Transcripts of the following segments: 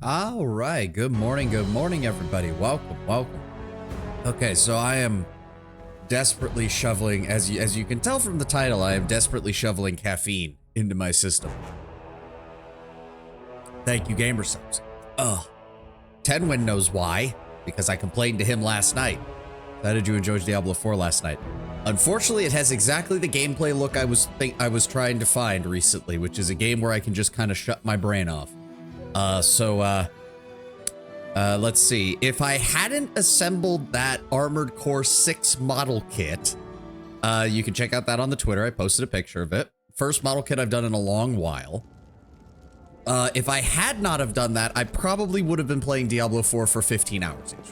All right, good morning, everybody. Welcome. Okay, so I am desperately shoveling, as you can tell from the title, I am desperately shoveling caffeine into my system. Thank you, GamerSubs. Tenwin knows why, because I complained to him last night. How did you enjoy Diablo 4 last night? Unfortunately, it has exactly the gameplay look I was trying to find recently, which is a game where I can just kind of shut my brain off. Let's see. If I hadn't assembled that Armored Core 6 model kit, you can check out that on the Twitter. I posted a picture of it. First model kit I've done in a long while. If I had not have done that, I probably would have been playing Diablo 4 for 15 hours each.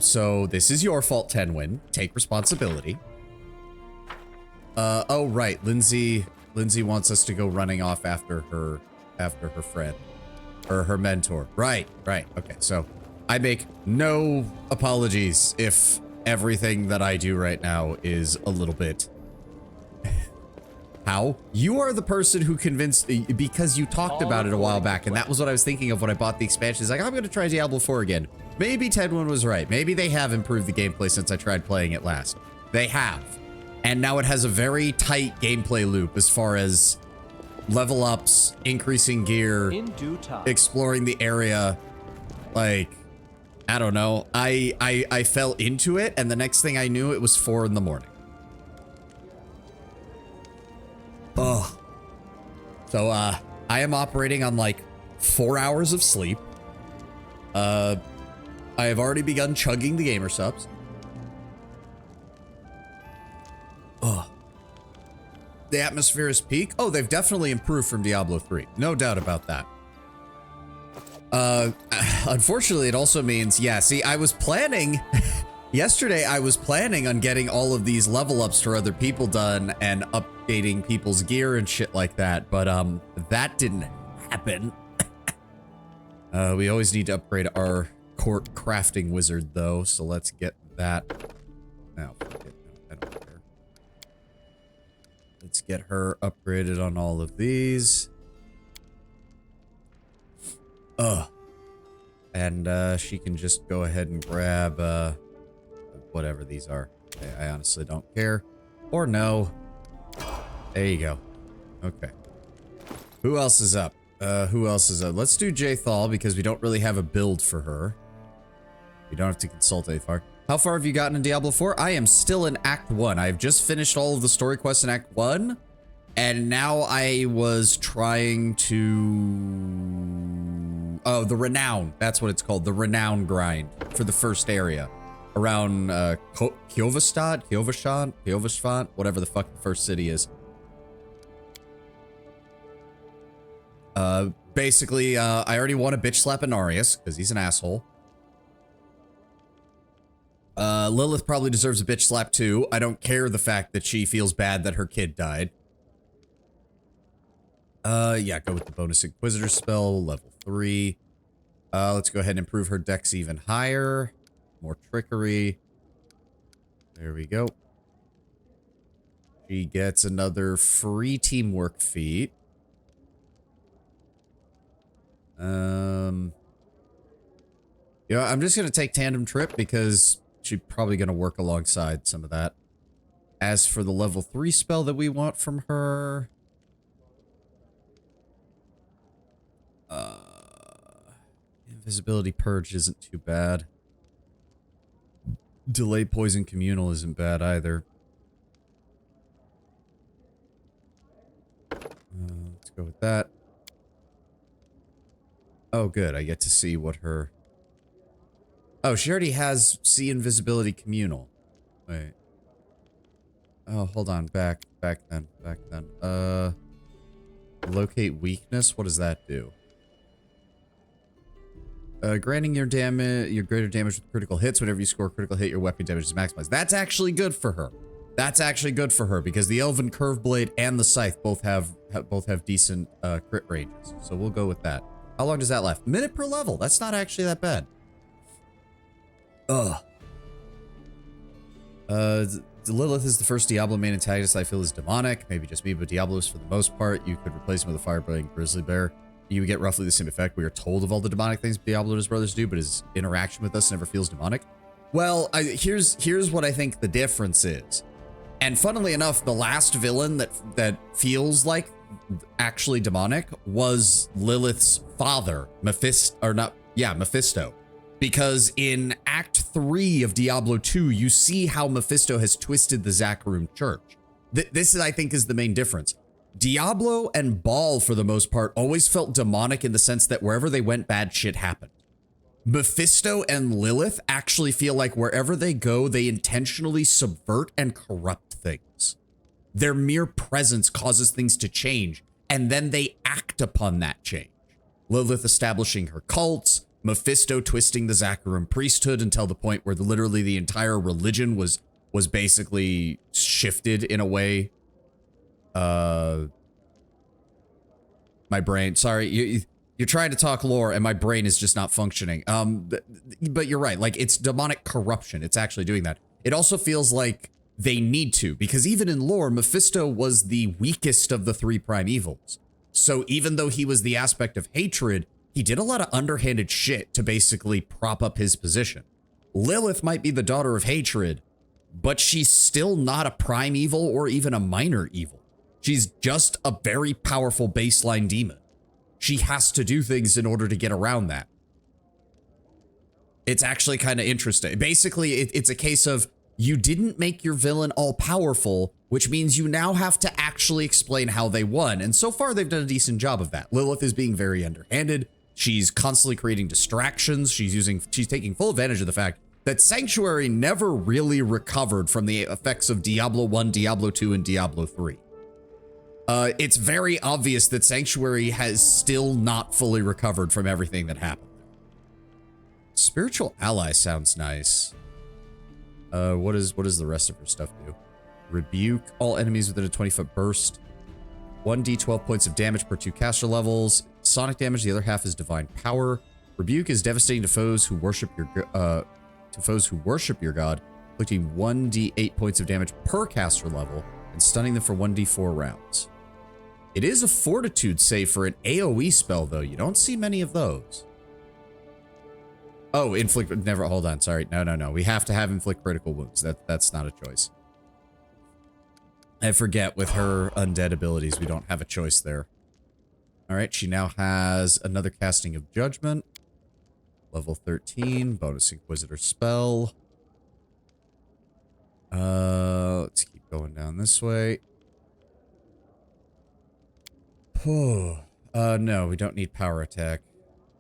So this is your fault, Tenwin. Take responsibility. Oh, right. Lindsay wants us to go running off after her friend. Or her mentor. Right. Okay, so I make no apologies if everything that I do right now is a little bit... How? You are the person who convinced... Because you talked about it a while back, and that was what I was thinking of when I bought the expansion. It's like, I'm going to try Diablo 4 again. Maybe Tedwin was right. Maybe they have improved the gameplay since I tried playing it last. They have. And now it has a very tight gameplay loop as far as... level ups, increasing gear, in due time, exploring the area. Like, I don't know. I fell into it, and the next thing I knew, it was 4 in the morning. Ugh. So, I am operating on like 4 hours of sleep. I have already begun chugging the gamer subs. Ugh. The atmosphere is peak. Oh, they've definitely improved from Diablo 3. No doubt about that. Unfortunately, it also means, yeah, see, I was planning, yesterday I was planning on getting all of these level ups for other people done and updating people's gear and shit like that, but that didn't happen. We always need to upgrade our court crafting wizard though, so let's get that. Now, I don't care. Let's get her upgraded on all of these. And she can just go ahead and grab whatever these are. I honestly don't care. Or no. There you go. Okay. Who else is up? Let's do Jthal because we don't really have a build for her. You don't have to consult any far. How far have you gotten in Diablo 4? I am still in Act 1. I've just finished all of the story quests in Act 1. And now I was trying to... Oh, the Renown. That's what it's called. The Renown grind for the first area. Around Kjovasvant, whatever the fuck the first city is. Basically, I already want to bitch slap Anarius, because he's an asshole. Lilith probably deserves a bitch slap too. I don't care the fact that she feels bad that her kid died. Yeah, go with the bonus Inquisitor spell, level 3. Let's go ahead and improve her dex even higher. More trickery. There we go. She gets another free teamwork feat. Yeah, I'm just gonna take Tandem Trip because she's probably gonna work alongside some of that. As for the level 3 spell that we want from her... Invisibility Purge isn't too bad. Delay Poison Communal isn't bad either. Let's go with that. Oh, good. I get to see what her... Oh, she already has See Invisibility Communal. Wait. Oh, hold on. Back then. Locate Weakness? What does that do? Granting your greater damage with critical hits. Whenever you score a critical hit, your weapon damage is maximized. That's actually good for her. That's actually good for her because the Elven Curve Blade and the Scythe both have decent crit ranges. So we'll go with that. How long does that last? Minute per level. That's not actually that bad. Lilith is the first Diablo main antagonist I feel is demonic. Maybe just me, but Diablos for the most part. You could replace him with a Fireblade Grizzly Bear. you get roughly the same effect. We are told of all the demonic things Diablo and his brothers do, but his interaction with us never feels demonic. Well, here's what I think the difference is. And funnily enough, the last villain that feels like actually demonic was Lilith's father, Mephisto. Because in Act 3 of Diablo 2, you see how Mephisto has twisted the Zakarum Church. This, I think, is the main difference. Diablo and Baal, for the most part, always felt demonic in the sense that wherever they went, bad shit happened. Mephisto and Lilith actually feel like wherever they go, they intentionally subvert and corrupt things. Their mere presence causes things to change, and then they act upon that change. Lilith establishing her cults, Mephisto twisting the Zakarum priesthood until the point where literally the entire religion was basically shifted in a way. My brain, sorry, you're trying to talk lore and my brain is just not functioning. But you're right, like it's demonic corruption. It's actually doing that. It also feels like they need to, because even in lore, Mephisto was the weakest of the three prime evils. So even though he was the aspect of hatred, he did a lot of underhanded shit to basically prop up his position. Lilith might be the daughter of hatred, but she's still not a prime evil or even a minor evil. She's just a very powerful baseline demon. She has to do things in order to get around that. It's actually kind of interesting. Basically, it's a case of you didn't make your villain all powerful, which means you now have to actually explain how they won. And so far, they've done a decent job of that. Lilith is being very underhanded. She's constantly creating distractions. She's taking full advantage of the fact that Sanctuary never really recovered from the effects of Diablo 1, Diablo 2, and Diablo 3. It's very obvious that Sanctuary has still not fully recovered from everything that happened. Spiritual Ally sounds nice. What does the rest of her stuff do? Rebuke all enemies within a 20-foot burst. 1d12 points of damage per 2 caster levels. Sonic damage, the other half is divine power. Rebuke is devastating to foes who worship your god, inflicting 1d8 points of damage per caster level and stunning them for 1d4 rounds. It is a fortitude save for an AoE spell, though. You don't see many of those. Oh, inflict, never, hold on, sorry. No. We have to have inflict critical wounds. That's not a choice. I forget, with her undead abilities, we don't have a choice there. All right, she now has another casting of judgment. Level 13, bonus Inquisitor spell. Let's keep going down this way. Oh, no, we don't need power attack.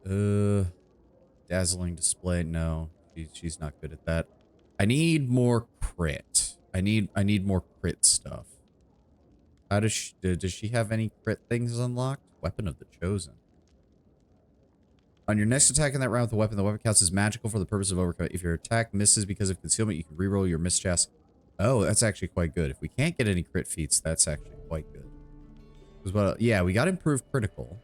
Dazzling display, no. She's not good at that. I need more crit. I need more crit stuff. How does she have any crit things unlocked? Weapon of the Chosen. On your next attack in that round with the weapon counts as magical for the purpose of overcoming. If your attack misses because of concealment, you can reroll your mischance. Oh, that's actually quite good. If we can't get any crit feats, that's actually quite good. Yeah, we got improved critical.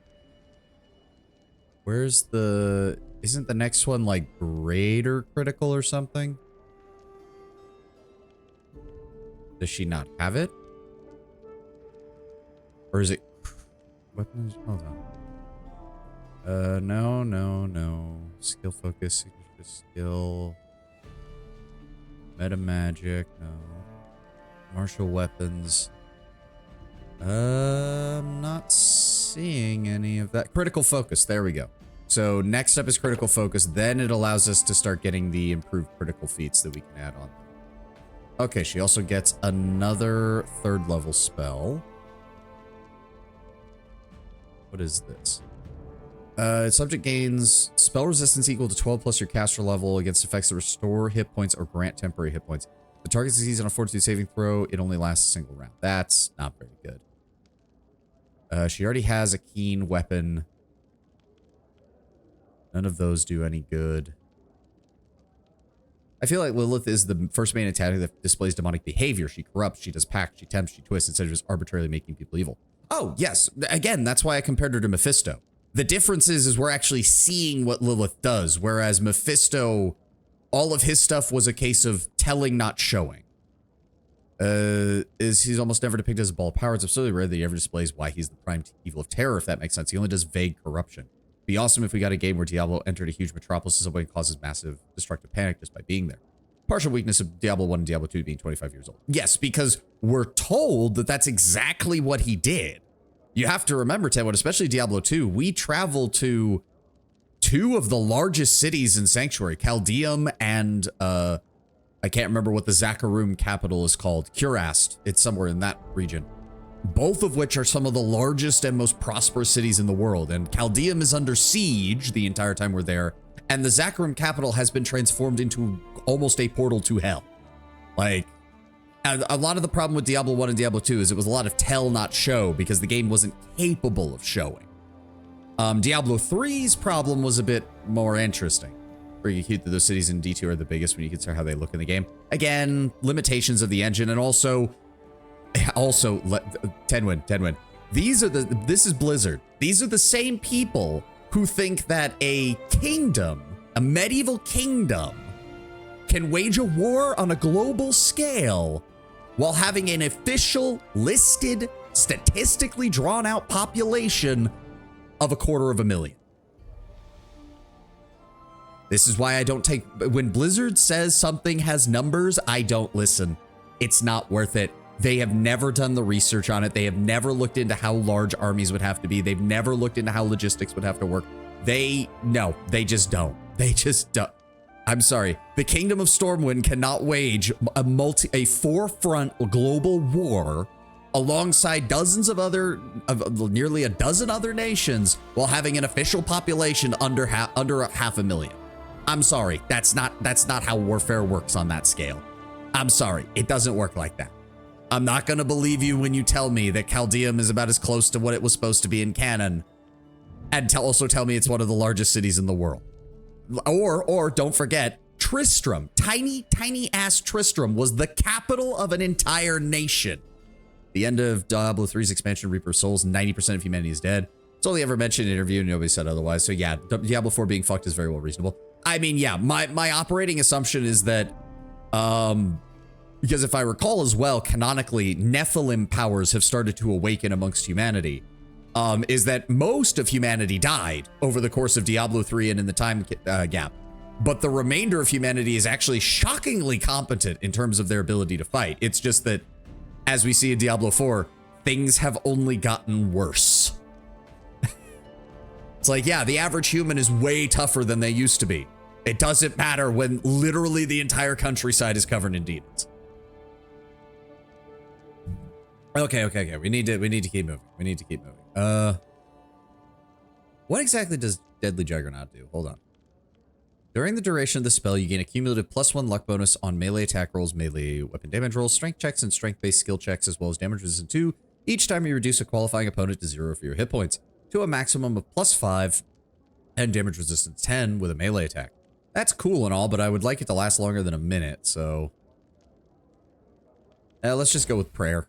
Where's the... Isn't the next one like greater critical or something? Does she not have it? Or is it... Weapons? Hold on. No. Skill focus, skill. Meta magic, no. Martial weapons. I'm not seeing any of that. Critical focus, there we go. So next up is critical focus, then it allows us to start getting the improved critical feats that we can add on. Okay, she also gets another 3rd level spell. What is this? Subject gains spell resistance equal to 12 plus your caster level against effects that restore hit points or grant temporary hit points. The target succeeds on a fortitude saving throw. It only lasts a single round. That's not very good. She already has a keen weapon. None of those do any good. I feel like Lilith is the first main antagonist that displays demonic behavior. She corrupts, she does pacts, she tempts, she twists, instead of just arbitrarily making people evil. Oh, yes. Again, that's why I compared her to Mephisto. The difference is we're actually seeing what Lilith does, whereas Mephisto, all of his stuff was a case of telling, not showing. Is he's almost never depicted as a ball of power. It's absolutely rare that he ever displays why he's the prime evil of terror, if that makes sense. He only does vague corruption. Be awesome if we got a game where Diablo entered a huge metropolis and somebody causes massive destructive panic just by being there. Partial weakness of Diablo 1 and Diablo 2 being 25 years old. Yes, because we're told that that's exactly what he did. You have to remember, Ted, especially Diablo 2, we traveled to two of the largest cities in Sanctuary, Caldeum and I can't remember what the Zakarum capital is called. Curast. It's somewhere in that region. Both of which are some of the largest and most prosperous cities in the world. And Caldeum is under siege the entire time we're there. And the Zakarum capital has been transformed into almost a portal to hell. Like, a lot of the problem with Diablo 1 and Diablo 2 is it was a lot of tell, not show, because the game wasn't capable of showing. Diablo 3's problem was a bit more interesting. Where you keep those cities in D2 are the biggest when you consider how they look in the game. Again, limitations of the engine, and also Tenwin. This is Blizzard. These are the same people who think that a kingdom, a medieval kingdom, can wage a war on a global scale while having an official, listed, statistically drawn out population of 250,000. This is why I don't take, when Blizzard says something has numbers, I don't listen. It's not worth it. They have never done the research on it. They have never looked into how large armies would have to be. They've never looked into how logistics would have to work. They just don't. They just don't. I'm sorry. The Kingdom of Stormwind cannot wage a four-front global war alongside dozens of nearly a dozen other nations while having an official population under 500,000. I'm sorry. That's not how warfare works on that scale. I'm sorry. It doesn't work like that. I'm not going to believe you when you tell me that Caldeum is about as close to what it was supposed to be in canon, and also tell me it's one of the largest cities in the world. Or don't forget, Tristram, tiny ass Tristram was the capital of an entire nation. The end of Diablo 3's expansion, Reaper of Souls, 90% of humanity is dead. It's only ever mentioned in an interview and nobody said otherwise. So yeah, Diablo 4 being fucked is very well reasonable. I mean, yeah, my operating assumption is that, because if I recall as well, canonically, Nephilim powers have started to awaken amongst humanity, is that most of humanity died over the course of Diablo 3 and in the time gap. But the remainder of humanity is actually shockingly competent in terms of their ability to fight. It's just that, as we see in Diablo 4, things have only gotten worse. It's like, yeah, the average human is way tougher than they used to be. It doesn't matter when literally the entire countryside is covered in demons. Okay. We need to keep moving. What exactly does Deadly Juggernaut do? Hold on. During the duration of the spell, you gain a cumulative +1 luck bonus on melee attack rolls, melee weapon damage rolls, strength checks, and strength-based skill checks, as well as damage resistance 2 each time you reduce a qualifying opponent to 0 for your hit points, to a maximum of +5 and damage resistance 10 with a melee attack. That's cool and all, but I would like it to last longer than a minute, so let's just go with prayer.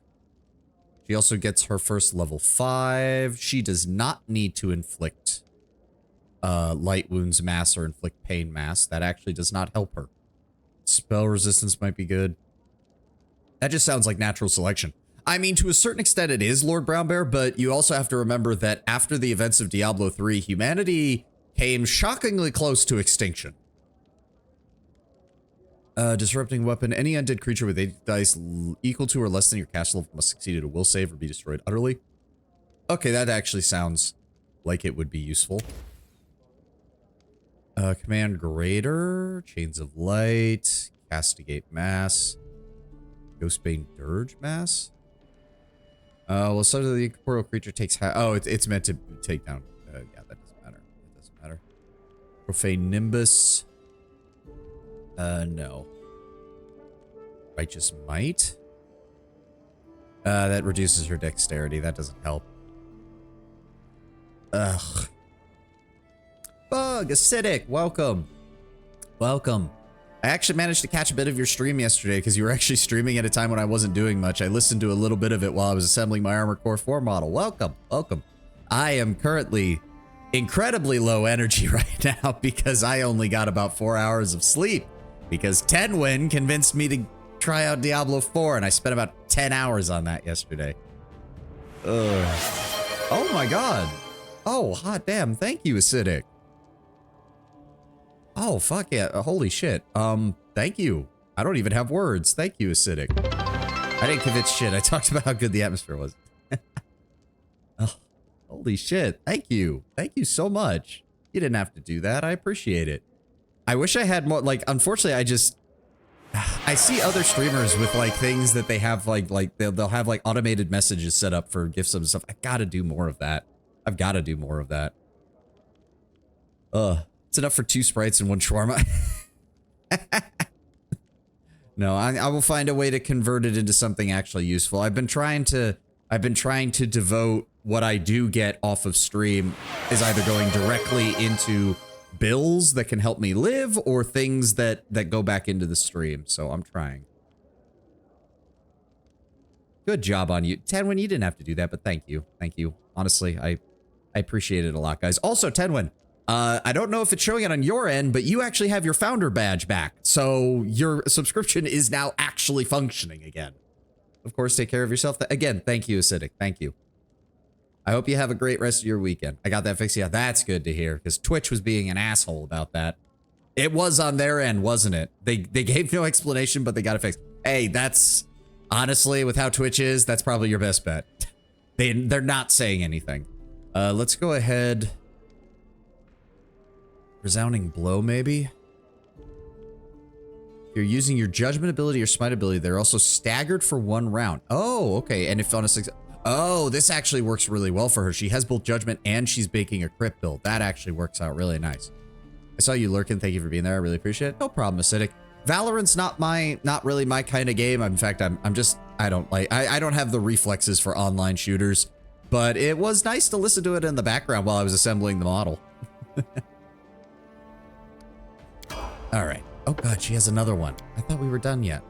She also gets her first level 5. She does not need to inflict light wounds mass or inflict pain mass. That actually does not help her. Spell resistance might be good. That just sounds like natural selection. I mean, to a certain extent it is, Lord Brownbear, but you also have to remember that after the events of Diablo 3, humanity came shockingly close to extinction. Disrupting weapon. Any undead creature with 8 dice equal to or less than your cast level must succeed at a will save or be destroyed utterly. Okay, that actually sounds like it would be useful. Command Greater, Chains of Light, Castigate Mass, Ghostbane Dirge Mass. Well, so the incorporeal creature takes it's meant to take down. Yeah, that doesn't matter. It doesn't matter. Profane Nimbus. No. Righteous Might. That reduces her dexterity. That doesn't help. Ugh. Bug, Acidic, welcome. Welcome. I actually managed to catch a bit of your stream yesterday because you were actually streaming at a time when I wasn't doing much. I listened to a little bit of it while I was assembling my Armored Core 4 model. Welcome, welcome. I am currently incredibly low energy right now because I only got about 4 hours of sleep because Tenwin convinced me to try out Diablo 4, and I spent about 10 hours on that yesterday. Ugh. Oh my god. Oh, hot damn. Thank you, Acidic. Oh, fuck yeah. Holy shit. Thank you. I don't even have words. Thank you, Acidic. I didn't convince shit. I talked about how good the atmosphere was. Oh, holy shit. Thank you. Thank you so much. You didn't have to do that. I appreciate it. I wish I had more, like, unfortunately, I see other streamers with, like, things that they have, like they'll have, like, automated messages set up for gift subs and stuff. I gotta do more of that. I've gotta do more of that. It's enough for 2 sprites and 1 shawarma. No, I will find a way to convert it into something actually useful. I've been trying to devote what I do get off of stream is either going directly into bills that can help me live or things that go back into the stream. So I'm trying. Good job on you. Tenwin, you didn't have to do that, but thank you. Thank you. Honestly, I appreciate it a lot, guys. Also, Tenwin, I don't know if it's showing it on your end, but you actually have your founder badge back. So your subscription is now actually functioning again. Of course, take care of yourself. Again, thank you, Acidic. Thank you. I hope you have a great rest of your weekend. I got that fixed. Yeah, that's good to hear, because Twitch was being an asshole about that. It was on their end, wasn't it? They gave no explanation, but they got it fixed. Hey, that's honestly, with how Twitch is, that's probably your best bet. They're not saying anything. Let's go ahead. Resounding blow, maybe? If you're using your judgment ability or smite ability, they're also staggered for 1 round. Oh, okay. And if on a 6... Oh, this actually works really well for her. She has both judgment and she's baking a crit build. That actually works out really nice. I saw you lurking. Thank you for being there. I really appreciate it. No problem, Acidic. Valorant's not really my kind of game. In fact, I don't have the reflexes for online shooters, but it was nice to listen to it in the background while I was assembling the model. All right. Oh god, she has another one. I thought we were done yet.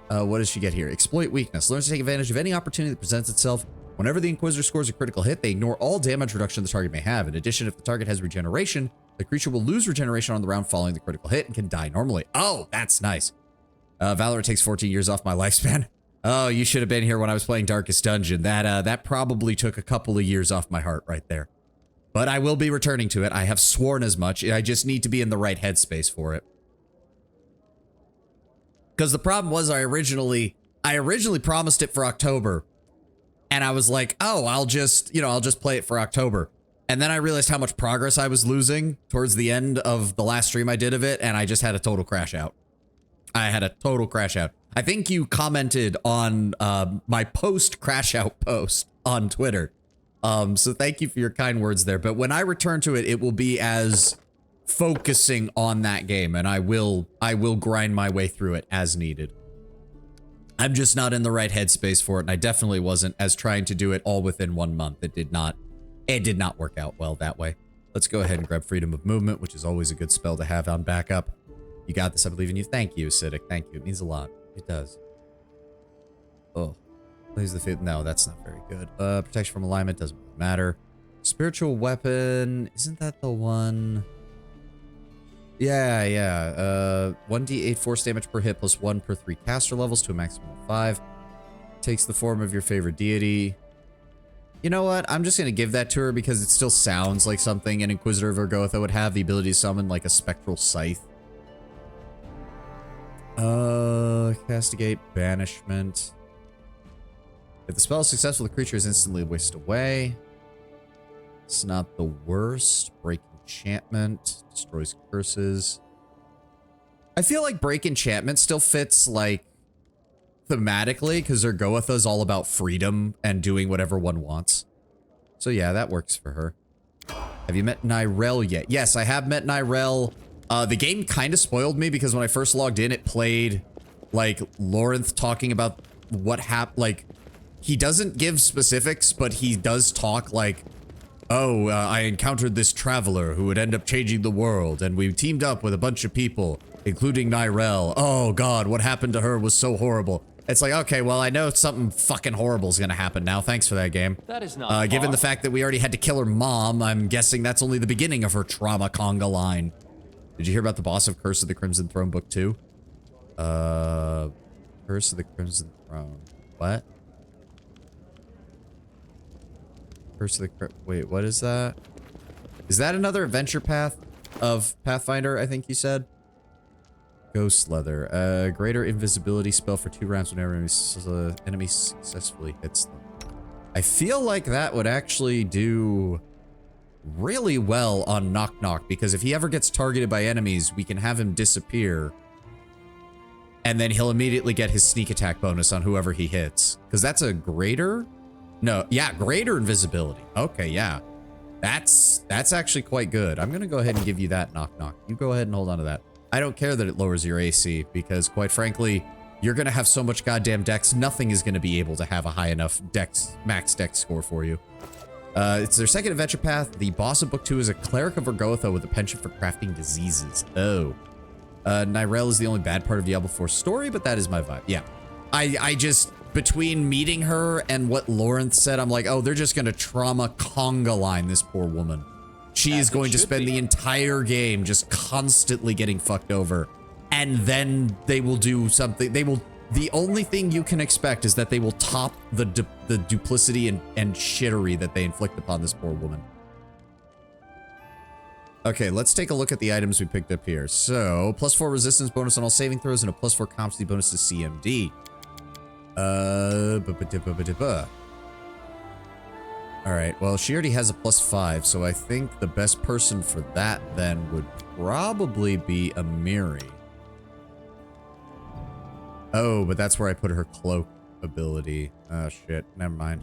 What does she get here? Exploit weakness. Learns to take advantage of any opportunity that presents itself. Whenever the Inquisitor scores a critical hit, they ignore all damage reduction the target may have. In addition, if the target has regeneration, the creature will lose regeneration on the round following the critical hit and can die normally. Oh, that's nice. Valorant takes 14 years off my lifespan. Oh, you should have been here when I was playing Darkest Dungeon. That probably took a couple of years off my heart right there. But I will be returning to it. I have sworn as much. I just need to be in the right headspace for it. Because the problem was I originally promised it for October, and I was like, oh, I'll just play it for October. And then I realized how much progress I was losing towards the end of the last stream I did of it, and I just had a total crash out. I had a total crash out. I think you commented on my post crash out post on Twitter. So thank you for your kind words there. But when I return to it, it will be as focusing on that game, and I will grind my way through it as needed. I'm just not in the right headspace for it, and I definitely wasn't as trying to do it all within 1 month. It did not work out well that way. Let's go ahead and grab Freedom of Movement, which is always a good spell to have on backup. You got this. I believe in you. Thank you, Acidic. Thank you. It means a lot. It does. Oh, plays the fit. No, that's not very good. Protection from alignment doesn't matter. Spiritual weapon. Isn't that the one? Yeah. 1d8 force damage per hit plus 1 per 3 caster levels to a maximum of 5. Takes the form of your favorite deity. You know what? I'm just going to give that to her because it still sounds like something an Inquisitor of Urgotha would have, the ability to summon like a spectral scythe. Castigate, banishment. If the spell is successful, the creature is instantly whisked away. It's not the worst. Break enchantment, destroys curses. I feel like break enchantment still fits like thematically because Urgotha is all about freedom and doing whatever one wants. So yeah, that works for her. Have you met Nyrel yet? Yes, I have met Nyrel. The game kind of spoiled me because when I first logged in, it played like Lorinth talking about what happened. Like, he doesn't give specifics, but he does talk like, oh, I encountered this traveler who would end up changing the world, and we teamed up with a bunch of people, including Nyrel. Oh god, what happened to her was so horrible. It's like, okay, well, I know something fucking horrible is gonna happen now. Thanks for that game. That is not given the fact that we already had to kill her mom, I'm guessing that's only the beginning of her trauma conga line. Did you hear about the boss of Curse of the Crimson Throne Book 2? Curse Curse of the Crimson Throne. What? Curse of the Wait, what is that? Is that another adventure path of Pathfinder, I think you said? Ghost Leather. Greater invisibility spell for 2 rounds whenever enemy successfully hits them. I feel like that would actually do really well on Knock Knock, because if he ever gets targeted by enemies, we can have him disappear. And then he'll immediately get his sneak attack bonus on whoever he hits. Because that's a greater? No, yeah, greater invisibility. Okay, yeah. That's actually quite good. I'm going to go ahead and give you that, Knock Knock. You go ahead and hold on to that. I don't care that it lowers your AC, because quite frankly, you're going to have so much goddamn dex, nothing is going to be able to have a high enough max dex score for you. It's their second adventure path. The boss of book 2 is a cleric of Vergotha with a penchant for crafting diseases. Oh. Nyrel is the only bad part of Diablo 4's story, but that is my vibe. Yeah. I just, between meeting her and what Lawrence said, I'm like, oh, they're just going to trauma conga line this poor woman. She is going to spend the entire game just constantly getting fucked over. And then they will do something. The only thing you can expect is that they will top the duplicity and shittery that they inflict upon this poor woman. Okay, let's take a look at the items we picked up here. So, +4 resistance bonus on all saving throws and a +4 competency bonus to CMD. Alright, well, she already has a +5, so I think the best person for that then would probably be Amiri. Oh, but that's where I put her cloak ability. Oh, shit. Never mind.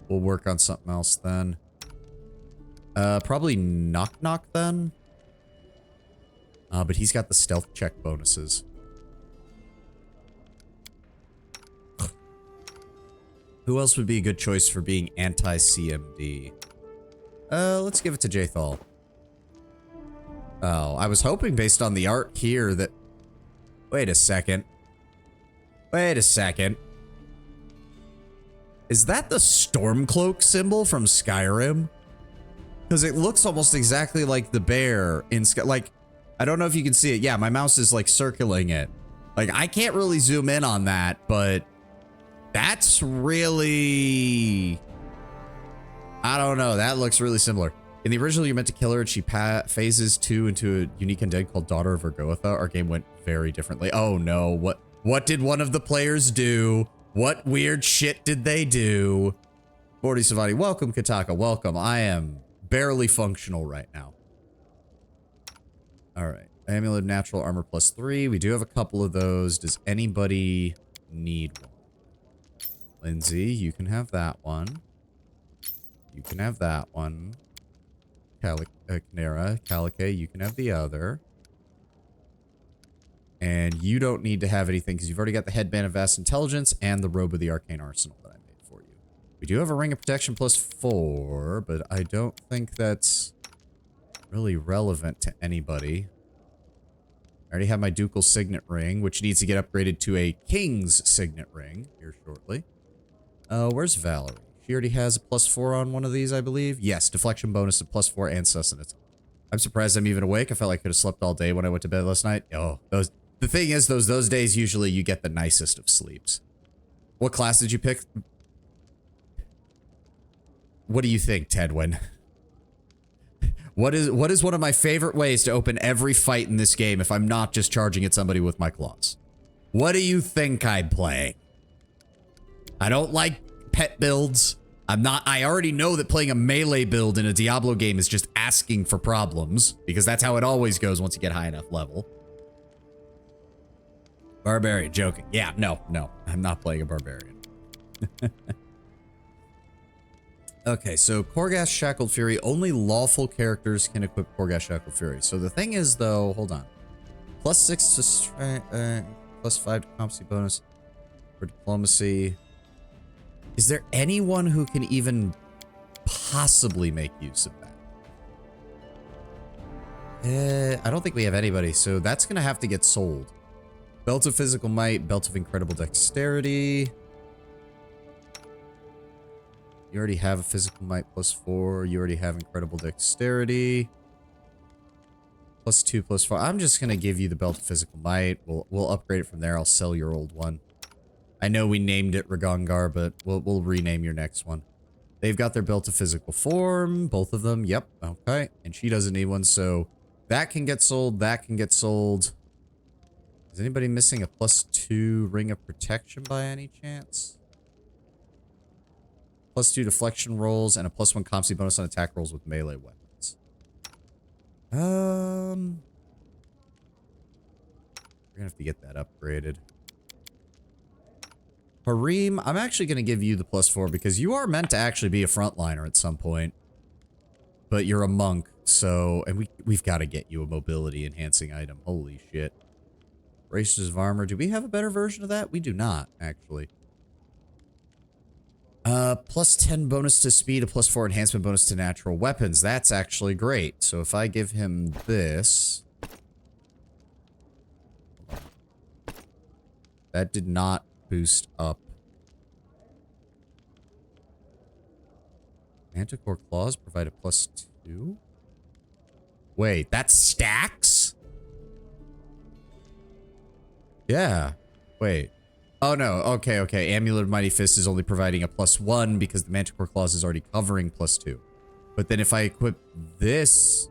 We'll work on something else then. Probably Knock Knock then? But he's got the stealth check bonuses. Who else would be a good choice for being anti-CMD? Let's give it to Jathal. Oh, I was hoping based on the art here that... Wait a second. Wait a second. Is that the Stormcloak symbol from Skyrim? Because it looks almost exactly like the bear in Sky... Like, I don't know if you can see it. Yeah, my mouse is like circling it. Like, I can't really zoom in on that, but... That's really... I don't know. That looks really similar. In the original, you're meant to kill her and she phases 2 into a unique undead called Daughter of Vergotha. Our game went very differently. Oh no, what did one of the players do? What weird shit did they do? Morty Savati, welcome Kataka, welcome. I am barely functional right now. Alright, Amulet of Natural Armor +3. We do have a couple of those. Does anybody need one? Lindsay, you can have that one. You can have that one. Canera, Calique, you can have the other. And you don't need to have anything because you've already got the Headband of Vast Intelligence and the Robe of the Arcane Arsenal that I made for you. We do have a Ring of Protection +4, but I don't think that's really relevant to anybody. I already have my Ducal Signet Ring, which needs to get upgraded to a King's Signet Ring here shortly. Where's Valerie? She already has a +4 on one of these, I believe. Yes, deflection bonus of +4 and sustenance. I'm surprised I'm even awake. I felt like I could have slept all day when I went to bed last night. Oh, the thing is, those days usually you get the nicest of sleeps. What class did you pick? What do you think, Tedwin? What is one of my favorite ways to open every fight in this game if I'm not just charging at somebody with my claws? What do you think I'm playing? I don't like pet builds. I already know that playing a melee build in a Diablo game is just asking for problems, because that's how it always goes once you get high enough level. Barbarian, joking. Yeah, no, I'm not playing a barbarian. Okay, so Korghast Shackled Fury, only lawful characters can equip Korghast Shackled Fury. So the thing is though, hold on. +6 to strength, +5 to competency bonus for diplomacy. Is there anyone who can even possibly make use of that? I don't think we have anybody, so that's gonna have to get sold. Belt of Physical Might, Belt of Incredible Dexterity. You already have a Physical Might +4. You already have Incredible Dexterity. +2, +4. I'm just gonna give you the Belt of Physical Might. We'll upgrade it from there. I'll sell your old one. I know we named it Ragongar, but we'll rename your next one. They've got their built to physical form, both of them. Yep, okay. And she doesn't need one, so that can get sold, that can get sold. Is anybody missing a +2 ring of protection by any chance? +2 deflection rolls and a +1 competency bonus on attack rolls with melee weapons. We're gonna have to get that upgraded. Harim, I'm actually gonna give you the +4 because you are meant to actually be a frontliner at some point. But you're a monk, so... And we've got to get you a mobility enhancing item. Holy shit. Braces of armor. Do we have a better version of that? We do not, actually. +10 bonus to speed, a +4 enhancement bonus to natural weapons. That's actually great. So if I give him this... That did not boost up. Manticore claws provide a +2? Wait, that stacks? Yeah. Wait. Oh no, okay, okay. Amulet of Mighty Fist is only providing a +1 because the Manticore Claws is already covering +2. But then if I equip this...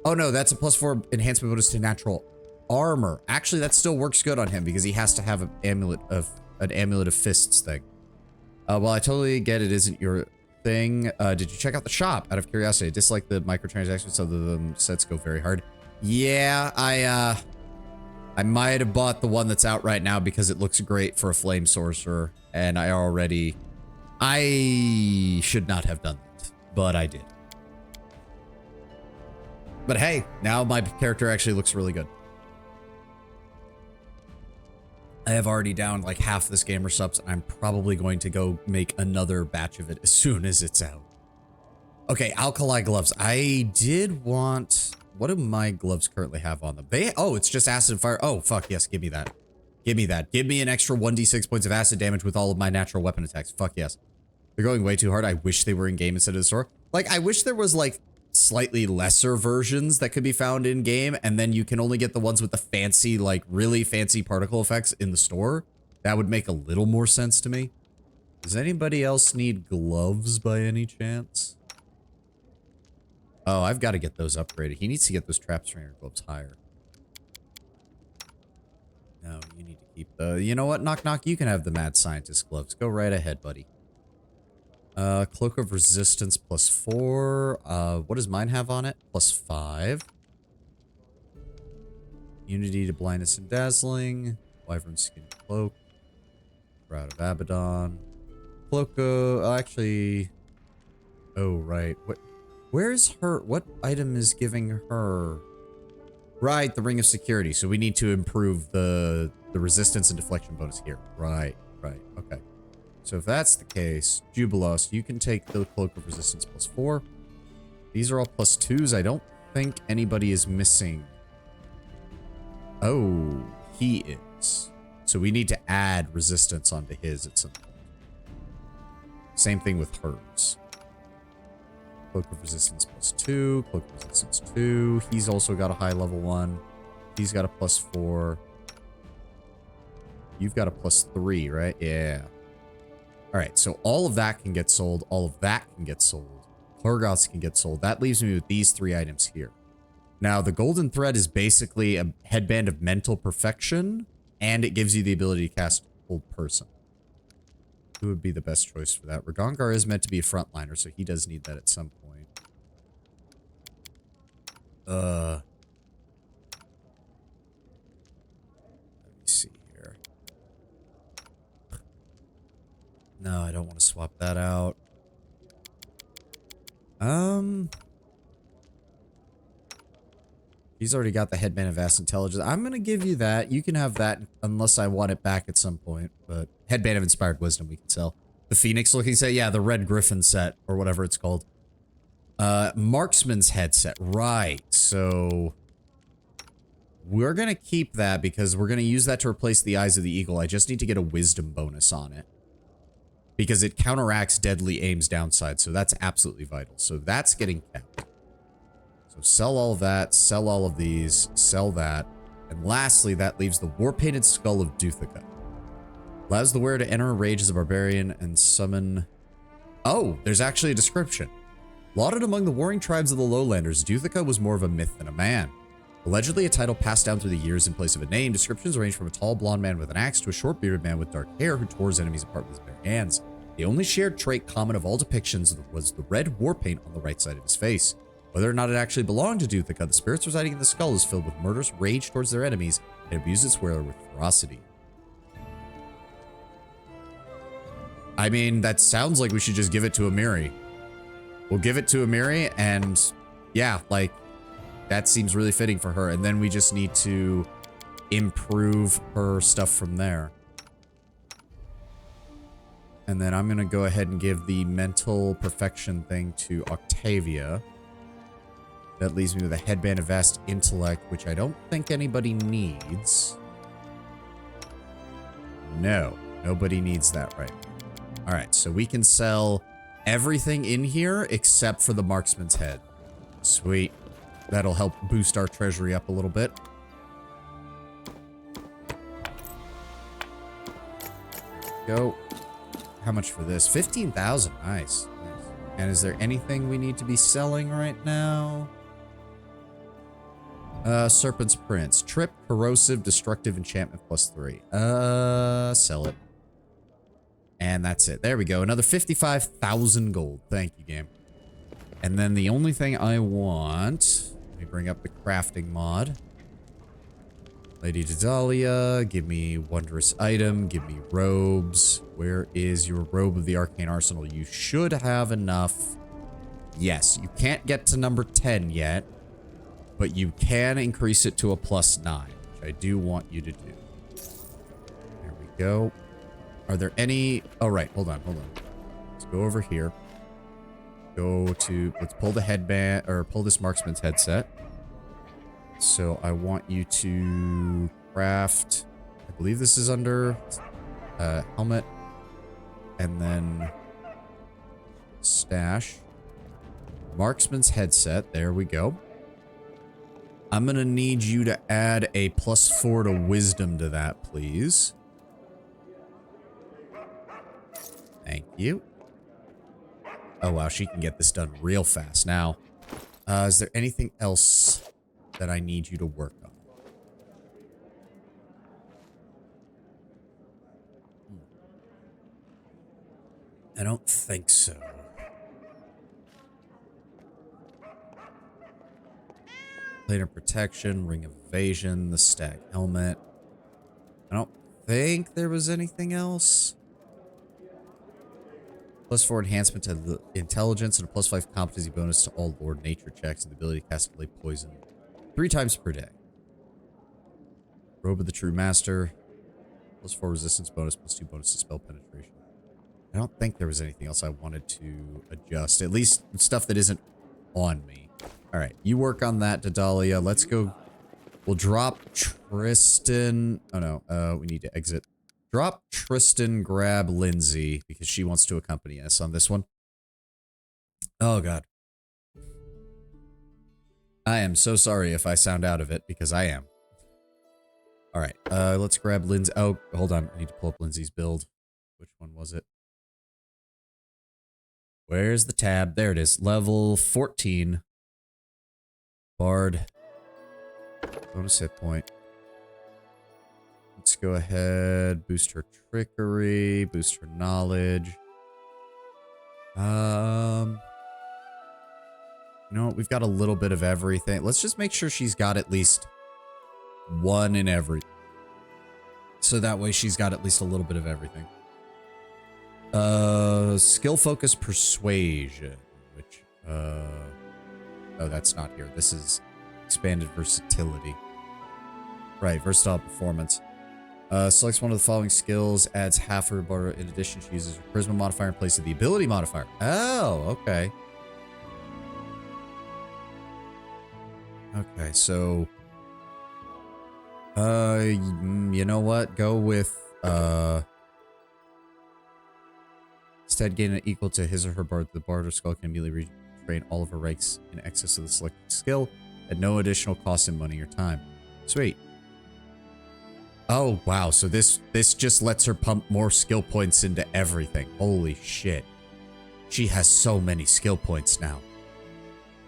Oh no, that's a +4 enhancement bonus to natural armor. Actually, that still works good on him because he has to have an Amulet of Fists thing. Well, I totally get it isn't your thing. Did you check out the shop? Out of curiosity, I dislike the microtransactions, so the sets go very hard. Yeah, I might have bought the one that's out right now because it looks great for a flame sorcerer, and I should not have done that, but I did. But hey, now my character actually looks really good. I have already downed like half this gamer subs, and I'm probably going to go make another batch of it as soon as it's out. Okay, alkali gloves. I did want... What do my gloves currently have on them? Oh, it's just acid and fire. Oh, fuck, yes, give me that. Give me that. Give me an extra 1d6 points of acid damage with all of my natural weapon attacks. Fuck yes. They're going way too hard. I wish they were in game instead of the store. Like, I wish there was like slightly lesser versions that could be found in game, and then you can only get the ones with the fancy, like really fancy particle effects in the store. That would make a little more sense to me. Does anybody else need gloves by any chance? Oh, I've got to get those upgraded. He needs to get those trap strainer gloves higher. No, you need to keep the... You know what? Knock knock, you can have the mad scientist gloves. Go right ahead, buddy. Cloak of resistance +4. What does mine have on it? +5. Immunity to blindness and dazzling. Wyvern skin cloak. Shroud of Abaddon. Cloak actually... Oh, right. Where's her... What item is giving her... Right, the Ring of Security. So we need to improve the resistance and deflection bonus here. Right, right. Okay. So if that's the case, Jubilos, you can take the Cloak of Resistance +4. These are all +2s. I don't think anybody is missing. Oh, he is. So we need to add resistance onto his at some point. Same thing with hers. Cloak of Resistance +2. Cloak of Resistance 2. He's also got a high level 1. He's got a +4. You've got a +3, right? Yeah. Alright, so all of that can get sold. All of that can get sold. Clorgoths can get sold. That leaves me with these 3 items here. Now, the golden thread is basically a headband of mental perfection, and it gives you the ability to cast Hold Person. Who would be the best choice for that? Ragongar is meant to be a frontliner, so he does need that at some point. Let me see here. No, I don't want to swap that out. He's already got the headband of vast intelligence. I'm gonna give you that. You can have that unless I want it back at some point. But headband of inspired wisdom we can sell. The Phoenix looking set, yeah, the Red Griffin set or whatever it's called. Marksman's headset, right? So we're gonna keep that because we're gonna use that to replace the Eyes of the Eagle. I just need to get a wisdom bonus on it because it counteracts deadly aim's downside. So that's absolutely vital. So that's getting kept. So sell all of that, sell all of these, sell that. And lastly, that leaves the War-Painted Skull of Duthica. Allows the wearer to enter a rage as a barbarian and summon... Oh, there's actually a description. Lauded among the warring tribes of the lowlanders, Duthica was more of a myth than a man. Allegedly a title passed down through the years in place of a name, descriptions range from a tall blonde man with an axe to a short bearded man with dark hair who tore his enemies apart with his bare hands. The only shared trait common of all depictions was the red war paint on the right side of his face. Whether or not it actually belonged to Duthica, the spirits residing in the skull is filled with murderous rage towards their enemies and abuses its wearer with ferocity. I mean, that sounds like we should just give it to Amiri. We'll give it to Amiri, and yeah, like, that seems really fitting for her. And then we just need to improve her stuff from there. And then I'm going to go ahead and give the mental perfection thing to Octavia. That leaves me with a headband of vast intellect, which I don't think anybody needs. No, nobody needs that right now. All right, so we can sell everything in here except for the marksman's head. Sweet. That'll help boost our treasury up a little bit. Go. How much for this? 15,000. Nice. Nice. And is there anything we need to be selling right now? Serpent's Prince. Trip, corrosive, destructive, enchantment +3. Sell it. And that's it. There we go. Another 55,000 gold. Thank you, game. And then the only thing I want... Let me bring up the crafting mod. Lady Daedalus, give me wondrous item. Give me robes. Where is your robe of the arcane arsenal? You should have enough. Yes, you can't get to number 10 yet. But you can increase it to a +9, which I do want you to do. There we go. Are there any... Oh, right. Hold on. Hold on. Let's go over here. Go to... Let's pull the headband... Or pull this marksman's headset. So I want you to craft... I believe this is under... helmet. And then... Stash. Marksman's headset. There we go. I'm gonna need you to add a +4 to wisdom to that, please. Thank you. Oh, wow, she can get this done real fast. Now, is there anything else that I need you to work on? I don't think so. Plate of protection, ring of evasion, the stag helmet. I don't think there was anything else. +4 enhancement to the intelligence and a +5 competency bonus to all Lord Nature checks and the ability to cast lay poison 3 times per day. Robe of the True Master. +4 resistance bonus, +2 bonus to spell penetration. I don't think there was anything else I wanted to adjust. At least stuff that isn't on me. Alright, you work on that, Daedalus. Let's go. We'll drop Tristan. Oh no, we need to exit. Drop Tristan, grab Lindsay, because she wants to accompany us on this one. Oh god. I am so sorry if I sound out of it, because I am. Alright, let's grab Lindsay. Oh, hold on. I need to pull up Lindsay's build. Which one was it? Where's the tab? There it is. Level 14. Bard. Bonus hit point. Let's go ahead. Boost her trickery. Boost her knowledge. You know what? We've got a little bit of everything. Let's just make sure she's got at least one in every. So that way she's got at least a little bit of everything. Skill focus persuasion, which, oh, that's not here. This is expanded versatility. Right, versatile performance. Selects one of the following skills, adds half her bar. In addition, she uses her charisma modifier in place of the ability modifier. Oh, okay. Okay, so... you know what? Go with, instead, gain an equal to his or her bard. The bard or skull can immediately retrain all of her ranks in excess of the selected skill at no additional cost in money or time. Sweet. Oh, wow. So this just lets her pump more skill points into everything. Holy shit. She has so many skill points now.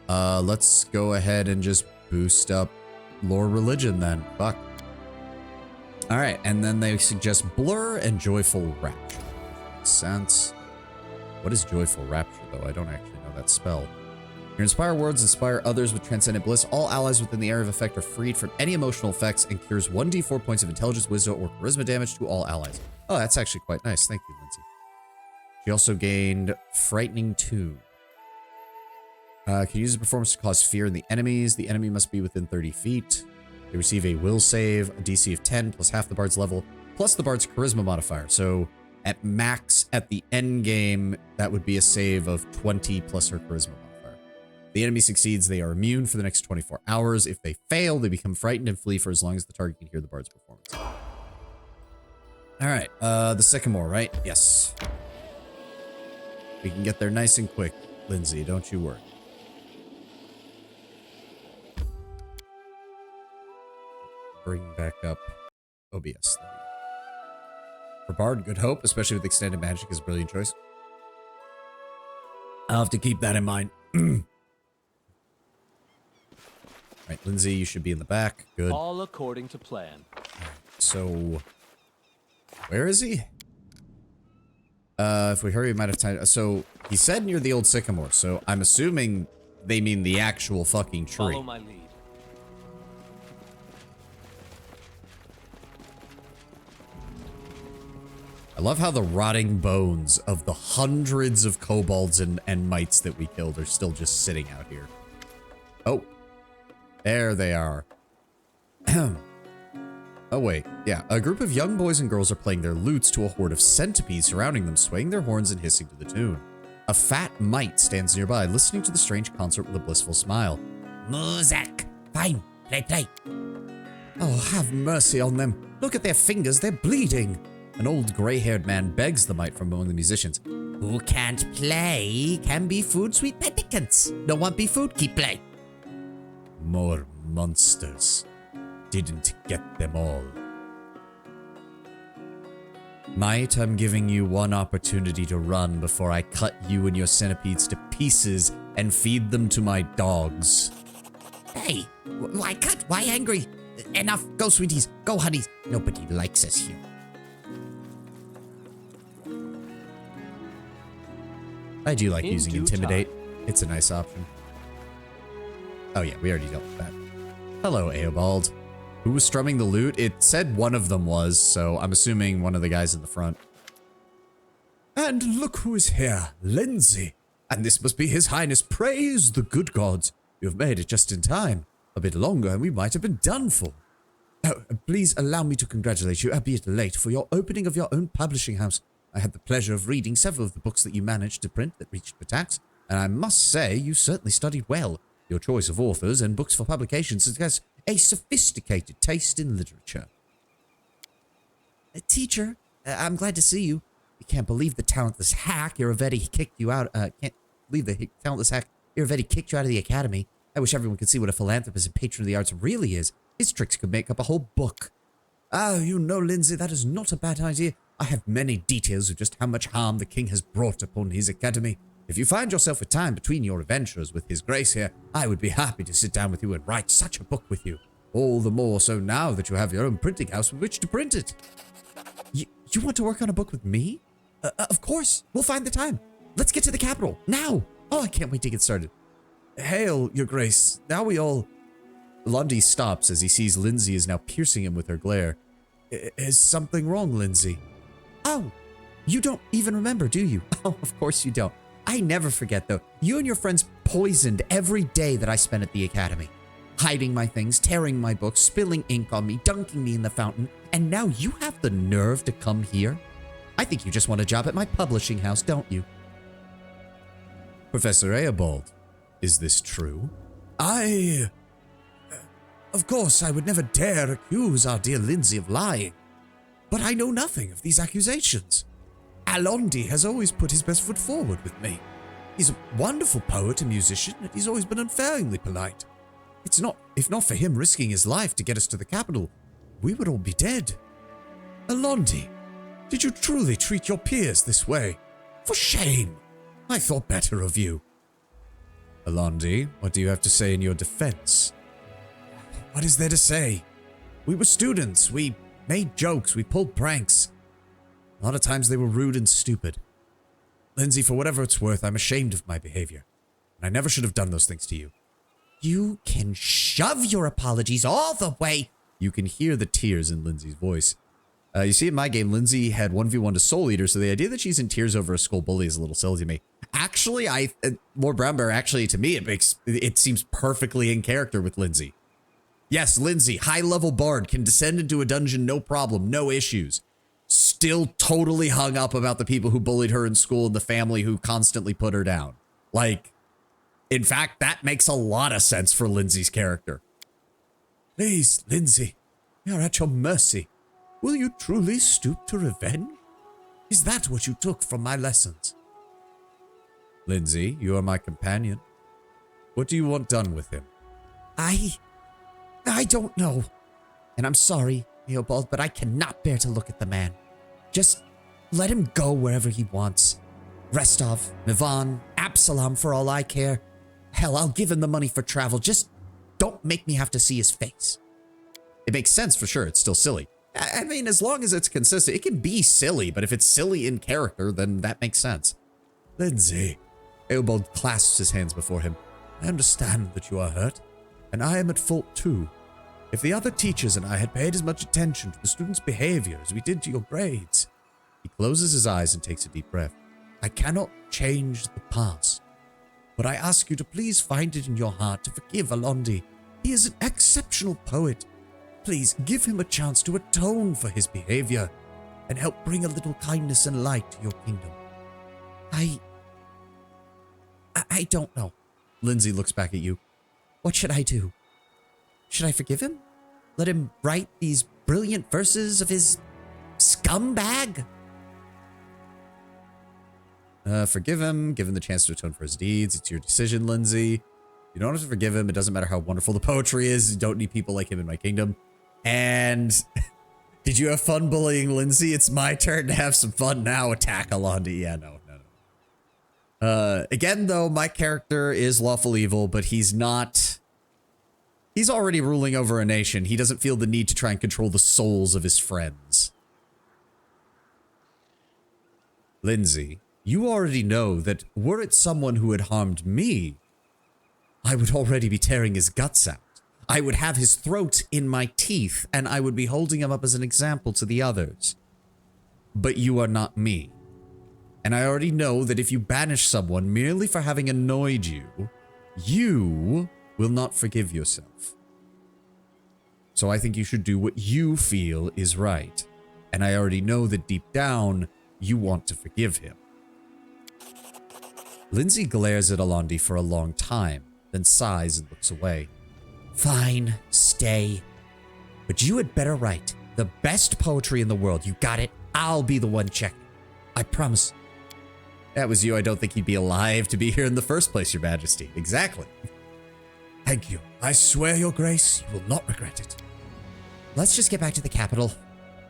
Let's go ahead and just boost up lore religion then. Fuck. All right, and then they suggest blur and joyful rapture. Makes sense. What is joyful rapture, though? I don't actually know that spell. Your inspire words inspire others with transcendent bliss. All allies within the area of effect are freed from any emotional effects and cures 1d4 points of intelligence, wisdom, or charisma damage to all allies. Oh, that's actually quite nice. Thank you, Lindsay. She also gained frightening 2. Can use the performance to cause fear in the enemies. The enemy must be within 30 feet. They receive a will save, a DC of 10, plus half the bard's level, plus the bard's charisma modifier. So at max, at the end game, that would be a save of 20 plus her charisma modifier. The enemy succeeds, they are immune for the next 24 hours. If they fail, they become frightened and flee for as long as the target can hear the bard's performance. All right, the sycamore, right? Yes. We can get there nice and quick, Lindsay, don't you worry. Bring back up OBS. For Bard, Good Hope, especially with extended magic, is a brilliant choice. I'll have to keep that in mind. Right, Lindsay, you should be in the back. Good. All according to plan. So, where is he? If we hurry, we might have time. So, he said near the old sycamore, so I'm assuming they mean the actual fucking tree. Follow my lead. I love how the rotting bones of the hundreds of kobolds and mites that we killed are still just sitting out here. Oh. There they are. Oh, wait. Yeah, a group of young boys and girls are playing their lutes to a horde of centipedes surrounding them, swaying their horns and hissing to the tune. A fat mite stands nearby, listening to the strange concert with a blissful smile. Music! Fine, play. Oh, have mercy on them. Look at their fingers, they're bleeding. An old gray-haired man begs the mite from among the musicians. Who can't play can be food, sweet petticans. No one be food, keep play. More monsters. Didn't get them all. Mite, I'm giving you one opportunity to run before I cut you and your centipedes to pieces and feed them to my dogs. Hey, why cut? Why angry? Enough. Go, sweeties. Go, honeys. Nobody likes us here. I do like using Intimidate. It's a nice option. Oh yeah, we already dealt with that. Hello, Eobald. Who was strumming the lute? It said one of them was, so I'm assuming one of the guys in the front. And look who is here, Lindsay. And this must be His Highness. Praise the good gods. You have made it just in time. A bit longer and we might have been done for. Oh, please allow me to congratulate you, albeit late, for your opening of your own publishing house. I had the pleasure of reading several of the books that you managed to print that reached Patax, and I must say you certainly studied well. Your choice of authors and books for publication suggests a sophisticated taste in literature. Teacher, I'm glad to see you. You can't believe the talentless hack Iravetti kicked you out. Can't believe the talentless hack Iravetti kicked you out of the academy. I wish everyone could see what a philanthropist and patron of the arts really is. His tricks could make up a whole book. Oh, you know, Lindsay, that is not a bad idea. I have many details of just how much harm the king has brought upon his academy. If you find yourself with time between your adventures with his grace here, I would be happy to sit down with you and write such a book with you. All the more so now that you have your own printing house with which to print it. You want to work on a book with me? Of course. We'll find the time. Let's get to the capital. Now. Oh, I can't wait to get started. Hail, your grace. Now we all... Lundy stops as he sees Lindsay is now piercing him with her glare. Is something wrong, Lindsay? Oh, you don't even remember, do you? Oh, of course you don't. I never forget, though. You and your friends poisoned every day that I spent at the academy. Hiding my things, tearing my books, spilling ink on me, dunking me in the fountain, and now you have the nerve to come here? I think you just want a job at my publishing house, don't you? Professor Eobald, is this true? Of course, I would never dare accuse our dear Lindsay of lying. But I know nothing of these accusations. Alondi has always put his best foot forward with me. He's a wonderful poet and musician, and he's always been unfailingly polite. If not for him risking his life to get us to the capital, we would all be dead. Alondi, did you truly treat your peers this way? For shame! I thought better of you. Alondi, what do you have to say in your defense? What is there to say? We were students. We made jokes. We pulled pranks. A lot of times they were rude and stupid. Lindsay, for whatever it's worth, I'm ashamed of my behavior. And I never should have done those things to you. You can shove your apologies all the way. You can hear the tears in Lindsay's voice. You see, in my game, Lindsay had 1v1 to Soul Eater, so the idea that she's in tears over a school bully is a little silly to me. Actually, Lord Brown Bear, actually, to me, it seems perfectly in character with Lindsay. Yes, Lindsay, high-level bard, can descend into a dungeon, no problem, no issues. Still totally hung up about the people who bullied her in school and the family who constantly put her down. Like, in fact, that makes a lot of sense for Lindsay's character. Please, Lindsay, we are at your mercy. Will you truly stoop to revenge? Is that what you took from my lessons? Lindsay, you are my companion. What do you want done with him? I don't know. And I'm sorry, Eobald, but I cannot bear to look at the man. Just let him go wherever he wants. Restov, Mivan, Absalom, for all I care. Hell, I'll give him the money for travel. Just don't make me have to see his face. It makes sense for sure. It's still silly. I mean, as long as it's consistent, it can be silly, but if it's silly in character, then that makes sense. Lindsay, Eobald clasps his hands before him. I understand that you are hurt, and I am at fault too. If the other teachers and I had paid as much attention to the students' behavior as we did to your grades. He closes his eyes and takes a deep breath. I cannot change the past, but I ask you to please find it in your heart to forgive Alondi. He is an exceptional poet. Please give him a chance to atone for his behavior and help bring a little kindness and light to your kingdom. I don't know. Lindsay looks back at you. What should I do? Should I forgive him? Let him write these brilliant verses of his scumbag? Forgive him, give him the chance to atone for his deeds. It's your decision, Lindsay. You don't have to forgive him. It doesn't matter how wonderful the poetry is. You don't need people like him in my kingdom. And did you have fun bullying Lindsay? It's my turn to have some fun now. Attack Alondi. Yeah, no. Again, though, my character is lawful evil, but he's not... He's already ruling over a nation. He doesn't feel the need to try and control the souls of his friends. Lindsay, you already know that were it someone who had harmed me, I would already be tearing his guts out. I would have his throat in my teeth, and I would be holding him up as an example to the others. But you are not me. And I already know that if you banish someone merely for having annoyed you, you will not forgive yourself. So I think you should do what you feel is right. And I already know that deep down, you want to forgive him. Lindsay glares at Alondi for a long time, then sighs and looks away. Fine, stay. But you had better write the best poetry in the world. You got it? I'll be the one checking. I promise. That was you. I don't think he'd be alive to be here in the first place, Your Majesty. Exactly. Thank you. I swear, Your Grace, you will not regret it. Let's just get back to the capital.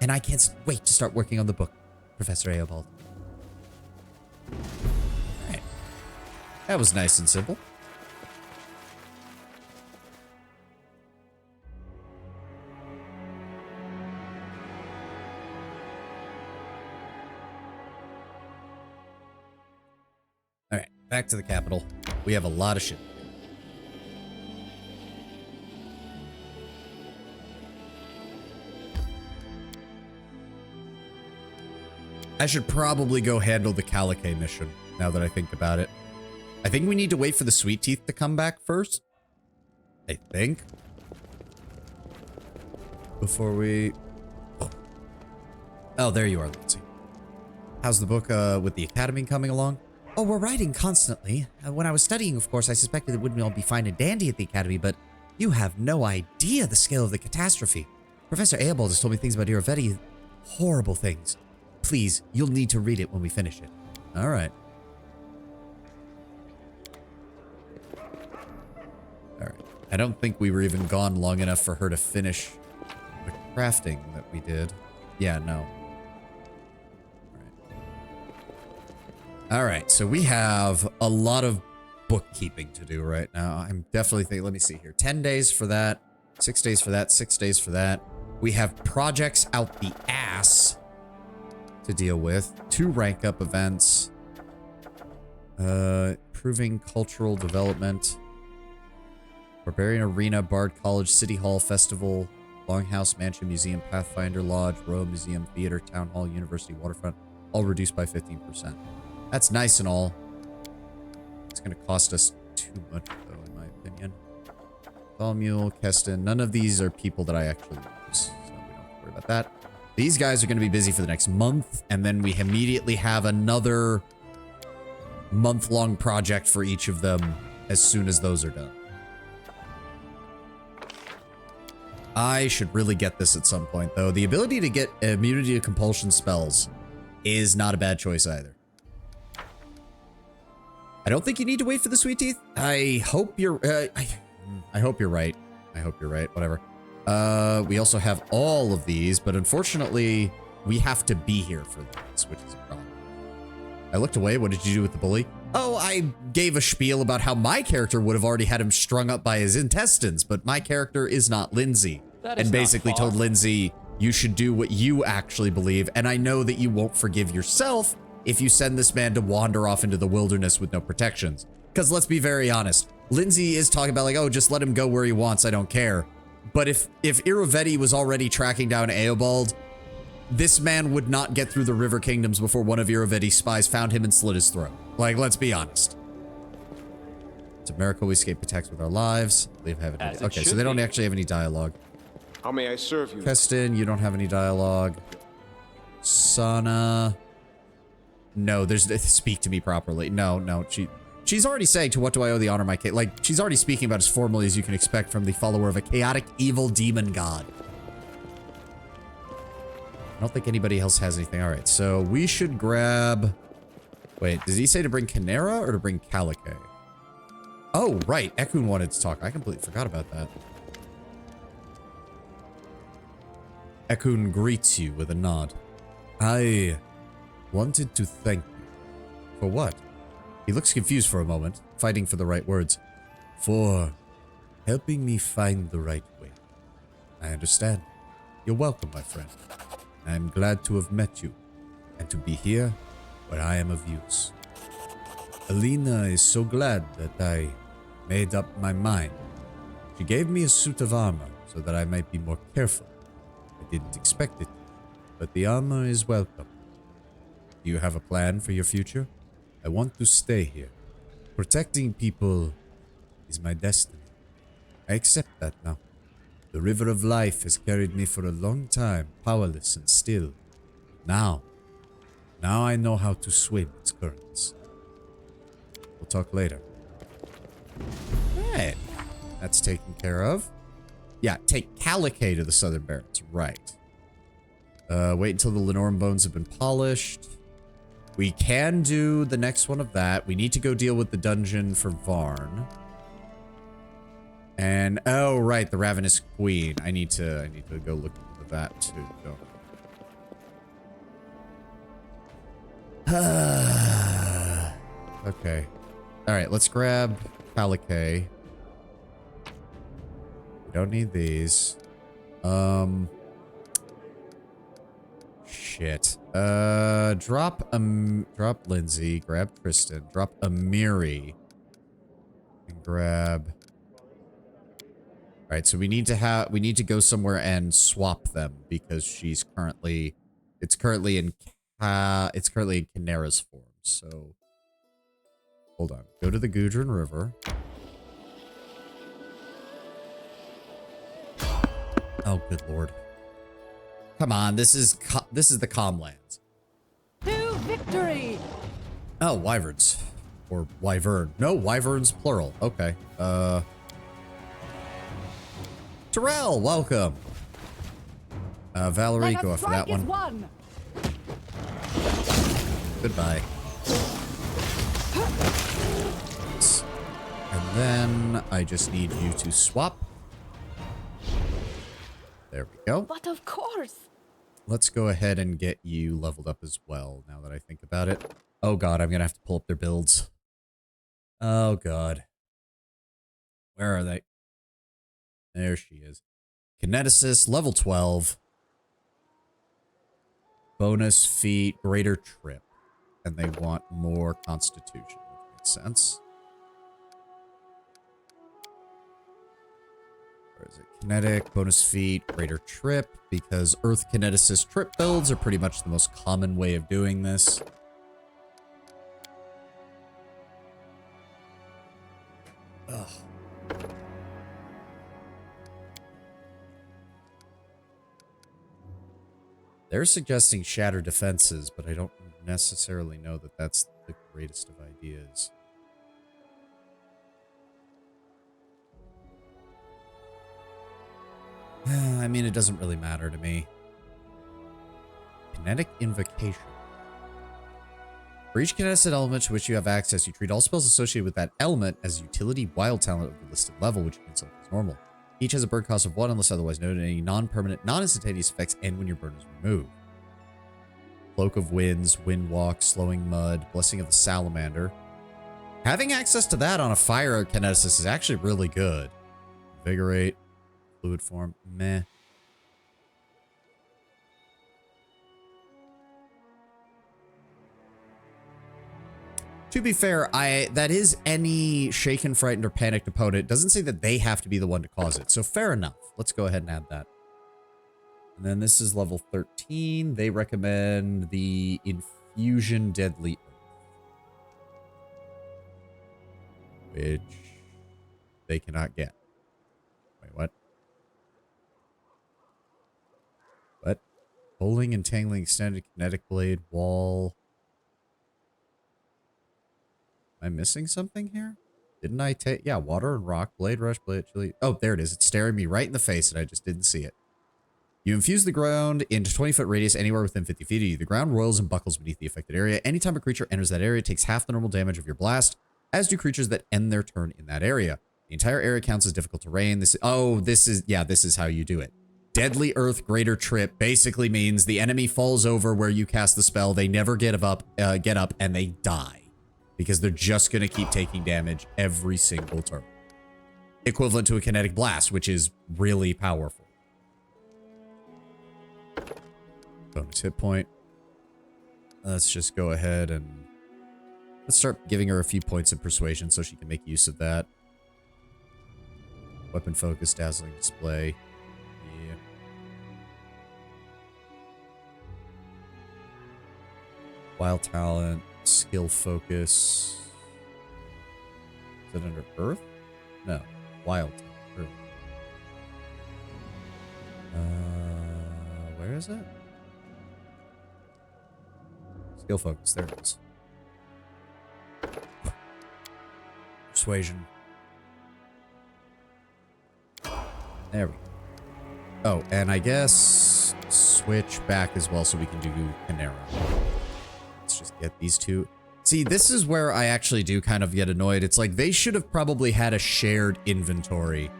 And I can't wait to start working on the book, Professor Eobald. Alright. That was nice and simple. Alright, back to the capital. We have a lot of shit. I should probably go handle the Calico mission, now that I think about it. I think we need to wait for the Sweet Teeth to come back first. I think. Before we... Oh, there you are, Lindsay. How's the book with the Academy coming along? Oh, we're writing constantly. When I was studying, of course, I suspected it wouldn't all be fine and dandy at the Academy, but you have no idea the scale of the catastrophe. Professor Eobald has told me things about Iravetti. Horrible things. Please, you'll need to read it when we finish it. All right. All right. I don't think we were even gone long enough for her to finish the crafting that we did. Yeah, no. All right, so we have a lot of bookkeeping to do right now. I'm definitely thinking, let me see here. 10 days for that, 6 days for that, 6 days for that. We have projects out the ass to deal with. 2 rank up events. Improving cultural development. Barbarian Arena, Bard College, City Hall, Festival, Longhouse, Mansion, Museum, Pathfinder, Lodge, Royal Museum, Theater, Town Hall, University, Waterfront, all reduced by 15%. That's nice and all. It's going to cost us too much, though, in my opinion. Thalmule, Keston, none of these are people that I actually use, so we don't have to worry about that. These guys are going to be busy for the next month, and then we immediately have another month-long project for each of them as soon as those are done. I should really get this at some point, though. The ability to get immunity to compulsion spells is not a bad choice either. I don't think you need to wait for the sweet teeth. I hope you're... I hope you're right. I hope you're right. Whatever. We also have all of these, but unfortunately, we have to be here for this, which is a problem. I looked away. What did you do with the bully? Oh, I gave a spiel about how my character would have already had him strung up by his intestines, but my character is not Lindsay. And basically told Lindsay, you should do what you actually believe, and I know that you won't forgive yourself if you send this man to wander off into the wilderness with no protections. Because let's be very honest, Lindsay is talking about like, oh, just let him go where he wants, I don't care. But if Irovetti was already tracking down Eobald, this man would not get through the River Kingdoms before one of Irovetti's spies found him and slit his throat. Like, let's be honest. It's a miracle we escaped attacks with our lives. Okay, so they don't actually have any dialogue. How may I serve you? Keston, you don't have any dialogue. Sana. No, there's... Speak to me properly. No, she's already saying, to what do I owe the honor, my king? Like, she's already speaking about as formally as you can expect from the follower of a chaotic, evil demon god. I don't think anybody else has anything. All right, so we should grab... Wait, does he say to bring Canera or to bring Calique? Oh, right. Ekun wanted to talk. I completely forgot about that. Ekun greets you with a nod. I wanted to thank you. For what? He looks confused for a moment, fighting for the right words. For helping me find the right way. I understand. You're welcome, my friend. I am glad to have met you, and to be here where I am of use. Alina is so glad that I made up my mind. She gave me a suit of armor so that I might be more careful. I didn't expect it, but the armor is welcome. Do you have a plan for your future? I want to stay here. Protecting people is my destiny. I accept that now. The river of life has carried me for a long time, powerless and still. Now I know how to swim its currents. We'll talk later. Right. That's taken care of. Yeah, take Calique to the Southern Barrens. Right. Wait until the Lenorum bones have been polished. We can do the next one of that. We need to go deal with the dungeon for Varn. And, oh, right, the Ravenous Queen. I need to go look into that, too. Okay. Alright, let's grab Calique. We don't need these. Shit. Drop Lindsay, grab Tristan, drop Amiri, and grab... Alright, so we need to go somewhere and swap them because it's currently in Canera's form, so hold on. Go to the Gudrun River. Oh, good lord. Come on, this is the Calmlands. To victory! Oh, wyverns. Or wyvern. No, wyverns plural. Okay. Terrell, welcome. Valerie, go after that one. Goodbye. And then I just need you to swap. There we go. But of course. let's go ahead and get you leveled up as well, now that I think about it. Oh god, I'm gonna have to pull up their builds. Oh god. Where are they? There she is. Kineticist, level 12. Bonus feat, greater trip. And they want more constitution, which makes sense. Where is it? Kinetic, bonus feat, greater trip, because Earth Kineticist trip builds are pretty much the most common way of doing this. Ugh. They're suggesting shatter defenses, but I don't necessarily know that that's the greatest of ideas. I mean, it doesn't really matter to me. Kinetic Invocation. For each kinetic element to which you have access, you treat all spells associated with that element as utility wild talent of the listed level, which you can select as normal. Each has a burn cost of 1 unless otherwise noted. Any non-permanent, non-instantaneous effects end when your burn is removed. Cloak of Winds, Wind Walk, Slowing Mud, Blessing of the Salamander. Having access to that on a fire kineticist is actually really good. Invigorate, Fluid Form, meh. To be fair, that is any shaken, frightened, or panicked opponent. It doesn't say that they have to be the one to cause it. So fair enough. Let's go ahead and add that. And then this is level 13. They recommend the Infusion Deadly Earth, which they cannot get. Wait, what? What? Pulling, Entangling, Extended Kinetic Blade, Wall. Am I missing something here? Didn't I take... Yeah, Water and Rock, Blade Rush, Blade Chili. Oh, there it is. It's staring me right in the face and I just didn't see it. You infuse the ground into 20-foot radius anywhere within 50 feet of you. The ground roils and buckles beneath the affected area. Anytime a creature enters that area, it takes half the normal damage of your blast, as do creatures that end their turn in that area. The entire area counts as difficult terrain. This is how you do it. Deadly Earth Greater Trip basically means the enemy falls over where you cast the spell. They never get up, and they die. Because they're just going to keep taking damage every single turn. Equivalent to a kinetic blast, which is really powerful. Bonus hit point. Let's just go ahead and... let's start giving her a few points of persuasion so she can make use of that. Weapon focus, dazzling display. Yeah. Wild talent. Skill focus. Is it under Earth? No. Wild. Earth. Where is it? Skill focus. There it is. Persuasion. There we go. Oh, and I guess switch back as well so we can do Canera. Let's just get these two. See, this is where I actually do kind of get annoyed. It's like they should have probably had a shared inventory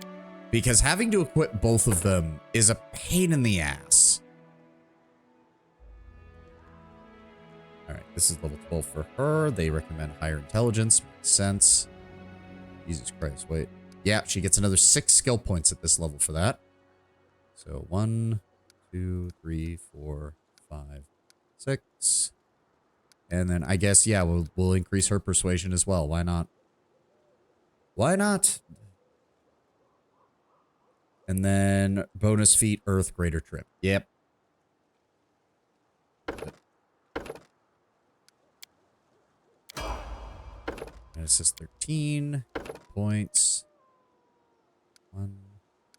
because having to equip both of them is a pain in the ass. All right, this is level 12 for her. They recommend higher intelligence. Makes sense. Jesus Christ, wait. Yeah, she gets another 6 skill points at this level for that. So 1, 2, 3, 4, 5, 6. And then I guess, yeah, we'll increase her persuasion as well. Why not? Why not? And then bonus feat, Earth, Greater Trip. Yep. And it says 13 points. 1,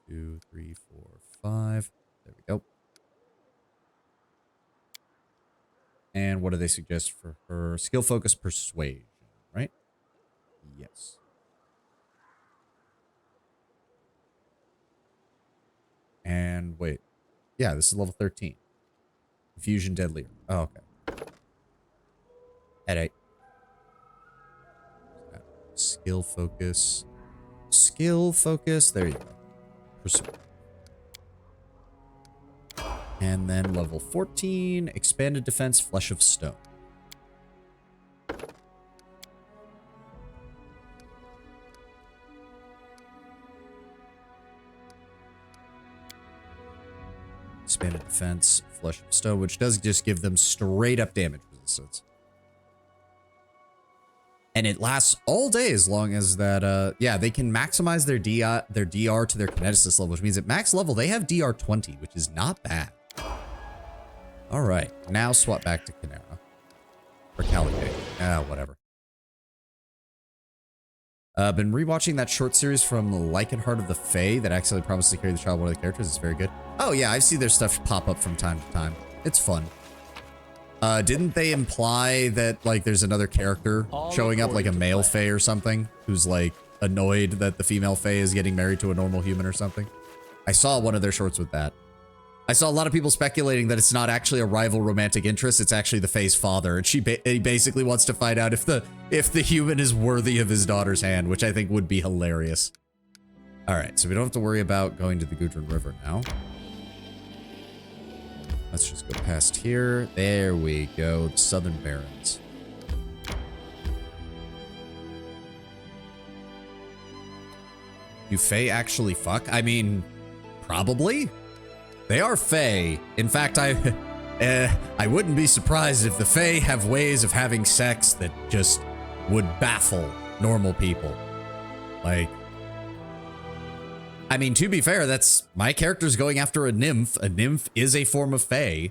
2, 3, 4, 5. There we go. And what do they suggest for her? Skill focus persuasion, right? Yes. And wait. Yeah, this is level 13. Infusion Deadly. Oh, okay. Headache. Skill focus. Skill focus. There you go. And then level 14, expanded defense, flesh of stone. Expanded defense, flesh of stone, which does just give them straight up damage resistance. And it lasts all day as long as that, yeah, they can maximize their DR to their kineticist level, which means at max level, they have DR 20, which is not bad. All right, now swap back to Canera. Or Calicate. Whatever. Been rewatching that short series from Lycanheart of the Fae that accidentally promised to carry the child of one of the characters. It's very good. Oh yeah, I see their stuff pop up from time to time. It's fun. Didn't they imply that, like, there's another character showing up, like a male Fae or something, who's, like, annoyed that the female Fae is getting married to a normal human or something? I saw one of their shorts with that. I saw a lot of people speculating that it's not actually a rival romantic interest, it's actually the Fae's father, and he basically wants to find out if the human is worthy of his daughter's hand, which I think would be hilarious. Alright, so we don't have to worry about going to the Gudrun River now. Let's just go past here. There we go, the Southern Barrens. Do Fae actually fuck? I mean, probably. They are Fae. In fact, I wouldn't be surprised if the Fae have ways of having sex that just would baffle normal people. Like, I mean, to be fair, that's my character's going after a nymph. A nymph is a form of Fae.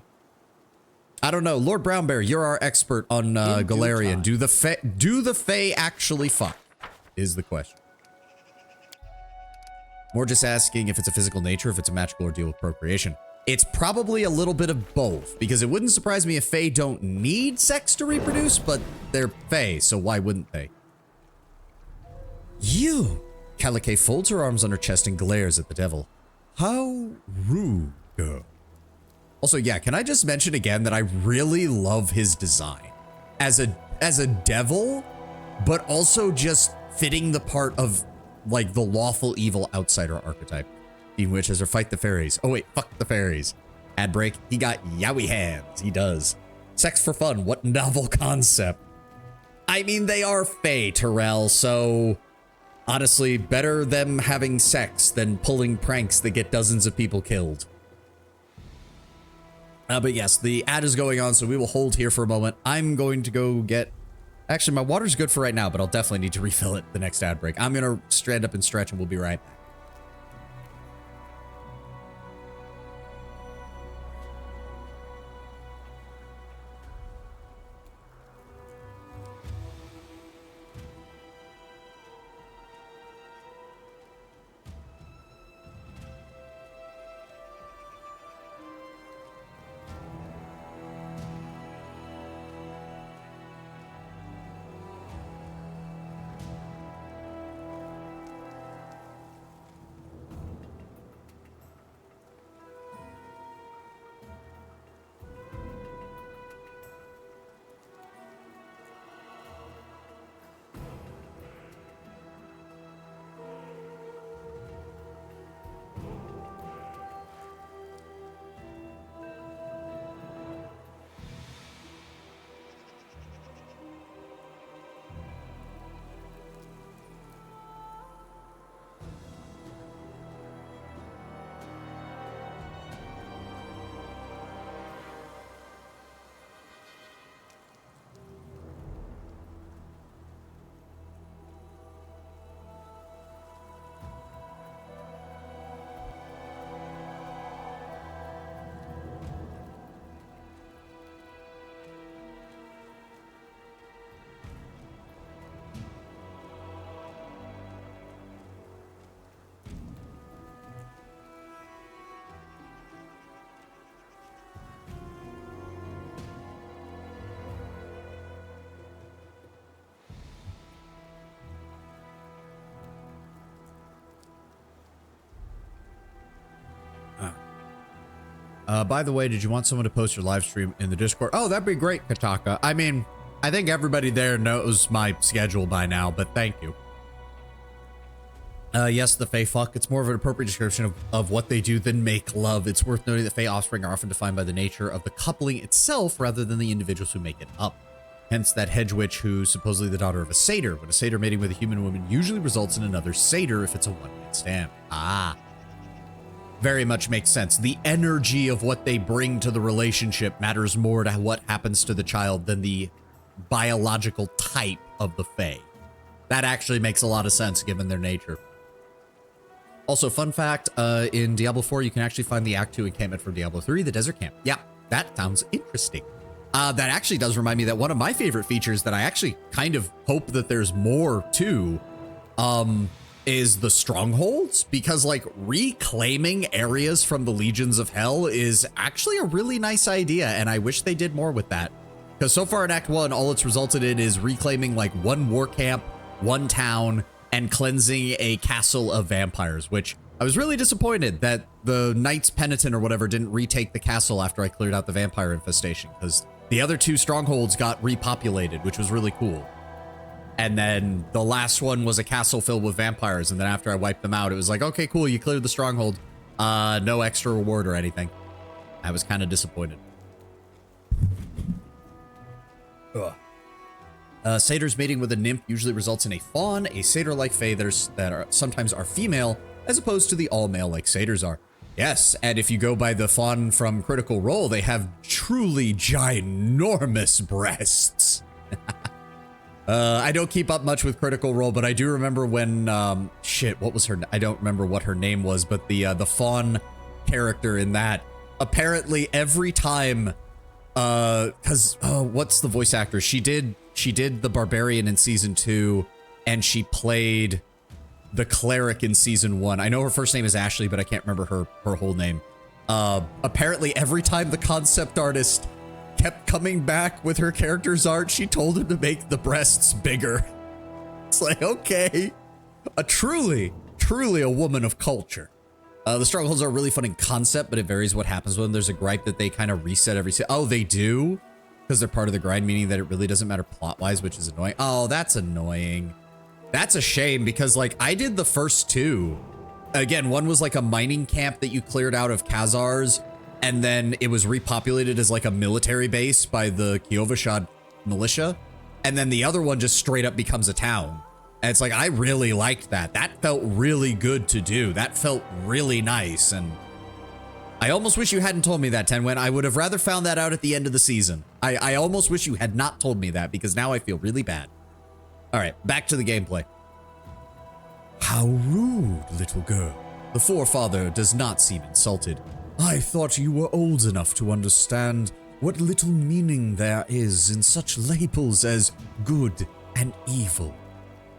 I don't know, Lord Brown Bear, you're our expert on Galarian. Do the Fae actually fuck? Is the question. More just asking if it's a physical nature, if it's a magical ordeal with procreation. It's probably a little bit of both, because it wouldn't surprise me if Fae don't need sex to reproduce, but they're Fae, so why wouldn't they? You! Calicate folds her arms on her chest and glares at the devil. How rude. Also, yeah, can I just mention again that I really love his design as a devil, but also just fitting the part of, like, the lawful evil outsider archetype. Team Witch has her fight the fairies. Oh wait, fuck the fairies. Ad break, he got yowie hands. He does. Sex for fun, what novel concept. I mean, they are Fae, Terrell, so honestly, better them having sex than pulling pranks that get dozens of people killed. But yes, the ad is going on, so we will hold here for a moment. I'm going to go get... Actually, my water's good for right now, but I'll definitely need to refill it the next ad break. I'm going to stand up and stretch, and we'll be right back. By the way, did you want someone to post your live stream in the Discord? Oh, that'd be great, Kataka. I mean, I think everybody there knows my schedule by now, but thank you. Yes, the Fae fuck. It's more of an appropriate description of what they do than make love. It's worth noting that Fae offspring are often defined by the nature of the coupling itself rather than the individuals who make it up. Hence that hedge witch who's supposedly the daughter of a satyr. When a satyr mating with a human woman usually results in another satyr if it's a one-night stand. Ah. Very much makes sense. The energy of what they bring to the relationship matters more to what happens to the child than the biological type of the Fae. That actually makes a lot of sense given their nature. Also, fun fact, in Diablo 4, you can actually find the Act 2 encampment from Diablo 3, the Desert Camp. Yeah, that sounds interesting. That actually does remind me that one of my favorite features that I actually kind of hope that there's more to, is the strongholds, because like reclaiming areas from the Legions of Hell is actually a really nice idea, and I wish they did more with that. Because so far in Act 1, all it's resulted in is reclaiming like one war camp, one town, and cleansing a castle of vampires, which I was really disappointed that the Knights Penitent or whatever didn't retake the castle after I cleared out the vampire infestation, because the other two strongholds got repopulated, which was really cool. And then the last one was a castle filled with vampires, and then after I wiped them out, it was like, okay, cool, you cleared the stronghold. No extra reward or anything. I was kind of disappointed. Ugh. Satyrs mating with a nymph usually results in a fawn, a satyr-like fae that are sometimes are female, as opposed to the all-male like satyrs are. Yes, and if you go by the fawn from Critical Role, they have truly ginormous breasts. I don't keep up much with Critical Role, but I do remember when, shit, what was her, I don't remember what her name was, but the fawn character in that, apparently every time, what's the voice actor? She did the Barbarian in season 2, and she played the Cleric in season 1. I know her first name is Ashley, but I can't remember her whole name. Apparently every time the concept artist kept coming back with her character's art, she told him to make the breasts bigger. It's like, okay, truly a woman of culture. The strongholds are really fun in concept, but it varies what happens with them. There's a gripe that they kind of reset every oh, they do? Because they're part of the grind, meaning that it really doesn't matter plot-wise, which is annoying. Oh, that's annoying. That's a shame, because like I did the first two. Again, one was like a mining camp that you cleared out of Khazars, and then it was repopulated as like a military base by the Kyovashad militia. And then the other one just straight up becomes a town. And it's like, I really liked that. That felt really good to do. That felt really nice. And I almost wish you hadn't told me that, Tenwen. I would have rather found that out at the end of the season. I almost wish you had not told me that, because now I feel really bad. All right, back to the gameplay. How rude, little girl. The forefather does not seem insulted. I thought you were old enough to understand what little meaning there is in such labels as good and evil.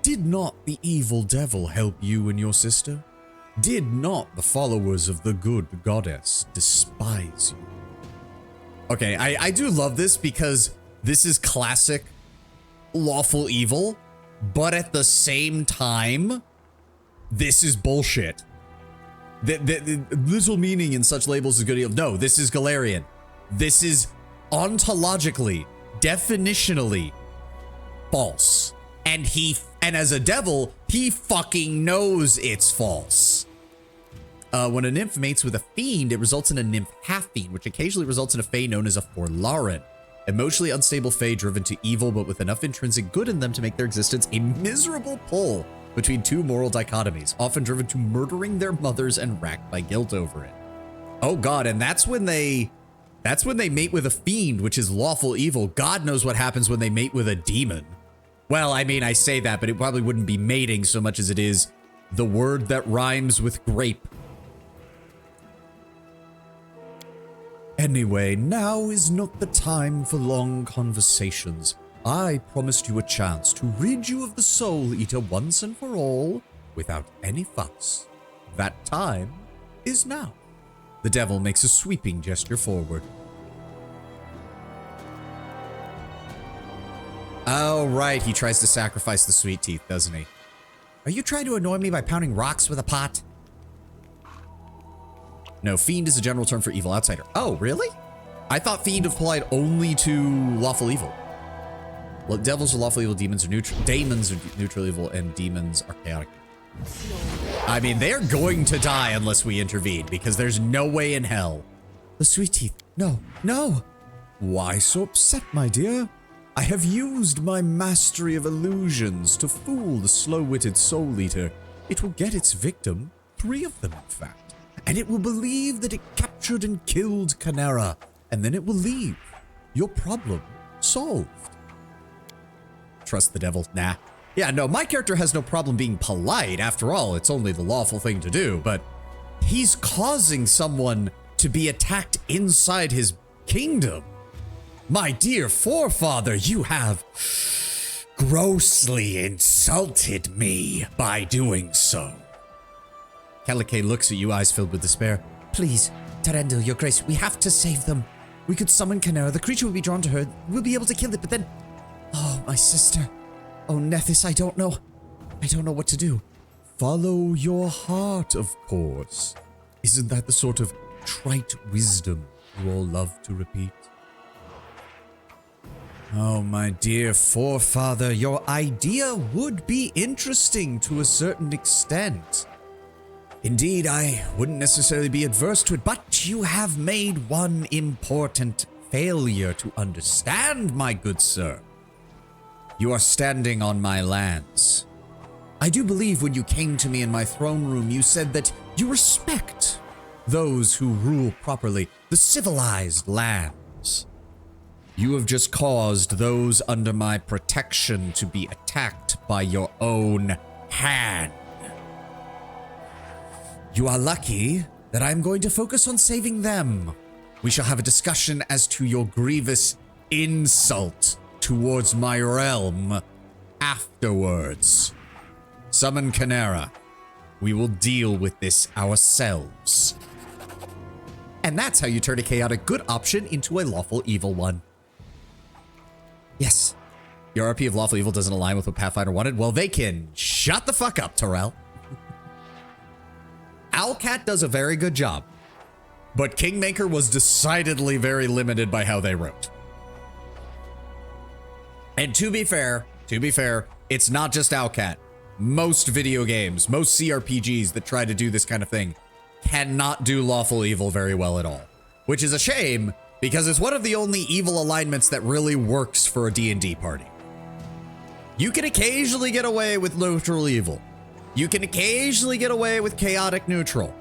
Did not the evil devil help you and your sister? Did not the followers of the good goddess despise you? Okay, I do love this, because this is classic lawful evil, but at the same time, this is bullshit. The little meaning in such labels is good evil. No, this is Galarian. This is ontologically, definitionally false. And as a devil, he fucking knows it's false. When a nymph mates with a fiend, it results in a nymph half-fiend, which occasionally results in a fae known as a forlaren. Emotionally unstable fae driven to evil, but with enough intrinsic good in them to make their existence a miserable pull between two moral dichotomies, often driven to murdering their mothers and racked by guilt over it. Oh god, and that's when they mate with a fiend, which is lawful evil. God knows what happens when they mate with a demon. Well, I mean, I say that, but it probably wouldn't be mating so much as it is the word that rhymes with grape. Anyway, now is not the time for long conversations. I promised you a chance to rid you of the Soul Eater once and for all, without any fuss. That time is now. The devil makes a sweeping gesture forward. Oh, right, he tries to sacrifice the sweet teeth, doesn't he? Are you trying to annoy me by pounding rocks with a pot? No, fiend is a general term for evil outsider. Oh, really? I thought fiend applied only to lawful evil. Well, devils are lawful evil, demons are neutral evil, and demons are chaotic. I mean, they're going to die unless we intervene, because there's no way in hell. The sweet teeth. No, no. Why so upset, my dear? I have used my mastery of illusions to fool the slow-witted soul eater. It will get its victim, 3 of them in fact, and it will believe that it captured and killed Canera, and then it will leave. Your problem solved. Trust the devil. Nah. Yeah, no, my character has no problem being polite. After all, it's only the lawful thing to do, but he's causing someone to be attacked inside his kingdom. My dear forefather, you have grossly insulted me by doing so. Kalike looks at you, eyes filled with despair. Please, Tarendil, your grace, we have to save them. We could summon Canera, the creature will be drawn to her, we'll be able to kill it, but then... Oh, my sister. Oh, Nethys, I don't know. I don't know what to do. Follow your heart, of course. Isn't that the sort of trite wisdom you all love to repeat? Oh, my dear forefather, your idea would be interesting to a certain extent. Indeed, I wouldn't necessarily be adverse to it, but you have made one important failure to understand, my good sir. You are standing on my lands. I do believe when you came to me in my throne room, you said that you respect those who rule properly, the civilized lands. You have just caused those under my protection to be attacked by your own hand. You are lucky that I'm going to focus on saving them. We shall have a discussion as to your grievous insult towards my realm afterwards. Summon Canera. We will deal with this ourselves. And that's how you turn a chaotic good option into a lawful evil one. Yes. Your RP of lawful evil doesn't align with what Pathfinder wanted? Well, they can shut the fuck up, Terrell. Owlcat does a very good job, but Kingmaker was decidedly very limited by how they wrote. And to be fair, it's not just Owlcat. Most video games, most CRPGs that try to do this kind of thing cannot do lawful evil very well at all, which is a shame because it's one of the only evil alignments that really works for a D&D party. You can occasionally get away with neutral evil. You can occasionally get away with chaotic neutral.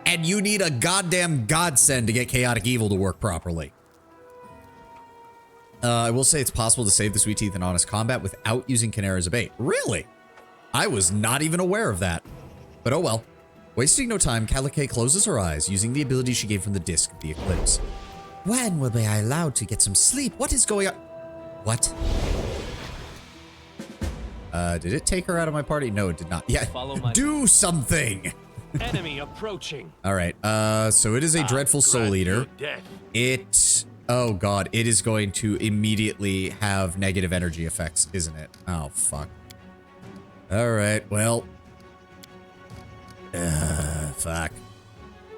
And you need a goddamn godsend to get chaotic evil to work properly. I will say it's possible to save the Sweet Teeth in honest combat without using Canera as a bait. Really? I was not even aware of that. But oh well. Wasting no time, Kalike closes her eyes using the ability she gave from the disc of the eclipse. When will be I allowed to get some sleep? What is going on? What? Did it take her out of my party? No, it did not. Yeah, do something! Enemy approaching. All right, so it is a dreadful soul eater. Oh god, it is going to immediately have negative energy effects, isn't it? Oh, fuck. All right, well. Fuck.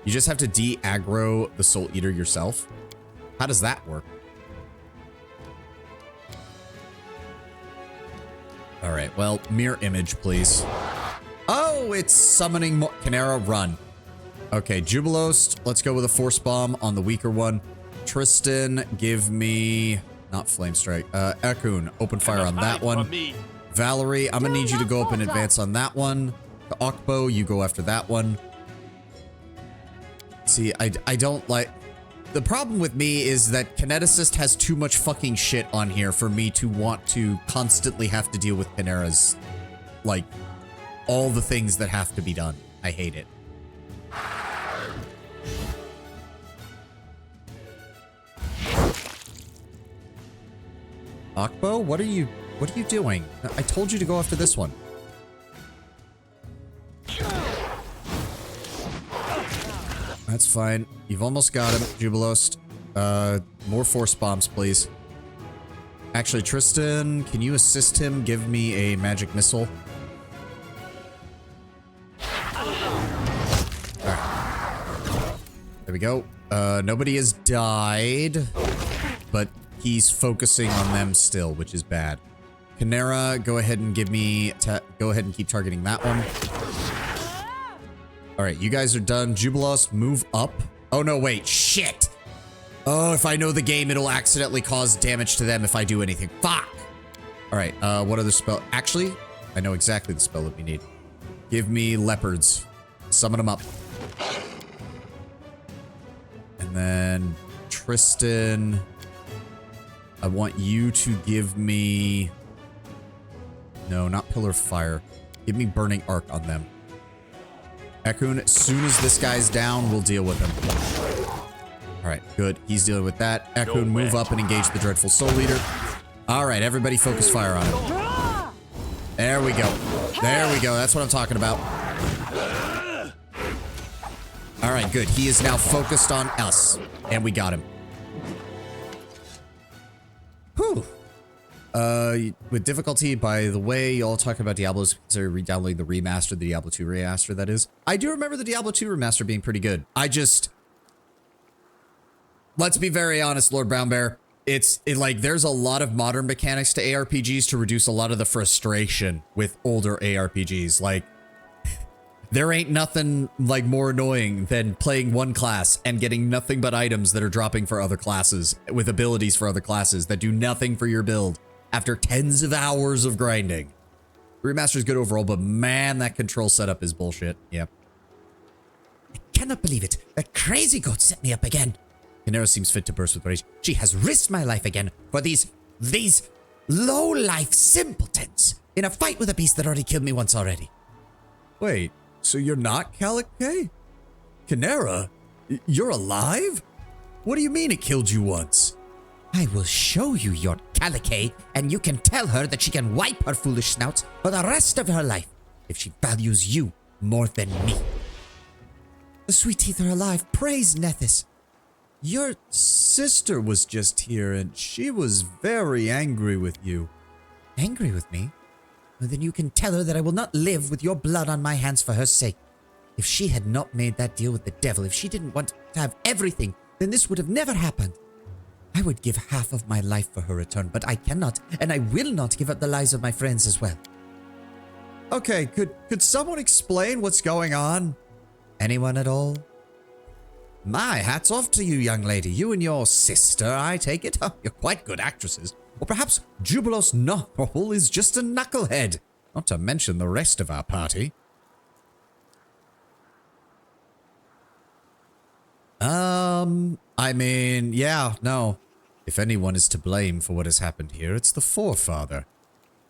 You just have to de-aggro the soul eater yourself? How does that work? All right, well, mirror image, please. Oh, it's summoning Canera, run. Okay, Jubilos, let's go with a Force Bomb on the weaker one. Tristan, give me... Not Flame Strike. Ekun, open fire on that one. Valerie, I'm gonna need you to go up in advance on that one. The Okbo, you go after that one. See, I don't like... The problem with me is that Kineticist has too much fucking shit on here for me to want to constantly have to deal with Canera's, like, all the things that have to be done. I hate it. Okbo, what are you doing? I told you to go after this one. That's fine. You've almost got him, Jubilost. More Force Bombs, please. Actually, Tristan, can you assist him? Give me a magic missile. Alright. There we go. Nobody has died, but he's focusing on them still, which is bad. Canera, go ahead and give me... go ahead and keep targeting that one. All right, you guys are done. Jubilos, move up. Oh, no, wait. Shit. Oh, if I know the game, it'll accidentally cause damage to them if I do anything. Fuck. All right, what other spell? Actually, I know exactly the spell that we need. Give me leopards. Summon them up. And then Tristan, I want you to give me... No, not Pillar of Fire. Give me Burning Arc on them. Ekun, as soon as this guy's down, we'll deal with him. All right, good. He's dealing with that. Ekun, move up and engage the Dreadful Soul Leader. All right, everybody focus fire on him. There we go. There we go. That's what I'm talking about. All right, good. He is now focused on us. And we got him. Whew. With difficulty, by the way, y'all talking about Diablo's, consider re-downloading the remaster, the Diablo 2 remaster, that is. I do remember the Diablo 2 remaster being pretty good. Let's be very honest, Lord Brown Bear. Like, there's a lot of modern mechanics to ARPGs to reduce a lot of the frustration with older ARPGs. Like, there ain't nothing, like, more annoying than playing one class and getting nothing but items that are dropping for other classes, with abilities for other classes that do nothing for your build after tens of hours of grinding. Remaster's good overall, but man, that control setup is bullshit. Yep. I cannot believe it. That crazy goat set me up again. Canera seems fit to burst with rage. She has risked my life again for these low-life simpletons in a fight with a beast that already killed me once already. Wait, so you're not Calico? Canera? You're alive? What do you mean it killed you once? I will show you your Calico, and you can tell her that she can wipe her foolish snouts for the rest of her life if she values you more than me. The sweet teeth are alive. Praise Nethys. Your sister was just here, and she was very angry with you. Angry with me? Well, then you can tell her that I will not live with your blood on my hands for her sake. If she had not made that deal with the devil, if she didn't want to have everything, then this would have never happened. I would give half of my life for her return, but I cannot, and I will not give up the lives of my friends as well. Okay, could someone explain what's going on? Anyone at all? My hat's off to you, young lady. You and your sister, I take it. Oh, you're quite good actresses. Or perhaps Jubilos Knuckle is just a knucklehead. Not to mention the rest of our party. I mean, yeah, no. If anyone is to blame for what has happened here, it's the forefather.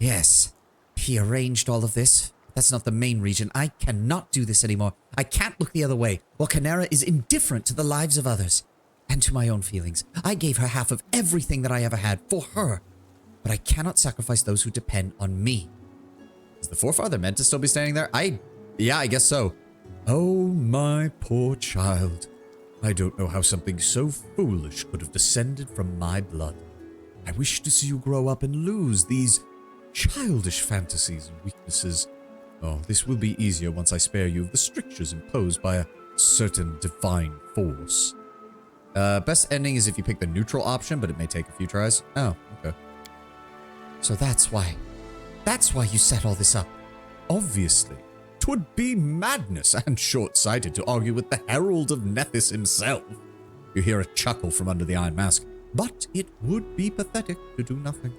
Yes, he arranged all of this. That's not the main reason. I cannot do this anymore. I can't look the other way. While Canera is indifferent to the lives of others and to my own feelings. I gave her half of everything that I ever had for her, but I cannot sacrifice those who depend on me. Is the forefather meant to still be standing there? Yeah, I guess so. Oh, my poor child. I don't know how something so foolish could have descended from my blood. I wish to see you grow up and lose these childish fantasies and weaknesses. Oh, this will be easier once I spare you of the strictures imposed by a certain divine force. Best ending is if you pick the neutral option, but it may take a few tries. Oh, okay. So that's why you set all this up. Obviously. 'Twould be madness and short-sighted to argue with the Herald of Nethys himself. You hear a chuckle from under the iron mask, but it would be pathetic to do nothing.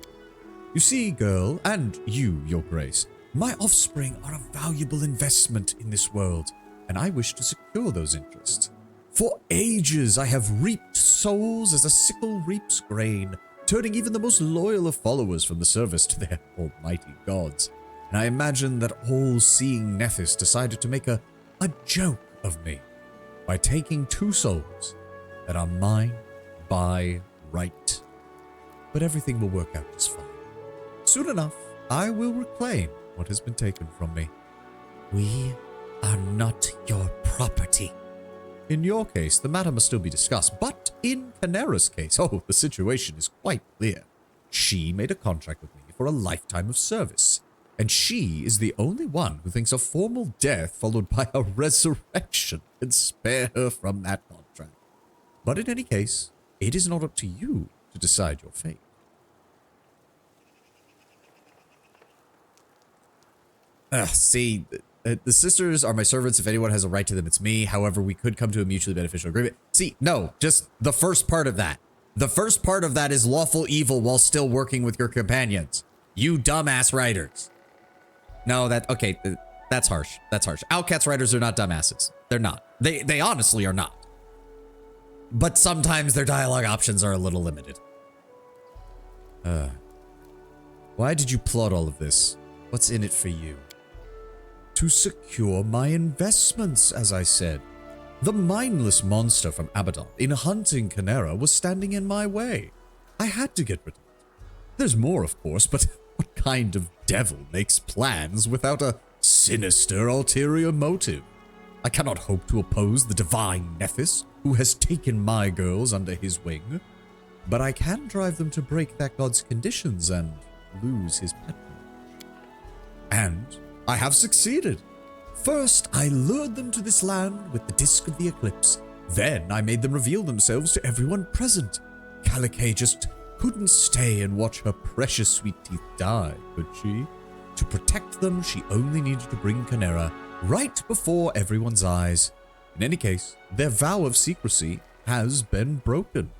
You see, girl, and you, your grace, my offspring are a valuable investment in this world, and I wish to secure those interests. For ages I have reaped souls as a sickle reaps grain, turning even the most loyal of followers from the service to their almighty gods. And I imagine that all-seeing Nethys decided to make a joke of me by taking 2 souls that are mine by right. But everything will work out just fine. Soon enough, I will reclaim what has been taken from me. We are not your property. In your case, the matter must still be discussed, but in Canera's case, oh, the situation is quite clear. She made a contract with me for a lifetime of service, and she is the only one who thinks a formal death followed by a resurrection can spare her from that contract. But in any case, it is not up to you to decide your fate. See, the sisters are my servants. If anyone has a right to them, it's me. However, we could come to a mutually beneficial agreement. See, no, just the first part of that. The first part of that is lawful evil while still working with your companions. You dumbass writers. No, okay, that's harsh. That's harsh. Outcast writers are not dumbasses. They're not. They honestly are not. But sometimes their dialogue options are a little limited. Why did you plot all of this? What's in it for you? To secure my investments, as I said. The mindless monster from Abaddon in hunting Canera was standing in my way. I had to get rid of it. There's more, of course, but what kind of devil makes plans without a sinister ulterior motive? I cannot hope to oppose the divine Nephis, who has taken my girls under his wing, but I can drive them to break that god's conditions and lose his patronage. And I have succeeded. First, I lured them to this land with the disk of the eclipse. Then I made them reveal themselves to everyone present. Calicae just couldn't stay and watch her precious sweet teeth die, could she? To protect them, she only needed to bring Canera right before everyone's eyes. In any case, their vow of secrecy has been broken.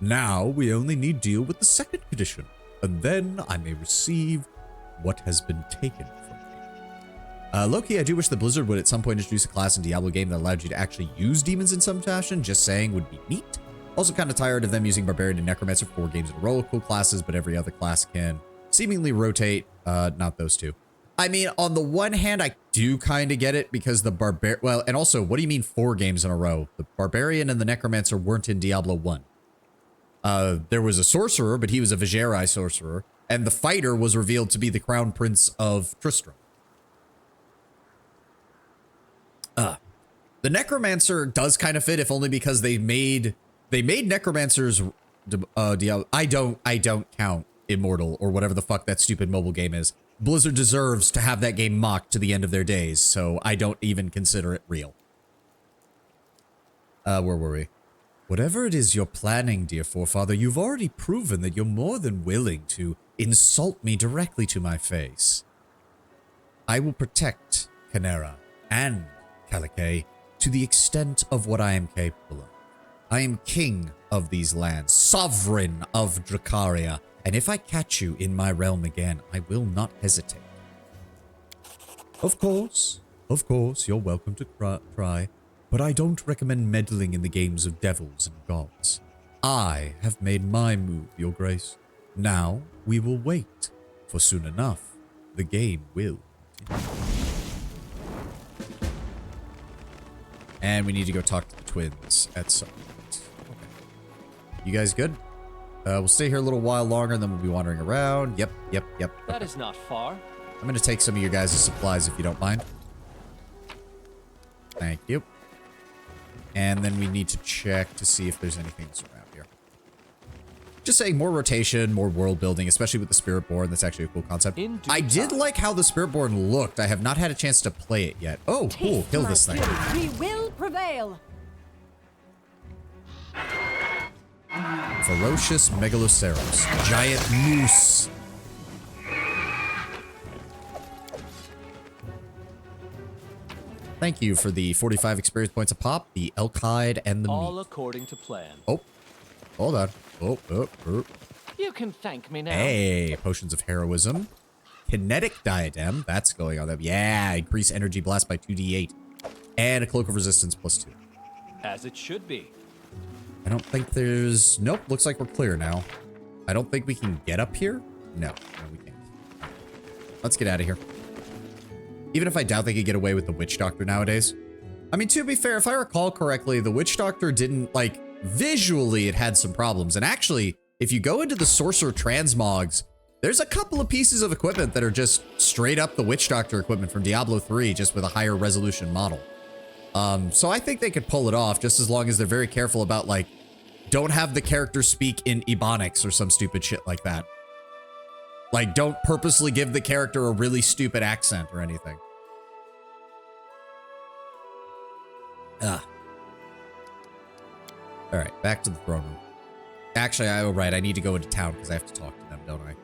Now we only need deal with the second condition, and then I may receive what has been taken from me. Low-key, I do wish that Blizzard would at some point introduce a class in Diablo game that allowed you to actually use demons in some fashion. Just saying would be neat. Also kind of tired of them using Barbarian and Necromancer 4 games in a row. Cool classes, but every other class can seemingly rotate. Not those two. I mean, on the one hand, I do kind of get it because the well, and also, what do you mean 4 games in a row? The Barbarian and the Necromancer weren't in Diablo 1. There was a sorcerer, but he was a Vigeri sorcerer, and the fighter was revealed to be the Crown Prince of Tristram. The Necromancer does kind of fit, if only because they made Necromancers Diablo. I don't count Immortal or whatever the fuck that stupid mobile game is. Blizzard deserves to have that game mocked to the end of their days, so I don't even consider it real. Where were we? Whatever it is you're planning, dear forefather, you've already proven that you're more than willing to insult me directly to my face. I will protect Canera and Calicae to the extent of what I am capable of. I am king of these lands, sovereign of Dracaria, and if I catch you in my realm again, I will not hesitate. Of course, you're welcome to try, but I don't recommend meddling in the games of devils and gods. I have made my move, your grace. Now we will wait, for soon enough, the game will continue. And we need to go talk to the twins at some point. Okay. You guys good? We'll stay here a little while longer, and then we'll be wandering around. Yep. That is not far. I'm going to take some of your guys' supplies if you don't mind. Thank you. And then we need to check to see if there's anything else around here. Just saying, more rotation, more world building, especially with the Spiritborn. That's actually a cool concept. I did like how the Spiritborn looked. I have not had a chance to play it yet. Oh, cool. Kill this thing. We will prevail. Ferocious Megaloceros. Giant moose. Thank you for the 45 experience points a pop, the elk hide, and the All meat. according to plan. Oh, hold on. Oh. You can thank me now. Hey, potions of heroism. Kinetic diadem. That's going on there. Yeah, increase energy blast by 2d8. And a cloak of resistance plus 2. As it should be. I don't think there's... Nope, looks like we're clear now. I don't think we can get up here. No, we can't. Let's get out of here. Even if I doubt they could get away with the Witch Doctor nowadays. I mean, to be fair, if I recall correctly, the Witch Doctor didn't, like, visually it had some problems. And actually, if you go into the Sorcerer Transmogs, there's a couple of pieces of equipment that are just straight up the Witch Doctor equipment from Diablo 3, just with a higher resolution model. So I think they could pull it off just as long as they're very careful about, like, don't have the character speak in Ebonics or some stupid shit like that. Like, don't purposely give the character a really stupid accent or anything. Alright, back to the throne room. Actually, I need to go into town because I have to talk to them, don't I?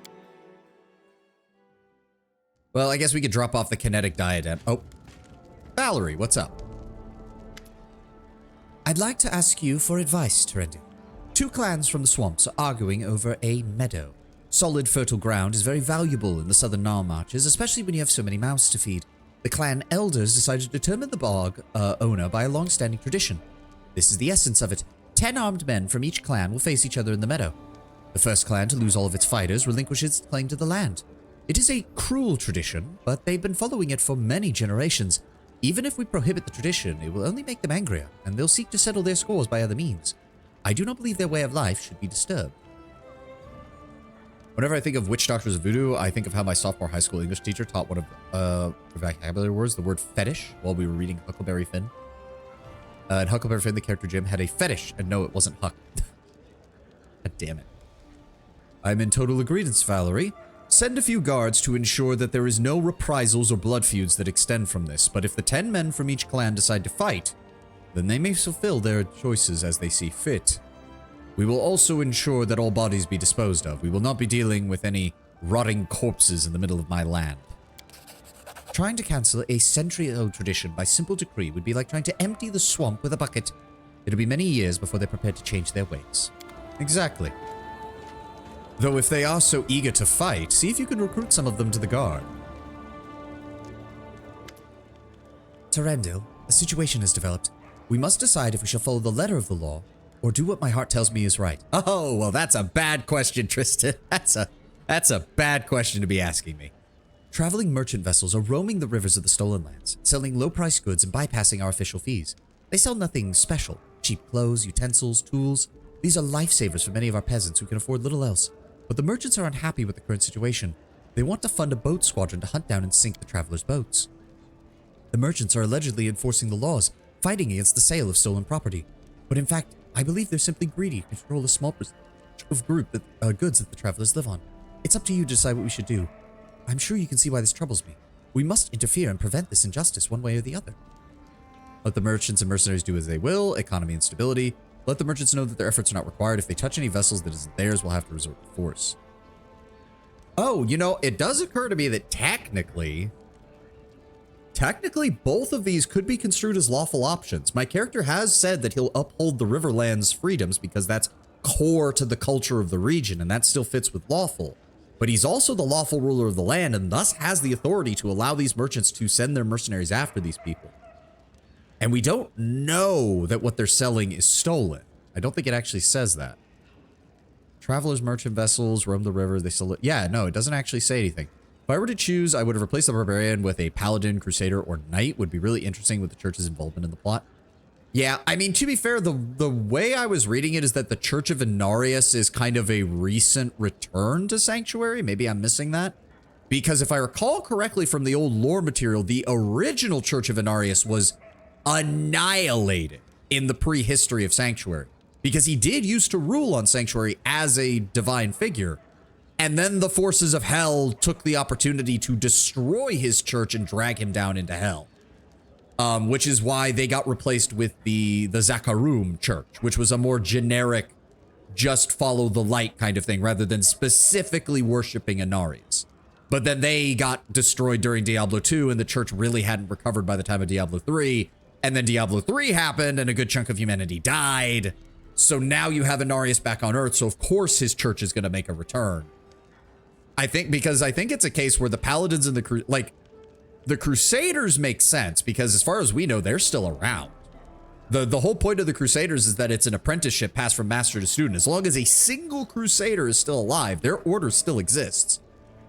Well, I guess we could drop off the kinetic diadem. Oh. Valerie, what's up? I'd like to ask you for advice, Terendil. 2 clans from the swamps are arguing over a meadow. Solid, fertile ground is very valuable in the southern Nile marches, especially when you have so many mouths to feed. The clan elders decided to determine the bog owner by a long-standing tradition. This is the essence of it. 10 armed men from each clan will face each other in the meadow. The first clan to lose all of its fighters relinquishes its claim to the land. It is a cruel tradition, but they've been following it for many generations. Even if we prohibit the tradition, it will only make them angrier, and they'll seek to settle their scores by other means. I do not believe their way of life should be disturbed. Whenever I think of witch doctors of voodoo, I think of how my sophomore high school English teacher taught one of the vocabulary words, the word fetish, while we were reading Huckleberry Finn. In Huckleberry Finn, the character Jim had a fetish, and no, it wasn't Huck. God damn it. I'm in total agreement, Valerie. Send a few guards to ensure that there is no reprisals or blood feuds that extend from this, but if the 10 men from each clan decide to fight, then they may fulfill their choices as they see fit. We will also ensure that all bodies be disposed of. We will not be dealing with any rotting corpses in the middle of my land. Trying to cancel a century-old tradition by simple decree would be like trying to empty the swamp with a bucket. It'll be many years before they're prepared to change their ways. Exactly. Though if they are so eager to fight, see if you can recruit some of them to the guard. Terendil, a situation has developed. We must decide if we shall follow the letter of the law or do what my heart tells me is right. Oh, well, that's a bad question, Tristan. That's a bad question to be asking me. Traveling merchant vessels are roaming the rivers of the stolen lands, selling low-priced goods and bypassing our official fees. They sell nothing special. Cheap clothes, utensils, tools. These are lifesavers for many of our peasants who can afford little else. But the merchants are unhappy with the current situation. They want to fund a boat squadron to hunt down and sink the travelers' boats. The merchants are allegedly enforcing the laws, fighting against the sale of stolen property. But in fact, I believe they're simply greedy to control a small percentage of goods that the travelers live on. It's up to you to decide what we should do. I'm sure you can see why this troubles me. We must interfere and prevent this injustice one way or the other. Let the merchants and mercenaries do as they will, economy and stability. Let the merchants know that their efforts are not required. If they touch any vessels that isn't theirs, we'll have to resort to force. Oh, you know, it does occur to me that technically, both of these could be construed as lawful options. My character has said that he'll uphold the Riverland's freedoms because that's core to the culture of the region, and that still fits with lawful. But he's also the lawful ruler of the land, and thus has the authority to allow these merchants to send their mercenaries after these people. And we don't know that what they're selling is stolen. I don't think it actually says that. Travelers, merchant vessels, roam the river, they still... Yeah, no, it doesn't actually say anything. If I were to choose, I would have replaced the barbarian with a paladin, crusader, or knight. Would be really interesting with the church's involvement in the plot. Yeah, I mean, to be fair, the way I was reading it is that the Church of Inarius is kind of a recent return to Sanctuary. Maybe I'm missing that. Because if I recall correctly from the old lore material, the original Church of Inarius was annihilated in the prehistory of Sanctuary. Because he did used to rule on Sanctuary as a divine figure. And then the forces of hell took the opportunity to destroy his church and drag him down into hell. Which is why they got replaced with the Zakarum church, which was a more generic, just follow the light kind of thing, rather than specifically worshiping Inarius. But then they got destroyed during Diablo 2, and the church really hadn't recovered by the time of Diablo 3. And then Diablo 3 happened, and a good chunk of humanity died. So now you have Inarius back on Earth, so of course his church is going to make a return. I think it's a case where the Paladins and the Crusaders make sense, because as far as we know, they're still around. The whole point of the Crusaders is that it's an apprenticeship passed from master to student. As long as a single Crusader is still alive, their order still exists.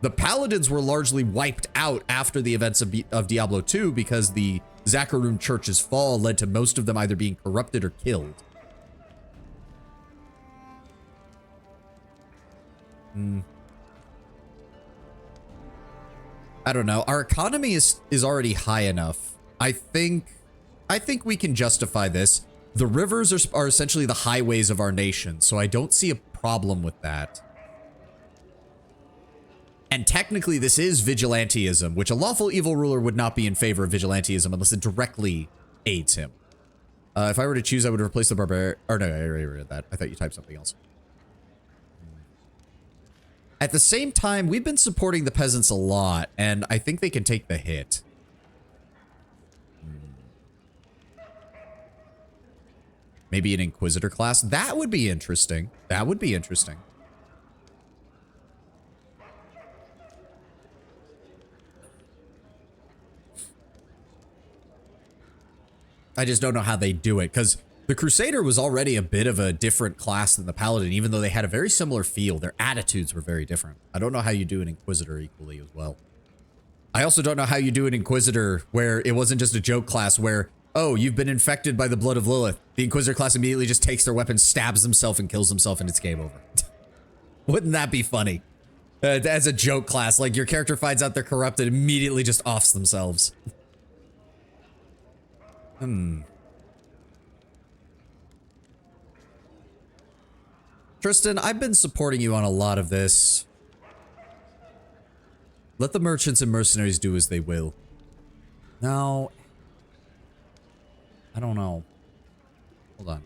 The Paladins were largely wiped out after the events of Diablo 2 because the Zakarum Church's fall led to most of them either being corrupted or killed. I don't know. Our economy is already high enough. I think we can justify this. The rivers are essentially the highways of our nation, so I don't see a problem with that. And technically, this is vigilantism, which a lawful evil ruler would not be in favor of vigilantism unless it directly aids him. If I were to choose, I would replace the barbarian. Or no, I already read that. I thought you typed something else. At the same time, we've been supporting the peasants a lot, and I think they can take the hit. Maybe an Inquisitor class. That would be interesting. That would be interesting. I just don't know how they do it, because the Crusader was already a bit of a different class than the Paladin, even though they had a very similar feel. Their attitudes were very different. I don't know how you do an Inquisitor equally as well. I also don't know how you do an Inquisitor where it wasn't just a joke class where, oh, you've been infected by the blood of Lilith. The Inquisitor class immediately just takes their weapon, stabs himself, and kills himself, and it's game over. Wouldn't that be funny? As a joke class, like your character finds out they're corrupted, immediately just offs themselves. Tristan, I've been supporting you on a lot of this. Let the merchants and mercenaries do as they will. Now, I don't know. Hold on.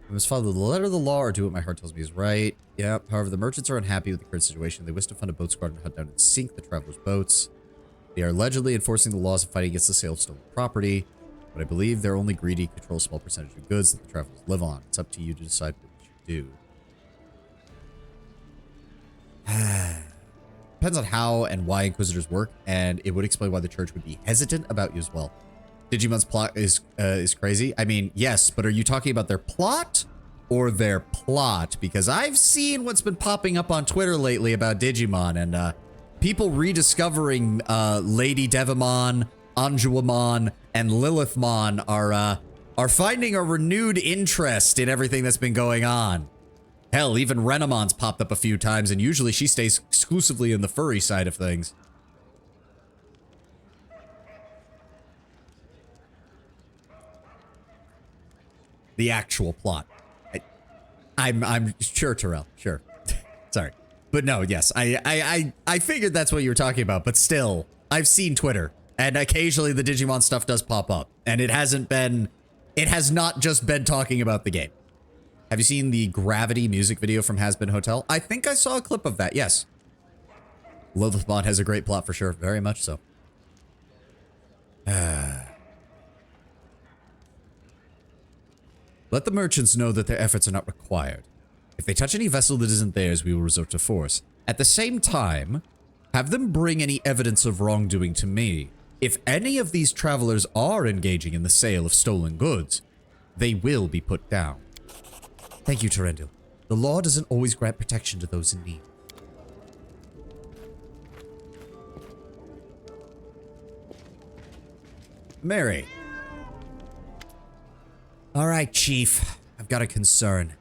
I must follow the letter of the law or do what my heart tells me is right. Yep. However, the merchants are unhappy with the current situation. They wish to fund a boat squad and hunt down and sink the travelers' boats. They are allegedly enforcing the laws and fighting against the sale of stolen property. But I believe they're only greedy, control a small percentage of goods that the travelers live on. It's up to you to decide what you should do. Depends on how and why Inquisitors work, and it would explain why the church would be hesitant about you as well. Digimon's plot is crazy. I mean, yes, but are you talking about their plot or their plot? Because I've seen what's been popping up on Twitter lately about Digimon, and people rediscovering Lady Devamon, Anjuamon, and Lilithmon are finding a renewed interest in everything that's been going on. Hell, even Renamon's popped up a few times, and usually she stays exclusively in the furry side of things. The actual plot. I'm sure, Terrell. Sure. Sorry. But no, yes. I figured that's what you were talking about, but still, I've seen Twitter. And occasionally the Digimon stuff does pop up. And it has not just been talking about the game. Have you seen the Gravity music video from Has Been Hotel? I think I saw a clip of that, yes. Lilithmon has a great plot for sure. Very much so. Let the merchants know that their efforts are not required. If they touch any vessel that isn't theirs, we will resort to force. At the same time, have them bring any evidence of wrongdoing to me. If any of these travelers are engaging in the sale of stolen goods, they will be put down. Thank you, Terendil. The law doesn't always grant protection to those in need. Mary. All right, Chief. I've got a concern.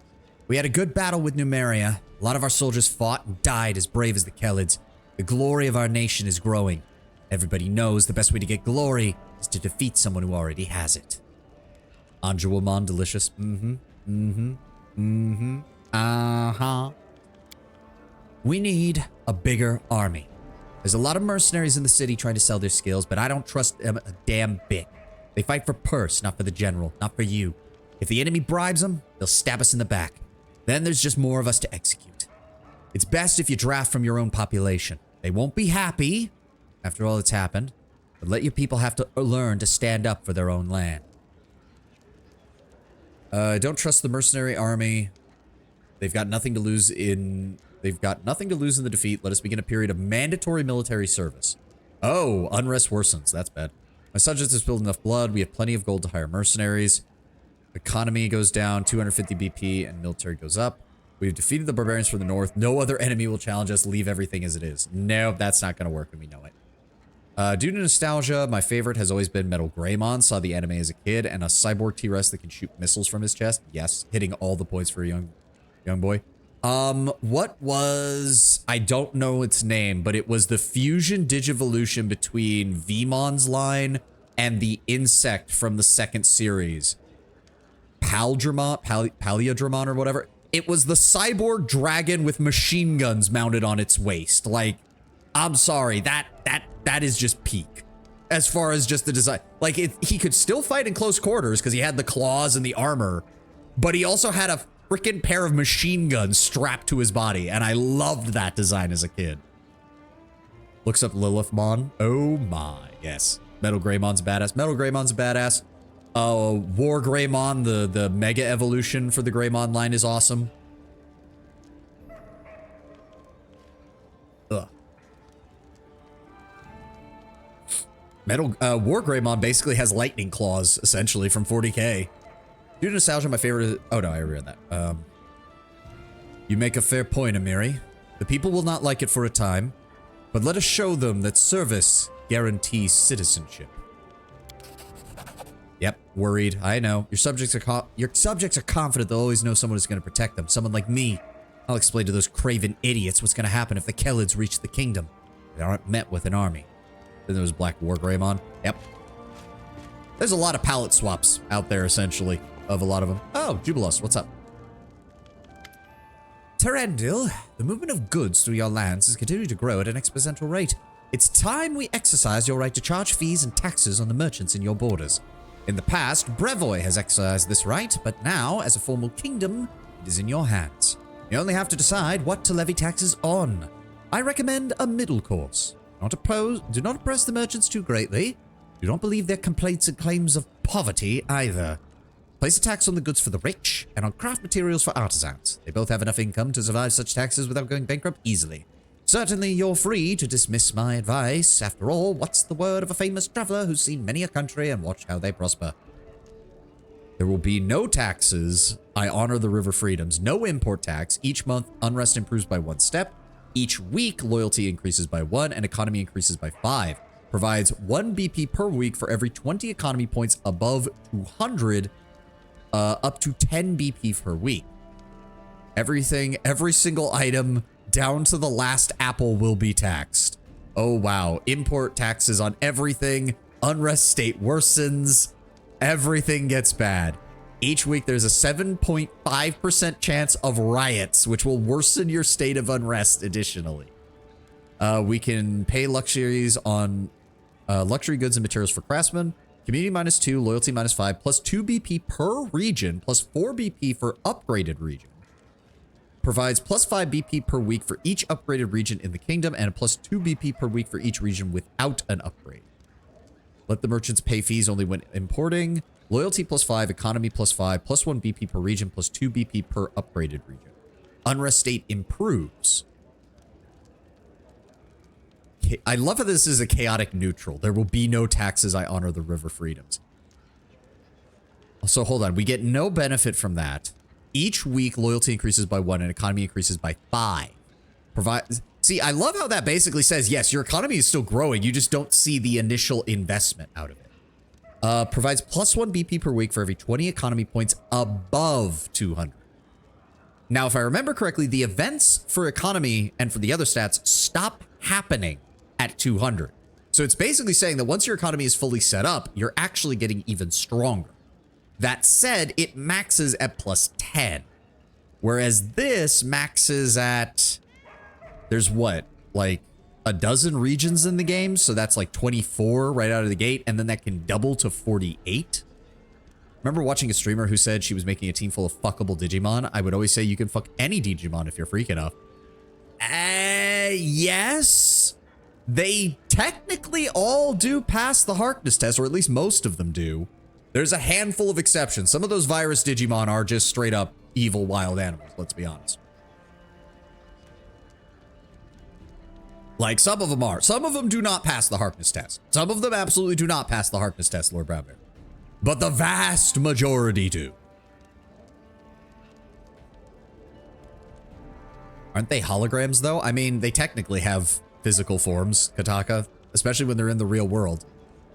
We had a good battle with Numeria. A lot of our soldiers fought and died as brave as the Kelids. The glory of our nation is growing. Everybody knows the best way to get glory is to defeat someone who already has it. Anjuamon delicious. Uh-huh. We need a bigger army. There's a lot of mercenaries in the city trying to sell their skills, but I don't trust them a damn bit. They fight for purse, not for the general, not for you. If the enemy bribes them, they'll stab us in the back. Then there's just more of us to execute. It's best if you draft from your own population. They won't be happy after all that's happened, but let your people have to learn to stand up for their own land. I don't trust the mercenary army. They've got nothing to lose in the defeat. Let us begin a period of mandatory military service. Oh, unrest worsens. That's bad. My subjects have spilled enough blood. We have plenty of gold to hire mercenaries. Economy goes down 250 BP and military goes up. We've defeated the barbarians from the north. No other enemy will challenge us. Leave everything as it is. No, that's not going to work, and we know it. Due to nostalgia, my favorite has always been Metal Greymon. Saw the anime as a kid, and a cyborg T-Rex that can shoot missiles from his chest. Yes, hitting all the points for a young boy. What was... I don't know its name, but it was the fusion digivolution between Veemon's line and the insect from the second series. Paliodramon or whatever. It was the cyborg dragon with machine guns mounted on its waist. Like, I'm sorry, that is just peak. As far as just the design. Like, he could still fight in close quarters because he had the claws and the armor, but he also had a freaking pair of machine guns strapped to his body, and I loved that design as a kid. Looks up Lilithmon. Oh my, yes. Metal Greymon's badass. Metal Greymon's badass. War Greymon, the mega evolution for the Greymon line is awesome. Ugh. War Greymon basically has lightning claws, essentially, from 40k. Due to nostalgia, my favorite... Oh, no, I read that. You make a fair point, Amiri. The people will not like it for a time, but let us show them that service guarantees citizenship. Yep, worried. I know. Your subjects are confident they'll always know someone who's going to protect them. Someone like me. I'll explain to those craven idiots what's going to happen if the Khelids reach the kingdom. They aren't met with an army. Then there was Black War Greymon. Yep. There's a lot of palette swaps out there, essentially, of a lot of them. Oh, Jubilos, what's up? Terendil, the movement of goods through your lands is continuing to grow at an exponential rate. It's time we exercise your right to charge fees and taxes on the merchants in your borders. In the past, Brevoy has exercised this right, but now, as a formal kingdom, it is in your hands. You only have to decide what to levy taxes on. I recommend a middle course. Do not oppress the merchants too greatly. Do not believe their complaints and claims of poverty either. Place a tax on the goods for the rich and on craft materials for artisans. They both have enough income to survive such taxes without going bankrupt easily. Certainly, you're free to dismiss my advice. After all, what's the word of a famous traveler who's seen many a country and watched how they prosper? There will be no taxes. I honor the river freedoms. No import tax. Each month, unrest improves by 1 step. Each week, loyalty increases by 1 and economy increases by 5. Provides 1 BP per week for every 20 economy points above 200, up to 10 BP per week. Everything, every single item, down to the last apple will be taxed. Oh, wow. Import taxes on everything. Unrest state worsens. Everything gets bad. Each week, there's a 7.5% chance of riots, which will worsen your state of unrest additionally. We can pay luxuries on luxury goods and materials for craftsmen. Community -2, loyalty -5, plus 2 BP per region, plus 4 BP for upgraded region. Provides plus 5 BP per week for each upgraded region in the kingdom and a plus 2 BP per week for each region without an upgrade. Let the merchants pay fees only when importing. Loyalty +5, economy +5, plus 1 BP per region, plus 2 BP per upgraded region. Unrest state improves. I love how this is a chaotic neutral. There will be no taxes. I honor the river freedoms. So hold on. We get no benefit from that. Each week, loyalty increases by 1 and economy increases by 5. See, I love how that basically says, yes, your economy is still growing. You just don't see the initial investment out of it. Provides plus 1 BP per week for every 20 economy points above 200. Now, if I remember correctly, the events for economy and for the other stats stop happening at 200. So it's basically saying that once your economy is fully set up, you're actually getting even stronger. That said, it maxes at plus 10. Whereas this maxes at... There's what? Like a dozen regions in the game? So that's like 24 right out of the gate. And then that can double to 48. Remember watching a streamer who said she was making a team full of fuckable Digimon? I would always say you can fuck any Digimon if you're freak enough. Yes. They technically all do pass the Harkness test, or at least most of them do. There's a handful of exceptions. Some of those virus Digimon are just straight up evil wild animals, let's be honest. Like, some of them are. Some of them do not pass the Harkness test. Some of them absolutely do not pass the Harkness test, Lord Brownbear. But the vast majority do. Aren't they holograms, though? I mean, they technically have physical forms, Kataka, especially when they're in the real world.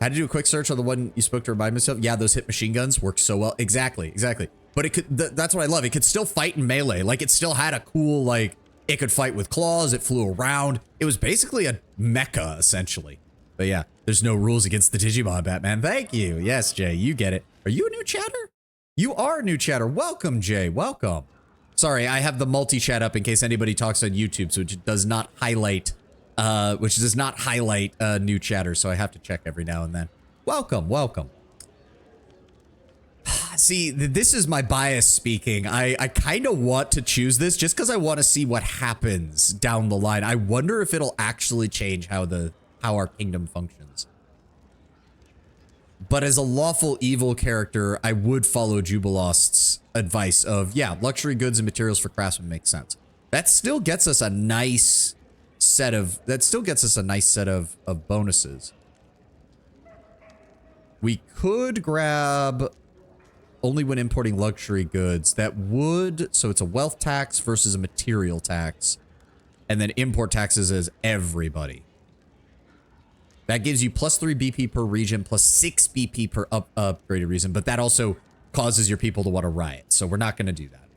Had to do a quick search on the one you spoke to remind myself. Yeah, those hit machine guns work so well. Exactly, exactly. But it could, that's what I love. It could still fight in melee. Like, it still had a cool, like, it could fight with claws. It flew around. It was basically a mecha, essentially. But yeah, there's no rules against the Digimon, Batman. Thank you. Yes, Jay, you get it. Are you a new chatter? You are a new chatter. Welcome, Jay. Welcome. Sorry, I have the multi-chat up in case anybody talks on YouTube, so it does not highlight, new chatter, so I have to check every now and then. Welcome, welcome. See, this is my bias speaking. I kind of want to choose this just because I want to see what happens down the line. I wonder if it'll actually change how our kingdom functions. But as a lawful evil character, I would follow Jubilost's advice of, yeah, luxury goods and materials for craftsmen makes sense. That still gets us a nice set of bonuses. We could grab only when importing luxury goods. That would, so it's a wealth tax versus a material tax. And then import taxes is everybody. That gives you +3 BP per region, +6 BP per upgraded region, but that also causes your people to want to riot. So we're not going to do that.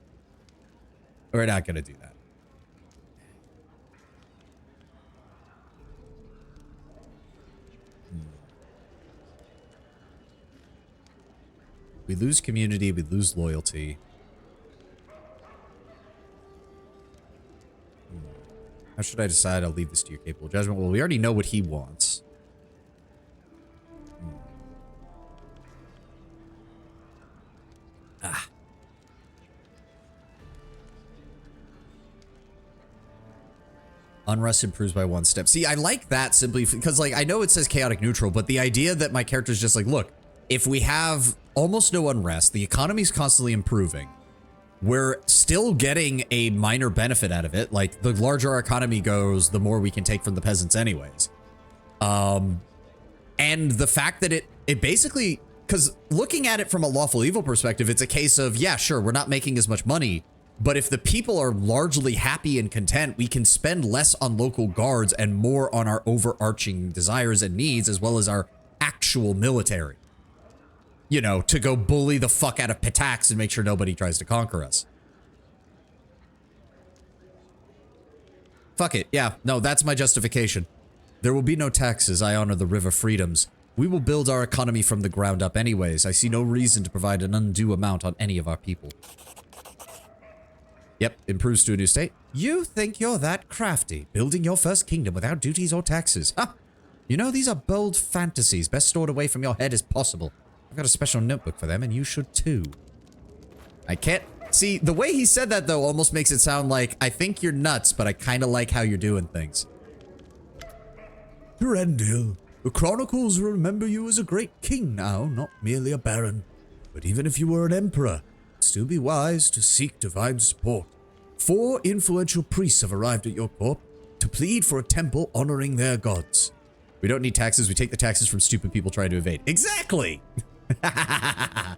We're not going to do that. We lose community, we lose loyalty. How should I decide? I'll leave this to your capable judgment. Well, we already know what he wants. Unrest improves by 1 step. See, I like that simply because, like, I know it says chaotic neutral, but the idea that my character is just like, look, if we have almost no unrest, the economy's constantly improving, we're still getting a minor benefit out of it. Like, the larger our economy goes, the more we can take from the peasants anyways. And the fact that it basically, because looking at it from a lawful evil perspective, it's a case of, yeah, sure, we're not making as much money, but if the people are largely happy and content, we can spend less on local guards and more on our overarching desires and needs, as well as our actual military. You know, to go bully the fuck out of Pitax and make sure nobody tries to conquer us. Fuck it. Yeah, no, that's my justification. There will be no taxes. I honor the river freedoms. We will build our economy from the ground up anyways. I see no reason to provide an undue amount on any of our people. Yep, improves to a new state. You think you're that crafty, building your first kingdom without duties or taxes. Ha! You know, these are bold fantasies, best stored away from your head as possible. I've got a special notebook for them, and you should too. I can't... See, the way he said that, though, almost makes it sound like, I think you're nuts, but I kind of like how you're doing things. Durendil, the chronicles remember you as a great king now, not merely a baron. But even if you were an emperor, it'd still be wise to seek divine support. 4 influential priests have arrived at your court to plead for a temple honoring their gods. We don't need taxes. We take the taxes from stupid people trying to evade. Exactly! I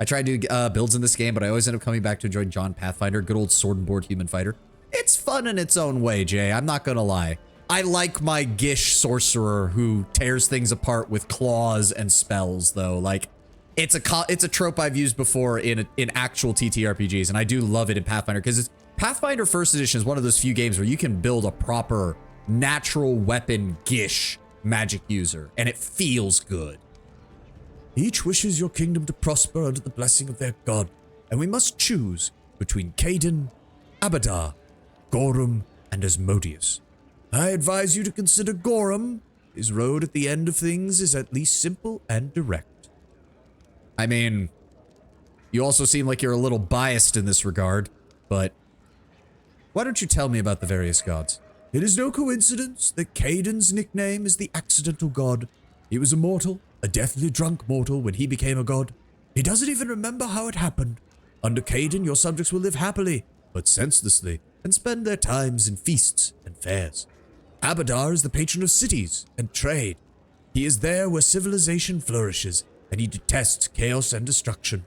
tried to do builds in this game, but I always end up coming back to enjoy John Pathfinder, good old sword and board human fighter. It's fun in its own way, Jay. I'm not gonna lie. I like my Gish sorcerer who tears things apart with claws and spells, though. Like, it's a trope I've used before in actual TTRPGs, and I do love it in Pathfinder because Pathfinder First Edition is one of those few games where you can build a proper natural weapon Gish magic user, and it feels good. Each wishes your kingdom to prosper under the blessing of their god, and we must choose between Caden, Abadar, Gorum, and Asmodeus. I advise you to consider Gorum. His road at the end of things is at least simple and direct. I mean, you also seem like you're a little biased in this regard, but why don't you tell me about the various gods? It is no coincidence that Caden's nickname is the Accidental God. He was a mortal, a deathly drunk mortal when he became a god. He doesn't even remember how it happened. Under Caden, your subjects will live happily, but senselessly, and spend their times in feasts and fairs. Abadar is the patron of cities and trade. He is there where civilization flourishes, and he detests chaos and destruction.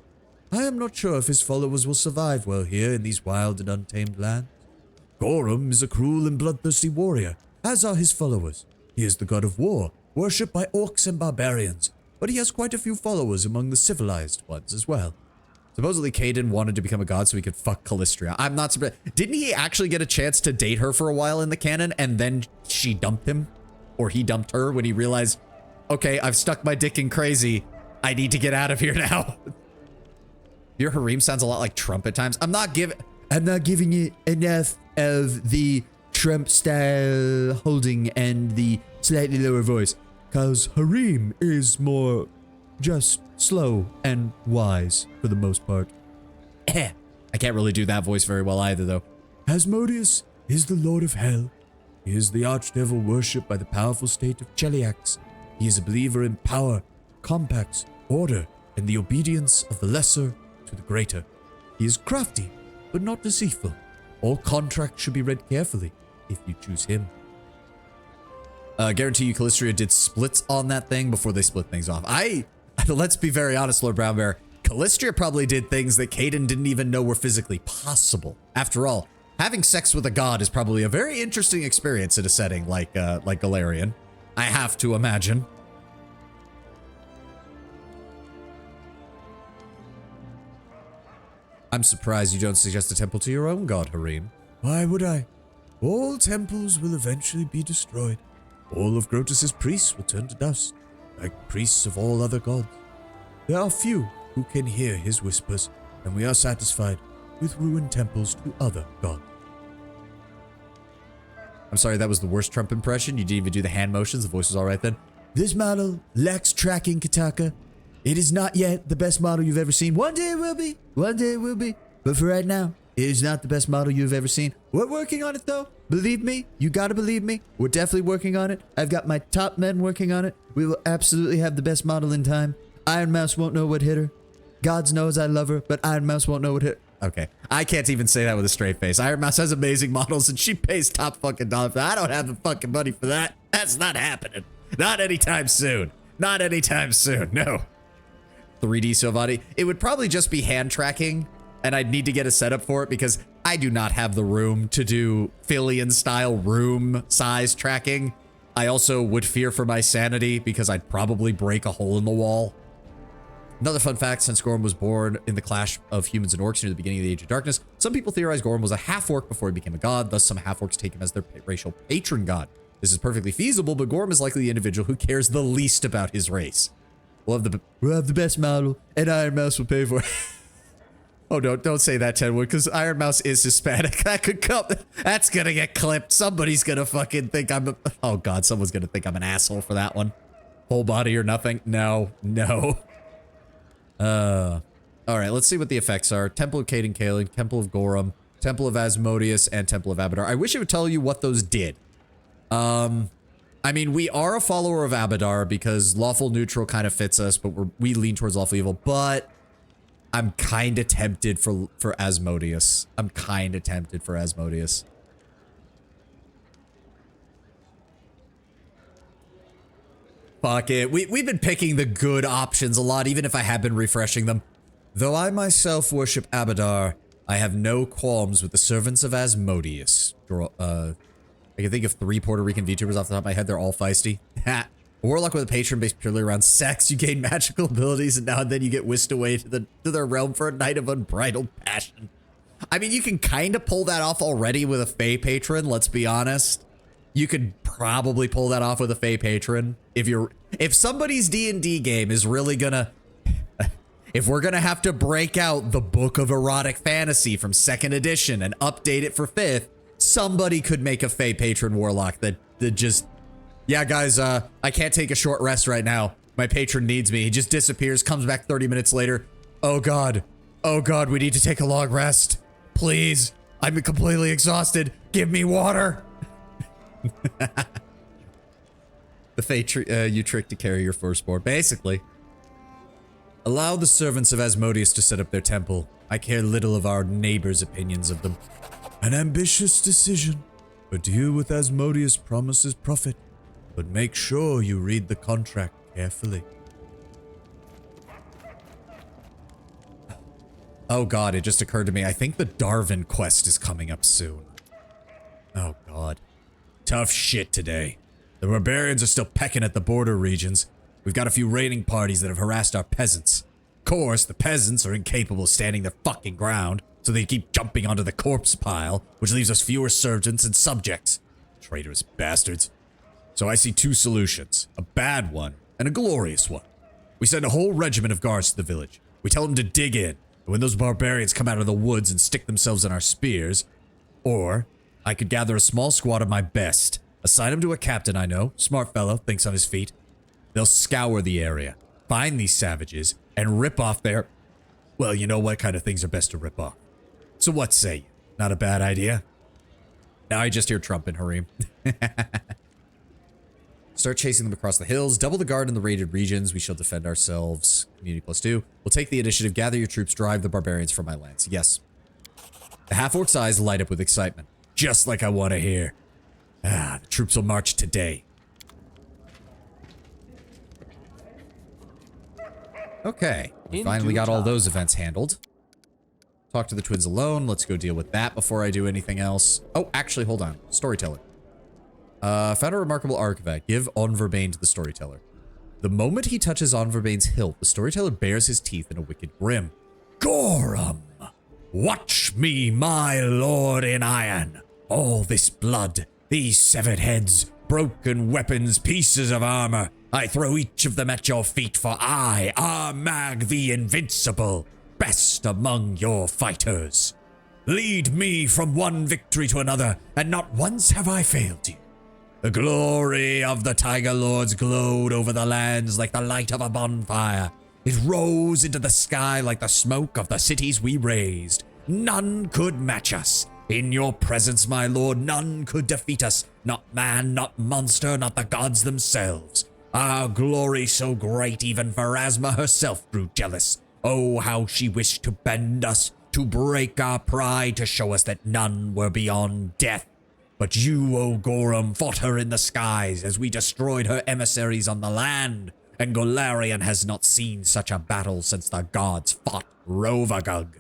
I am not sure if his followers will survive well here in these wild and untamed lands. Gorum is a cruel and bloodthirsty warrior, as are his followers. He is the god of war, worshipped by orcs and barbarians, but he has quite a few followers among the civilized ones as well. Supposedly Caden wanted to become a god so he could fuck Callistria. I'm not surprised. Didn't he actually get a chance to date her for a while in the canon, and then she dumped him? Or he dumped her when he realized, okay, I've stuck my dick in crazy. I need to get out of here now. Your harem sounds a lot like Trump at times. I'm not giving it enough of the Trump style holding and the slightly lower voice. Cause harem is more just slow and wise for the most part. I can't really do that voice very well either, though. Asmodeus is the Lord of Hell. He is the archdevil worshipped by the powerful state of Cheliax. He is a believer in power, compacts, order, and the obedience of the lesser to the greater. He is crafty, but not deceitful. All contracts should be read carefully if you choose him. Guarantee you Callistria did splits on that thing before they split things off. Let's be very honest, Lord Brown Bear. Callistria probably did things that Caden didn't even know were physically possible. After all, having sex with a god is probably a very interesting experience in a setting like Galarian. I have to imagine. I'm surprised you don't suggest a temple to your own god, Harim. Why would I? All temples will eventually be destroyed. All of Grotus's priests will turn to dust, like priests of all other gods. There are few who can hear his whispers, and we are satisfied with ruined temples to other gods. I'm sorry, that was the worst Trump impression. You didn't even do the hand motions. The voice was all right then. This model lacks tracking, Kataka. It is not yet the best model you've ever seen. One day it will be. One day it will be. But for right now, it is not the best model you've ever seen. We're working on it, though. Believe me. You gotta believe me. We're definitely working on it. I've got my top men working on it. We will absolutely have the best model in time. Iron Mouse won't know what hit her. Gods knows I love her, but Iron Mouse won't know what hit her. Okay. I can't even say that with a straight face. Iron Mouse has amazing models and she pays top fucking dollar for that. I don't have the fucking money for that. That's not happening. Not anytime soon. Not anytime soon. No. 3D Sylvani. It would probably just be hand tracking and I'd need to get a setup for it because I do not have the room to do Philian style room size tracking. I also would fear for my sanity because I'd probably break a hole in the wall. Another fun fact, since Gorm was born in the clash of humans and orcs near the beginning of the Age of Darkness, some people theorize Gorm was a half-orc before he became a god, thus some half-orcs take him as their racial patron god. This is perfectly feasible, but Gorm is likely the individual who cares the least about his race. We'll have the best model, and Iron Mouse will pay for it. Oh, no, don't say that, Tenwood, because Iron Mouse is Hispanic. That could come. That's gonna get clipped. Somebody's gonna fucking think I'm a... Oh, God, someone's gonna think I'm an asshole for that one. Whole body or nothing? No, no. Alright, let's see what the effects are. Temple of Caden Kaelin, Temple of Gorum, Temple of Asmodeus, and Temple of Abadar. I wish it would tell you what those did. I mean, we are a follower of Abadar because lawful neutral kind of fits us, but we lean towards lawful evil, but I'm kind of tempted for Asmodeus. I'm kind of tempted for Asmodeus. Fuck it. We've been picking the good options a lot, even if I have been refreshing them. Though I myself worship Abadar, I have no qualms with the servants of Asmodeus. I can think of 3 Puerto Rican VTubers off the top of my head. They're all feisty. A warlock with a patron based purely around sex. You gain magical abilities, and now and then you get whisked away to their realm for a night of unbridled passion. I mean, you can kind of pull that off already with a Fae patron, let's be honest. You could probably pull that off with a Fae patron. If somebody's D&D game is really gonna... If we're gonna have to break out the Book of Erotic Fantasy from 2nd edition and update it for 5th, somebody could make a Fae patron warlock that just... Yeah, guys, I can't take a short rest right now. My patron needs me. He just disappears, comes back 30 minutes later. Oh god. Oh god, we need to take a long rest. Please. I'm completely exhausted. Give me water. The Fae you trick to carry your firstborn. Basically. Allow the servants of Asmodeus to set up their temple. I care little of our neighbors' opinions of them. An ambitious decision. A deal with Asmodeus promises profit, but make sure you read the contract carefully. Oh god, it just occurred to me. I think the Darwin quest is coming up soon. Oh god. Tough shit today. The barbarians are still pecking at the border regions. We've got a few raiding parties that have harassed our peasants. Of course, the peasants are incapable of standing their fucking ground, so they keep jumping onto the corpse pile, which leaves us fewer servants and subjects. Traitorous bastards. So I see 2 solutions. A bad one, and a glorious one. We send a whole regiment of guards to the village. We tell them to dig in, and when those barbarians come out of the woods and stick themselves in our spears, or I could gather a small squad of my best, assign them to a captain I know, smart fellow, thinks on his feet. They'll scour the area, find these savages and rip off their... Well, you know what kind of things are best to rip off. So what say you? Not a bad idea? Now I just hear Trump and Hareem. Start chasing them across the hills. Double the guard in the raided regions. We shall defend ourselves. Community +2. We'll take the initiative. Gather your troops. Drive the barbarians from my lands. Yes. The half-orc's eyes light up with excitement. Just like I want to hear. The troops will march today. Okay. We In finally due got all time. those events handled. Talk to the twins alone. Let's go deal with that before I do anything else. Oh, actually, hold on. Storyteller. Found a remarkable archifact. Give Onverbane to the storyteller. The moment he touches Onverbane's hilt, the storyteller bares his teeth in a wicked grin. Gorum! Watch me, my lord in iron. All this blood, these severed heads, broken weapons, pieces of armor. I throw each of them at your feet, for I, Armag the Invincible, best among your fighters. Lead me from one victory to another, and not once have I failed you. The glory of the Tiger Lords glowed over the lands like the light of a bonfire. It rose into the sky like the smoke of the cities we razed. None could match us. In your presence, my lord, none could defeat us. Not man, not monster, not the gods themselves. Our glory so great, even Pharasma herself grew jealous. Oh, how she wished to bend us, to break our pride, to show us that none were beyond death. But you, O Gorum, fought her in the skies as we destroyed her emissaries on the land, and Golarion has not seen such a battle since the gods fought Rovagug.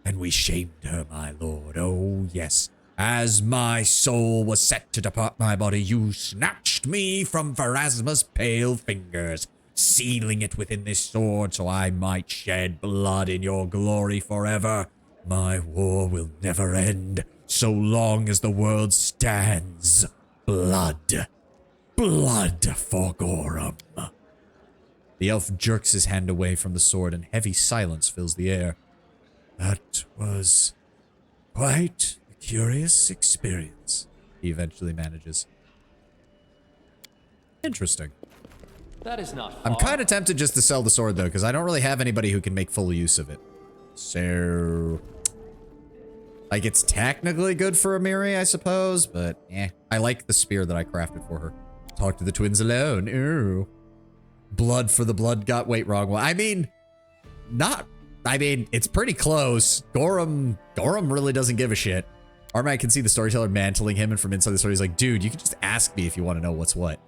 And we shamed her, my lord, oh yes. As my soul was set to depart my body, you snatched me from Pharasma's pale fingers, sealing it within this sword so I might shed blood in your glory forever. My war will never end, so long as the world stands. Blood. Blood for Gorum. The elf jerks his hand away from the sword and heavy silence fills the air. That was quite a curious experience. He eventually manages. Interesting. That is not far. I'm kind of tempted just to sell the sword, though, because I don't really have anybody who can make full use of it. So... like, it's technically good for Amiri, I suppose, but I like the spear that I crafted for her. Talk to the twins alone. Ooh. Blood for the blood got... wait, wrong one. I mean, it's pretty close. Gorum really doesn't give a shit. Armag can see the storyteller mantling him, and from inside the story, he's like, dude, you can just ask me if you want to know what's what.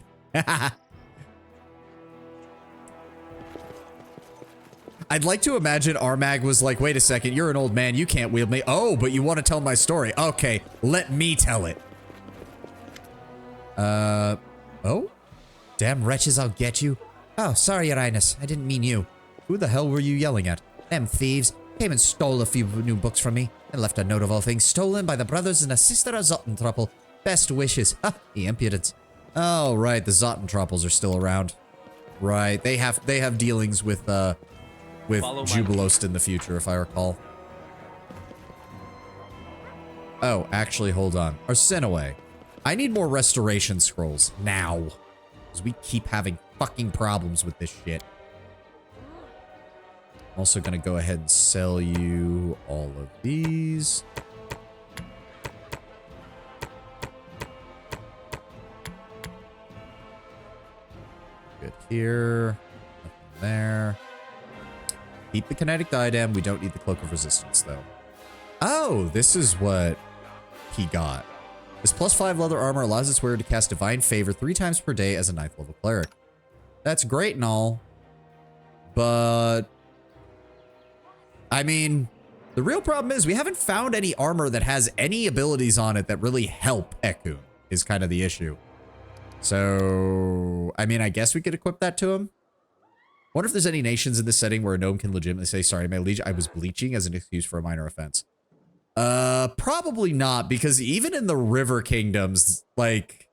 I'd like to imagine Armag was like, wait a second, you're an old man, you can't wield me. Oh, but you want to tell my story. Okay, let me tell it. Oh? Damn wretches, I'll get you. Oh, sorry, Your Highness. I didn't mean you. Who the hell were you yelling at? Them thieves came and stole a few new books from me and left a note of all things stolen by the brothers and a sister of Zottentruppel. Best wishes. Ha, the impudence. Oh, right, the Zottentruppels are still around. Right, they have dealings with Jubilost in the future, if I recall. Oh, actually, hold on. Arsinoe, I need more restoration scrolls now. Because we keep having fucking problems with this shit. I'm also going to go ahead and sell you all of these. Good here. Nothing there. Keep the kinetic diadem. We don't need the cloak of resistance, though. Oh, this is what he got. This +5 leather armor allows its wearer to cast divine favor 3 times per day as a 9th level cleric. That's great and all, but I mean, the real problem is we haven't found any armor that has any abilities on it that really help Ekun, is kind of the issue. So, I mean, I guess we could equip that to him. Wonder if there's any nations in this setting where a gnome can legitimately say, sorry, my liege, I was bleaching as an excuse for a minor offense. Probably not, because even in the river kingdoms, like,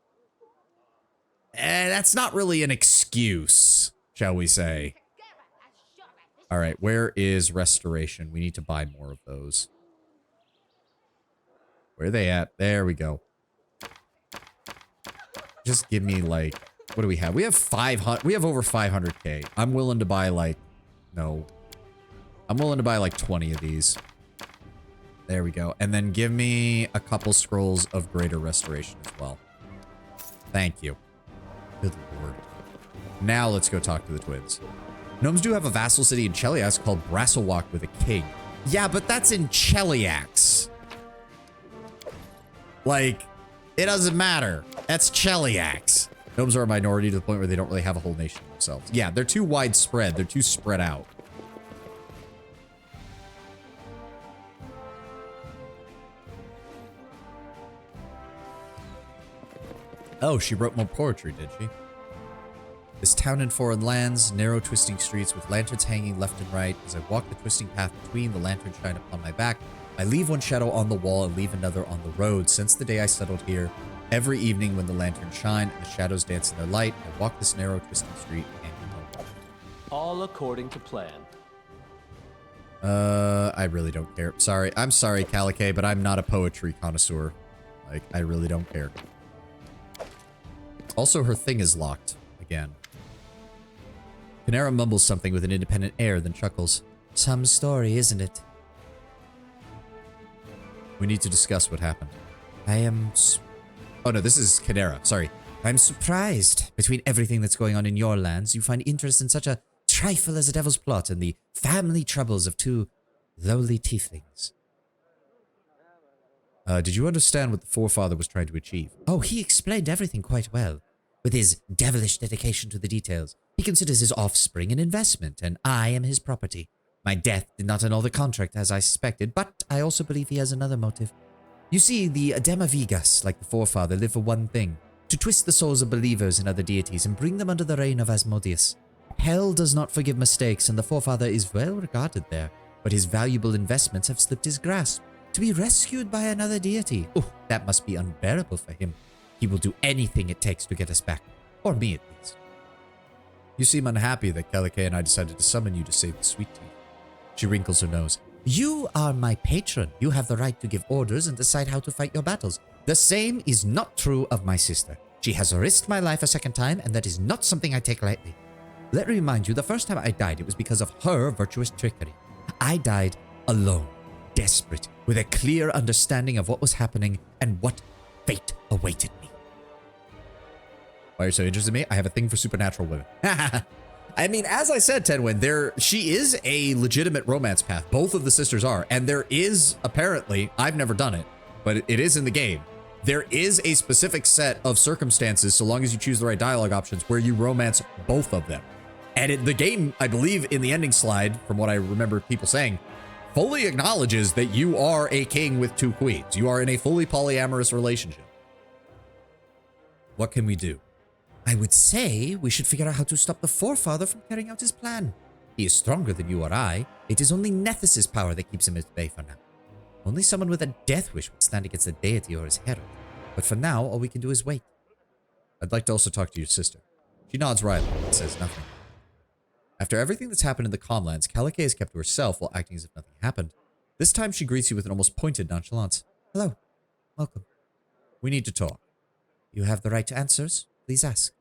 that's not really an excuse, shall we say. All right, where is restoration? We need to buy more of those. Where are they at? There we go. Just give me, like, What do we have? We have 500. We have over 500k. I'm willing to buy like, no. I'm willing to buy like 20 of these. There we go. And then give me a couple scrolls of greater restoration as well. Thank you. Good lord. Now let's go talk to the twins. Gnomes do have a vassal city in Cheliax called Brasselwalk with a king. Yeah, but that's in Cheliax. Like, it doesn't matter. That's Cheliax. Gnomes are a minority to the point where they don't really have a whole nation themselves. Yeah, they're too widespread. They're too spread out. Oh, she wrote more poetry, did she? This town in foreign lands, narrow twisting streets with lanterns hanging left and right. As I walk the twisting path between, the lanterns shine upon my back. I leave one shadow on the wall and leave another on the road. Since the day I settled here, every evening when the lanterns shine and the shadows dance in their light, I walk this narrow twisting street and home. All according to plan. I really don't care. Sorry. I'm sorry, Calique, but I'm not a poetry connoisseur. Like, I really don't care. Also, her thing is locked again. Canera mumbles something with an independent air, then chuckles. Some story, isn't it? We need to discuss what happened. Oh no, this is Canera. Sorry. I'm surprised. Between everything that's going on in your lands, you find interest in such a trifle as a devil's plot and the family troubles of two lowly tieflings. Did you understand what the forefather was trying to achieve? Oh, he explained everything quite well. With his devilish dedication to the details, he considers his offspring an investment, and I am his property. My death did not annul the contract as I suspected, but I also believe he has another motive. You see, the Demavigas, like the forefather, live for one thing: to twist the souls of believers in other deities and bring them under the reign of Asmodeus. Hell does not forgive mistakes, and the forefather is well regarded there, but his valuable investments have slipped his grasp. To be rescued by another deity, oh, that must be unbearable for him. He will do anything it takes to get us back. Or me, at least. You seem unhappy that Calique and I decided to summon you to save the sweet tea. She wrinkles her nose. You are my patron. You have the right to give orders and decide how to fight your battles. The same is not true of my sister. She has risked my life a second time, and that is not something I take lightly. Let me remind you, the first time I died, it was because of her virtuous trickery. I died alone, desperate, with a clear understanding of what was happening and what fate awaited me. Why are you so interested in me? I have a thing for supernatural women. I mean, as I said, Tenwin, she is a legitimate romance path. Both of the sisters are. And there is, apparently, I've never done it, but it is in the game. There is a specific set of circumstances, so long as you choose the right dialogue options, where you romance both of them. And the game, I believe, in the ending slide, from what I remember people saying, fully acknowledges that you are a king with two queens. You are in a fully polyamorous relationship. What can we do? I would say we should figure out how to stop the forefather from carrying out his plan. He is stronger than you or I. It is only Nethys' power that keeps him at bay for now. Only someone with a death wish would stand against the deity or his herald. But for now, all we can do is wait. I'd like to also talk to your sister. She nods wryly and says nothing. After everything that's happened in the Comlands, Calique is kept to herself while acting as if nothing happened. This time she greets you with an almost pointed nonchalance. Hello. Welcome. We need to talk. You have the right to answers. Please ask.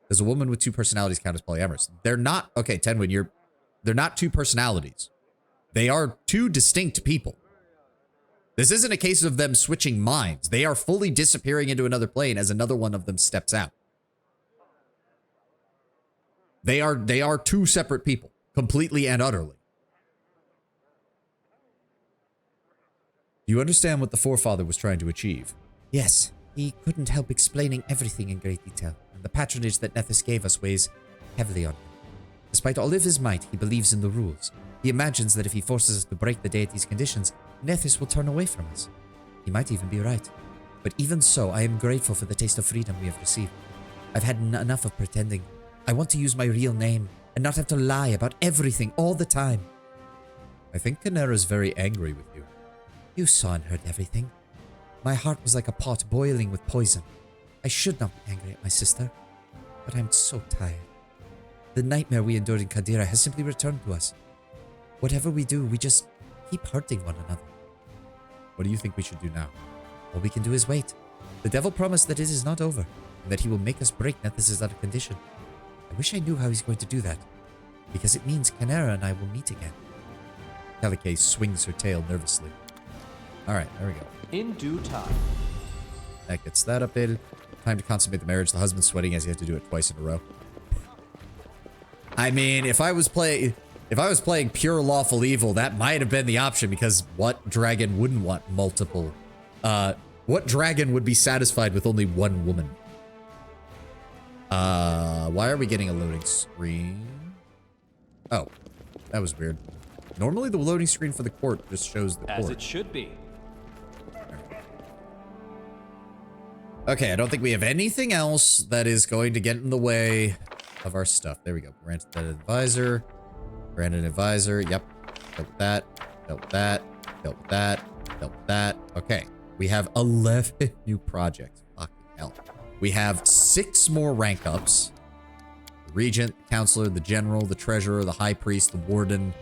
Does a woman with two personalities count as polyamorous? They're not. Okay, Tenwin, they're not two personalities. They are two distinct people. This isn't a case of them switching minds. They are fully disappearing into another plane as another one of them steps out. They are two separate people, completely and utterly. Do you understand what the forefather was trying to achieve? Yes. He couldn't help explaining everything in great detail, and the patronage that Nethys gave us weighs heavily on him. Despite all of his might, he believes in the rules. He imagines that if he forces us to break the deity's conditions, Nethys will turn away from us. He might even be right. But even so, I am grateful for the taste of freedom we have received. I've had enough of pretending. I want to use my real name, and not have to lie about everything all the time. I think Canera's very angry with you. You saw and heard everything. My heart was like a pot boiling with poison. I should not be angry at my sister, but I'm so tired. The nightmare we endured in Kadira has simply returned to us. Whatever we do, we just keep hurting one another. What do you think we should do now? All we can do is wait. The devil promised that it is not over, and that he will make us break Nethys' condition. I wish I knew how he's going to do that, because it means Canera and I will meet again. Calique swings her tail nervously. Alright, there we go. In due time. That gets that updated. Time to consummate the marriage. The husband's sweating as he had to do it twice in a row. I mean, if I was playing pure lawful evil, that might have been the option, because what dragon wouldn't want multiple? What dragon would be satisfied with only one woman? Why are we getting a loading screen? Oh, that was weird. Normally the loading screen for the court just shows the court. As it should be. Okay, I don't think we have anything else that is going to get in the way of our stuff. There we go. Granted that advisor. Granted advisor. Yep. Dealt with that. Dealt with that. Dealt with that. Dealt with that. Okay. We have 11 new projects. Fucking hell. We have 6 more rank ups. The regent, the counselor, the general, the treasurer, the high priest, the warden,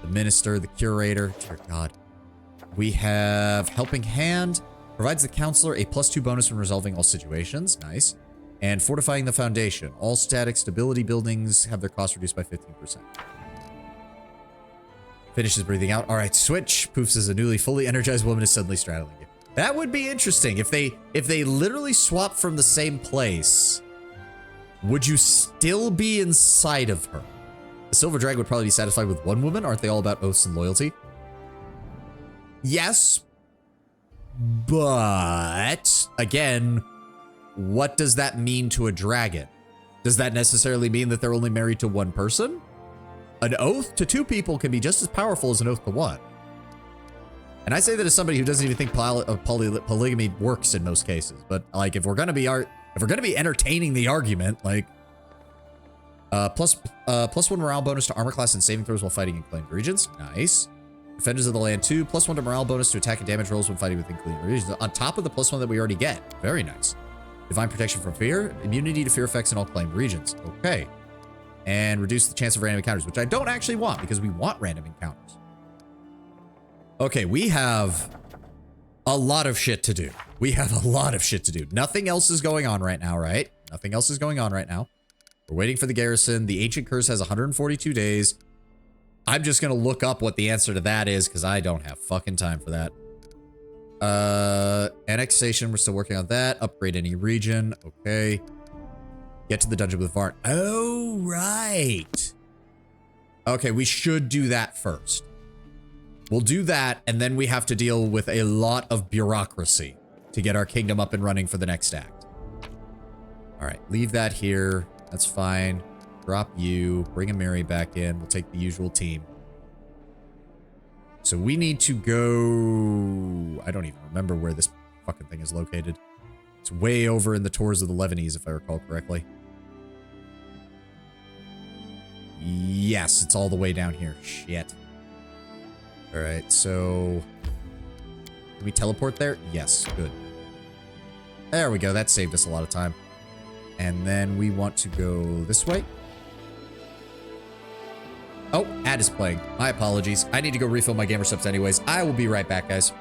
the minister, the curator. Dear God. We have helping hand. Provides the counselor a +2 bonus when resolving all situations. Nice. And fortifying the foundation. All static stability buildings have their cost reduced by 15%. Finishes breathing out. All right, switch. Poofs as a newly fully energized woman is suddenly straddling you. That would be interesting. If they literally swap from the same place, would you still be inside of her? The silver dragon would probably be satisfied with one woman. Aren't they all about oaths and loyalty? Yes. But again, what does that mean to a dragon? Does that necessarily mean that they're only married to one person? An oath to 2 people can be just as powerful as an oath to 1. And I say that as somebody who doesn't even think polygamy works in most cases. But like, if we're gonna be entertaining the argument, like, +1 morale bonus to armor class and saving throws while fighting in claimed regions. Nice. Defenders of the Land 2, +1 to morale bonus to attack and damage rolls when fighting within claimed regions. On top of the +1 that we already get. Very nice. Divine protection from fear, immunity to fear effects in all claimed regions. Okay. And reduce the chance of random encounters, which I don't actually want, because we want random encounters. Okay, we have a lot of shit to do. We have a lot of shit to do. Nothing else is going on right now, right? Nothing else is going on right now. We're waiting for the garrison. The ancient curse has 142 days. I'm just going to look up what the answer to that is, because I don't have fucking time for that. Annexation, we're still working on that. Upgrade any region. Okay. Get to the dungeon with Varn. Oh, right. Okay, we should do that first. We'll do that, and then we have to deal with a lot of bureaucracy to get our kingdom up and running for the next act. All right, leave that here. That's fine. Drop you. Bring a Mary back in. We'll take the usual team. So we need to go... I don't even remember where this fucking thing is located. It's way over in the Tours of the Lebanese, if I recall correctly. Yes, it's all the way down here. Shit. Alright, so... Can we teleport there? Yes, good. There we go. That saved us a lot of time. And then we want to go this way. Oh, ad is playing. My apologies. I need to go refill my gamer subs anyways. I will be right back, guys.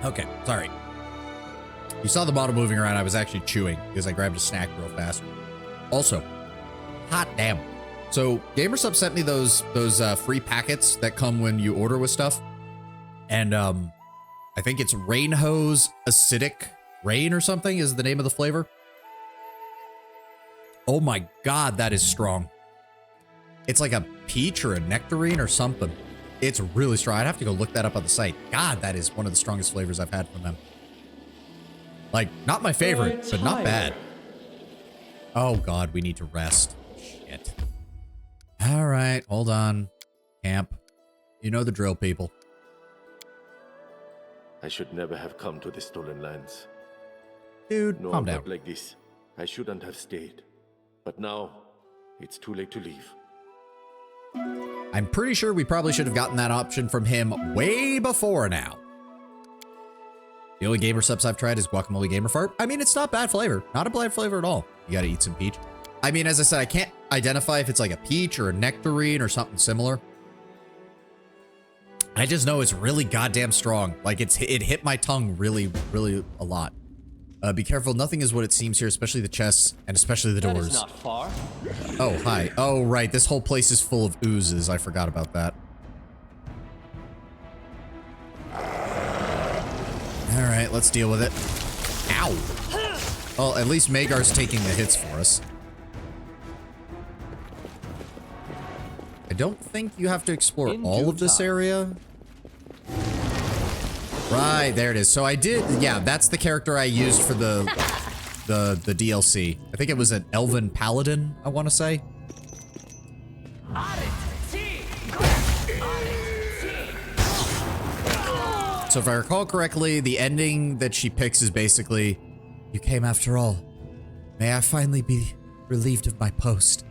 Okay, sorry. You saw the bottle moving around. I was actually chewing because I grabbed a snack real fast. Also, hot damn. So GamerSub sent me those free packets that come when you order with stuff. And I think it's Rain Hose Acidic Rain or something is the name of the flavor. Oh my God, that is strong. It's like a peach or a nectarine or something. It's really strong. I'd have to go look that up on the site. God, that is one of the strongest flavors I've had from them. Like, not my favorite, but not bad. Oh God, we need to rest. Shit. All right, hold on. Camp. You know the drill, people. I should never have come to the Stolen Lands. Dude, No, calm down. not like this. I shouldn't have stayed. But now, it's too late to leave. I'm pretty sure we probably should have gotten that option from him way before now. The only gamer subs I've tried is Guacamole Gamer Fart. I mean, it's not bad flavor. Not a bad flavor at all. You gotta eat some peach. I mean, as I said, I can't identify if it's like a peach or a nectarine or something similar. I just know it's really goddamn strong. Like it hit my tongue really, really a lot. Be careful. Nothing is what it seems here, especially the chests and especially the doors. That is not far. Oh, hi. Oh, right. This whole place is full of oozes. I forgot about that. All right, let's deal with it. Ow. Well, at least Magar's taking the hits for us. I don't think you have to explore all of this area. Right, there it is. So I did, yeah, that's the character I used for the DLC. I think it was an Elven Paladin, I want to say. So if I recall correctly, the ending that she picks is basically, You came after all. May I finally be relieved of my post?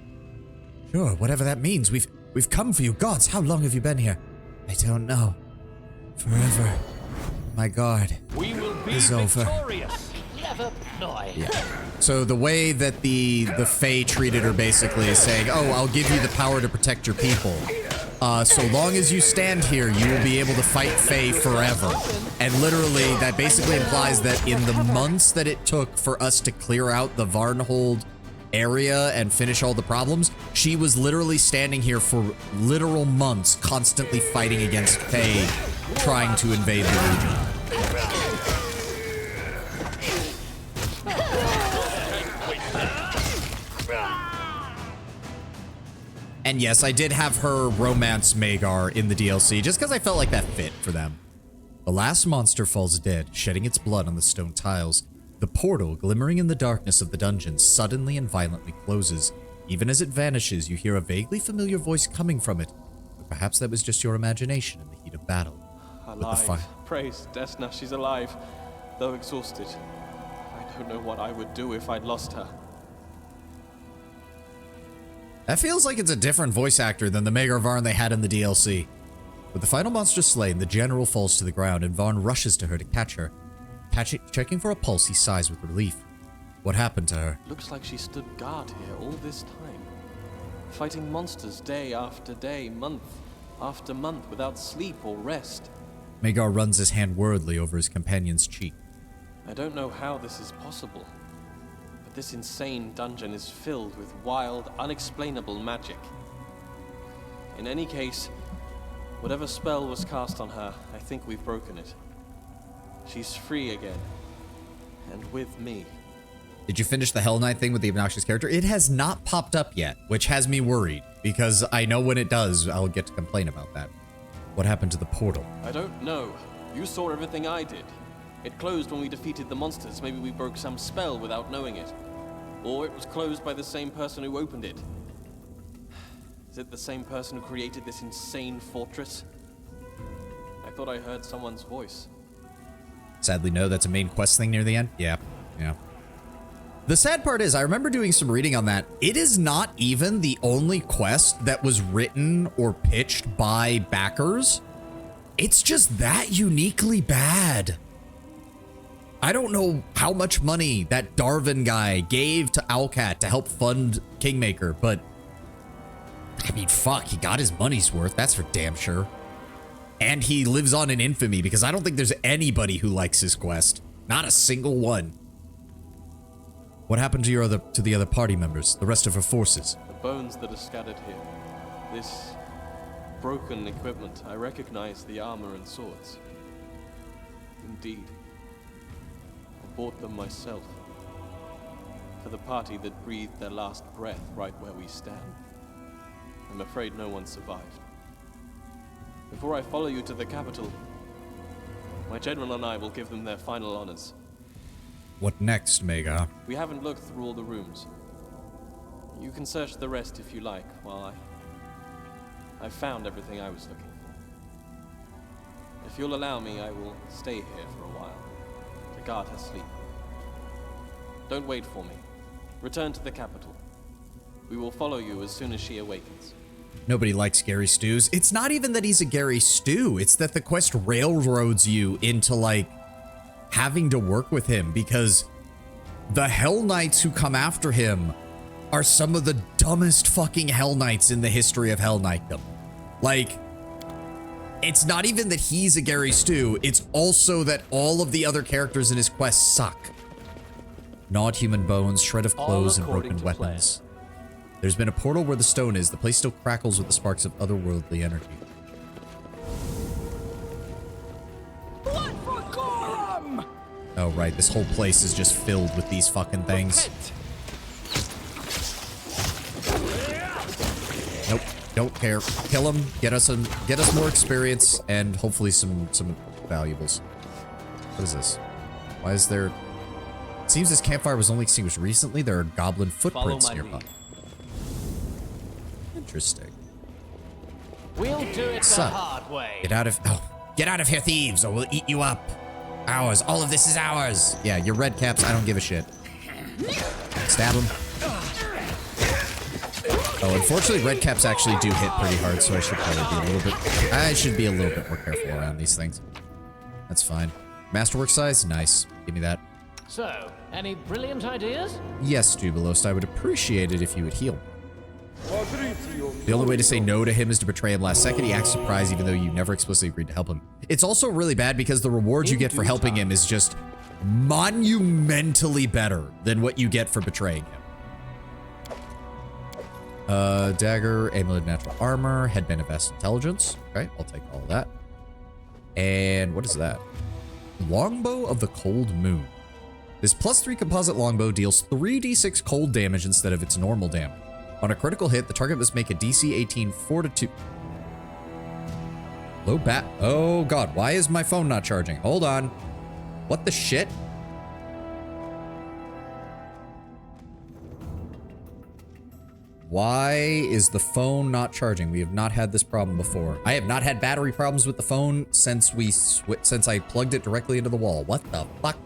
Sure, whatever that means. We've come for you. Gods, how long have you been here? I don't know. Forever. My guard We will be is over. victorious. Clever ploy. yeah. So the way that the Fae treated her basically is saying, oh, I'll give you the power to protect your people. So long as you stand here, you will be able to fight Fae forever. And literally, that basically implies that in the months that it took for us to clear out the Varnhold area and finish all the problems, she was literally standing here for literal months, constantly fighting against Fae, trying to invade the region. And yes, I did have her romance Magar in the DLC, just because I felt like that fit for them. The last monster falls dead, shedding its blood on the stone tiles. The portal, glimmering in the darkness of the dungeon, suddenly and violently closes. Even as it vanishes, you hear a vaguely familiar voice coming from it. But perhaps that was just your imagination in the heat of battle. Alive. Praise Desna, she's alive, though exhausted. I don't know what I would do if I'd lost her. That feels like it's a different voice actor than the Magar Varn they had in the DLC. With the final monster slain, the general falls to the ground and Varn rushes to her to catch her. Checking for a pulse, he sighs with relief. What happened to her? Looks like she stood guard here all this time. Fighting monsters day after day, month after month, without sleep or rest. Magar runs his hand worriedly over his companion's cheek. I don't know how this is possible, but this insane dungeon is filled with wild, unexplainable magic. In any case, whatever spell was cast on her, I think we've broken it. She's free again, and with me. Did you finish the Hell Knight thing with the obnoxious character? It has not popped up yet, which has me worried, because I know when it does, I'll get to complain about that. What happened to the portal? I don't know. You saw everything I did. It closed when we defeated the monsters. Maybe we broke some spell without knowing it. Or it was closed by the same person who opened it. Is it the same person who created this insane fortress? I thought I heard someone's voice. Sadly, no, that's a main quest thing near the end. Yeah. The sad part is, I remember doing some reading on that. It is not even the only quest that was written or pitched by backers. It's just that uniquely bad. I don't know how much money that Darwin guy gave to Owlcat to help fund Kingmaker, but I mean, fuck, he got his money's worth. That's for damn sure. And he lives on in infamy because I don't think there's anybody who likes his quest. Not a single one. What happened to the other party members, the rest of her forces? The bones that are scattered here. This broken equipment, I recognize the armor and swords. Indeed. I bought them myself. For the party that breathed their last breath right where we stand. I'm afraid no one survived. Before I follow you to the capital, my general and I will give them their final honors. What next, Mega? We haven't looked through all the rooms. You can search the rest if you like, while I've found everything I was looking for. If you'll allow me, I will stay here for a while, to guard her sleep. Don't wait for me. Return to the capital. We will follow you as soon as she awakens. Nobody likes Gary Stews. It's not even that he's a Gary Stew. It's that the quest railroads you into, like, having to work with him because the Hell Knights who come after him are some of the dumbest fucking Hell Knights in the history of Hell Knightdom. Like, it's not even that he's a Gary Stew. It's also that all of the other characters in his quest suck. Gnawed human bones, shred of clothes, and broken weapons. There's been a portal where the stone is. The place still crackles with the sparks of otherworldly energy. Blood for Gorum! Oh, right. This whole place is just filled with these fucking things. Nope. Don't care. Kill him. Get us more experience and hopefully some valuables. What is this? Why is there... It seems this campfire was only extinguished recently. There are goblin footprints nearby. lead. Interesting. We'll do it the Son, hard way. Get out of here, thieves, or we'll eat you up. Ours. All of this is ours. Yeah, your red caps, I don't give a shit. Stab him. Oh, unfortunately, red caps actually do hit pretty hard, so I should probably be a little bit more careful around these things. That's fine. Masterwork size? Nice. Give me that. So, any brilliant ideas? Yes, Jubilost, I would appreciate it if you would heal me. The only way to say no to him is to betray him last second. He acts surprised even though you never explicitly agreed to help him. It's also really bad because the reward you get for helping him is just monumentally better than what you get for betraying him. Dagger, amulet of natural armor, headband of vast intelligence. Okay, I'll take all of that. And what is that? Longbow of the Cold Moon. This +3 composite longbow deals 3d6 cold damage instead of its normal damage. On a critical hit, the target must make a DC 18 fortitude. Low bat. Oh god, why is my phone not charging? Hold on. What the shit? Why is the phone not charging? We have not had this problem before. I have not had battery problems with the phone since I plugged it directly into the wall. What the fuck?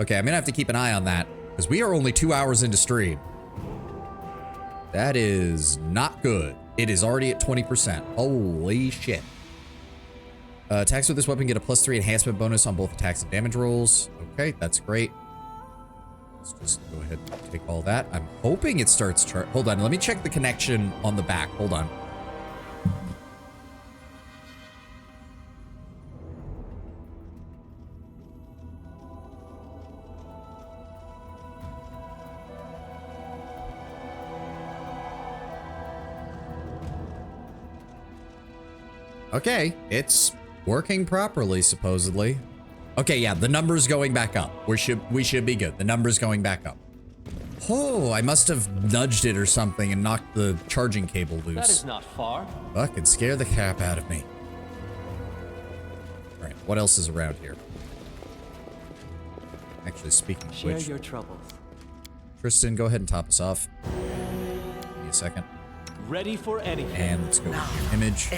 Okay, I'm gonna have to keep an eye on that because we are only 2 hours into stream. That is not good. It is already at 20%. Holy shit. Attacks with this weapon get a +3 enhancement bonus on both attacks and damage rolls. Okay, that's great. Let's just go ahead and take all that. I'm hoping it starts hold on, let me check the connection on the back. Hold on. Okay, it's working properly, supposedly. Okay, yeah, the number's going back up. We should be good. The number's going back up. Oh, I must have nudged it or something and knocked the charging cable loose. That is not far. Fucking scare the crap out of me. All right, what else is around here? Actually, speaking of Share which, your troubles. Tristan, go ahead and top us off. Give me a second. Ready for anything. And let's go with your image.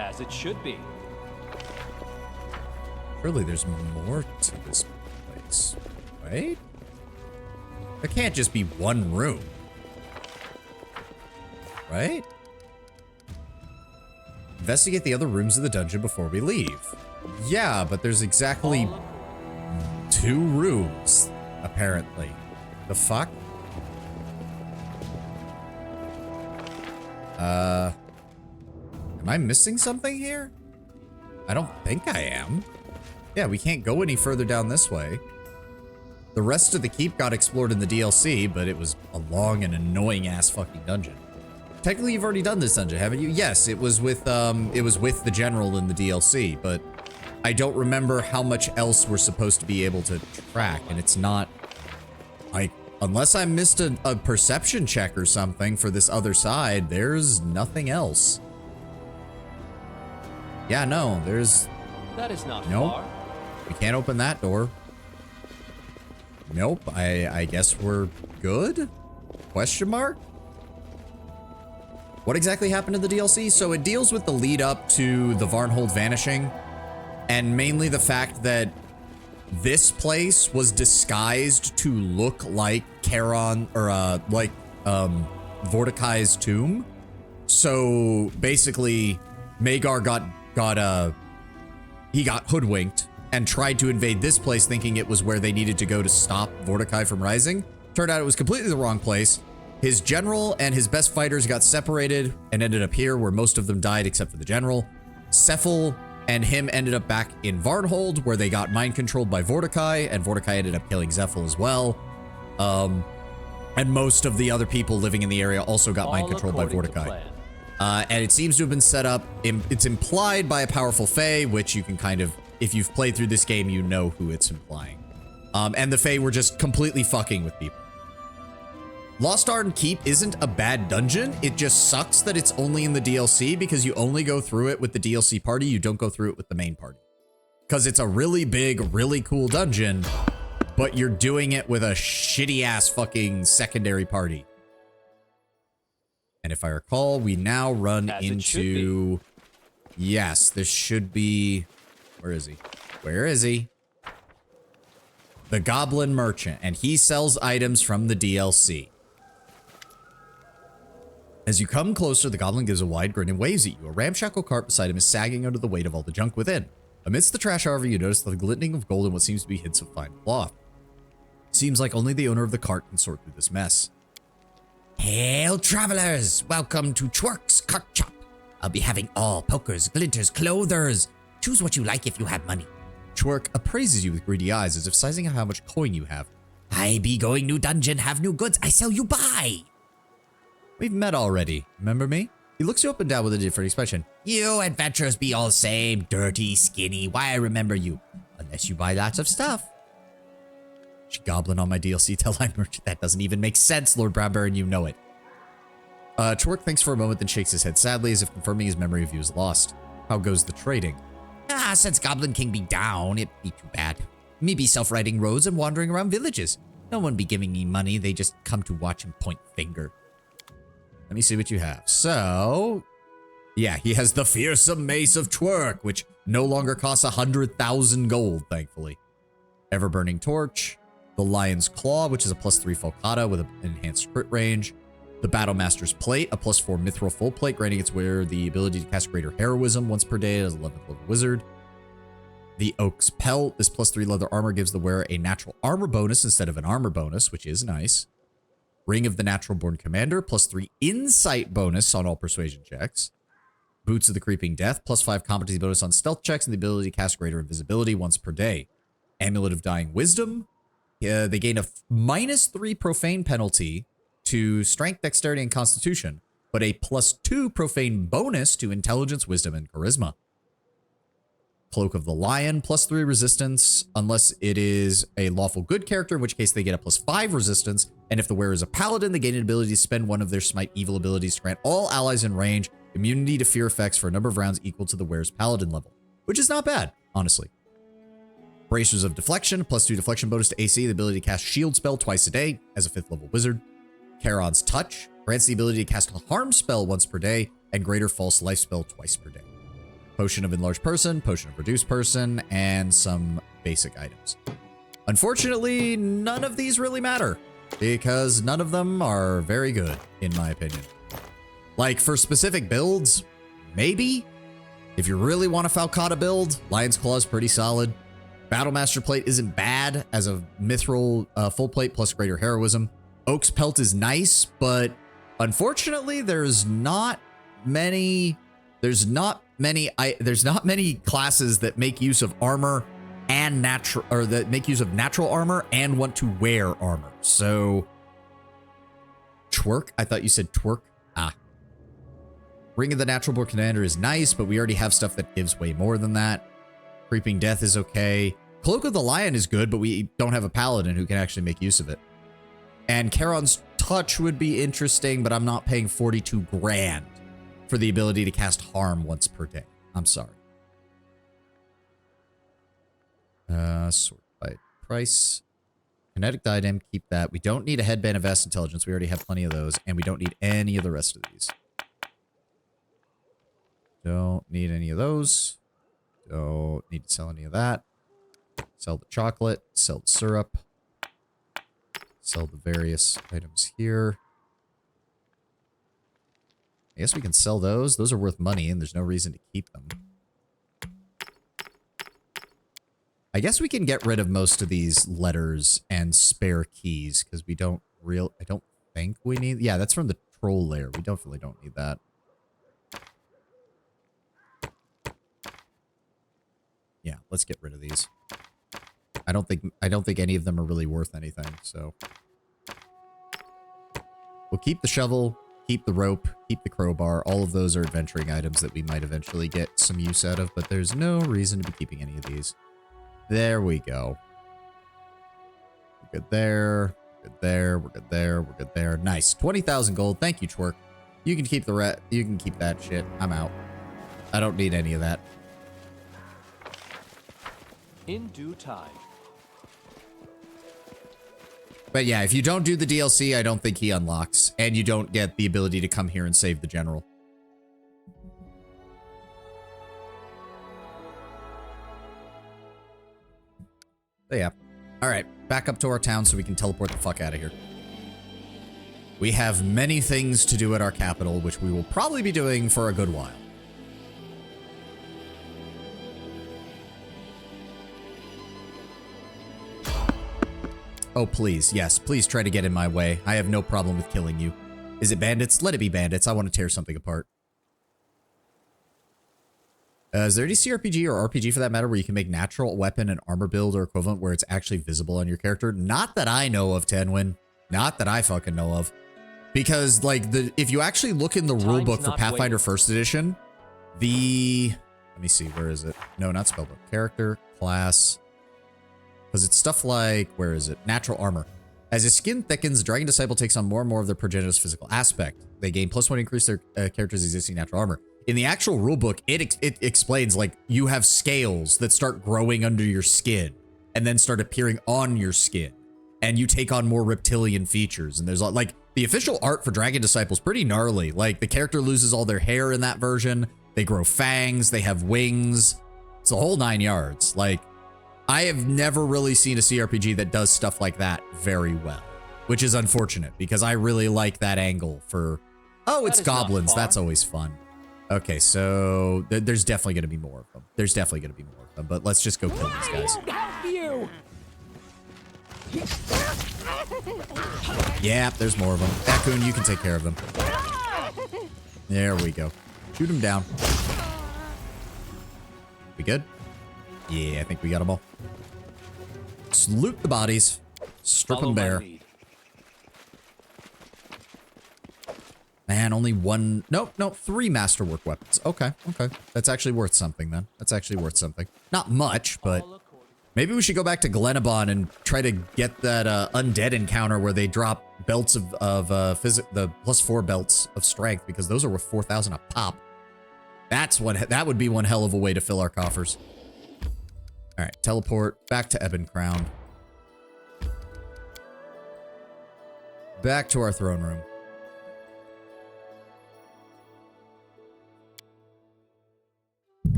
As it should be. Surely there's more to this place, right? There can't just be one room, right? Investigate the other rooms of the dungeon before we leave. Yeah, but there's exactly 2 rooms, apparently. The fuck? Am I missing something here? I don't think I am. Yeah, we can't go any further down this way. The rest of the keep got explored in the DLC, but it was a long and annoying ass fucking dungeon. Technically, you've already done this dungeon, haven't you? Yes, it was with the general in the DLC, but I don't remember how much else we're supposed to be able to track, and it's not like, unless I missed a perception check or something for this other side, there's nothing else. Yeah, no, there's... That is not Nope. far. We can't open that door. Nope, I guess we're good? Question mark? What exactly happened in the DLC? So it deals with the lead up to the Varnhold vanishing, and mainly the fact that this place was disguised to look like Charon, or Mordecai's tomb. So basically, Magar got hoodwinked and tried to invade this place thinking it was where they needed to go to stop Mordecai from rising. Turned out it was completely the wrong place. His general and his best fighters got separated and ended up here, where most of them died except for the general. Cephal and him ended up back in Varnhold, where they got mind controlled by Mordecai, and Mordecai ended up killing Cephal as well. And most of the other people living in the area also got mind controlled by Mordecai. And it seems to have been set up, it's implied by a powerful Fae, which you can kind of, if you've played through this game, you know who it's implying. And the Fae were just completely fucking with people. Lost Arden Keep isn't a bad dungeon. It just sucks that it's only in the DLC, because you only go through it with the DLC party. You don't go through it with the main party. Because it's a really big, really cool dungeon, but you're doing it with a shitty ass fucking secondary party. And if I recall, we now run into... Yes, this should be... Where is he? Where is he? The Goblin Merchant, and he sells items from the DLC. As you come closer, the goblin gives a wide grin and waves at you. A ramshackle cart beside him is sagging under the weight of all the junk within. Amidst the trash, however, you notice the glistening of gold and what seems to be hints of fine cloth. Seems like only the owner of the cart can sort through this mess. Hail, travelers! Welcome to Twerk's Cart Shop. I'll be having all pokers, glinters, clothers. Choose what you like if you have money. Twerk appraises you with greedy eyes, as if sizing out how much coin you have. I be going new dungeon, have new goods, I sell you buy. We've met already, remember me? He looks you up and down with a different expression. You adventurers be all same, dirty, skinny, why I remember you? Unless you buy lots of stuff. She goblin on my DLC tell I'm merchant. That doesn't even make sense, Lord Brownbear, and you know it. Twerk thinks for a moment, then shakes his head sadly, as if confirming his memory of you is lost. How goes the trading? Since Goblin King be down, it be too bad. Me be self-riding roads and wandering around villages. No one be giving me money, they just come to watch him point finger. Let me see what you have. So, yeah, he has the fearsome mace of Twerk, which no longer costs 100,000 gold, thankfully. Ever-burning torch. The Lion's Claw, which is a +3 Falcata with an enhanced crit range. The Battlemaster's Plate, a +4 Mithril full plate, granting its wearer the ability to cast Greater Heroism once per day as 11th level wizard. The Oak's Pelt, this +3 leather armor gives the wearer a natural armor bonus instead of an armor bonus, which is nice. Ring of the Natural Born Commander, +3 insight bonus on all persuasion checks. Boots of the Creeping Death, +5 competency bonus on stealth checks and the ability to cast Greater Invisibility once per day. Amulet of Dying Wisdom, they gain a -3 profane penalty to Strength, Dexterity, and Constitution, but a +2 profane bonus to Intelligence, Wisdom, and Charisma. Cloak of the Lion, +3 resistance, unless it is a lawful good character, in which case they get a +5 resistance, and if the wearer is a paladin, they gain an ability to spend one of their smite evil abilities to grant all allies in range immunity to fear effects for a number of rounds equal to the wearer's paladin level, which is not bad, honestly. Bracers of Deflection, +2 deflection bonus to AC, the ability to cast shield spell twice a day as a 5th level wizard. Charon's Touch, grants the ability to cast a harm spell once per day and greater false life spell twice per day. Potion of Enlarged Person, Potion of Reduced Person, and some basic items. Unfortunately, none of these really matter, because none of them are very good, in my opinion. Like, for specific builds, maybe. If you really want a Falcata build, Lion's Claw is pretty solid. Battlemaster Plate isn't bad as a Mithril full plate plus Greater Heroism. Oak's Pelt is nice, but unfortunately, there's not many There's not many classes that make use of armor and natural, or that make use of natural armor and want to wear armor. So twerk? I thought you said twerk. Ah. Ring of the Natural Born Commander is nice, but we already have stuff that gives way more than that. Creeping Death is okay. Cloak of the Lion is good, but we don't have a paladin who can actually make use of it. And Charon's Touch would be interesting, but I'm not paying 42 grand for the ability to cast harm once per day. I'm sorry. Sort by price. Kinetic Diadem, keep that. We don't need a Headband of Vast Intelligence. We already have plenty of those, and we don't need any of the rest of these. Don't need any of those. Don't need to sell any of that. Sell the chocolate. Sell the syrup. Sell the various items here. I guess we can sell those. Those are worth money, and there's no reason to keep them. I guess we can get rid of most of these letters and spare keys, because we don't I don't think we need... Yeah, that's from the troll lair. We definitely don't need that. Yeah, let's get rid of these. I don't think any of them are really worth anything, so we'll keep the shovel, keep the rope, keep the crowbar. All of those are adventuring items that we might eventually get some use out of, but there's no reason to be keeping any of these. There we go. We're good there. We're good there. We're good there. We're good there. Nice. 20,000 gold. Thank you, Twerk. You can keep the you can keep that shit. I'm out. I don't need any of that. In due time. But yeah, if you don't do the DLC, I don't think he unlocks. And you don't get the ability to come here and save the general. But yeah. Alright, back up to our town so we can teleport the fuck out of here. We have many things to do at our capital, which we will probably be doing for a good while. Oh, please. Yes, please try to get in my way. I have no problem with killing you. Is it bandits? Let it be bandits. I want to tear something apart. Is there any CRPG or RPG for that matter where you can make natural weapon and armor build or equivalent where it's actually visible on your character? Not that I know of, Tenwin. Not that I fucking know of. Because, like, if you actually look in the rulebook for Pathfinder First Edition, let me see, where is it? No, not spellbook. Character, class... Because it's stuff like, where is it? Natural armor. As his skin thickens, the Dragon Disciple takes on more and more of their progenitor's physical aspect. They gain +1 increase their character's existing natural armor. In the actual rulebook, it explains, like, you have scales that start growing under your skin and then start appearing on your skin. And you take on more reptilian features. And there's, like, the official art for Dragon Disciple is pretty gnarly. Like, the character loses all their hair in that version. They grow fangs. They have wings. It's the whole 9 yards. Like, I have never really seen a CRPG that does stuff like that very well, which is unfortunate because I really like that angle for, oh, it's goblins. That's always fun. Okay, so there's definitely going to be more of them. There's definitely going to be more of them, but let's just go kill these guys. Yeah, there's more of them. Ekun, you can take care of them. There we go. Shoot them down. We good? Yeah, I think we got them all. Just loot the bodies. Strip them bare. Man, only one... Nope, 3 masterwork weapons. Okay. That's actually worth something, then. That's actually worth something. Not much, but... Maybe we should go back to Glenabon and try to get that undead encounter where they drop belts of the +4 belts of strength, because those are worth 4,000 a pop. That would be one hell of a way to fill our coffers. All right, teleport back to Ebon Crown. Back to our throne room.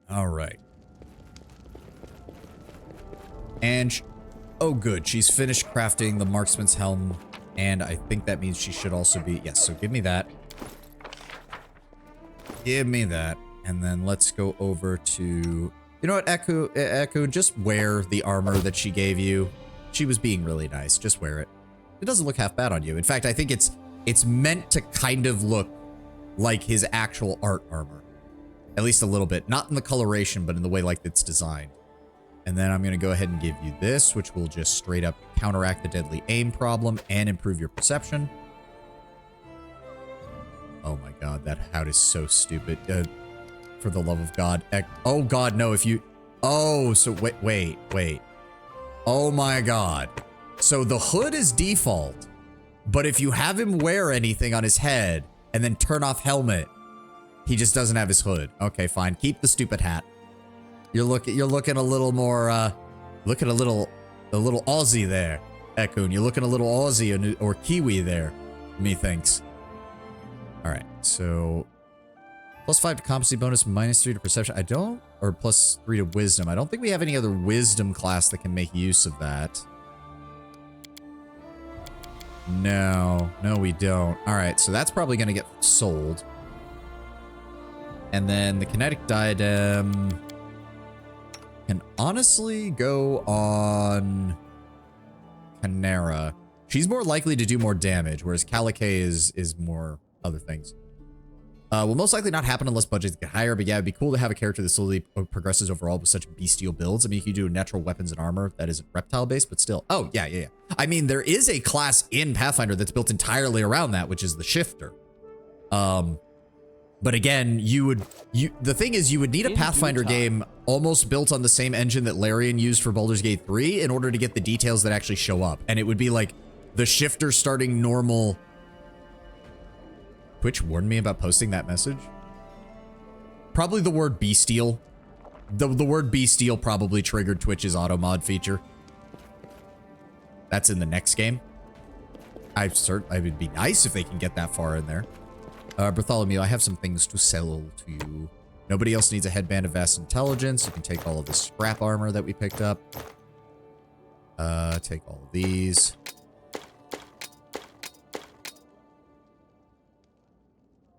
All right. And, oh good, she's finished crafting the marksman's helm, and I think that means she should also be, yes, so give me that. Give me that, and then let's go over to... You know what, Echo, just wear the armor that she gave you. She was being really nice. Just wear it. It doesn't look half bad on you. In fact, I think it's meant to kind of look like his actual art armor. At least a little bit. Not in the coloration, but in the way like it's designed. And then I'm going to go ahead and give you this, which will just straight up counteract the deadly aim problem and improve your perception. Oh my god, that hound is so stupid. For the love of God. Oh god, no, if you... Oh, so wait. Oh my god. So the hood is default, but if you have him wear anything on his head and then turn off helmet, he just doesn't have his hood. Okay, fine. Keep the stupid hat. You're looking a little more, looking a little Aussie there, Ekun. You're looking a little Aussie or Kiwi there, methinks. All right, so +5 to competency bonus, -3 to perception. I don't, or +3 to wisdom. I don't think we have any other wisdom class that can make use of that. No, we don't. All right, so that's probably going to get sold. And then the kinetic diadem can honestly go on Canera. She's more likely to do more damage, whereas Calicae is more other things. Will most likely not happen unless budgets get higher, but yeah, it'd be cool to have a character that slowly progresses overall with such bestial builds. I mean, you can do natural weapons and armor that isn't reptile-based, but still. Oh, yeah. I mean, there is a class in Pathfinder that's built entirely around that, which is the Shifter. But again, the thing is, you would need a Pathfinder game almost built on the same engine that Larian used for Baldur's Gate 3 in order to get the details that actually show up. And it would be like the Shifter starting normal. Twitch warned me about posting that message. Probably the word bestial. The word bestial probably triggered Twitch's auto mod feature. That's in the next game. I would be nice if they can get that far in there. Bartholomew, I have some things to sell to you. Nobody else needs a headband of vast intelligence. You can take all of this scrap armor that we picked up. Take all of these.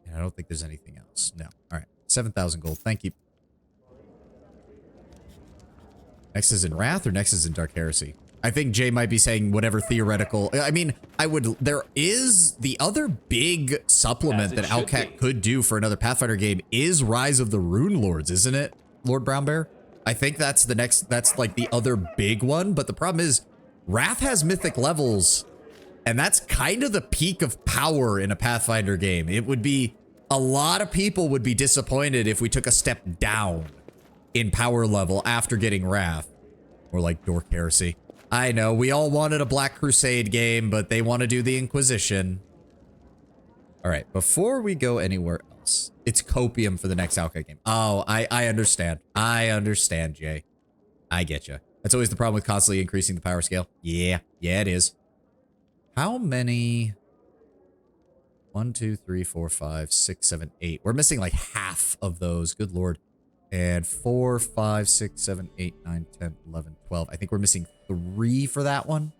And I don't think there's anything else. No. All right. 7,000 gold. Thank you. Next is in Wrath or next is in Dark Heresy? I think Jay might be saying whatever theoretical... I mean, there is the other big supplement that Alcat could do for another Pathfinder game is Rise of the Rune Lords, isn't it, Lord Brownbear? I think that's the next... That's like the other big one, but the problem is Wrath has mythic levels, and that's kind of the peak of power in a Pathfinder game. It would be... A lot of people would be disappointed if we took a step down in power level after getting Wrath. Or like Dork Heresy. I know, we all wanted a Black Crusade game, but they want to do the Inquisition. Alright, before we go anywhere else, it's copium for the next Alcat game. Oh, I understand. I understand, Jay. I get you. That's always the problem with constantly increasing the power scale. Yeah, it is. How many... 1, 2, 3, 4, 5, 6, 7, 8. We're missing like half of those. Good lord. And 4, 5, 6, 7, 8, 9, 10, 11, 12. I think we're missing 3 for that one.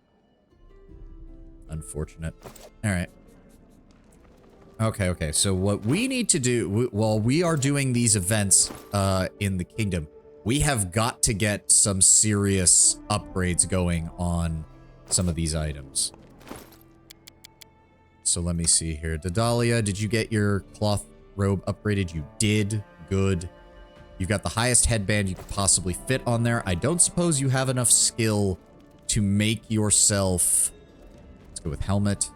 Unfortunate. All right. Okay. So what we need to do while we are doing these events in the kingdom, we have got to get some serious upgrades going on some of these items. So let me see here. Daedalus, did you get your cloth robe upgraded? You did. Good. You've got the highest headband you could possibly fit on there. I don't suppose you have enough skill to make yourself... Let's go with helmet.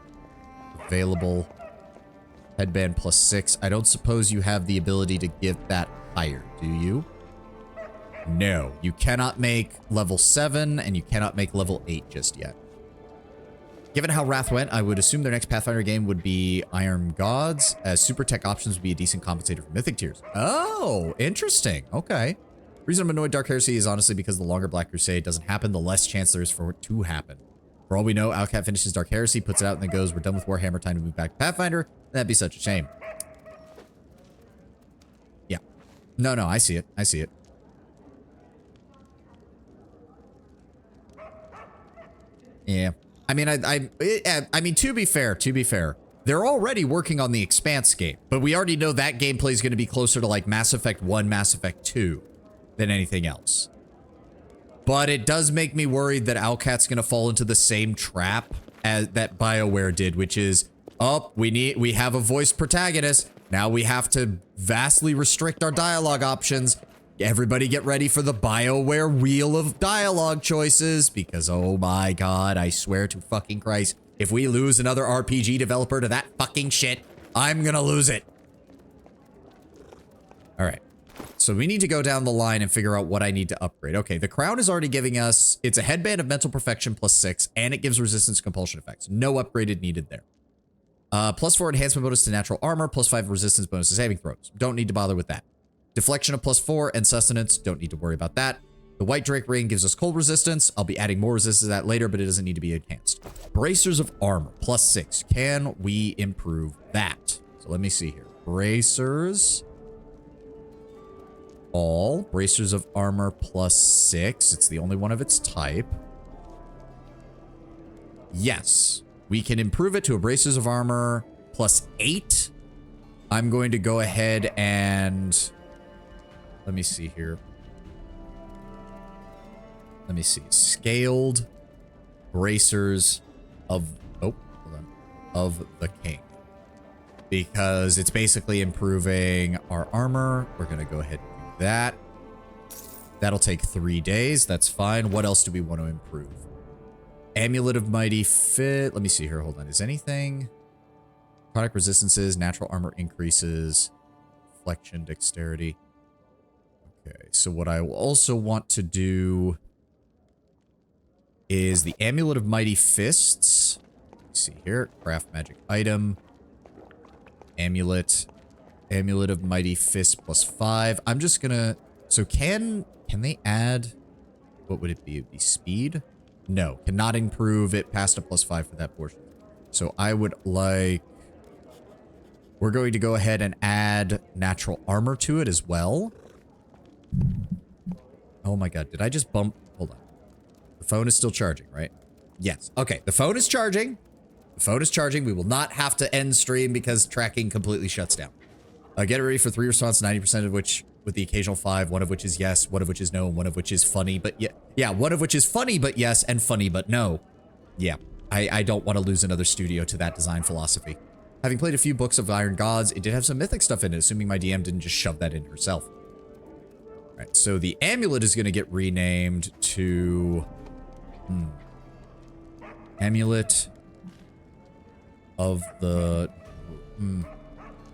Available. Headband +6. I don't suppose you have the ability to get that higher, do you? No. You cannot make level 7, and you cannot make level 8 just yet. Given how Wrath went, I would assume their next Pathfinder game would be Iron Gods, as super tech options would be a decent compensator for mythic tiers. Oh, interesting. Okay. The reason I'm annoyed Dark Heresy is honestly because the longer Black Crusade doesn't happen, the less chance there is for it to happen. For all we know, Alcat finishes Dark Heresy, puts it out, and then goes, we're done with Warhammer, time to move back to Pathfinder. That'd be such a shame. Yeah. No, I see it. I see it. Yeah. I mean, I mean, to be fair, they're already working on the Expanse game, but we already know that gameplay is going to be closer to like Mass Effect 1, Mass Effect 2 than anything else. But it does make me worried that Alcat's going to fall into the same trap as that BioWare did, which is, oh, we have a voiced protagonist. Now we have to vastly restrict our dialogue options. Everybody get ready for the BioWare wheel of dialogue choices because, oh my god, I swear to fucking Christ, if we lose another RPG developer to that fucking shit, I'm gonna lose it. All right. So we need to go down the line and figure out what I need to upgrade. Okay, the crown is already giving us, it's a headband of mental perfection +6, and it gives resistance to compulsion effects. No upgraded needed there. +4 enhancement bonus to natural armor, +5 resistance bonus to saving throws. Don't need to bother with that. Deflection of +4 and sustenance. Don't need to worry about that. The white drake ring gives us cold resistance. I'll be adding more resistance to that later, but it doesn't need to be enhanced. Bracers of armor +6. Can we improve that? So let me see here. Bracers. All. Bracers of armor +6. It's the only one of its type. Yes. We can improve it to a bracers of armor +8. I'm going to go ahead and... Let me see here. Let me see. Scaled bracers of... Oh, hold on. Of the king. Because it's basically improving our armor. We're going to go ahead and do that. That'll take 3 days. That's fine. What else do we want to improve? Amulet of Mighty Fit. Let me see here. Hold on. Is anything... Product resistances, natural armor increases, flexion, dexterity. Okay, so what I will also want to do is the Amulet of Mighty Fists. Let's see here, craft magic item. Amulet. Amulet of Mighty Fist +5. I'm just gonna... So can they add... What would it be? It would be speed? No, cannot improve it past a +5 for that portion. So I would like... We're going to go ahead and add natural armor to it as well. Oh my god, did I just bump? Hold on. The phone is still charging, right? Yes. Okay, the phone is charging. The phone is charging. We will not have to end stream because tracking completely shuts down. Get ready for 3 responses, 90% of which with the occasional 5, one of which is yes, one of which is no, one of which is funny, but yeah, one of which is funny but yes, and funny but no. Yeah, I don't want to lose another studio to that design philosophy. Having played a few books of Iron Gods, it did have some mythic stuff in it, assuming my DM didn't just shove that in herself. All right, so the amulet is going to get renamed to... Amulet of the...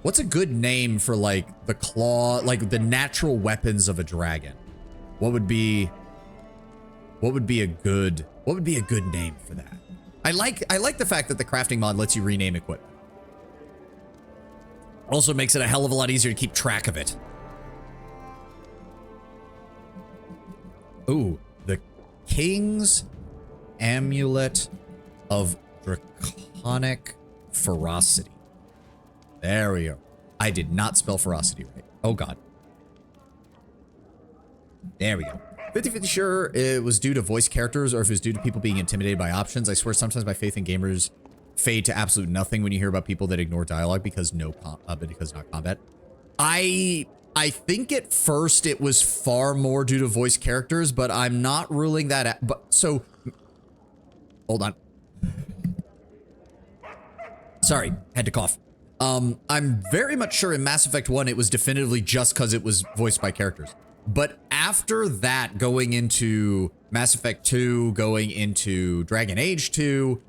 What's a good name for, like, the claw, like, the natural weapons of a dragon? What would be a good name for that? I like the fact that the crafting mod lets you rename equipment. Also makes it a hell of a lot easier to keep track of it. Ooh, the King's Amulet of Draconic Ferocity. There we go. I did not spell ferocity right. Oh god. There we go. 50-50 sure it was due to voice characters or if it was due to people being intimidated by options. I swear sometimes my faith in gamers fade to absolute nothing when you hear about people that ignore dialogue because because not combat. I think at first it was far more due to voice characters, but I'm not ruling that out. But so, hold on. Sorry, had to cough. I'm very much sure in Mass Effect 1 it was definitively just because it was voiced by characters. But after that, going into Mass Effect 2, going into Dragon Age 2,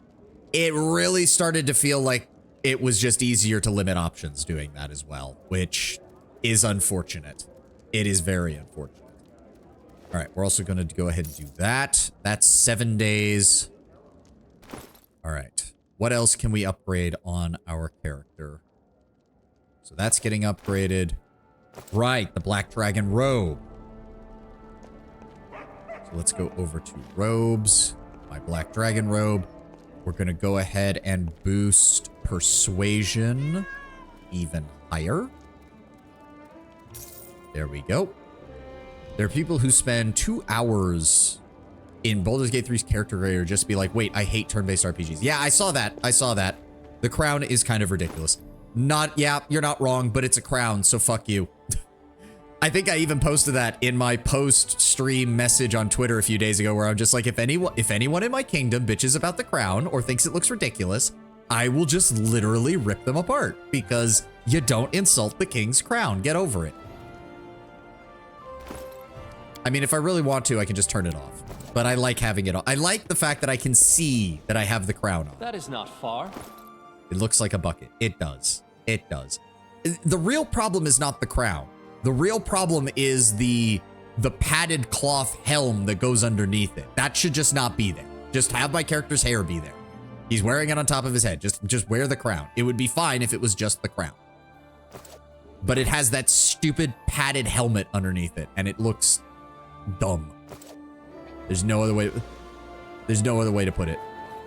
it really started to feel like it was just easier to limit options doing that as well, which is unfortunate. It is very unfortunate. All right, we're also going to go ahead and do that. That's 7 days. All right. What else can we upgrade on our character? So that's getting upgraded. Right, the Black Dragon robe. So let's go over to robes. My Black Dragon robe. We're going to go ahead and boost persuasion even higher. There we go. There are people who spend 2 hours in Baldur's Gate 3's character creator just to be like, wait, I hate turn-based RPGs. Yeah, I saw that. I saw that. The crown is kind of ridiculous. Yeah, you're not wrong, but it's a crown, so fuck you. I think I even posted that in my post-stream message on Twitter a few days ago where I'm just like, if anyone in my kingdom bitches about the crown or thinks it looks ridiculous, I will just literally rip them apart because you don't insult the king's crown. Get over it. I mean, if I really want to, I can just turn it off. But I like having it on. I like the fact that I can see that I have the crown on. That is not far. It looks like a bucket. It does. It does. The real problem is not the crown. The real problem is the padded cloth helm that goes underneath it. That should just not be there. Just have my character's hair be there. He's wearing it on top of his head. Just wear the crown. It would be fine if it was just the crown. But it has that stupid padded helmet underneath it, and it looks dumb. There's no other way to put it.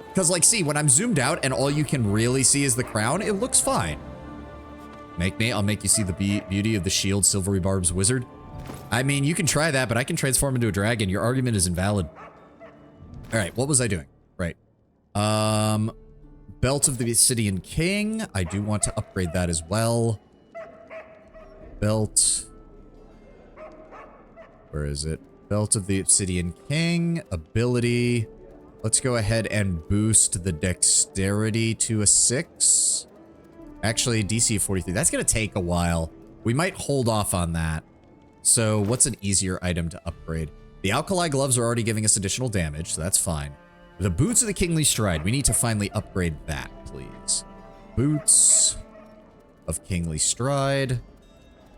Because, like, see, when I'm zoomed out and all you can really see is the crown, it looks fine. I'll make you see the beauty of the shield, Silvery Barb's wizard. I mean, you can try that, but I can transform into a dragon. Your argument is invalid. All right, what was I doing? Right. Belt of the Obsidian King. I do want to upgrade that as well. Belt. Where is it? Belt of the Obsidian King. Ability. Let's go ahead and boost the dexterity to a 6. Actually, DC 43. That's going to take a while. We might hold off on that. So what's an easier item to upgrade? The alkali gloves are already giving us additional damage, so that's fine. The boots of the Kingly Stride. We need to finally upgrade that, please. Boots of Kingly Stride.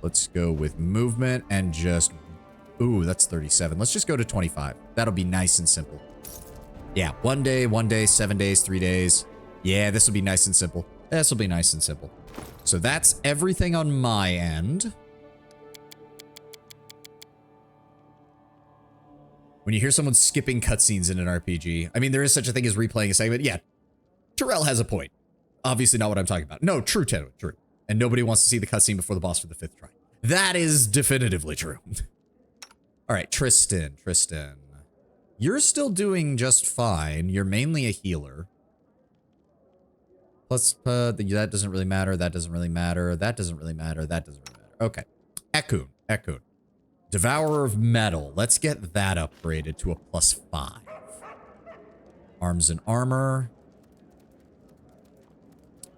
Let's go with movement and just... Ooh, that's 37. Let's just go to 25. That'll be nice and simple. Yeah, 1 day, 7 days, 3 days. Yeah, this will be nice and simple. This will be nice and simple. So that's everything on my end. When you hear someone skipping cutscenes in an RPG, I mean, there is such a thing as replaying a segment. Yeah, Terrell has a point. Obviously not what I'm talking about. No, true, Ted, true. And nobody wants to see the cutscene before the boss for the 5th try. That is definitively true. All right, Tristan. You're still doing just fine. You're mainly a healer. Plus, that doesn't really matter. That doesn't really matter. That doesn't really matter. That doesn't really matter. Okay. Ekun. Devourer of Metal. Let's get that upgraded to a +5. Arms and armor.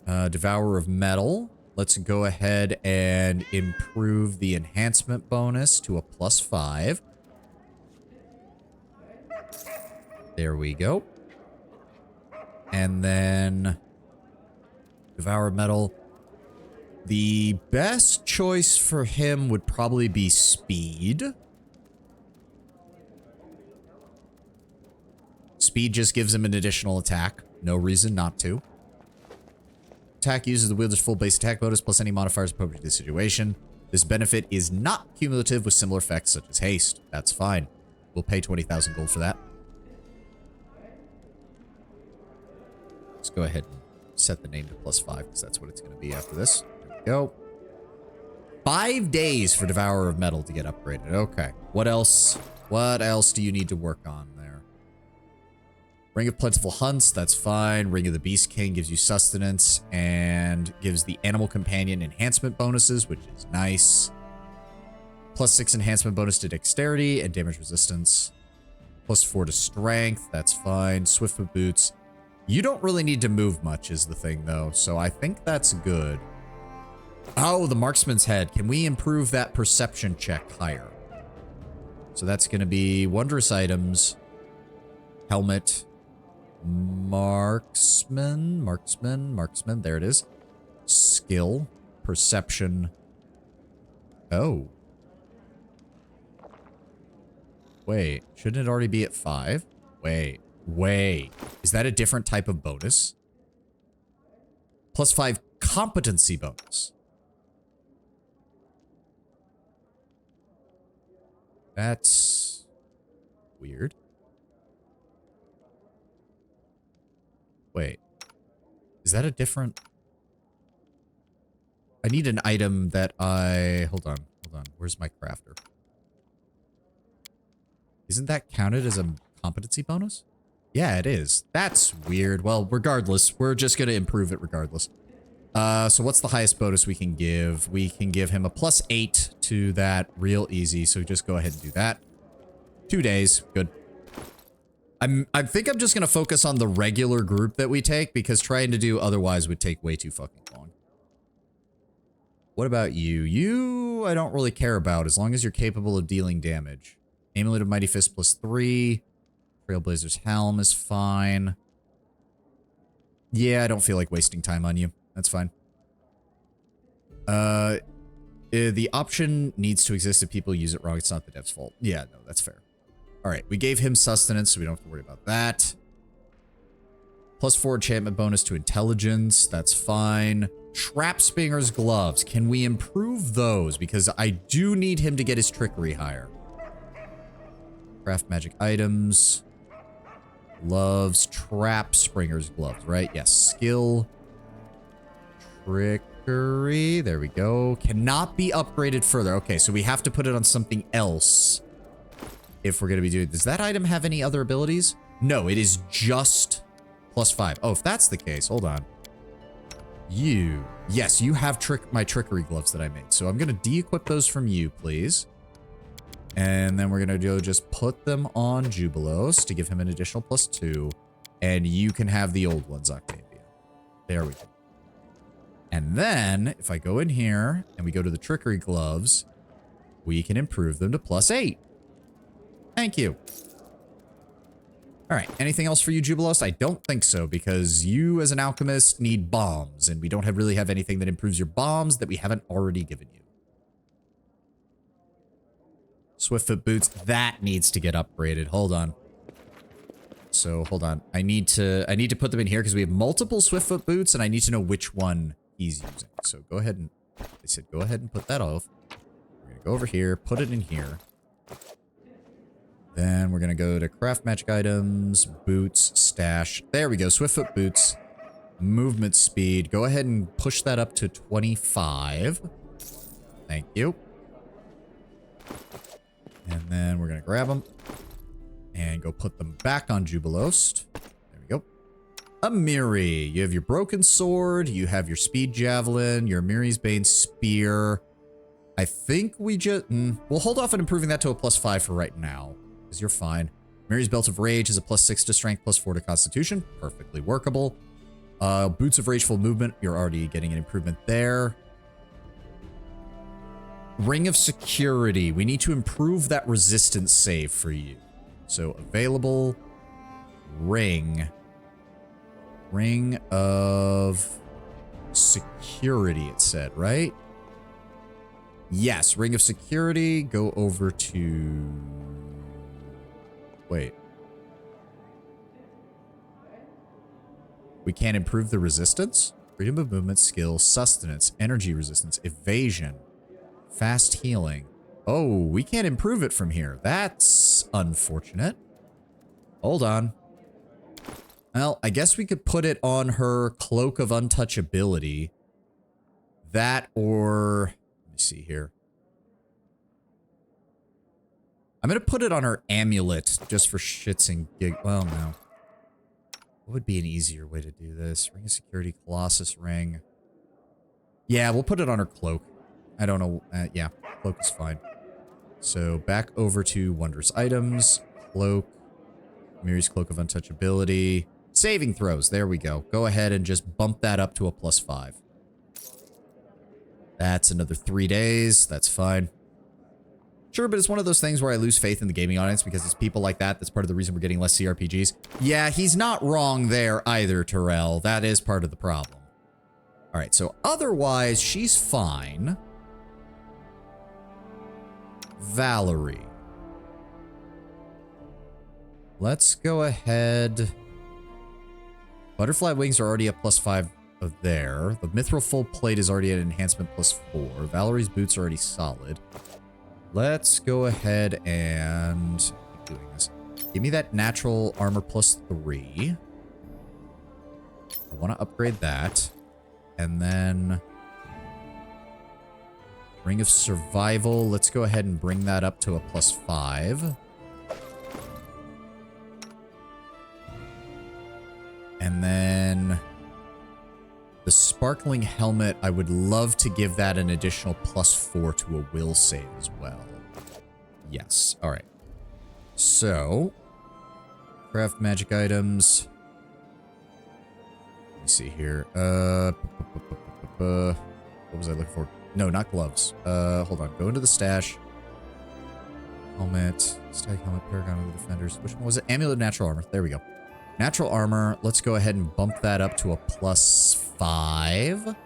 Devourer of Metal. Let's go ahead and improve the enhancement bonus to a +5. There we go. And then Devourer of Metal. The best choice for him would probably be speed. Speed just gives him an additional attack. No reason not to. Attack uses the wielder's full base attack bonus plus any modifiers appropriate to the situation. This benefit is not cumulative with similar effects such as haste. That's fine. We'll pay 20,000 gold for that. Let's go ahead and set the name to +5 because that's what it's going to be after this. There we go. 5 days for Devourer of Metal to get upgraded. Okay. What else? What else do you need to work on there? Ring of Plentiful Hunts, that's fine. Ring of the Beast King gives you sustenance and gives the Animal Companion enhancement bonuses, which is nice. +6 enhancement bonus to dexterity and damage resistance. +4 to strength, that's fine. Swiftfoot boots. You don't really need to move much is the thing, though, so I think that's good. Oh, the Marksman's Head. Can we improve that perception check higher? So that's going to be Wondrous Items, Helmet, Marksman, there it is. Skill, Perception. Oh. Wait, shouldn't it already be at 5? Wait. Is that a different type of bonus? +5 competency bonus. That's weird. Wait. Is that a different... I need an item that I... Hold on. Where's my crafter? Isn't that counted as a competency bonus? Yeah, it is. That's weird. Well, regardless, we're just going to improve it regardless. So what's the highest bonus we can give? We can give him a +8 to that real easy. So just go ahead and do that. 2 days. Good. I think I'm just going to focus on the regular group that we take because trying to do otherwise would take way too fucking long. What about you? You, I don't really care about as long as you're capable of dealing damage. Amulet of Mighty Fist +3. Trailblazer's Helm is fine. Yeah, I don't feel like wasting time on you. That's fine. The option needs to exist if people use it wrong. It's not the dev's fault. Yeah, no, that's fair. All right, we gave him sustenance, so we don't have to worry about that. +4 enchantment bonus to intelligence. That's fine. Trap Spinger's gloves. Can we improve those? Because I do need him to get his trickery higher. Craft magic items. Loves Trap Springer's gloves, right? Yes. Skill. Trickery. There we go. Cannot be upgraded further. Okay, so we have to put it on something else if we're going to be doing... Does that item have any other abilities? No, it is just +5. Oh, if that's the case, hold on. You. Yes, you have my trickery gloves that I made. So I'm going to de-equip those from you, please. And then we're going to go just put them on Jubilos to give him an additional +2. And you can have the old ones, Octavia. There we go. And then, if I go in here and we go to the trickery gloves, we can improve them to +8. Thank you. All right, anything else for you, Jubilos? I don't think so, because you as an alchemist need bombs, and we don't really have anything that improves your bombs that we haven't already given you. Swiftfoot boots, that needs to get upgraded. Hold on. So, hold on. I need to put them in here because we have multiple Swiftfoot boots, and I need to know which one he's using. So, go ahead and... They said go ahead and put that off. We're going to go over here, put it in here. Then we're going to go to craft magic items, boots, stash. There we go. Swiftfoot boots, movement speed. Go ahead and push that up to 25. Thank you. And then we're going to grab them and go put them back on Jubilost. There we go. Amiri. You have your broken sword. You have your speed javelin, your Amiri's Bane spear. I think we just... we'll hold off on improving that to a +5 for right now. Because you're fine. Mary's Belt of Rage is a +6 to Strength, +4 to Constitution. Perfectly workable. Boots of Rageful Movement. You're already getting an improvement there. Ring of Security. We need to improve that resistance save for you. So, available. Ring. Ring of Security, it said, right? Yes, Ring of Security. Go over to... Wait. We can't improve the resistance? Freedom of movement, skill, sustenance, energy resistance, evasion, fast healing. Oh, we can't improve it from here. That's unfortunate. Hold on. Well, I guess we could put it on her Cloak of Untouchability. That or... Let me see here. I'm going to put it on her amulet just for shits and gigs. Well, no. What would be an easier way to do this? Ring of Security, Colossus Ring. Yeah, we'll put it on her cloak. I don't know. Yeah, cloak is fine. So back over to Wondrous Items. Cloak. Miri's Cloak of Untouchability. Saving throws. There we go. Go ahead and just bump that up to a +5. That's another 3 days. That's fine. Sure, but it's one of those things where I lose faith in the gaming audience because it's people like that that's part of the reason we're getting less CRPGs. Yeah, he's not wrong there either, Terrell. That is part of the problem. All right, so otherwise, she's fine. Valerie. Let's go ahead. Butterfly wings are already at +5 of there. The mithril full plate is already at enhancement +4. Valerie's boots are already solid. Let's go ahead and keep doing this. Give me that natural armor +3. I want to upgrade that. And then Ring of Survival. Let's go ahead and bring that up to a +5. And then the Sparkling Helmet, I would love to give that an additional +4 to a will save as well. Yes. All right. So, Craft magic items. Let me see here. What was I looking for? No, not gloves. Hold on. Go into the stash. Helmet. Stag helmet. Paragon of the Defenders. Which one was it? Amulet of Natural Armor. There we go. Natural Armor. Let's go ahead and bump that up to a +5.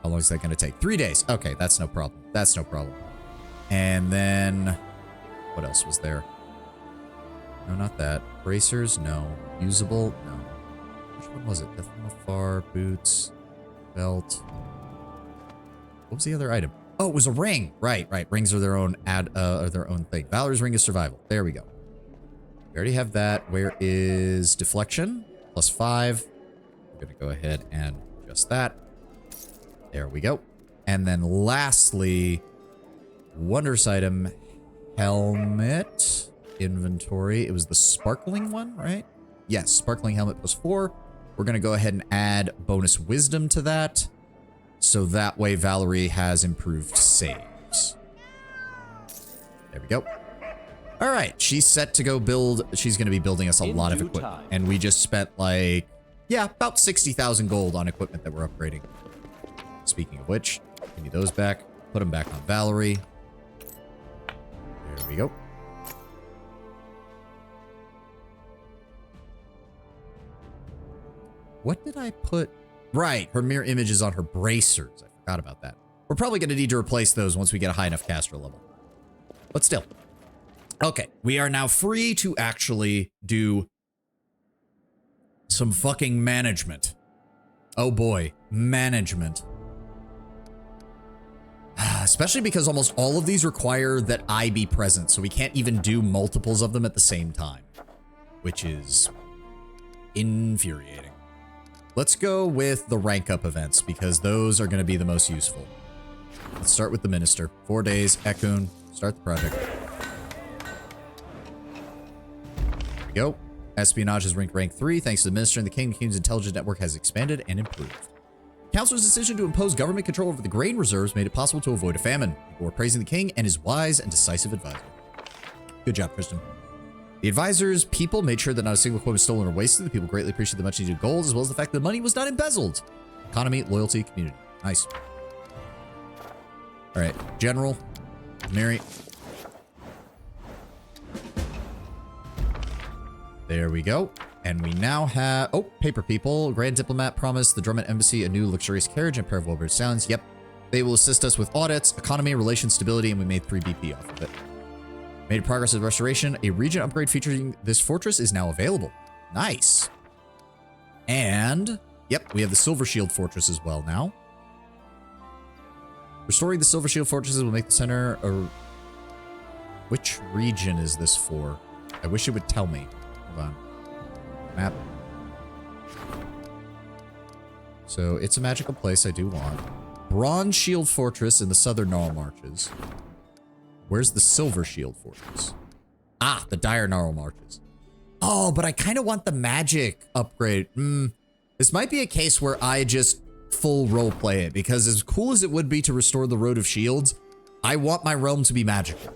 How long is that going to take? 3 days. Okay, that's no problem. That's no problem. And then... what else was there? No, not that. Bracers? No. Usable? No. Which one was it? Death from Afar, boots, belt. What was the other item? Oh, it was a ring. Right, right. Rings are their own their own thing. Valor's Ring is survival. There we go. We already have that. Where is deflection? +5. We're gonna go ahead and adjust that. There we go. And then lastly, wondrous item, helmet, inventory. It was the sparkling one, right? Yes, sparkling helmet +4. We're going to go ahead and add bonus wisdom to that. So that way Valerie has improved saves. There we go. All right, she's set to go build. She's going to be building us a lot of equipment. And we just spent like, yeah, about 60,000 gold on equipment that we're upgrading. Speaking of which, give me those back. Put them back on Valerie. There we go. What did I put? Right, her mirror image is on her bracers. I forgot about that. We're probably going to need to replace those once we get a high enough caster level. But still. Okay, we are now free to actually do some fucking management. Oh boy, management. Especially because almost all of these require that I be present, so we can't even do multiples of them at the same time, which is infuriating. Let's go with the rank up events because those are going to be the most useful. Let's start with the minister. 4 days, Ekun, start the project. There we go. Espionage is ranked rank 3 thanks to the minister, and the kingdom's intelligence network has expanded and improved. Council's decision to impose government control over the grain reserves made it possible to avoid a famine. People were praising the king and his wise and decisive advisor. Good job, Kristen. The advisor's people made sure that not a single coin was stolen or wasted. The people greatly appreciated the much needed gold, as well as the fact that the money was not embezzled. Economy, loyalty, community. Nice. All right, General, Mary. There we go. And we now have... oh, paper people. Grand Diplomat promised the Drummond Embassy a new luxurious carriage and a pair of well-bred sounds. Yep. They will assist us with audits, economy, relations, stability, and we made 3 BP off of it. Made progress with restoration. A region upgrade featuring this fortress is now available. Nice. And, yep, we have the Silver Shield Fortress as well now. Restoring the Silver Shield Fortresses will make the center... which region is this for? I wish it would tell me. Hold on. Map. So, it's a magical place I do want. Bronze Shield Fortress in the southern Gnarl Marches. Where's the Silver Shield Fortress? Ah, the Dire Gnarl Marches. Oh, but I kind of want the magic upgrade. This might be a case where I just full roleplay it, because as cool as it would be to restore the Road of Shields, I want my realm to be magical.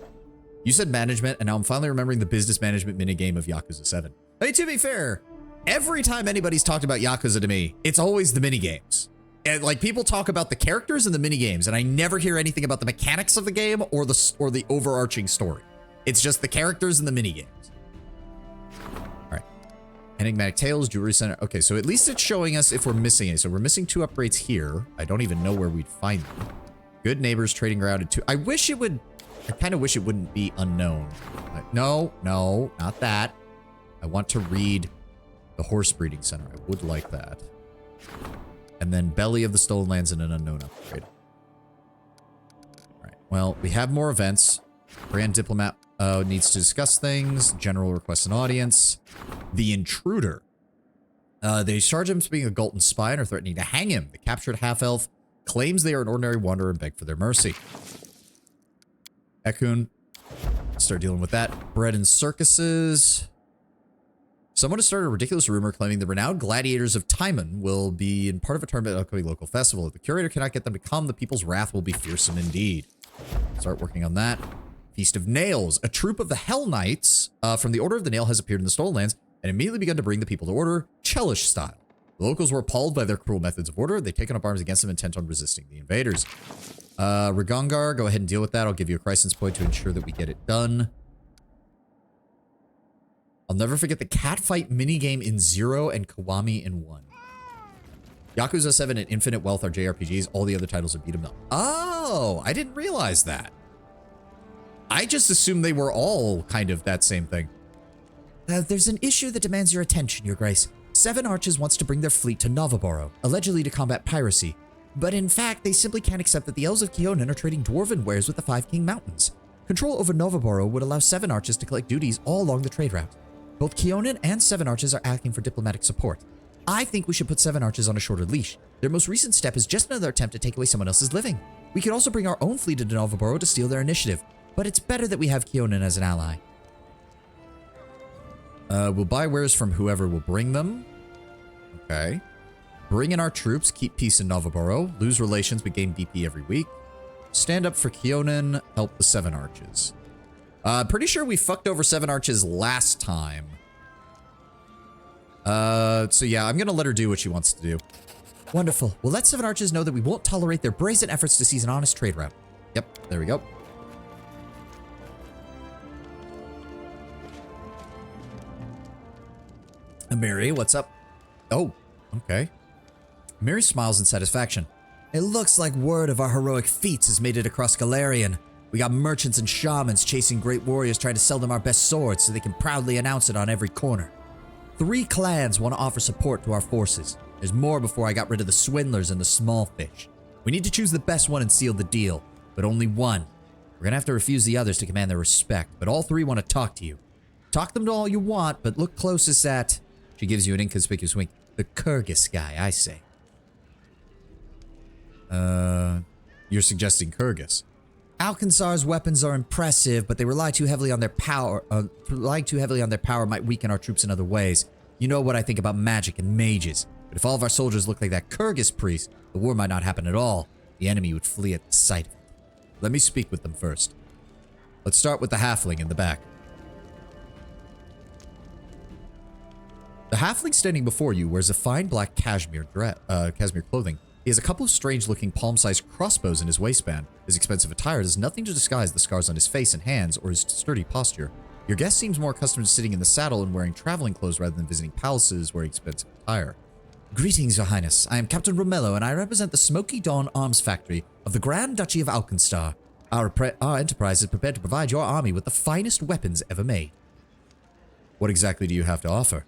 You said management, and now I'm finally remembering the business management minigame of Yakuza 7. Hey, to be fair, every time anybody's talked about Yakuza to me, it's always the minigames. And like people talk about the characters and the minigames, and I never hear anything about the mechanics of the game or the overarching story. It's just the characters and the minigames. All right. Enigmatic Tales, Jewelry Center. Okay, so at least it's showing us if we're missing it. So we're missing 2 upgrades here. I don't even know where we'd find them. Good Neighbors, Trading Ground, and 2. I wish it would... I kind of wish it wouldn't be unknown. No, no, not that. I want to read the Horse Breeding Center. I would like that. And then Belly of the Stolen Lands and an unknown upgrade. All right. Well, we have more events. Grand Diplomat needs to discuss things. General requests an audience. The Intruder. They charge him as being a Galton spy and are threatening to hang him. The captured half-elf claims they are an ordinary wanderer and beg for their mercy. Ekun. Start dealing with that. Bread and circuses. Someone has started a ridiculous rumor claiming the renowned gladiators of Timon will be in part of a tournament at an upcoming local festival. If the curator cannot get them to come, the people's wrath will be fearsome indeed. Start working on that. If Feast of Nails. A troop of the Hell Knights from the Order of the Nail has appeared in the Stolen Lands and immediately begun to bring the people to order, Chelish style. The locals were appalled by their cruel methods of order. They've taken up arms against them, intent on resisting the invaders. Ragongar, go ahead and deal with that. I'll give you a crisis point to ensure that we get it done. I'll never forget the catfight minigame in 0 and Kiwami in 1. Yakuza 7 and Infinite Wealth are JRPGs. All the other titles are beat 'em up. Oh, I didn't realize that. I just assumed they were all kind of that same thing. There's an issue that demands your attention, Your Grace. Seven Arches wants to bring their fleet to Novaboro, allegedly to combat piracy. But in fact, they simply can't accept that the Elves of Kionin are trading dwarven wares with the Five King Mountains. Control over Novaboro would allow Seven Arches to collect duties all along the trade route. Both Kionin and Seven Arches are asking for diplomatic support. I think we should put Seven Arches on a shorter leash. Their most recent step is just another attempt to take away someone else's living. We could also bring our own fleet into Novaboro to steal their initiative, but it's better that we have Kionin as an ally. We'll buy wares from whoever will bring them. Okay. Bring in our troops, keep peace in Novaboro, lose relations but gain BP every week. Stand up for Kionin, help the Seven Arches. Pretty sure we fucked over Seven Arches last time. So yeah, I'm gonna let her do what she wants to do. Wonderful. We'll let Seven Arches know that we won't tolerate their brazen efforts to seize an honest trade route. Yep, there we go. Mary, what's up? Oh, okay. Mary smiles in satisfaction. It looks like word of our heroic feats has made it across Galarian. We got merchants and shamans chasing great warriors trying to sell them our best swords so they can proudly announce it on every corner. 3 clans want to offer support to our forces. There's more before I got rid of the swindlers and the small fish. We need to choose the best one and seal the deal, but only one. We're gonna have to refuse the others to command their respect, but all 3 want to talk to you. Talk them to all you want, but look closest at... She gives you an inconspicuous wink. The Kyrgyz guy, I say. You're suggesting Kyrgyz. Alkansar's weapons are impressive, but they rely too heavily on their power. Relying too heavily on their power might weaken our troops in other ways. You know what I think about magic and mages. But if all of our soldiers look like that Kyrgyz priest, the war might not happen at all. The enemy would flee at the sight of it. Let me speak with them first. Let's start with the halfling in the back. The halfling standing before you wears a fine black cashmere clothing. He has a couple of strange-looking palm-sized crossbows in his waistband. His expensive attire does nothing to disguise the scars on his face and hands or his sturdy posture. Your guest seems more accustomed to sitting in the saddle and wearing traveling clothes rather than visiting palaces wearing expensive attire. Greetings, Your Highness. I am Captain Romello, and I represent the Smoky Dawn Arms Factory of the Grand Duchy of Alkenstar. Our enterprise is prepared to provide your army with the finest weapons ever made. What exactly do you have to offer?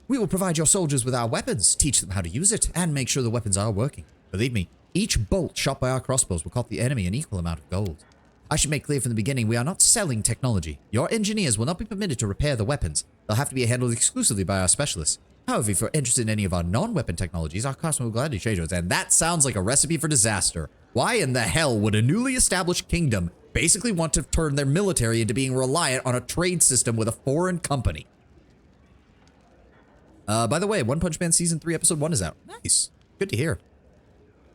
We will provide your soldiers with our weapons, teach them how to use it, and make sure the weapons are working. Believe me, each bolt shot by our crossbows will cost the enemy an equal amount of gold. I should make clear from the beginning, we are not selling technology. Your engineers will not be permitted to repair the weapons. They'll have to be handled exclusively by our specialists. However, if you're interested in any of our non-weapon technologies, our craftsmen will gladly trade yours. And that sounds like a recipe for disaster. Why in the hell would a newly established kingdom basically want to turn their military into being reliant on a trade system with a foreign company? By the way, One Punch Man Season 3 Episode 1 is out. Nice. Good to hear.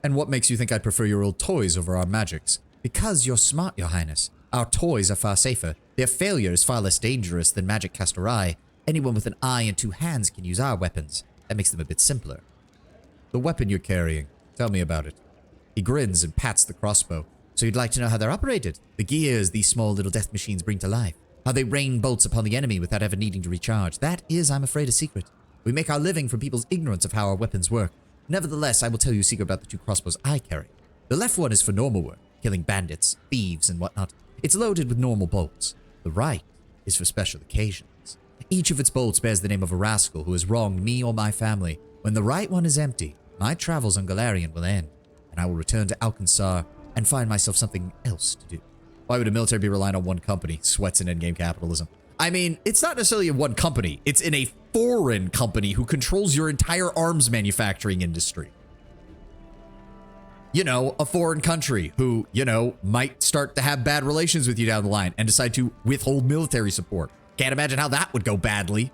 And what makes you think I'd prefer your old toys over our magics? Because you're smart, Your Highness. Our toys are far safer. Their failure is far less dangerous than magic caster eye. Anyone with an eye and 2 hands can use our weapons. That makes them a bit simpler. The weapon you're carrying. Tell me about it. He grins and pats the crossbow. So you'd like to know how they're operated? The gears these small little death machines bring to life. How they rain bolts upon the enemy without ever needing to recharge. That is, I'm afraid, a secret. We make our living from people's ignorance of how our weapons work. Nevertheless, I will tell you a secret about the 2 crossbows I carry. The left one is for normal work, killing bandits, thieves, and whatnot. It's loaded with normal bolts. The right is for special occasions. Each of its bolts bears the name of a rascal who has wronged me or my family. When the right one is empty, my travels on Galarian will end, and I will return to Alkensar and find myself something else to do. Why would a military be relying on one company? Sweats in endgame capitalism. I mean, it's not necessarily in one company. It's in a foreign company who controls your entire arms manufacturing industry. You know, a foreign country who, you know, might start to have bad relations with you down the line and decide to withhold military support. Can't imagine how that would go badly.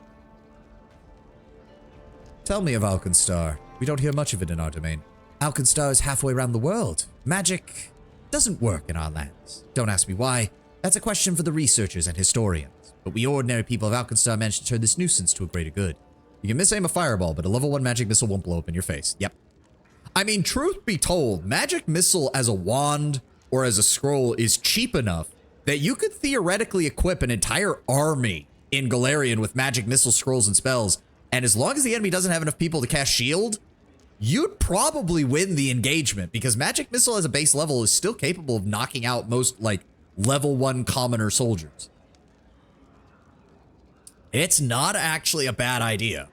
Tell me of Alkenstar. We don't hear much of it in our domain. Alkenstar is halfway around the world. Magic doesn't work in our lands. Don't ask me why. That's a question for the researchers and historians. But we ordinary people of Alkenstar managed to turn this nuisance to a greater good. You can misaim a fireball, but a level 1 magic missile won't blow up in your face. Yep. I mean, truth be told, magic missile as a wand or as a scroll is cheap enough that you could theoretically equip an entire army in Galarian with magic missile scrolls and spells. And as long as the enemy doesn't have enough people to cast shield, you'd probably win the engagement, because magic missile as a base level is still capable of knocking out most, like, level 1 commoner soldiers. It's not actually a bad idea.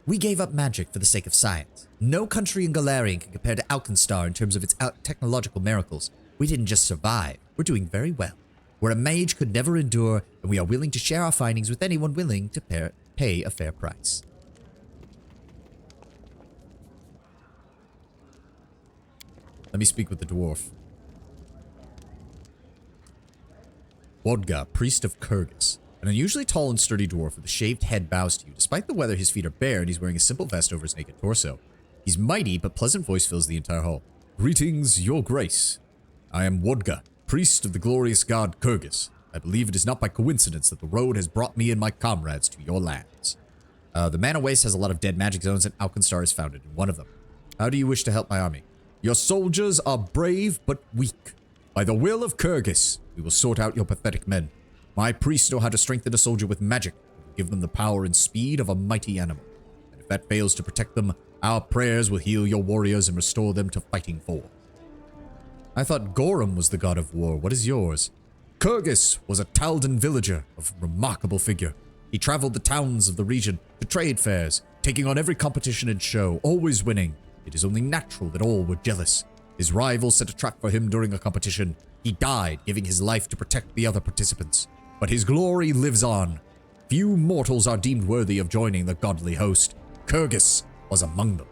We gave up magic for the sake of science. No country in Galarian can compare to Alkenstar in terms of its technological miracles. We didn't just survive, we're doing very well. Where a mage could never endure, and we are willing to share our findings with anyone willing to pay a fair price. Let me speak with the dwarf. Wodga, priest of Kyrgyz. An unusually tall and sturdy dwarf with a shaved head bows to you. Despite the weather, his feet are bare and he's wearing a simple vest over his naked torso. He's mighty, but pleasant voice fills the entire hall. Greetings, your grace. I am Wodga, priest of the glorious god Kyrgyz. I believe it is not by coincidence that the road has brought me and my comrades to your lands. The Mana Waste has a lot of dead magic zones, and Alkenstar is founded in one of them. How do you wish to help my army? Your soldiers are brave but weak. By the will of Kyrgyz, we will sort out your pathetic men. My priests know how to strengthen a soldier with magic, and give them the power and speed of a mighty animal. And if that fails to protect them, our prayers will heal your warriors and restore them to fighting for. I thought Gorum was the god of war. What is yours? Kyrgyz was a Taldan villager of remarkable figure. He traveled the towns of the region to trade fairs, taking on every competition and show, always winning. It is only natural that all were jealous. His rivals set a trap for him during a competition. He died, giving his life to protect the other participants. But his glory lives on. Few mortals are deemed worthy of joining the godly host. Kyrgyz was among them.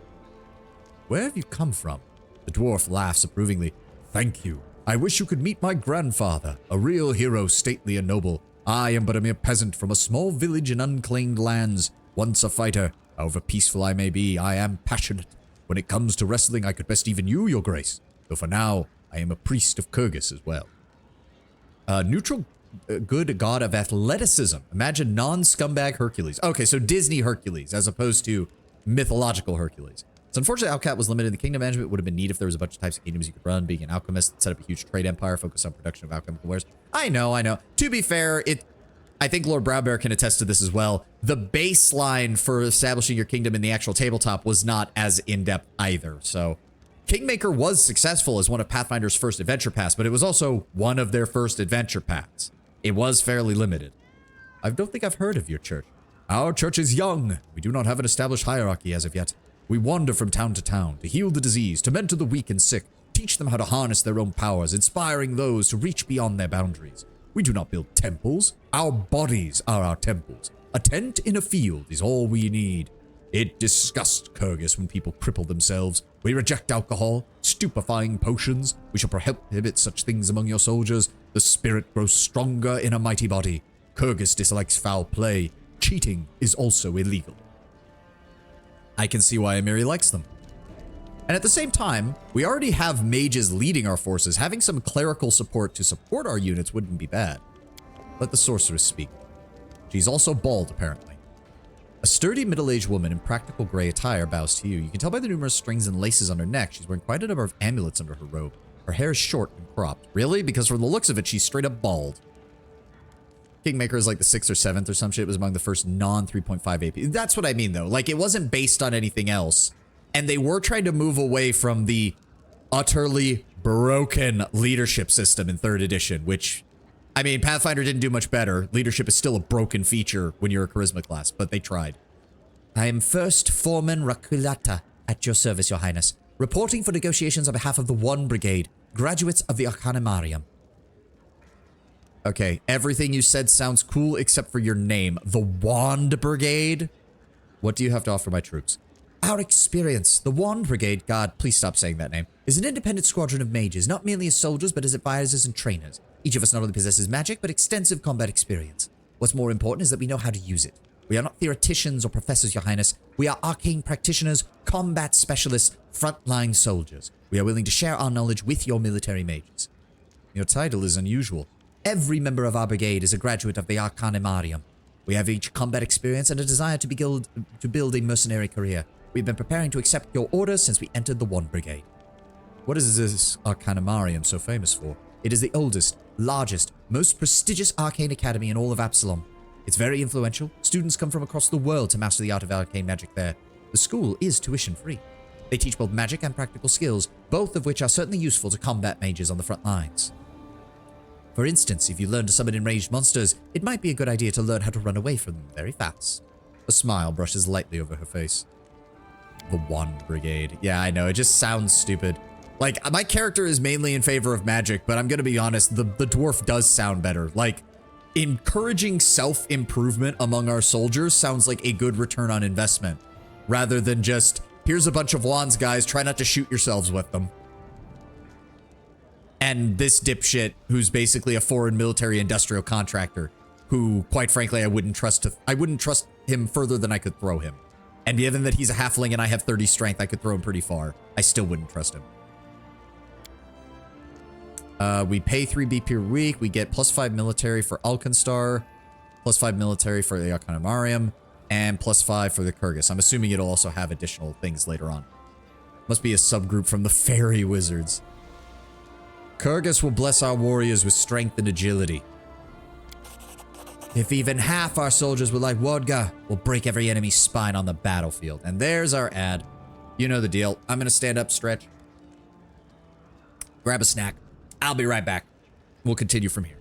Where have you come from? The dwarf laughs approvingly. Thank you. I wish you could meet my grandfather, a real hero, stately and noble. I am but a mere peasant from a small village in unclaimed lands. Once a fighter, however peaceful I may be, I am passionate. When it comes to wrestling, I could best even you, your grace. Though for now, I am a priest of Kyrgyz as well. Neutral good god of athleticism. Imagine non-scumbag Hercules. Okay, so Disney Hercules, as opposed to mythological Hercules. So unfortunately, Alcat was limited. The kingdom management would have been neat if there was a bunch of types of kingdoms you could run. Being an alchemist, set up a huge trade empire, focused on production of alchemical wares. I know. To be fair, I think Lord Browbear can attest to this as well. The baseline for establishing your kingdom in the actual tabletop was not as in-depth either. So Kingmaker was successful as one of Pathfinder's first adventure paths, but it was also one of their first adventure paths. It was fairly limited. I don't think I've heard of your church. Our church is young. We do not have an established hierarchy as of yet. We wander from town to town to heal the diseased, to mentor the weak and sick, teach them how to harness their own powers, inspiring those to reach beyond their boundaries. We do not build temples. Our bodies are our temples. A tent in a field is all we need. It disgusts Kyrgyz when people cripple themselves. We reject alcohol, stupefying potions. We shall prohibit such things among your soldiers. The spirit grows stronger in a mighty body. Kyrgyz dislikes foul play. Cheating is also illegal. I can see why Amiri likes them. And at the same time, we already have mages leading our forces. Having some clerical support to support our units wouldn't be bad. Let the sorceress speak. She's also bald, apparently. A sturdy middle-aged woman in practical gray attire bows to you. You can tell by the numerous strings and laces on her neck, she's wearing quite a number of amulets under her robe. Her hair is short and cropped. Really? Because from the looks of it, she's straight up bald. Kingmaker is like the 6th or 7th or some shit. It was among the first non-3.5 AP. That's what I mean, though. Like, it wasn't based on anything else. And they were trying to move away from the utterly broken leadership system in 3rd edition, which, I mean, Pathfinder didn't do much better. Leadership is still a broken feature when you're a charisma class, but they tried. I am First Foreman Rakulata, at your service, Your Highness, reporting for negotiations on behalf of the 1 Brigade, graduates of the Arcanimarium. Okay, everything you said sounds cool except for your name. The Wand Brigade? What do you have to offer my troops? Our experience. The Wand Brigade, God, please stop saying that name, is an independent squadron of mages, not merely as soldiers, but as advisors and trainers. Each of us not only possesses magic, but extensive combat experience. What's more important is that we know how to use it. We are not theoreticians or professors, Your Highness. We are arcane practitioners, combat specialists, frontline soldiers. We are willing to share our knowledge with your military mages. Your title is unusual. Every member of our brigade is a graduate of the Arcanimarium. We have each combat experience and a desire to build a mercenary career. We've been preparing to accept your orders since we entered the One Brigade. What is this Arcanimarium so famous for? It is the oldest, largest, most prestigious arcane academy in all of Absalom. It's very influential. Students come from across the world to master the art of arcane magic there. The school is tuition free. They teach both magic and practical skills, both of which are certainly useful to combat mages on the front lines. For instance, if you learn to summon enraged monsters, it might be a good idea to learn how to run away from them very fast. A smile brushes lightly over her face. The One Brigade. Yeah, I know. It just sounds stupid. Like, my character is mainly in favor of magic, but I'm gonna be honest, the dwarf does sound better. Like, encouraging self-improvement among our soldiers sounds like a good return on investment, rather than just, here's a bunch of wands, guys, try not to shoot yourselves with them. And this dipshit, who's basically a foreign military industrial contractor, who, quite frankly, I wouldn't trust him further than I could throw him. And given that he's a halfling and I have 30 strength, I could throw him pretty far. I still wouldn't trust him. We pay 3B per week. We get +5 military for Alkenstar, +5 military for the Arcanimarium, and +5 for the Kurgus. I'm assuming it'll also have additional things later on. Must be a subgroup from the fairy wizards. Kurgus will bless our warriors with strength and agility. If even half our soldiers were like Wodga, we'll break every enemy's spine on the battlefield. And there's our ad. You know the deal. I'm gonna stand up, stretch, grab a snack. I'll be right back. We'll continue from here.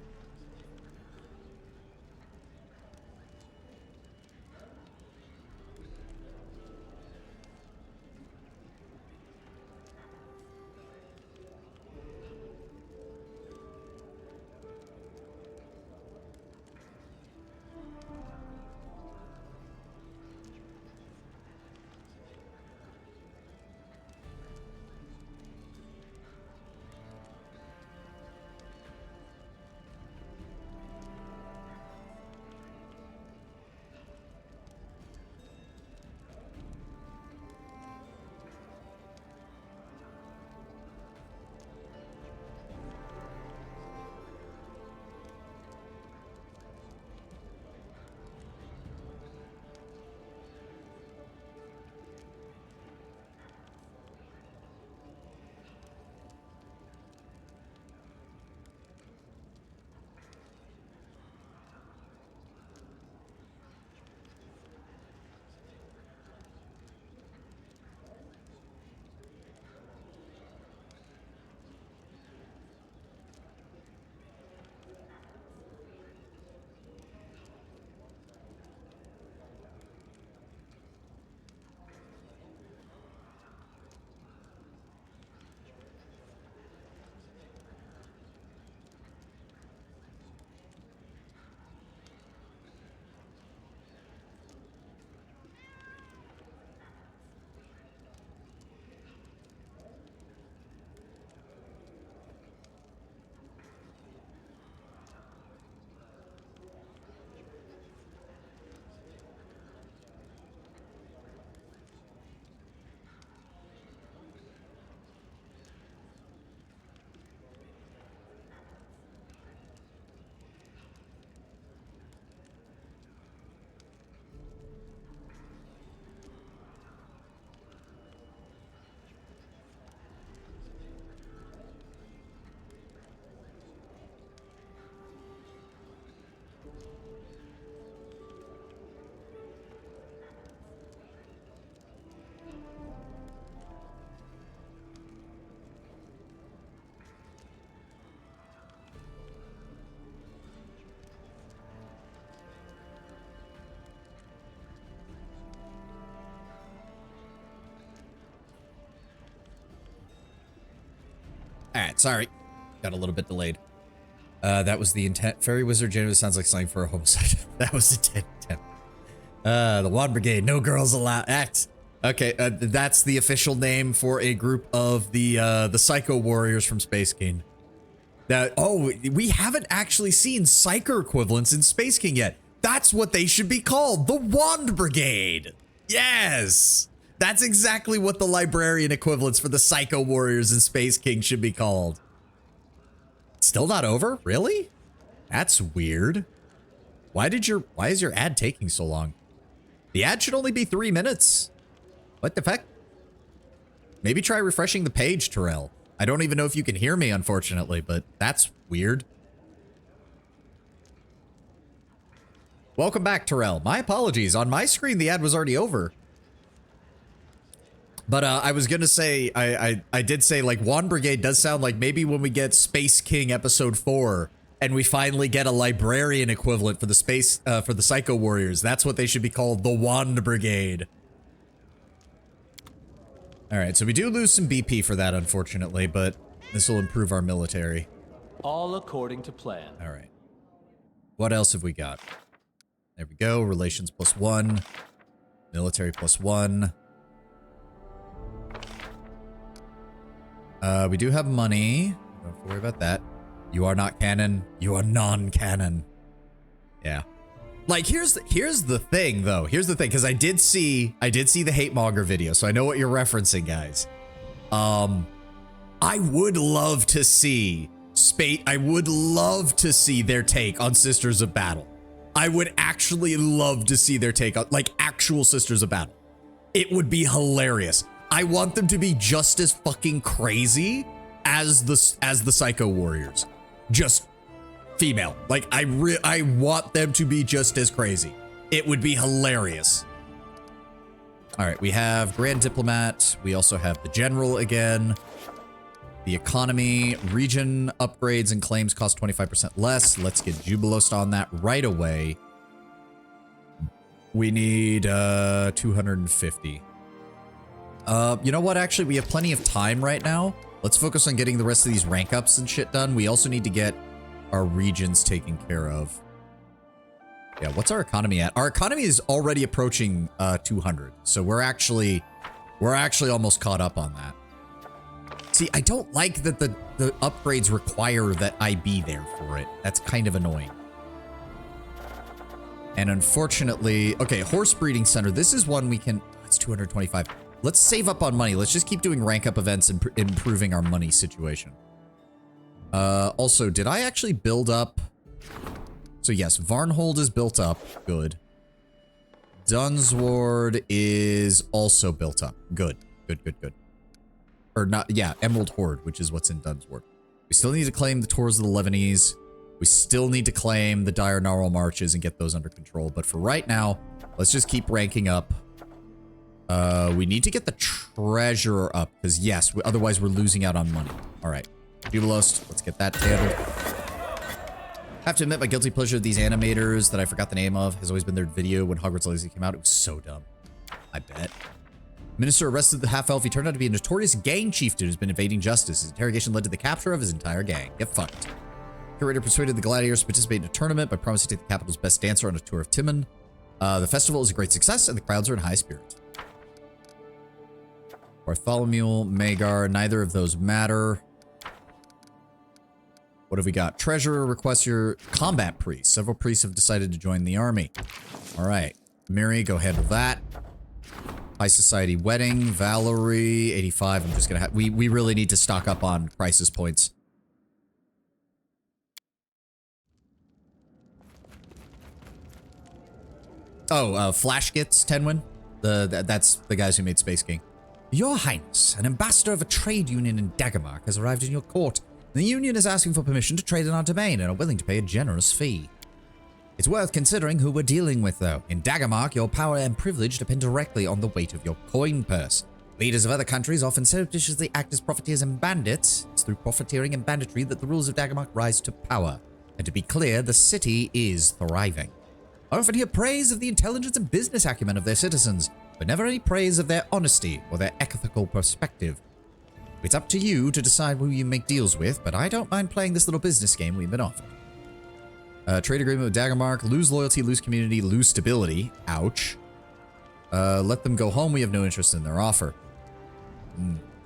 Alright, sorry. Got a little bit delayed. That was the intent. Fairy Wizard generally sounds like something for a homicide. That was the intent. The Wand Brigade, no girls allowed. Act. Okay, that's the official name for a group of the Psycho Warriors from Space King. That, oh, we haven't actually seen Psyker equivalents in Space King yet. That's what they should be called, the Wand Brigade. Yes! That's exactly what the librarian equivalents for the Psycho Warriors in Space King should be called. Still not over? Really? That's weird. Why is your ad taking so long? The ad should only be 3 minutes. What the fuck? Maybe try refreshing the page, Terrell. I don't even know if you can hear me, unfortunately, but that's weird. Welcome back, Terrell. My apologies. On my screen, the ad was already over. But I was going to say, I did say, like, Wand Brigade does sound like maybe when we get Space King Episode 4 and we finally get a librarian equivalent for the for the Psycho Warriors, that's what they should be called, the Wand Brigade. All right, so we do lose some BP for that, unfortunately, but this will improve our military. All according to plan. All right. What else have we got? There we go. Relations +1. Military +1. We do have money. Don't have to worry about that. You are not canon. You are non-canon. Yeah. Like, here's the thing, though. Here's the thing, because I did see the Hate Monger video, so I know what you're referencing, guys. I would love to see I would love to see their take on Sisters of Battle. I would actually love to see their take on, like, actual Sisters of Battle. It would be hilarious. I want them to be just as fucking crazy as the Psycho Warriors. Just female. Like, I want them to be just as crazy. It would be hilarious. All right, we have Grand Diplomat. We also have the General again. The economy, region upgrades and claims cost 25% less. Let's get Jubilost on that right away. We need 250. You know what? Actually, we have plenty of time right now. Let's focus on getting the rest of these rank ups and shit done. We also need to get our regions taken care of. Yeah, what's our economy at? Our economy is already approaching 200. So we're actually almost caught up on that. See, I don't like that the upgrades require that I be there for it. That's kind of annoying. And unfortunately, okay, horse breeding center. This is one we can, it's 225. Let's save up on money. Let's just keep doing rank up events and improving our money situation. Also, did I actually build up? So yes, Varnhold is built up. Good. Dunsward is also built up. Good. Good. Or not, yeah, Emerald Horde, which is what's in Dunsward. We still need to claim the Tours of the Lebanese. We still need to claim the Dire Gnarl Marches and get those under control. But for right now, let's just keep ranking up. We need to get the treasurer up, because yes, otherwise we're losing out on money. All right, Jubilost, let's get that handled. I have to admit, my guilty pleasure of these animators that I forgot the name of has always been their video when Hogwarts Legacy came out. It was so dumb. I bet. Minister arrested the half-elf. He turned out to be a notorious gang chieftain who's been evading justice. His interrogation led to the capture of his entire gang. Get fucked. Curator persuaded the gladiators to participate in a tournament by promising to take the capital's best dancer on a tour of Timon. The festival is a great success, and the crowds are in high spirits. Bartholomew, Magar, neither of those matter. What have we got? Treasurer requests your combat priest. Several priests have decided to join the army. All right. Miri, go handle that. High Society wedding. Valerie, 85. I'm just going to have... We really need to stock up on crisis points. Oh, Flashgits, Tenwin. That's the guys who made Space King. Your Highness, an ambassador of a trade union in Daggermark has arrived in your court. The union is asking for permission to trade in our domain and are willing to pay a generous fee. It's worth considering who we're dealing with, though. In Daggermark, your power and privilege depend directly on the weight of your coin purse. Leaders of other countries often surreptitiously act as profiteers and bandits. It's through profiteering and banditry that the rules of Daggermark rise to power. And to be clear, the city is thriving. I often hear praise of the intelligence and business acumen of their citizens, but never any praise of their honesty or their ethical perspective. It's up to you to decide who you make deals with, but I don't mind playing this little business game we've been offered. Trade agreement with Daggermark. Lose loyalty, lose community, lose stability. Ouch. Let them go home. We have no interest in their offer.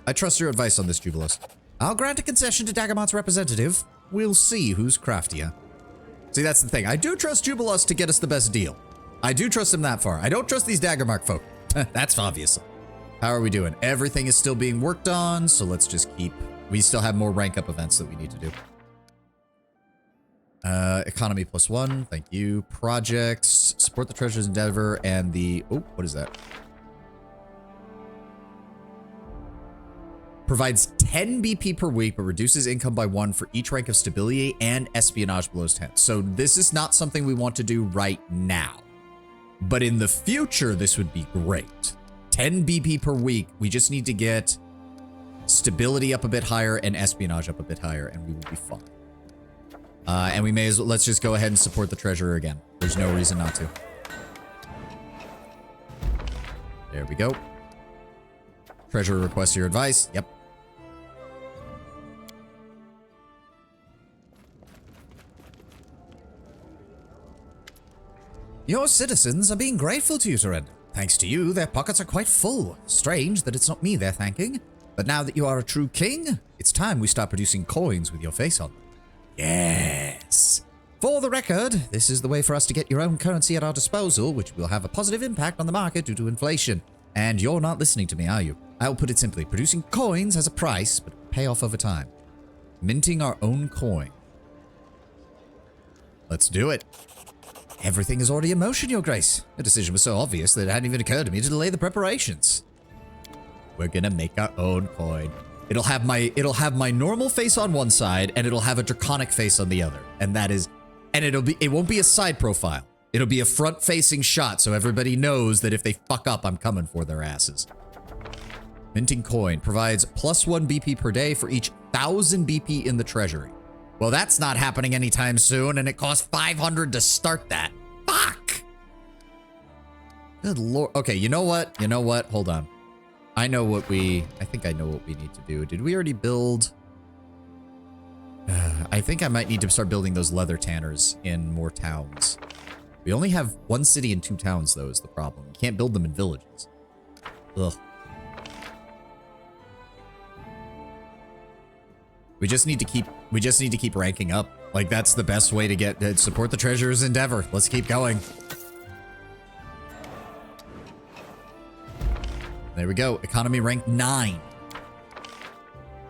I trust your advice on this, Jubilost. I'll grant a concession to Daggermark's representative. We'll see who's craftier. See, that's the thing. I do trust Jubilost to get us the best deal. I do trust him that far. I don't trust these Daggermark folk. That's obvious. How are we doing? Everything is still being worked on, so let's just keep... We still have more rank up events that we need to do. Economy +1. Thank you. Projects. Support the Treasure's Endeavor and the... Oh, what is that? Provides 10 BP per week, but reduces income by 1 for each rank of stability and espionage below 10. So this is not something we want to do right now. But in the future, this would be great. 10 BP per week. We just need to get stability up a bit higher and espionage up a bit higher, and we will be fine. And we may as well, let's just go ahead and support the treasurer again. There's no reason not to. There we go. Treasurer requests your advice. Yep. Your citizens are being grateful to you, Surrender. Thanks to you, their pockets are quite full. Strange that it's not me they're thanking. But now that you are a true king, it's time we start producing coins with your face on them. Yes. For the record, this is the way for us to get your own currency at our disposal, which will have a positive impact on the market due to inflation. And you're not listening to me, are you? I'll put it simply. Producing coins has a price, but will pay off over time. Minting our own coin. Let's do it. Everything is already in motion, Your Grace. The decision was so obvious that it hadn't even occurred to me to delay the preparations. We're gonna make our own coin. It'll have my normal face on one side, and it'll have a draconic face on the other. And that is, and it won't be a side profile. It'll be a front-facing shot, so everybody knows that if they fuck up, I'm coming for their asses. Minting coin provides +1 BP per day for each 1,000 BP in the treasury. Well, that's not happening anytime soon, and it costs 500 to start that. Fuck! Good lord. Okay, you know what? You know what? Hold on. I think I know what we need to do. Did we already build? I think I might need to start building those leather tanners in more towns. We only have 1 city and 2 towns, though, is the problem. We can't build them in villages. Ugh. We just need to keep ranking up. Like, that's the best way to support the treasurer's endeavor. Let's keep going. There we go. Economy rank 9.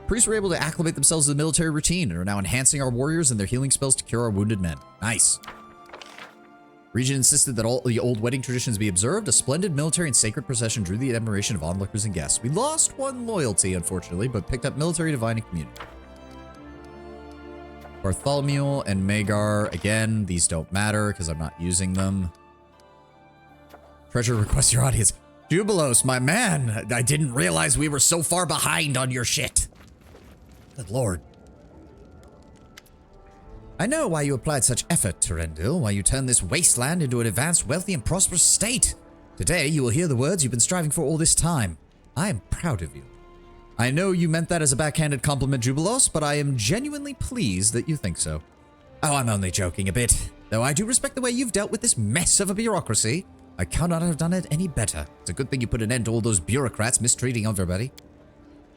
Priests were able to acclimate themselves to the military routine and are now enhancing our warriors and their healing spells to cure our wounded men. Nice. Region insisted that all the old wedding traditions be observed. A splendid military and sacred procession drew the admiration of onlookers and guests. We lost 1 loyalty, unfortunately, but picked up military, divine, and community. Bartholomew and Magar, again, these don't matter because I'm not using them. Treasure requests your audience. Jubilos, my man, I didn't realize we were so far behind on your shit. Good lord. I know why you applied such effort, Terendil, why you turned this wasteland into an advanced, wealthy, and prosperous state. Today, you will hear the words you've been striving for all this time. I am proud of you. I know you meant that as a backhanded compliment, Jubilos, but I am genuinely pleased that you think so. Oh, I'm only joking a bit. Though I do respect the way you've dealt with this mess of a bureaucracy. I cannot have done it any better. It's a good thing you put an end to all those bureaucrats mistreating everybody.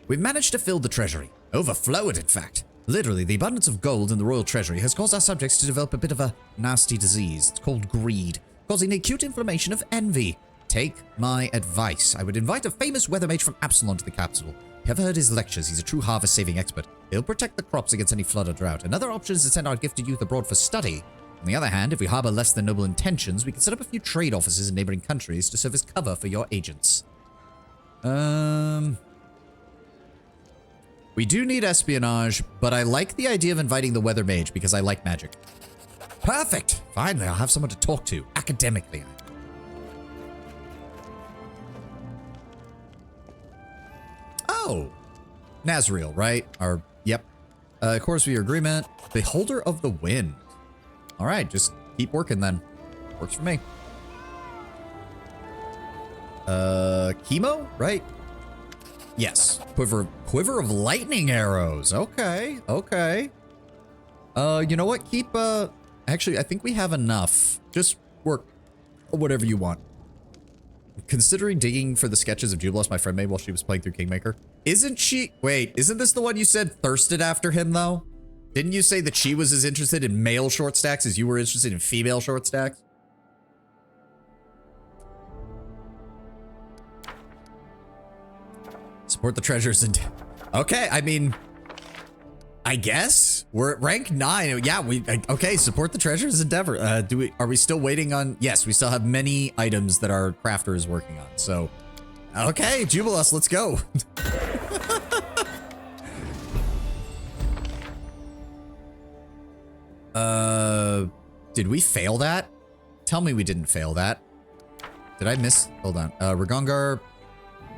We've managed to fill the treasury. Overflow it, in fact. Literally, the abundance of gold in the royal treasury has caused our subjects to develop a bit of a nasty disease. It's called greed, causing the acute inflammation of envy. Take my advice. I would invite a famous weather mage from Absalom to the capital. Have heard his lectures. He's a true harvest-saving expert. He'll protect the crops against any flood or drought. Another option is to send our gifted youth abroad for study. On the other hand, if we harbor less than noble intentions, we can set up a few trade offices in neighboring countries to serve as cover for your agents. We do need espionage, but I like the idea of inviting the weather mage because I like magic. Perfect! Finally, I'll have someone to talk to, academically. Oh! Nazriel, right? Yep. Of course, with your agreement. Beholder of the Wind. Alright, just keep working then. Works for me. Chemo, right? Yes. Quiver of lightning arrows. Okay, okay. You know what? Keep, actually, I think we have enough. Just work whatever you want. Considering digging for the sketches of Jubilos my friend made while she was playing through Kingmaker. Wait, isn't this the one you said thirsted after him, though? Didn't you say that she was as interested in male short stacks as you were interested in female short stacks? Support the treasures and... Okay, I mean... I guess we're at rank 9. Yeah, okay. Support the treasures endeavor. Are we still waiting on? Yes, we still have many items that our crafter is working on. So, okay, Jubilus, let's go. Did we fail that? Tell me we didn't fail that. Did I miss? Hold on. Ragongar.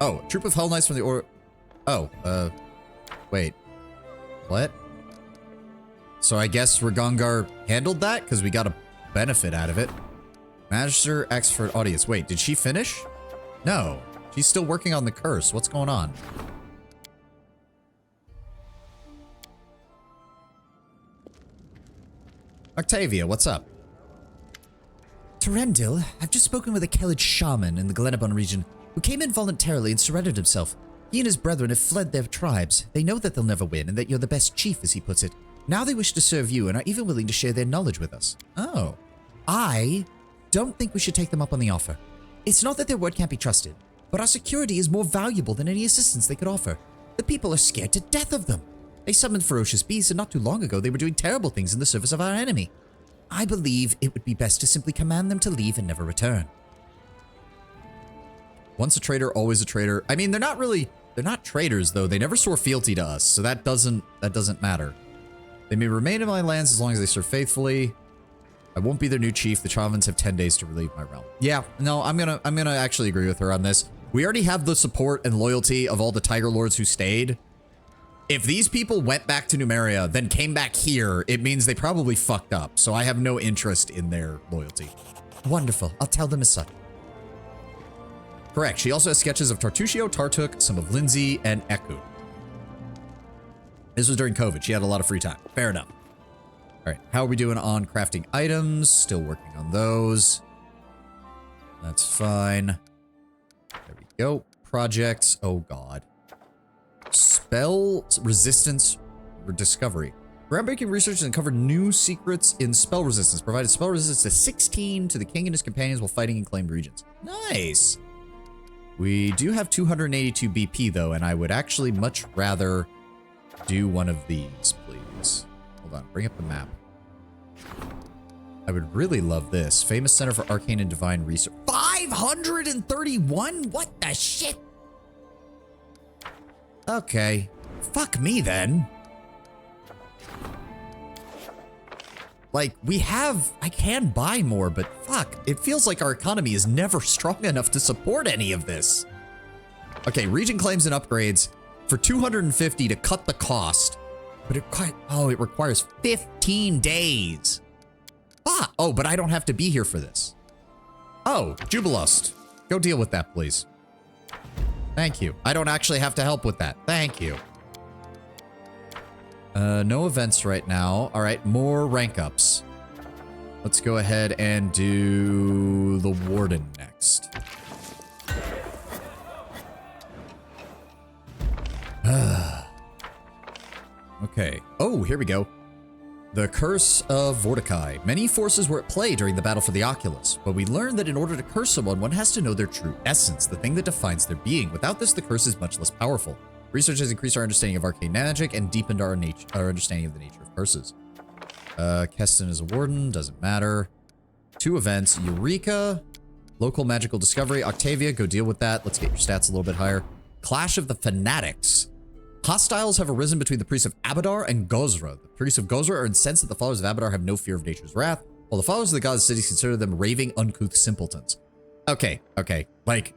Oh, troop of Hell Knights from the wait. What? So I guess Ragongar handled that because we got a benefit out of it. Magister Expert Audience. Wait, did she finish? No. She's still working on the curse. What's going on? Octavia, what's up? Terendil, I've just spoken with a Kellid shaman in the Glenabon region who came in voluntarily and surrendered himself. He and his brethren have fled their tribes. They know that they'll never win and that you're the best chief, as he puts it. Now they wish to serve you and are even willing to share their knowledge with us. Oh. I don't think we should take them up on the offer. It's not that their word can't be trusted, but our security is more valuable than any assistance they could offer. The people are scared to death of them. They summoned ferocious beasts, and not too long ago they were doing terrible things in the service of our enemy. I believe it would be best to simply command them to leave and never return. Once a traitor, always a traitor. I mean, they're not traitors though. They never swore fealty to us, so that doesn't matter. They may remain in my lands as long as they serve faithfully. I won't be their new chief. The Chavans have 10 days to relieve my realm. Yeah, no, I'm gonna actually agree with her on this. We already have the support and loyalty of all the Tiger Lords who stayed. If these people went back to Numeria, then came back here, it means they probably fucked up. So I have no interest in their loyalty. Wonderful. I'll tell them as such. Correct. She also has sketches of Tartuccio, Tartuk, some of Lindsay, and Eku. This was during COVID. She had a lot of free time. Fair enough. All right. How are we doing on crafting items? Still working on those. That's fine. There we go. Projects. Oh, God. Spell resistance discovery. Groundbreaking research uncovered new secrets in spell resistance. Provided spell resistance to 16 to the king and his companions while fighting in claimed regions. Nice. We do have 282 BP though, and I would actually much rather do one of these, please. Hold on, bring up the map. I would really love this. Famous Center for Arcane and Divine Research. 531? What the shit? Okay. Fuck me then. Like, I can buy more, but fuck, it feels like our economy is never strong enough to support any of this. Okay, region claims and upgrades for 250 to cut the cost, but it requires 15 days. Oh, but I don't have to be here for this. Oh, Jubilust, go deal with that, please. Thank you. I don't actually have to help with that. Thank you. No events right now. All right, more rank ups. Let's go ahead and do the Warden next. Okay. Oh, here we go. The Curse of Vorticai. Many forces were at play during the battle for the Oculus, but we learned that in order to curse someone, one has to know their true essence, the thing that defines their being. Without this, the curse is much less powerful. Research has increased our understanding of arcane magic and deepened our understanding of the nature of curses. Keston is a warden, doesn't matter. 2 events, Eureka, local magical discovery. Octavia, go deal with that. Let's get your stats a little bit higher. Clash of the Fanatics. Hostiles have arisen between the priests of Abadar and Gozra. The priests of Gozra are incensed that the followers of Abadar have no fear of nature's wrath, while the followers of the gods' cities consider them raving, uncouth simpletons. Okay. Like,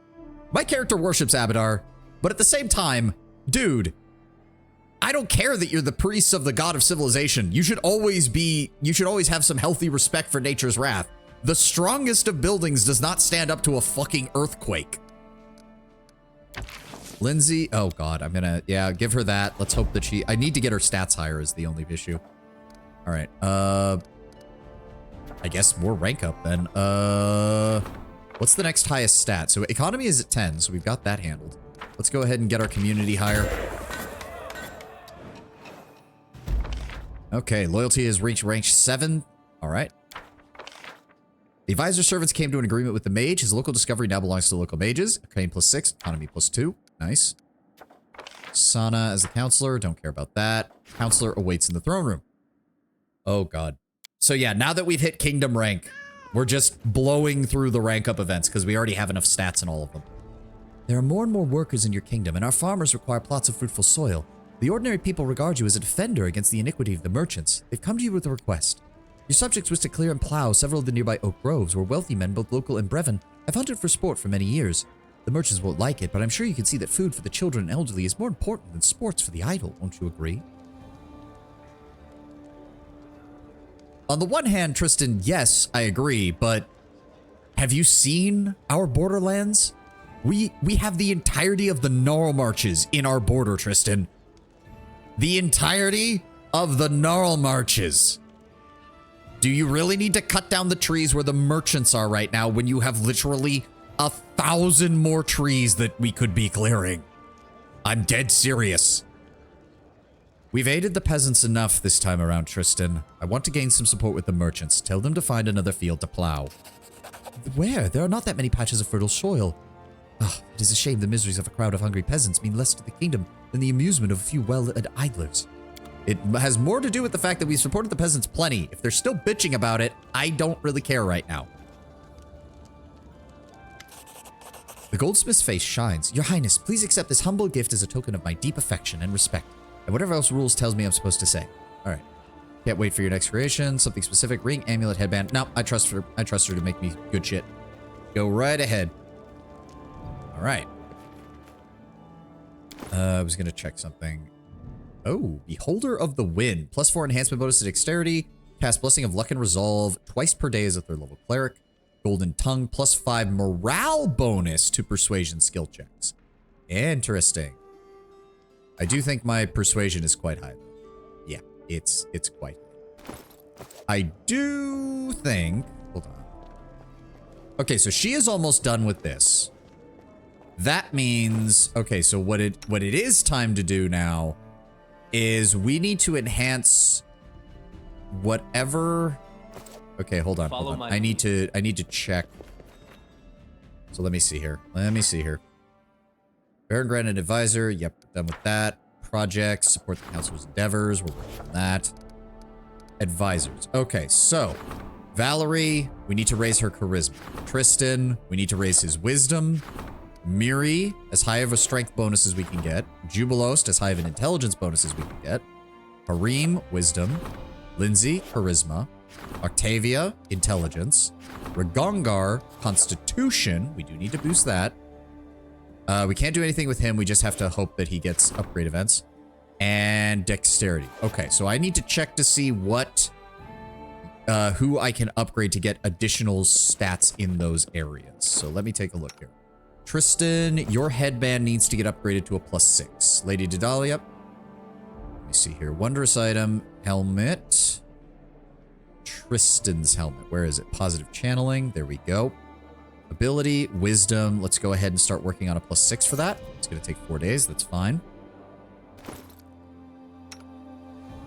my character worships Abadar, but at the same time, dude, I don't care that you're the priests of the god of civilization. You should always have some healthy respect for nature's wrath. The strongest of buildings does not stand up to a fucking earthquake. Lindsay, oh god, yeah, give her that. Let's hope that I need to get her stats higher is the only issue. All right, I guess more rank up then. What's the next highest stat? So economy is at 10, so we've got that handled. Let's go ahead and get our community higher. Okay, loyalty has reached rank 7. All right. The advisor servants came to an agreement with the mage. His local discovery now belongs to the local mages. Arcane +6, economy +2. Nice. Sana as the counselor. Don't care about that. Counselor awaits in the throne room. Oh, God. So yeah, now that we've hit kingdom rank, we're just blowing through the rank up events because we already have enough stats in all of them. There are more and more workers in your kingdom, and our farmers require plots of fruitful soil. The ordinary people regard you as a defender against the iniquity of the merchants. They've come to you with a request. Your subjects wish to clear and plow several of the nearby oak groves where wealthy men, both local and Brevin, have hunted for sport for many years. The merchants won't like it, but I'm sure you can see that food for the children and elderly is more important than sports for the idle, won't you agree? On the one hand, Tristan, yes, I agree, but have you seen our borderlands? We have the entirety of the Gnarl Marches in our border, Tristan. The entirety of the Gnarl Marches. Do you really need to cut down the trees where the merchants are right now when you have literally 1,000 more trees that we could be clearing? I'm dead serious. We've aided the peasants enough this time around, Tristan. I want to gain some support with the merchants. Tell them to find another field to plow. Where? There are not that many patches of fertile soil. Ah, it is a shame the miseries of a crowd of hungry peasants mean less to the kingdom than the amusement of a few well-led idlers. It has more to do with the fact that we've supported the peasants plenty. If they're still bitching about it, I don't really care right now. The goldsmith's face shines. Your Highness, please accept this humble gift as a token of my deep affection and respect. And whatever else rules tells me I'm supposed to say. All right. Can't wait for your next creation. Something specific. Ring, amulet, headband. No, I trust her. I trust her to make me good shit. Go right ahead. All right. I was going to check something. Oh, Beholder of the Wind. +4 enhancement bonus to dexterity. Cast Blessing of Luck and Resolve twice per day as a 3rd level cleric. Golden Tongue. +5 morale bonus to persuasion skill checks. Interesting. I do think my persuasion is quite high. Yeah, it's quite high. I do think... Hold on. Okay, so she is almost done with this. That means... Okay, so what it is time to do now is we need to enhance whatever... Okay, hold on. I need to check. So let me see here. Baron granted advisor. Yep, done with that. Projects. Support the council's endeavors. We're working on that. Advisors. Okay, so Valerie, we need to raise her charisma. Tristan, we need to raise his wisdom. Miri, as high of a strength bonus as we can get. Jubilost, as high of an intelligence bonus as we can get. Harim, wisdom. Lindsay, charisma. Octavia, intelligence. Ragongar, constitution. We do need to boost that. We can't do anything with him. We just have to hope that he gets upgrade events. And dexterity. Okay, so I need to check to see what... who I can upgrade to get additional stats in those areas. So let me take a look here. Tristan, your headband needs to get upgraded to a +6. Lady Dedalia. Let me see here. Wondrous item. Helmet. Tristan's helmet. Where is it? Positive channeling. There we go. Ability, wisdom. Let's go ahead and start working on a +6 for that. It's going to take 4 days. That's fine.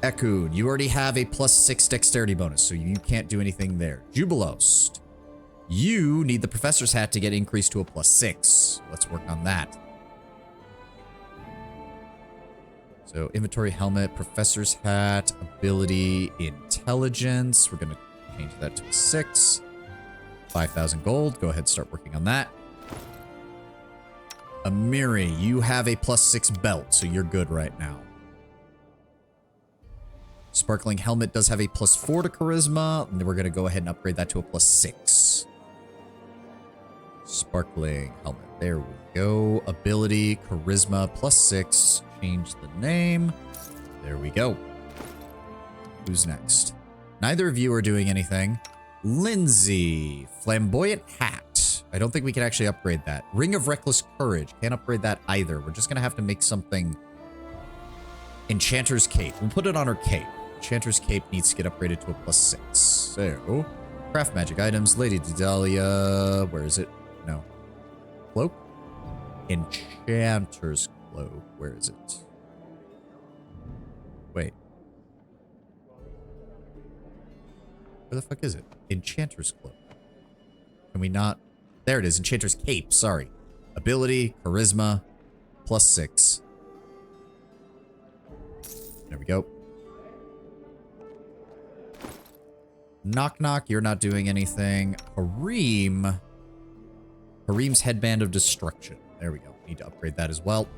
Ekun, you already have a +6 dexterity bonus, so you can't do anything there. Jubilost, you need the professor's hat to get increased to a +6. Let's work on that. So inventory, helmet, professor's hat, ability, intelligence. We're going to change that to a 6. 5,000 gold. Go ahead and start working on that. Amiri, you have a +6 belt, so you're good right now. Sparkling helmet does have a +4 to charisma, and then we're going to go ahead and upgrade that to a +6. Sparkling helmet. There we go. Ability, charisma, +6. Change the name. There we go. Who's next? Neither of you are doing anything. Lindsay, flamboyant hat. I don't think we can actually upgrade that. Ring of reckless courage. Can't upgrade that either. We're just going to have to make something. Enchanter's cape. We'll put it on her cape. Enchanter's cape needs to get upgraded to a +6. So, craft magic items. Lady Dedalia. Where is it? No. Cloak? Enchanter's cloak. Where is it? Wait. Where the fuck is it? Enchanter's cloak. Can we not? There it is. Enchanter's cape. Sorry. Ability, charisma, +6. There we go. Knock knock, you're not doing anything. Hareem. Hareem's headband of destruction. There we go. Need to upgrade that as well.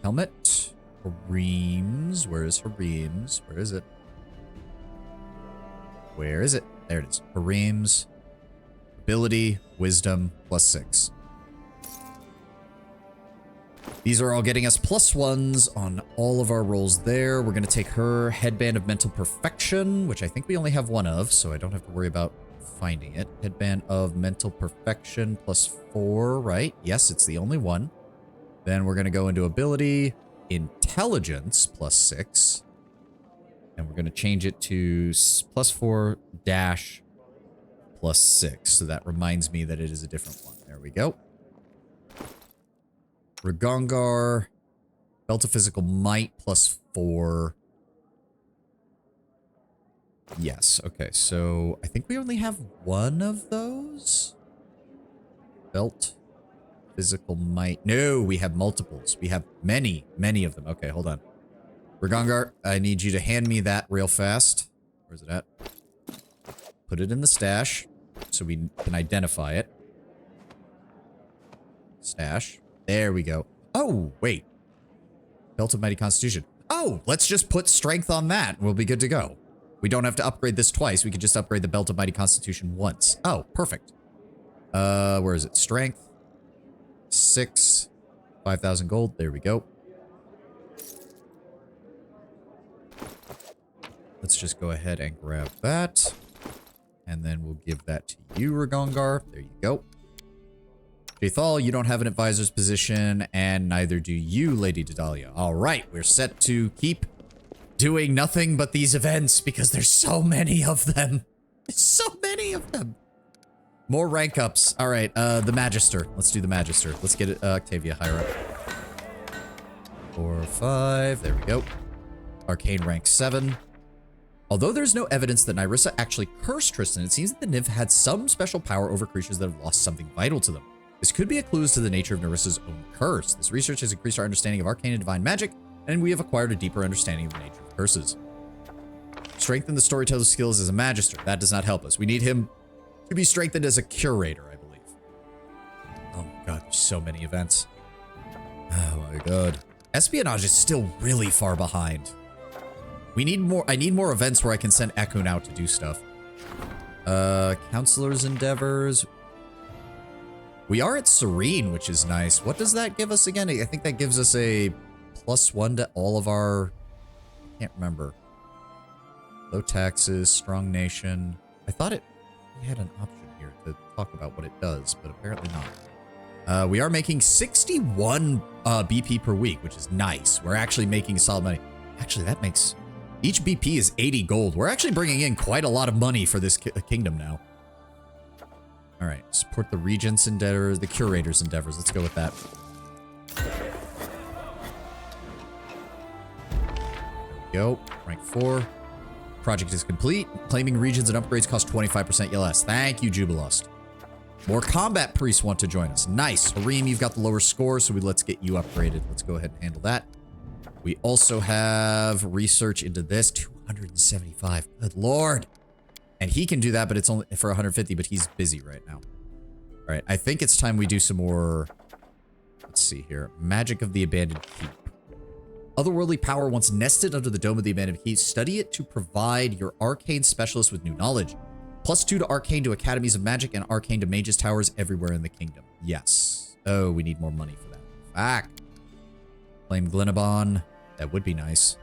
Helmet. Hareem's. Where is Hareem's? Where is it? Where is it? There it is. Hareem's. Ability, wisdom, +6. These are all getting us +1s on all of our rolls there. We're going to take her Headband of Mental Perfection, which I think we only have one of, so I don't have to worry about finding it. Headband of Mental Perfection +4, right? Yes, it's the only one. Then we're going to go into Ability, Intelligence +6. And we're going to change it to +4 dash +6. So that reminds me that it is a different one. There we go. Ragongar, Belt of Physical Might +4. Yes, okay, so I think we only have one of those. Belt, Physical Might. No, we have multiples. We have many, many of them. Okay, hold on. Ragongar, I need you to hand me that real fast. Where's it at? Put it in the stash so we can identify it. Stash. There we go. Oh, wait. Belt of Mighty Constitution. Oh, let's just put strength on that. We'll be good to go. We don't have to upgrade this twice. We could just upgrade the Belt of Mighty Constitution once. Oh, perfect. Where is it? Strength. 6. 5,000 gold. There we go. Let's just go ahead and grab that. And then we'll give that to you, Ragongar. There you go. Jaethal, you don't have an advisor's position, and neither do you, Lady Dedalia. All right, we're set to keep doing nothing but these events because there's so many of them. There's so many of them. More rank ups. All right, the Magister. Let's do the Magister. Let's get it, Octavia higher up. 4, 5. There we go. Arcane rank 7. Although there's no evidence that Nyrissa actually cursed Tristan, it seems that the nymph had some special power over creatures that have lost something vital to them. This could be a clue as to the nature of Narissa's own curse. This research has increased our understanding of arcane and divine magic, and we have acquired a deeper understanding of the nature of curses. Strengthen the storyteller's skills as a magister. That does not help us. We need him to be strengthened as a curator, I believe. Oh my god, there's so many events. Oh my god. Espionage is still really far behind. We need more. I need more events where I can send Ekun out to do stuff. Counselor's Endeavors. We are at Serene, which is nice. What does that give us again? I think that gives us a +1 to all of our... I can't remember. Low taxes, strong nation. I thought we had an option here to talk about what it does, but apparently not. We are making 61 BP per week, which is nice. We're actually making solid money. Actually, that makes... Each BP is 80 gold. We're actually bringing in quite a lot of money for this kingdom now. All right, support the regent's endeavors, the curator's endeavors. Let's go with that. There we go. Rank 4. Project is complete. Claiming regions and upgrades cost 25% less. Thank you, Jubilost. More combat priests want to join us. Nice. Hareem, you've got the lower score, so let's get you upgraded. Let's go ahead and handle that. We also have research into this. 275. Good lord. And he can do that, but it's only for 150, but he's busy right now. All right, I think it's time we do some more... Let's see here. Magic of the Abandoned Keep. Otherworldly power once nested under the dome of the Abandoned Keep. Study it to provide your arcane specialist with new knowledge. +2 to arcane to academies of magic and arcane to mages towers everywhere in the kingdom. Yes. Oh, we need more money for that. Fuck. Claim Glenabon. That would be nice.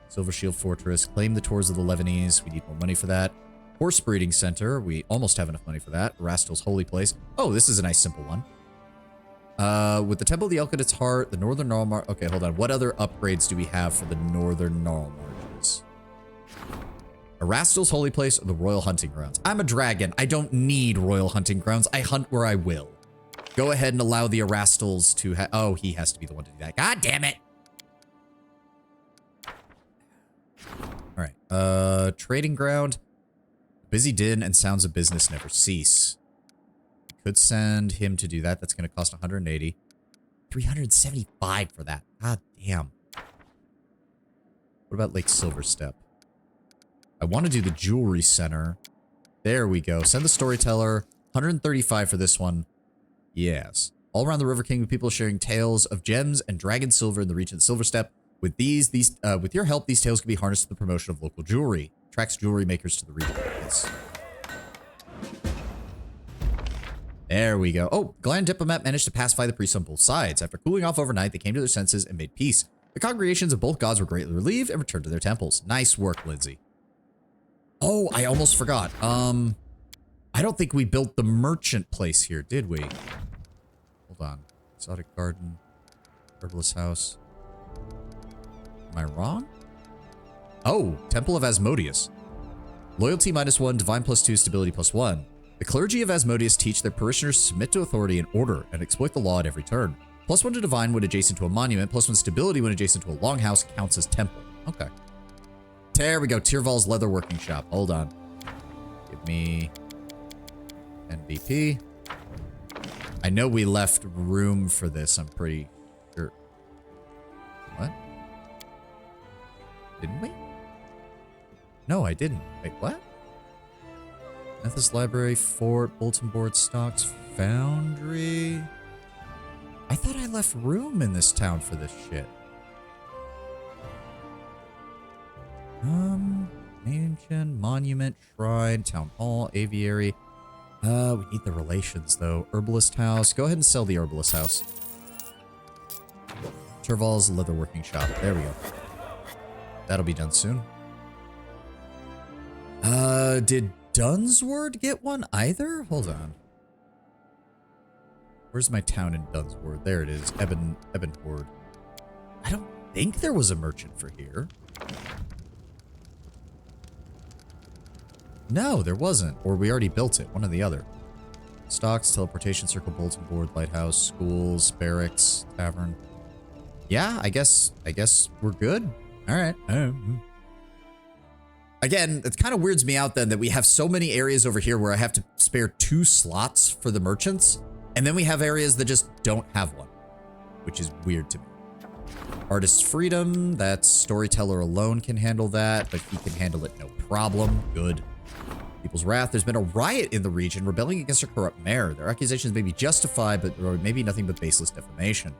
Silver Shield Fortress. Claim the Tours of the Lebanese. We need more money for that. Horse Breeding Center. We almost have enough money for that. Rastal's Holy Place. Oh, this is a nice simple one. With the Temple of the Elk at its heart, the Northern Gnarl March. Okay, hold on. What other upgrades do we have for the Northern Gnarl Marches? Rastal's Holy Place or the Royal Hunting Grounds? I'm a dragon. I don't need Royal Hunting Grounds. I hunt where I will. Go ahead and allow the Erastals to have... Oh, he has to be the one to do that. God damn it! All right. Trading ground. Busy din and sounds of business never cease. Could send him to do that. That's going to cost 180. 375 for that. God damn. What about Lake Silverstep? I want to do the Jewelry Center. There we go. Send the Storyteller. 135 for this one. Yes. All around the River Kingdom, people sharing tales of gems and dragon silver in the region of Silverstep. With with your help, these tales can be harnessed to the promotion of local jewelry. Attracts jewelry makers to the region. Yes. There we go. Oh, Gland Diplomat managed to pacify the priests on both sides. After cooling off overnight, they came to their senses and made peace. The congregations of both gods were greatly relieved and returned to their temples. Nice work, Lindsay. Oh, I almost forgot. I don't think we built the merchant place here, did we? Hold on. Exotic garden. Herbalist house. Am I wrong? Oh, Temple of Asmodeus. Loyalty -1, divine +2, stability +1. The clergy of Asmodeus teach their parishioners to submit to authority and order and exploit the law at every turn. +1 to divine when adjacent to a monument, +1 stability when adjacent to a longhouse counts as temple. Okay. There we go. Tyrval's leatherworking shop. Hold on. Give me NVP. I know we left room for this, I'm pretty sure. What? Didn't we? No, I didn't. Wait, what? Memphis Library, Fort, Bulletin Board, Stocks, Foundry. I thought I left room in this town for this shit. Mansion, Monument, Shrine, Town Hall, Aviary. We need the relations, though. Herbalist House. Go ahead and sell the Herbalist House. Tyrval's leatherworking shop. There we go. That'll be done soon. Did Dunsword get one either? Hold on. Where's my town in Dunsword? There it is. Ebonhorde. I don't think there was a merchant for here. No, there wasn't. Or we already built it. One or the other. Stocks, teleportation circle, bulletin board, lighthouse, schools, barracks, tavern. Yeah, I guess we're good. All right. Again, it kind of weirds me out then that we have so many areas over here where I have to spare 2 slots for the merchants. And then we have areas that just don't have one, which is weird to me. Artist's Freedom, that Storyteller alone can handle that, but he can handle it no problem. Good. People's Wrath, there's been a riot in the region rebelling against a corrupt mayor. Their accusations may be justified, but or maybe nothing but baseless defamation.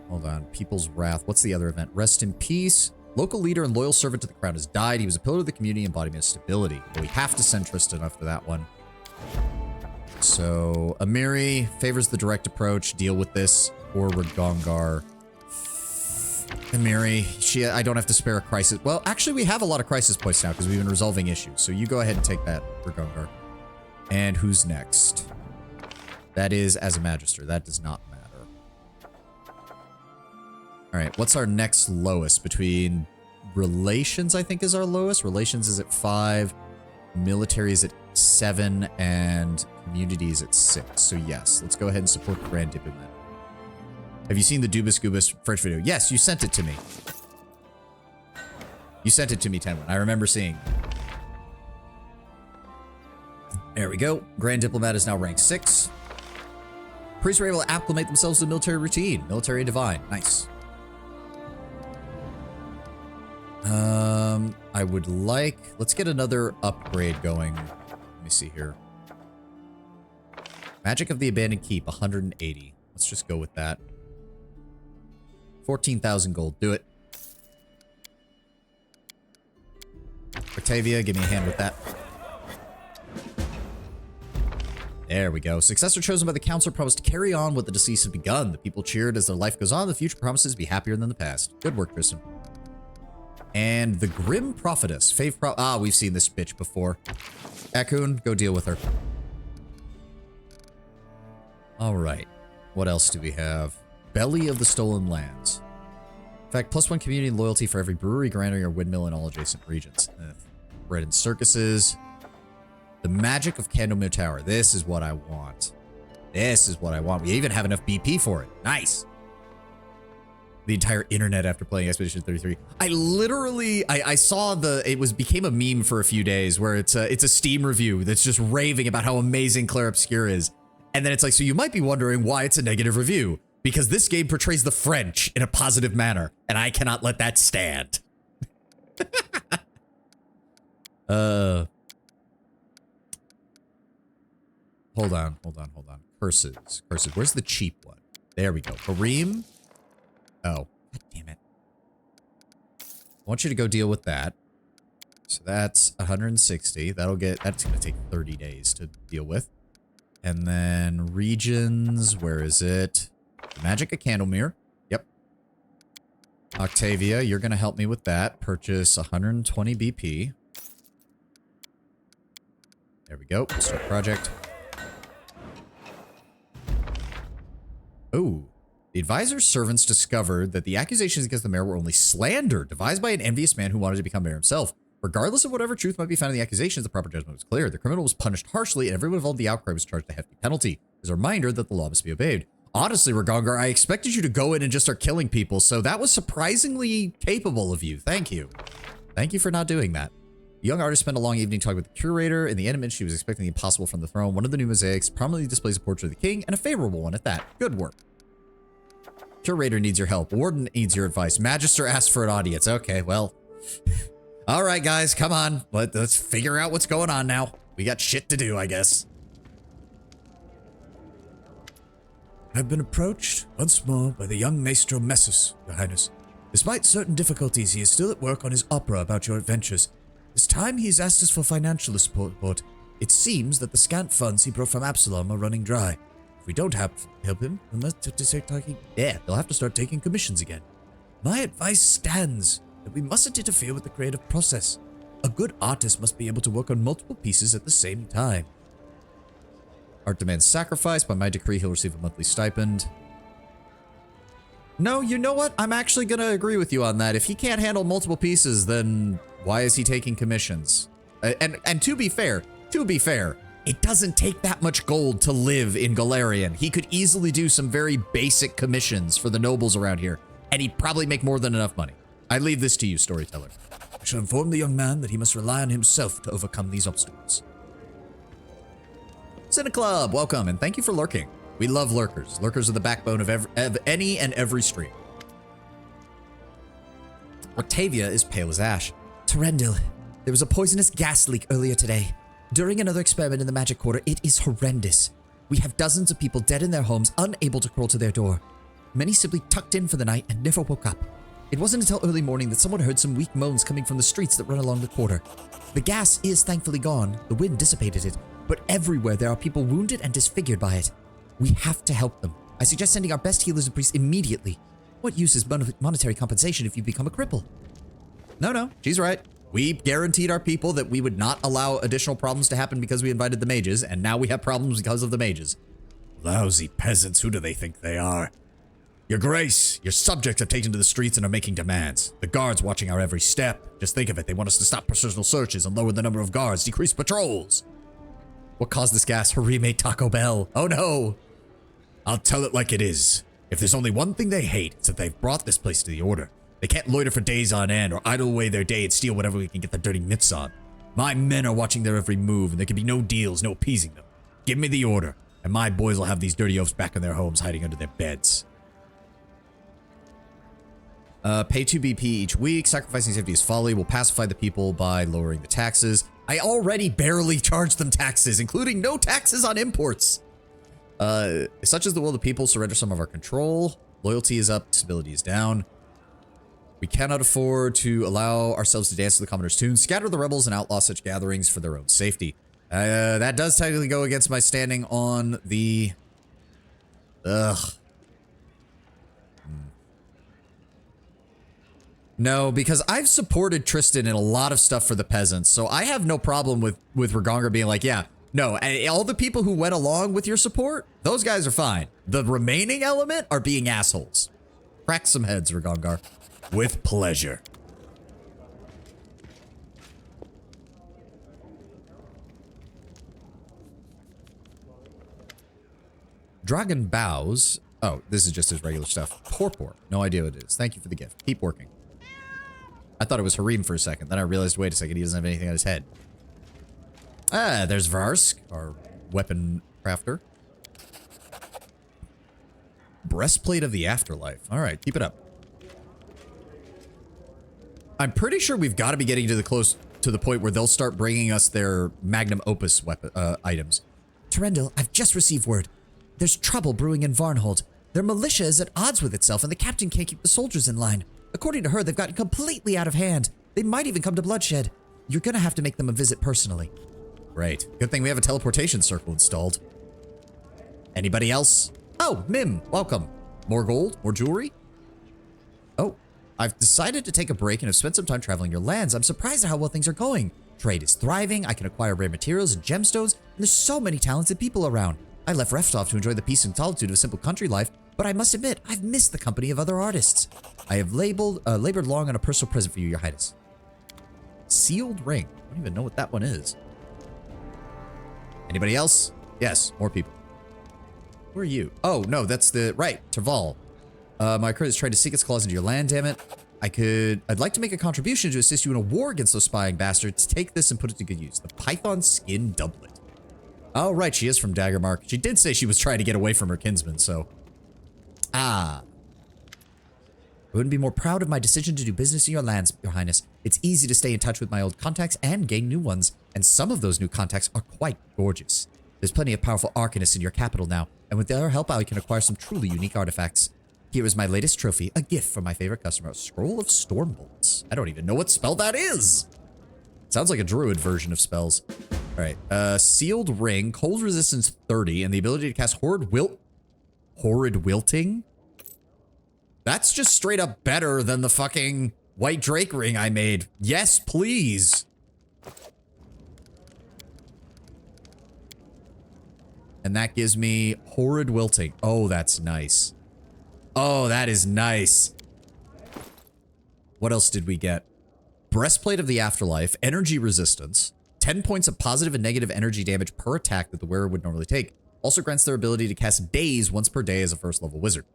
Hold on. People's Wrath. What's the other event? Rest in Peace. Local leader and loyal servant to the crown has died. He was a pillar of the community, embodiment of stability. But we have to send Tristan after that one. So, Amiri favors the direct approach. Deal with this. Or Ragongar. Amiri, I don't have to spare a crisis. Well, actually, we have a lot of crisis points now because we've been resolving issues. So you go ahead and take that, Ragongar. And who's next? That is as a Magister. That does not matter. All right, what's our next lowest? Between relations, I think, is our lowest. Relations is at 5. Military is at 7. And community is at 6. So yes, let's go ahead and support the Grand Diplomat. Have you seen the Dubus Goobus French video? Yes, you sent it to me. You sent it to me, Tenwin. I remember seeing. There we go. Grand Diplomat is now rank 6. Priests were able to acclimate themselves to the military routine. Military and divine. Nice. I would like... Let's get another upgrade going. Let me see here. Magic of the Abandoned Keep, 180. Let's just go with that. 14,000 gold. Do it. Octavia, give me a hand with that. There we go. Successor chosen by the council promised to carry on what the deceased had begun. The people cheered as their life goes on. The future promises to be happier than the past. Good work, Tristan. And the Grim Prophetess. We've seen this bitch before. Akun, go deal with her. All right. What else do we have? Belly of the Stolen Lands. In fact, +1 community loyalty for every brewery, granary, or windmill in all adjacent regions. Bread and circuses. The magic of Candlemere Tower. This is what I want. This is what I want. We even have enough BP for it. Nice. The entire internet after playing Expedition 33. I literally, I saw became a meme for a few days where it's a Steam review that's just raving about how amazing Clair Obscur is. And then it's like, so you might be wondering why it's a negative review. because this game portrays the French in a positive manner, and I cannot let that stand. Hold on. Curses. Where's the cheap one? There we go. Kareem. Oh, god damn it. I want you to go deal with that. So that's 160. That's gonna take 30 days to deal with. And then regions, where is it? Magic a Candlemere. Yep. Octavia, you're gonna help me with that. Purchase 120 BP. There we go. Start project. Oh. The advisor's servants discovered that the accusations against the mayor were only slander, devised by an envious man who wanted to become mayor himself. Regardless of whatever truth might be found in the accusations, the proper judgment was clear. The criminal was punished harshly, and everyone involved in the outcry was charged a hefty penalty. As a reminder that the law must be obeyed. Honestly, Ragongar, I expected you to go in and just start killing people, so that was surprisingly capable of you. Thank you. Thank you for not doing that. The young artist spent a long evening talking with the curator. In the end, she was expecting the impossible from the throne. One of the new mosaics prominently displays a portrait of the king, and a favorable one at that. Good work. Curator needs your help. Warden needs your advice. Magister asks for an audience. Okay, well. All right, guys, come on. Let's figure out what's going on now. We got shit to do, I guess. I've been approached once more by the young Maestro Messus, Your Highness. Despite certain difficulties, he is still at work on his opera about your adventures. This time he has asked us for financial support. It seems that the scant funds he brought from Absalom are running dry. If we don't help him, we must have to start taking... Yeah, they'll have to start taking commissions again. My advice stands that we mustn't interfere with the creative process. A good artist must be able to work on multiple pieces at the same time. Art demands sacrifice. By my decree, he'll receive a monthly stipend. No, you know what? I'm actually going to agree with you on that. If he can't handle multiple pieces, then why is he taking commissions? And to be fair, it doesn't take that much gold to live in Galarian. He could easily do some very basic commissions for the nobles around here, and he'd probably make more than enough money. I leave this to you, storyteller. I shall inform the young man that he must rely on himself to overcome these obstacles. Cineclub, welcome, and thank you for lurking. We love lurkers. Lurkers are the backbone of any and every stream. Octavia is pale as ash. Terendil, there was a poisonous gas leak earlier today. During another experiment in the Magic Quarter, it is horrendous. We have dozens of people dead in their homes, unable to crawl to their door. Many simply tucked in for the night and never woke up. It wasn't until early morning that someone heard some weak moans coming from the streets that run along the quarter. The gas is thankfully gone, the wind dissipated it, but everywhere there are people wounded and disfigured by it. We have to help them. I suggest sending our best healers and priests immediately. What use is monetary compensation if you become a cripple? No, she's right. We guaranteed our people that we would not allow additional problems to happen because we invited the mages, and now we have problems because of the mages. Lousy peasants, who do they think they are? Your Grace, your subjects have taken to the streets and are making demands. The guards watching our every step. Just think of it, they want us to stop personal searches and lower the number of guards, decrease patrols. What caused this gas? Harime Taco Bell. Oh no! I'll tell it like it is. If there's only one thing they hate, it's that they've brought this place to the order. They can't loiter for days on end or idle away their day and steal whatever we can get their dirty mitts on. My men are watching their every move, and there can be no deals, no appeasing them. Give me the order, and my boys will have these dirty oafs back in their homes hiding under their beds. Pay 2 BP each week. Sacrificing safety is folly. Will pacify the people by lowering the taxes. I already barely charge them taxes, including no taxes on imports. Such as the will of the people, surrender some of our control. Loyalty is up, stability is down. We cannot afford to allow ourselves to dance to the commoner's tune. Scatter the rebels and outlaw such gatherings for their own safety. That does technically go against my standing on the... No, because I've supported Tristan in a lot of stuff for the peasants, so I have no problem with Ragongar being like, yeah, no, all the people who went along with your support, those guys are fine. The remaining element are being assholes. Crack some heads, Ragongar. With pleasure. Dragon bows. Oh, this is just his regular stuff. Porpor. No idea what it is. Thank you for the gift. Keep working. I thought it was Harim for a second. Then I realized, wait a second, he doesn't have anything on his head. Ah, there's Varsk, our weapon crafter. Breastplate of the Afterlife. All right, keep it up. I'm pretty sure we've got to be getting to the point where they'll start bringing us their magnum opus weapon items. Terendil, I've just received word. There's trouble brewing in Varnhold. Their militia is at odds with itself, and the captain can't keep the soldiers in line. According to her, they've gotten completely out of hand. They might even come to bloodshed. You're gonna have to make them a visit personally. Great. Good thing we have a teleportation circle installed. Anybody else? Oh, Mim, welcome. More gold? More jewelry? Oh, I've decided to take a break and have spent some time traveling your lands. I'm surprised at how well things are going. Trade is thriving, I can acquire rare materials and gemstones, and there's so many talented people around. I left Reftov to enjoy the peace and solitude of a simple country life, but I must admit, I've missed the company of other artists. I have labored long on a personal present for you, Your Highness. Sealed ring. I don't even know what that one is. Anybody else? Yes, more people. Who are you? Oh, no, that's the... Right, Terval. My crew is trying to sink its claws into your land, damn it. I'd like to make a contribution to assist you in a war against those spying bastards. Take this and put it to good use. The Python Skin Doublet. Oh, right, she is from Daggermark. She did say she was trying to get away from her kinsman, so... Ah. I wouldn't be more proud of my decision to do business in your lands, Your Highness. It's easy to stay in touch with my old contacts and gain new ones, and some of those new contacts are quite gorgeous. There's plenty of powerful arcanists in your capital now, and with their help I can acquire some truly unique artifacts. Here is my latest trophy, a gift from my favorite customer, a Scroll of Stormbolts. I don't even know what spell that is! Sounds like a druid version of spells. Alright, Sealed Ring, Cold Resistance 30, and the ability to cast Horrid Wilting? That's just straight up better than the fucking White Drake ring I made. Yes, please! And that gives me Horrid Wilting. Oh, that's nice. Oh, that is nice. What else did we get? Breastplate of the Afterlife, Energy Resistance, 10 points of positive and negative energy damage per attack that the wearer would normally take. Also grants their ability to cast Daze once per day as a first level wizard.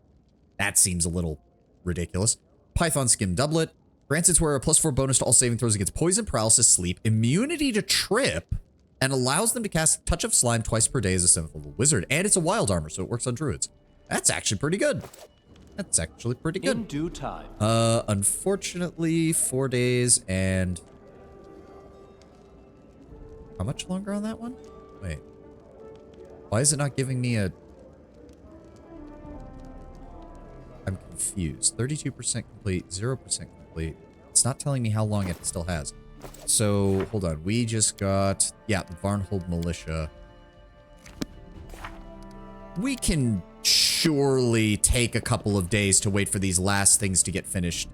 That seems a little ridiculous. Python Skin Doublet, grants its wearer a +4 bonus to all saving throws against poison, paralysis, sleep, immunity to trip, and allows them to cast Touch of Slime twice per day as a 7th level wizard. And it's a wild armor, so it works on druids. That's actually pretty good. That's actually pretty good. In due time. Unfortunately, 4 days and... How much longer on that one? Wait. Why is it not giving me a... I'm confused. 32% complete, 0% complete. It's not telling me how long it still has. So, hold on. We just got... Yeah, the Varnhold Militia. We can surely take a couple of days to wait for these last things to get finished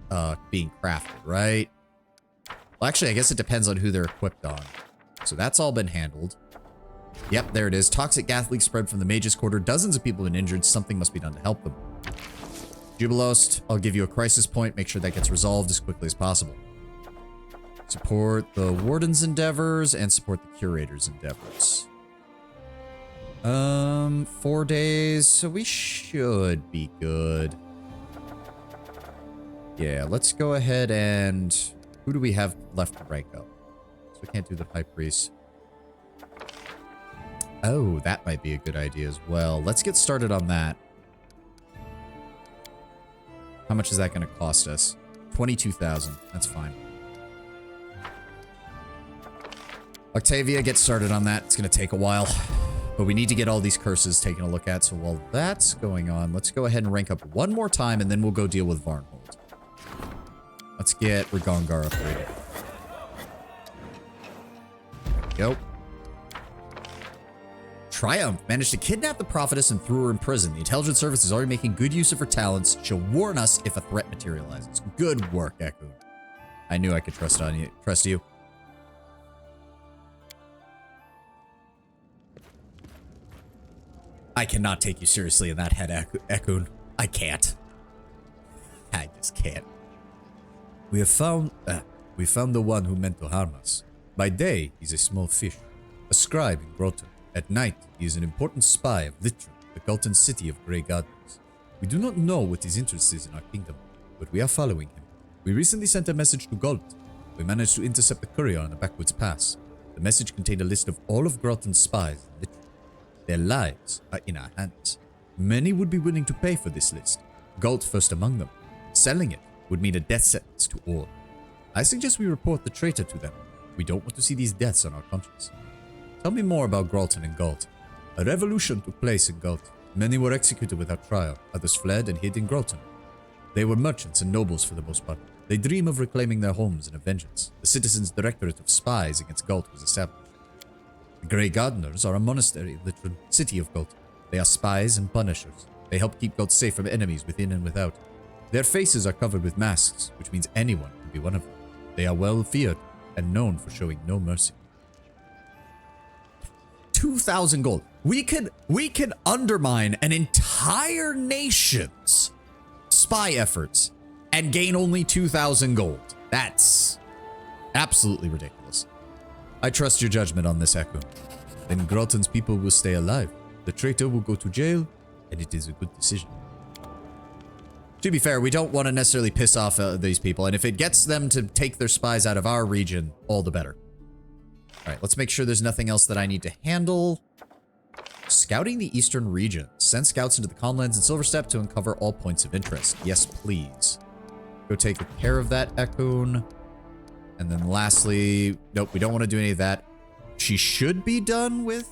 being crafted, right? Well, actually, I guess it depends on who they're equipped on. So that's all been handled. Yep, there it is. Toxic gas leak spread from the Mage's Quarter. Dozens of people have been injured. Something must be done to help them. Jubilost, I'll give you a crisis point. Make sure that gets resolved as quickly as possible. Support the Warden's endeavors and support the Curator's endeavors. 4 days, so we should be good. Yeah, let's go ahead and... Who do we have left to rank up? So we can't do the High Priest. Oh, that might be a good idea as well. Let's get started on that. How much is that going to cost us? 22,000. That's fine. Octavia, get started on that. It's going to take a while. But we need to get all these curses taken a look at. So while that's going on, let's go ahead and rank up one more time, and then we'll go deal with Varnhold. Let's get Ragongar upgraded. There we go. Triumph managed to kidnap the prophetess and threw her in prison. The intelligence service is already making good use of her talents. She'll warn us if a threat materializes. Good work, Ekun. I knew I could trust you. I cannot take you seriously in that head, Ekun. I can't. I just can't. We found the one who meant to harm us. By day, he's a small fish, a scribe in Groton. At night, he is an important spy of Litron, the Galton city of Grey Gardens. We do not know what his interest is in our kingdom, but we are following him. We recently sent a message to Galt. We managed to intercept the courier on a backwoods pass. The message contained a list of all of Groton's spies in Litron. Their lives are in our hands. Many would be willing to pay for this list, Galt first among them. Selling it would mean a death sentence to all. I suggest we report the traitor to them. We don't want to see these deaths on our conscience. Tell me more about Gralton and Galt. A revolution took place in Galt. Many were executed without trial, others fled and hid in Gralton. They were merchants and nobles for the most part. They dream of reclaiming their homes and of vengeance. The Citizens' Directorate of Spies against Galt was established. The Grey Gardeners are a monastery in the city of Galt. They are spies and punishers. They help keep Galt safe from enemies within and without. Their faces are covered with masks, which means anyone can be one of them. They are well feared and known for showing no mercy. 2,000 gold. We can undermine an entire nation's spy efforts and gain only 2,000 gold. That's absolutely ridiculous. I trust your judgment on this, Ekun. Then Gralton's people will stay alive. The traitor will go to jail, and it is a good decision. To be fair, we don't want to necessarily piss off these people, and if it gets them to take their spies out of our region, all the better. All right, let's make sure there's nothing else that I need to handle. Scouting the eastern region. Send scouts into the Conlands and Silverstep to uncover all points of interest. Yes, please. Go take care of that, Ekun. And then lastly, nope, we don't want to do any of that. She should be done with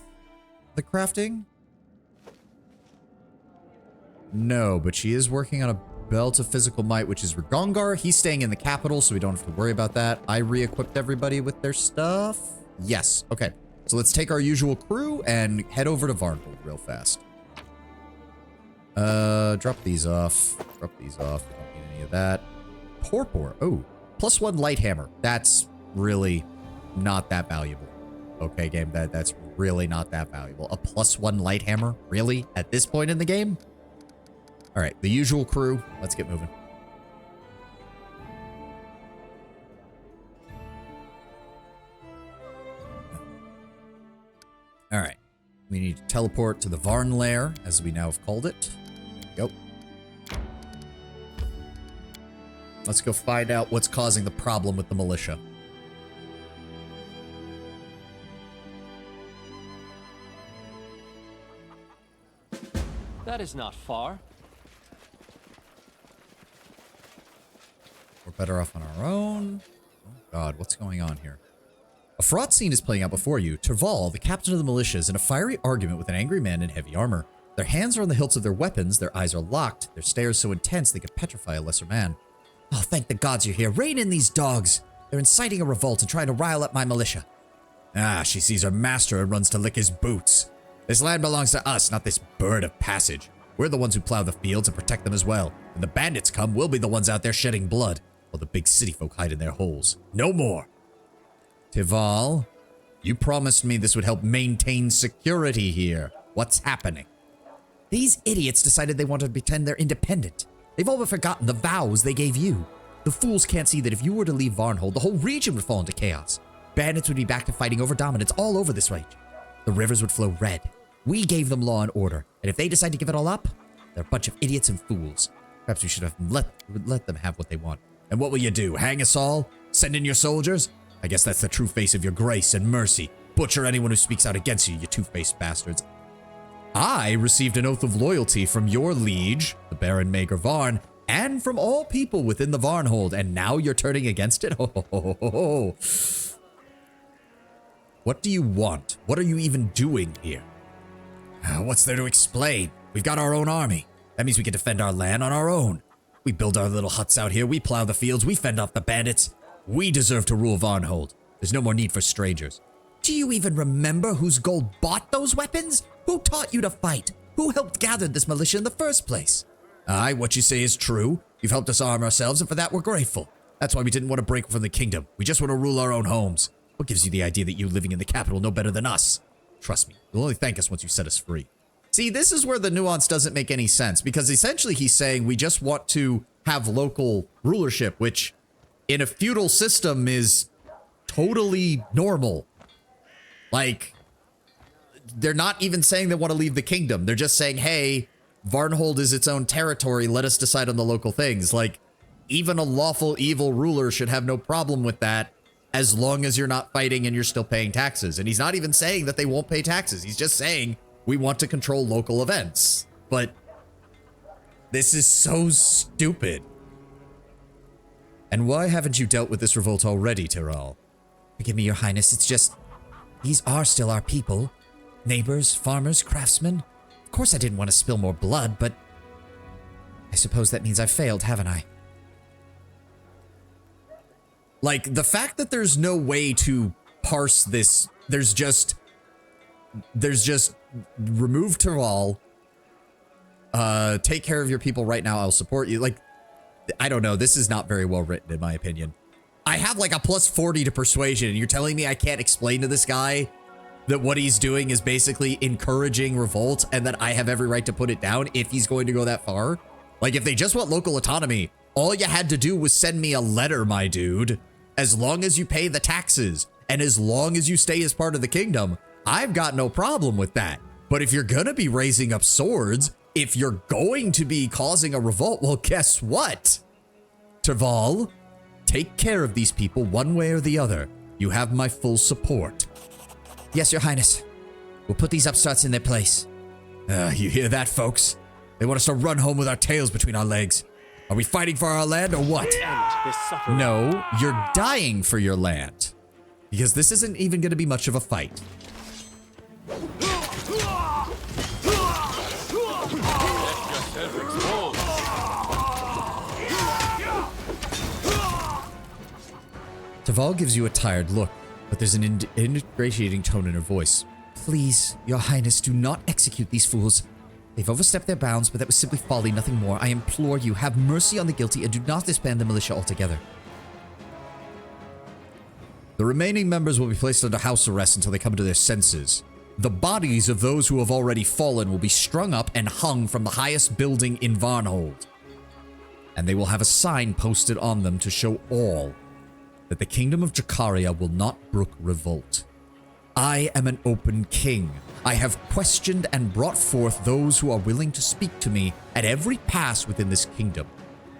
the crafting. No, but she is working on a belt of physical might, which is Ragongar. He's staying in the capital, so we don't have to worry about that. I re-equipped everybody with their stuff. Yes. Okay. So let's take our usual crew and head over to Varnhold real fast. Drop these off. Drop these off. We don't need any of that. Torpor. Oh, +1 light hammer. That's really not that valuable. Okay, game. That's really not that valuable. A +1 light hammer? Really? At this point in the game? All right, the usual crew. Let's get moving. All right. We need to teleport to the Varn Lair, as we now have called it. There we go. Let's go find out what's causing the problem with the militia. That is not far. We're better off on our own. Oh God, what's going on here? A fraught scene is playing out before you. Terval, the captain of the militia, is in a fiery argument with an angry man in heavy armor. Their hands are on the hilts of their weapons, their eyes are locked, their stares so intense they could petrify a lesser man. Oh, thank the gods you're here. Rein in these dogs. They're inciting a revolt and trying to rile up my militia. Ah, she sees her master and runs to lick his boots. This land belongs to us, not this bird of passage. We're the ones who plow the fields and protect them as well. When the bandits come, we'll be the ones out there shedding blood, while the big city folk hide in their holes. No more. Tival, you promised me this would help maintain security here. What's happening? These idiots decided they wanted to pretend they're independent. They've all but forgotten the vows they gave you. The fools can't see that if you were to leave Varnhold, the whole region would fall into chaos. Bandits would be back to fighting over dominance all over this range. The rivers would flow red. We gave them law and order, and if they decide to give it all up, they're a bunch of idiots and fools. Perhaps we should have let them have what they want. And what will you do? Hang us all? Send in your soldiers? I guess that's the true face of your grace and mercy. Butcher anyone who speaks out against you, you two-faced bastards. I received an oath of loyalty from your liege, the Baron Maegor Varn, and from all people within the Varnhold, and now you're turning against it? Ho, ho, ho, ho, ho. What do you want? What are you even doing here? What's there to explain? We've got our own army. That means we can defend our land on our own. We build our little huts out here, we plow the fields, we fend off the bandits. We deserve to rule Varnhold. There's no more need for strangers. Do you even remember whose gold bought those weapons? Who taught you to fight? Who helped gather this militia in the first place? Aye, what you say is true. You've helped us arm ourselves, and for that we're grateful. That's why we didn't want to break from the kingdom. We just want to rule our own homes. What gives you the idea that you living in the capital know better than us? Trust me, you'll only thank us once you set us free. See, this is where the nuance doesn't make any sense, because essentially he's saying we just want to have local rulership, which in a feudal system is totally normal. Like, they're not even saying they want to leave the kingdom. They're just saying, hey, Varnhold is its own territory. Let us decide on the local things. Like, even a lawful evil ruler should have no problem with that as long as you're not fighting and you're still paying taxes. And he's not even saying that they won't pay taxes. He's just saying we want to control local events. but this is so stupid. And why haven't you dealt with this revolt already, Tyrell? Forgive me, Your Highness, it's just... These are still our people. Neighbors, farmers, craftsmen. Of course I didn't want to spill more blood, but... I suppose that means I've failed, haven't I? Like, the fact that there's no way to parse this, there's just remove Tyrell, take care of your people right now, I'll support you. Like, I don't know, this is not very well written in my opinion. I have like a plus 40 to persuasion, and you're telling me I can't explain to this guy that what he's doing is basically encouraging revolt and that I have every right to put it down if he's going to go that far? Like, if they just want local autonomy, all you had to do was send me a letter, my dude. As long as you pay the taxes and as long as you stay as part of the kingdom, I've got no problem with that. But if you're gonna be raising up swords, if you're going to be causing a revolt, well, guess what? Tyrell, take care of these people one way or the other. You have my full support. Yes, Your Highness. We'll put these upstarts in their place. You hear that, folks? They want us to run home with our tails between our legs. Are we fighting for our land or what? No, you're dying for your land. Because this isn't even going to be much of a fight. Taval gives you a tired look, but there's an ingratiating tone in her voice. Please, Your Highness, do not execute these fools. They've overstepped their bounds, but that was simply folly, nothing more. I implore you, have mercy on the guilty and do not disband the militia altogether. The remaining members will be placed under house arrest until they come to their senses. The bodies of those who have already fallen will be strung up and hung from the highest building in Varnhold. And they will have a sign posted on them to show all that the kingdom of Dracaria will not brook revolt. I am an open king. I have questioned and brought forth those who are willing to speak to me at every pass within this kingdom.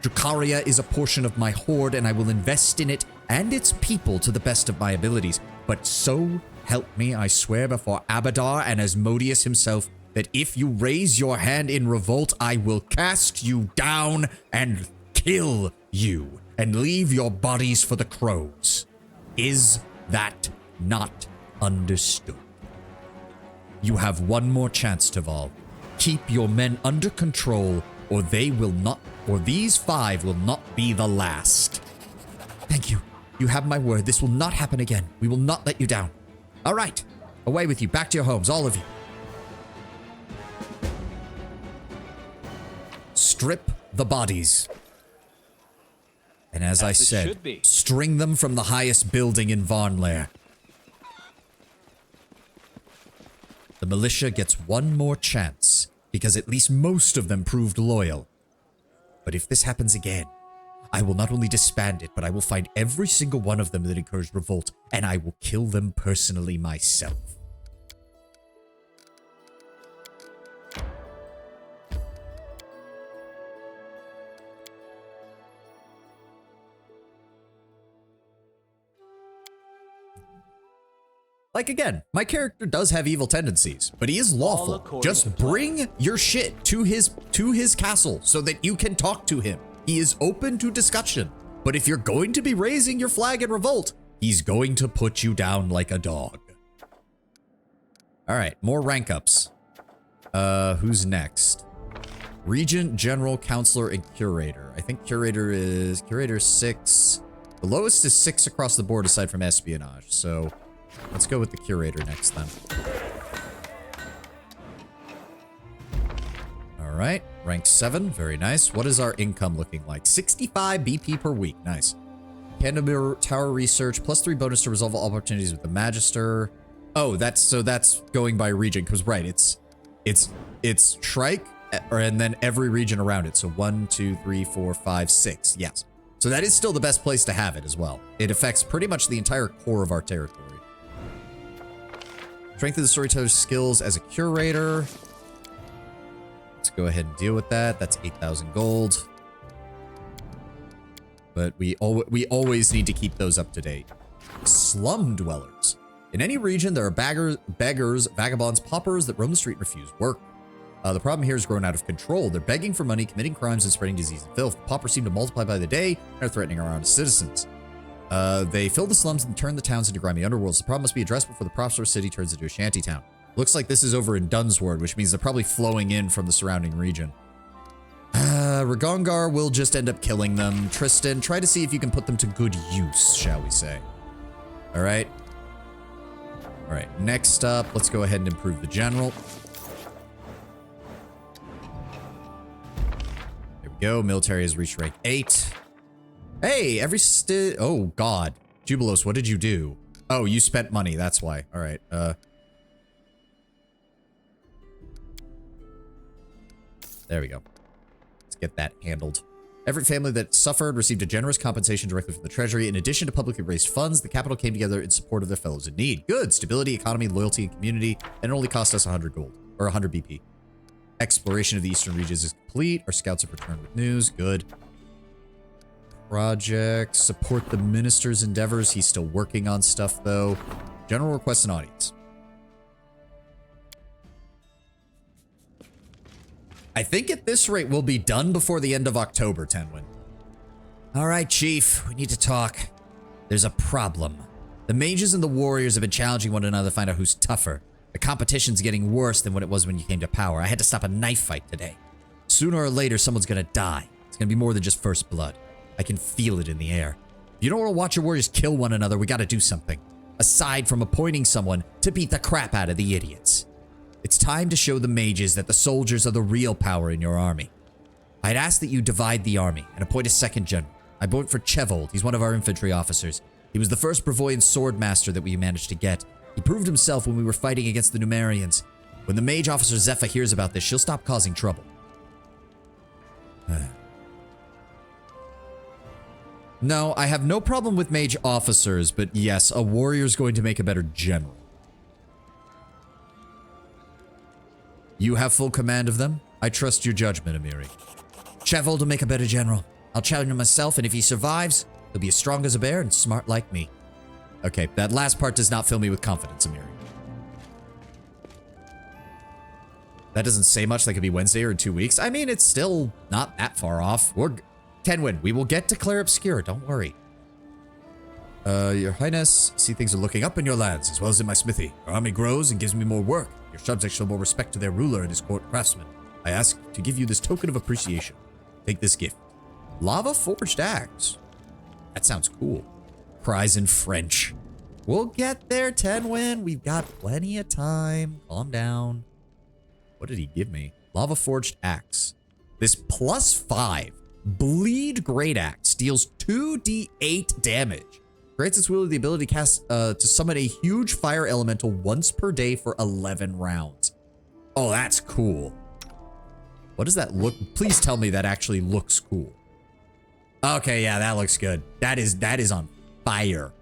Dracaria is a portion of my horde, and I will invest in it and its people to the best of my abilities. But so help me, I swear before Abadar and Asmodeus himself, that if you raise your hand in revolt, I will cast you down and kill you, and leave your bodies for the crows. Is that not understood? You have one more chance, Taval. Keep your men under control, or they will not, or these 5 will not be the last. Thank you. You have my word. This will not happen again. We will not let you down. All right. Away with you. Back to your homes, all of you. Strip the bodies. And as I said, string them from the highest building in Varnlair. The militia gets one more chance, because at least most of them proved loyal. But if this happens again, I will not only disband it, but I will find every single one of them that encouraged revolt, and I will kill them personally myself. Like, again, my character does have evil tendencies, but he is lawful. Just bring your shit to his castle so that you can talk to him. He is open to discussion. But if you're going to be raising your flag in revolt, he's going to put you down like a dog. All right, more rank ups. Who's next? Regent, General, Counselor, and Curator. I think Curator is 6. The lowest is 6 across the board aside from Espionage, so let's go with the Curator next then. All right, rank 7, very nice. What is our income looking like? 65 BP per week, nice. Canterbury Tower Research, +3 bonus to resolve all opportunities with the Magister. Oh, that's going by region, because right, it's Shrike, and then every region around it. So 1, 2, 3, 4, 5, 6, yes. So that is still the best place to have it as well. It affects pretty much the entire core of our territory. Strength of the storyteller's skills as a curator. Let's go ahead and deal with that. That's 8,000 gold. But we always need to keep those up to date. Slum dwellers. In any region, there are beggars, vagabonds, paupers that roam the street and refuse work. The problem here is growing out of control. They're begging for money, committing crimes, and spreading disease and filth. The paupers seem to multiply by the day and are threatening our honest citizens. They fill the slums and turn the towns into grimy underworlds. The problem must be addressed before the prosperous city turns into a shanty town. Looks like this is over in Dunsward, which means they're probably flowing in from the surrounding region. Ragongar will just end up killing them. Tristan, try to see if you can put them to good use, shall we say. All right. All right, next up, let's go ahead and improve the general. There we go. Military has reached rank 8. Hey, oh, God. Jubilos, what did you do? Oh, you spent money. That's why. All right. There we go. Let's get that handled. Every family that suffered received a generous compensation directly from the treasury. In addition to publicly raised funds, the capital came together in support of their fellows in need. Good. Stability, economy, loyalty, and community. And it only cost us 100 gold. Or 100 BP. Exploration of the eastern regions is complete. Our scouts have returned with news. Good. Project. Support the minister's endeavors. He's still working on stuff, though. General requests an audience. I think at this rate we'll be done before the end of October, Tenwin. All right, Chief. We need to talk. There's a problem. The mages and the warriors have been challenging one another to find out who's tougher. The competition's getting worse than what it was when you came to power. I had to stop a knife fight today. Sooner or later, someone's gonna die. It's gonna be more than just first blood. I can feel it in the air. If you don't want to watch your warriors kill one another, we gotta do something. Aside from appointing someone to beat the crap out of the idiots. It's time to show the mages that the soldiers are the real power in your army. I'd ask that you divide the army and appoint a second general. I vote for Chevold. He's one of our infantry officers. He was the first Brevoyan sword master that we managed to get. He proved himself when we were fighting against the Numerians. When the mage officer Zepha hears about this, she'll stop causing trouble. No, I have no problem with mage officers, but yes, a warrior's going to make a better general. You have full command of them? I trust your judgment, Amiri. Chevold will make a better general. I'll challenge him myself, and if he survives, he'll be as strong as a bear and smart like me. Okay, that last part does not fill me with confidence, Amiri. That doesn't say much. That could be Wednesday or in 2 weeks. I mean, it's still not that far off. Tenwin, we will get to Claire Obscura, don't worry. Your Highness, see things are looking up in your lands, as well as in my smithy. Our army grows and gives me more work. Your subjects show more respect to their ruler and his court craftsmen. I ask to give you this token of appreciation. Take this gift. Lava forged axe. That sounds cool. Cries in French. We'll get there, Tenwin. We've got plenty of time. Calm down. What did he give me? Lava forged axe. This +5 bleed great axe deals 2d8 damage. Grants its wielder the ability to cast to summon a huge fire elemental once per day for 11 rounds. Oh, that's cool. What does that look? Please tell me that actually looks cool. Okay, yeah, that looks good. That is on fire.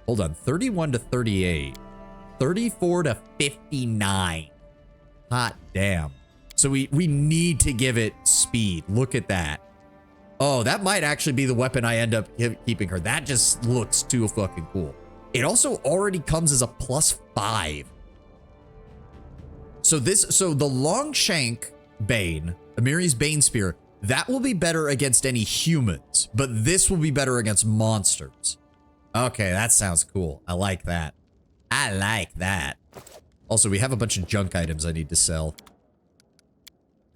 Hold on, 31 to 38. 34 to 59. Hot damn. So we need to give it speed. Look at that. Oh, that might actually be the weapon I end up keeping her. That just looks too fucking cool. It also already comes as a +5. So the Longshank Bane, Amiri's Bane Spear, that will be better against any humans, but this will be better against monsters. Okay, that sounds cool. I like that. I like that. Also, we have a bunch of junk items I need to sell.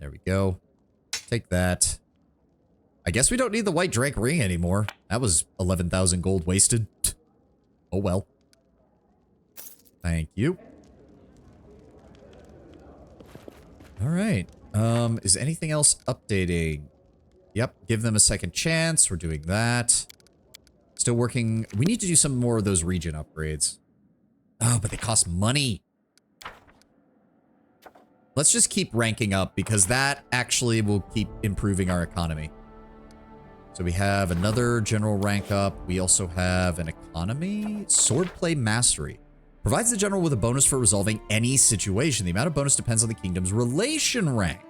There we go. Take that. I guess we don't need the White Drake ring anymore. That was 11,000 gold wasted. Oh well. Thank you. All right. Is anything else updating? Yep. Give them a second chance. We're doing that. Still working. We need to do some more of those region upgrades. Oh, but they cost money. Let's just keep ranking up because that actually will keep improving our economy. So we have another general rank up. We also have an economy. Swordplay Mastery. Provides the general with a bonus for resolving any situation. The amount of bonus depends on the kingdom's relation rank.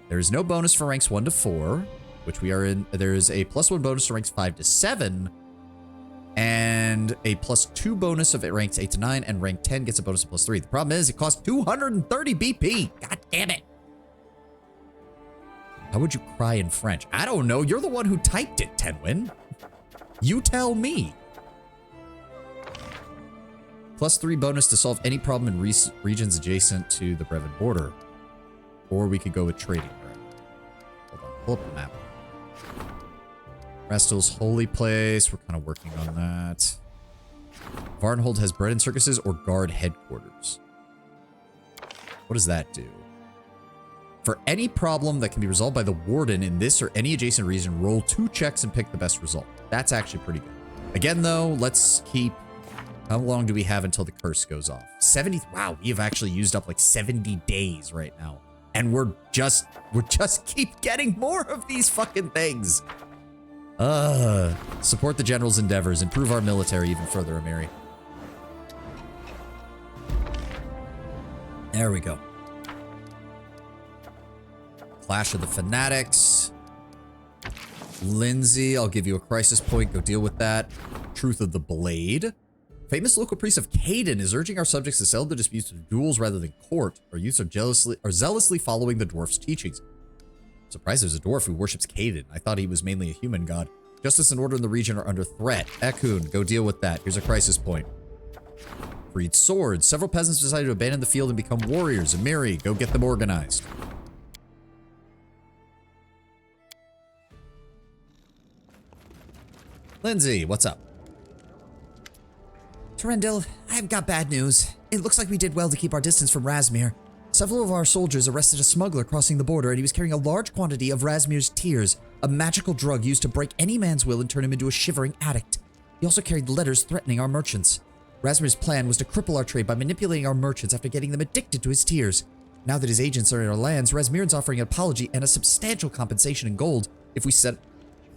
There is no bonus for ranks 1 to 4, which we are in. There is a +1 bonus to ranks 5 to 7. And a +2 bonus if it ranks 8 to 9, and rank 10 gets a bonus of +3. The problem is it costs 230 BP. God damn it. How would you cry in French? I don't know. You're the one who typed it, Tenwin. You tell me. +3 bonus to solve any problem in regions adjacent to the Brevin border. Or we could go with trading. Hold on, pull up the map. Rastal's holy place. We're kind of working on that. Varnhold has bread and circuses or guard headquarters. What does that do? For any problem that can be resolved by the warden in this or any adjacent region, roll 2 checks and pick the best result. That's actually pretty good. Again, though, let's keep... How long do we have until the curse goes off? 70... Wow, we have actually used up like 70 days right now. And we're just keep getting more of these fucking things. Support the general's endeavors. Improve our military even further, Amiri. There we go. Clash of the Fanatics. Lindsay, I'll give you a crisis point. Go deal with that. Truth of the Blade. Famous local priest of Caden is urging our subjects to settle the disputes through duels rather than court. Our youths are zealously following the dwarf's teachings. I'm surprised there's a dwarf who worships Caden. I thought he was mainly a human god. Justice and order in the region are under threat. Ekun, go deal with that. Here's a crisis point. Freed swords. Several peasants decided to abandon the field and become warriors. Amiri, go get them organized. Lindsay, what's up? Terendil, I've got bad news. It looks like we did well to keep our distance from Razmir. Several of our soldiers arrested a smuggler crossing the border, and he was carrying a large quantity of Razmir's tears, a magical drug used to break any man's will and turn him into a shivering addict. He also carried letters threatening our merchants. Razmir's plan was to cripple our trade by manipulating our merchants after getting them addicted to his tears. Now that his agents are in our lands, Razmir's offering an apology and a substantial compensation in gold if we set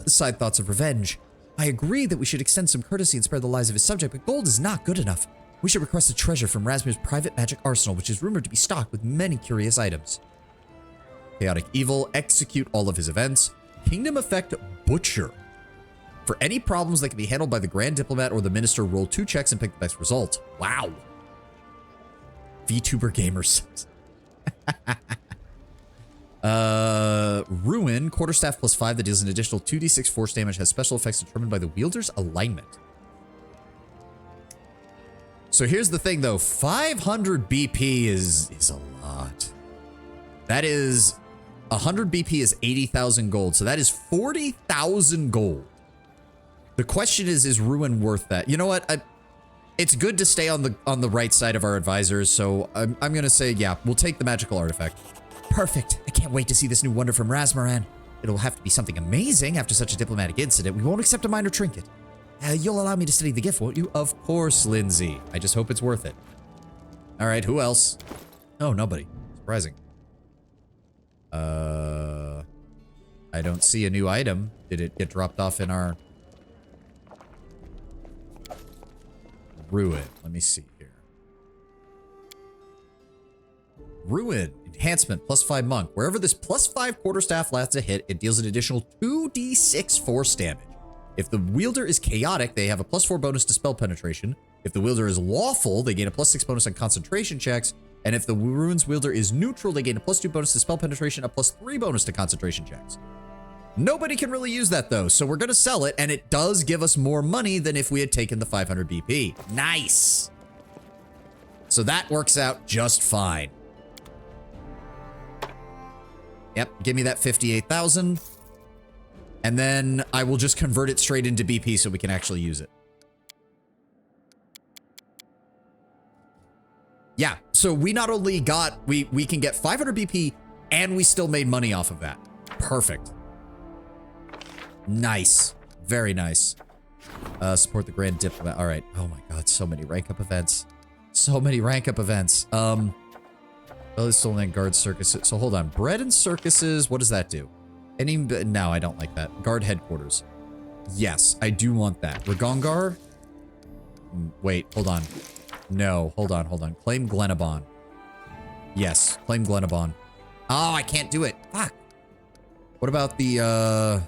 aside thoughts of revenge. I agree that we should extend some courtesy and spare the lives of his subject, but gold is not good enough. We should request a treasure from Razmir's private magic arsenal, which is rumored to be stocked with many curious items. Chaotic Evil, execute all of his events. Kingdom Effect Butcher. For any problems that can be handled by the Grand Diplomat or the Minister, roll 2 checks and pick the best result. Wow. VTuber Gamers. Ruin, quarterstaff +5 that deals an additional 2d6 force damage, has special effects determined by the wielder's alignment. So here's the thing though, 500 BP is a lot. That is, 100 BP is 80,000 gold, so that is 40,000 gold. The question is Ruin worth that? You know what, it's good to stay on the right side of our advisors, so I'm gonna say, yeah, we'll take the magical artifact. Perfect. I can't wait to see this new wonder from Razmaran. It'll have to be something amazing after such a diplomatic incident. We won't accept a minor trinket. You'll allow me to study the gift, won't you? Of course, Lindsay. I just hope it's worth it. All right, who else? Oh, nobody. Surprising. I don't see a new item. Did it get dropped off in our... Ruin. Let me see here. Ruin. Enhancement. +5 monk. Wherever this +5 quarterstaff lands a hit, it deals an additional 2d6 force damage. If the wielder is chaotic, they have a +4 bonus to spell penetration. If the wielder is lawful, they gain a +6 bonus on concentration checks. And if the ruins wielder is neutral, they gain a +2 bonus to spell penetration, a +3 bonus to concentration checks. Nobody can really use that though, so we're gonna sell it, and it does give us more money than if we had taken the 500 BP. Nice! So that works out just fine. Yep, give me that 58,000. And then I will just convert it straight into BP so we can actually use it. Yeah, so we not only got, we can get 500 BP and we still made money off of that. Perfect. Nice. Very nice. Support the Grand Diplomat. All right. Oh my God, so many rank up events. So many rank up events. Oh, this stolen guard circuses. So hold on. Bread and circuses. What does that do? No, I don't like that. Guard headquarters. Yes, I do want that. Ragongar. Wait, hold on. No, hold on. Claim Glenabon. Yes, claim Glenabon. Oh, I can't do it. Fuck. What about the,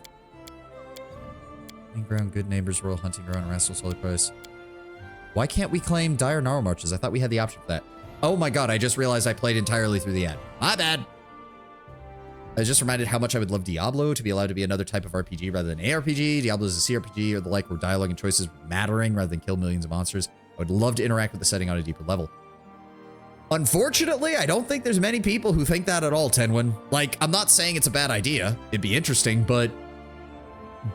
Ground, Good Neighbors, Royal Hunting Ground, Rascal's Holy Price. Why can't we claim Dire Gnarl Marches? I thought we had the option for that. Oh my god, I just realized I played entirely through the ad. My bad. I was just reminded how much I would love Diablo to be allowed to be another type of RPG rather than ARPG. Diablo is a CRPG or the like where dialogue and choices mattering rather than kill millions of monsters. I would love to interact with the setting on a deeper level. Unfortunately, I don't think there's many people who think that at all, Tenwin. Like, I'm not saying it's a bad idea. It'd be interesting, but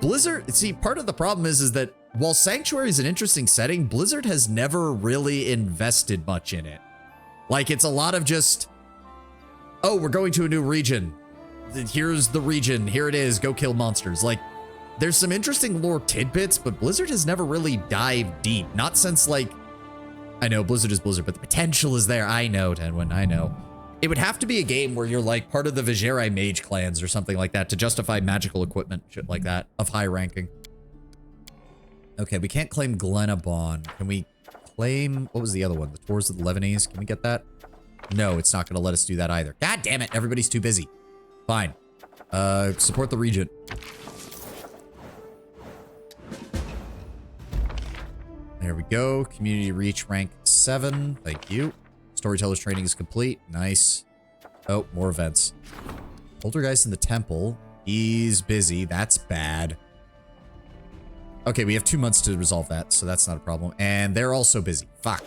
Blizzard, see, part of the problem is that while Sanctuary is an interesting setting, Blizzard has never really invested much in it. Like, it's a lot of just, oh, we're going to a new region. Here's the region. Here it is. Go kill monsters. Like, there's some interesting lore tidbits, but Blizzard has never really dived deep. Not since, like, I know Blizzard is Blizzard, but the potential is there. I know, Tenwin, I know. It would have to be a game where you're like part of the Vigerai mage clans or something like that to justify magical equipment, shit like that, of high ranking. Okay, we can't claim Glenabon. Can we claim, what was the other one? The Tours of the Lebanese? Can we get that? No, it's not going to let us do that either. God damn it, everybody's too busy. Fine. Support the Regent. There we go. Community reach rank 7. Thank you. Storyteller's training is complete. Nice. Oh, more events. Poltergeist in the temple. He's busy. That's bad. Okay, we have 2 months to resolve that, so that's not a problem. And they're also busy. Fuck.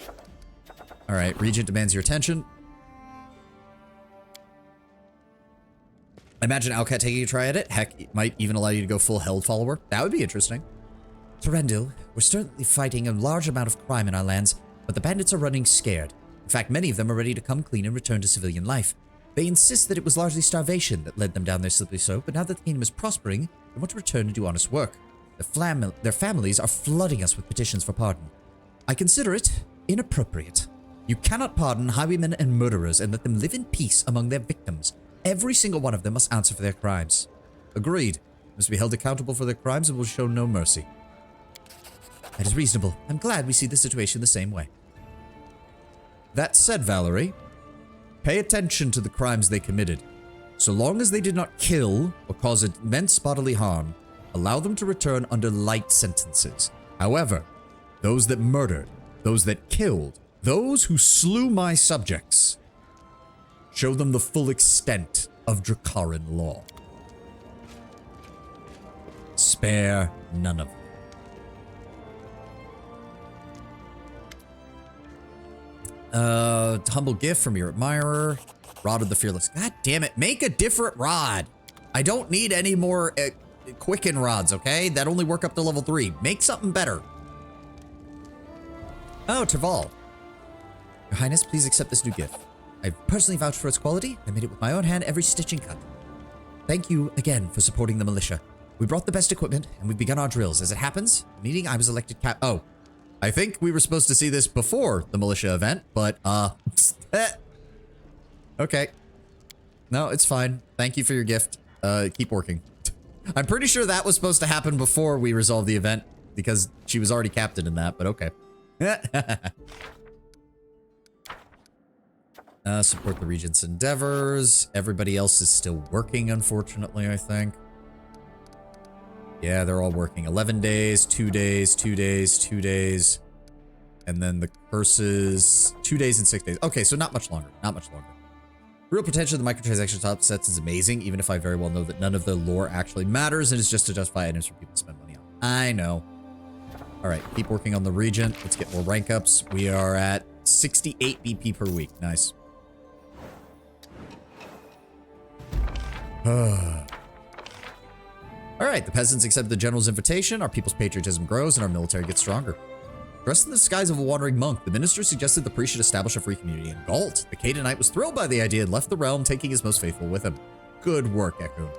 All right, Regent demands your attention. I imagine Alcat taking a try at it. Heck, it might even allow you to go full Held follower. That would be interesting. Terendil, we're certainly fighting a large amount of crime in our lands, but the bandits are running scared. In fact, many of them are ready to come clean and return to civilian life. They insist that it was largely starvation that led them down their slippery slope, but now that the kingdom is prospering, they want to return and do honest work. Their families are flooding us with petitions for pardon. I consider it inappropriate. You cannot pardon highwaymen and murderers and let them live in peace among their victims. Every single one of them must answer for their crimes. Agreed. Must be held accountable for their crimes and will show no mercy. That is reasonable. I'm glad we see the situation the same way. That said, Valerie, pay attention to the crimes they committed. So long as they did not kill or cause immense bodily harm, allow them to return under light sentences. However, those that murdered, those that killed, those who slew my subjects, show them the full extent of Dracaran law. Spare none of them. Humble gift from your admirer. Rod of the Fearless. God damn it. Make a different rod. I don't need any more Quicken rods, okay? That only work up to level 3. Make something better. Oh, Terval. Your Highness, please accept this new gift. I've personally vouched for its quality. I made it with my own hand, every stitch and cut. Thank you again for supporting the militia. We brought the best equipment, and we've begun our drills. As it happens, the meeting I was elected cap- Oh. I think we were supposed to see this before the militia event, but, okay. No, it's fine. Thank you for your gift. Keep working. I'm pretty sure that was supposed to happen before we resolved the event, because she was already captain in that, but okay. Support the Regent's endeavors. Everybody else is still working, unfortunately, I think. Yeah, they're all working. 11 days, 2 days, 2 days, 2 days. And then the curses, 2 days and 6 days. Okay, so not much longer. Not much longer. Real potential of the microtransaction top sets is amazing, even if I very well know that none of the lore actually matters and it's just to justify items for people to spend money on. I know. All right, keep working on the Regent. Let's get more rank ups. We are at 68 BP per week. Nice. All right, the peasants accept the general's invitation, our people's patriotism grows, and our military gets stronger. Dressed in the disguise of a wandering monk, the minister suggested the priest should establish a free community in Galt. The Canaanite was thrilled by the idea and left the realm, taking his most faithful with him. Good work, Echo.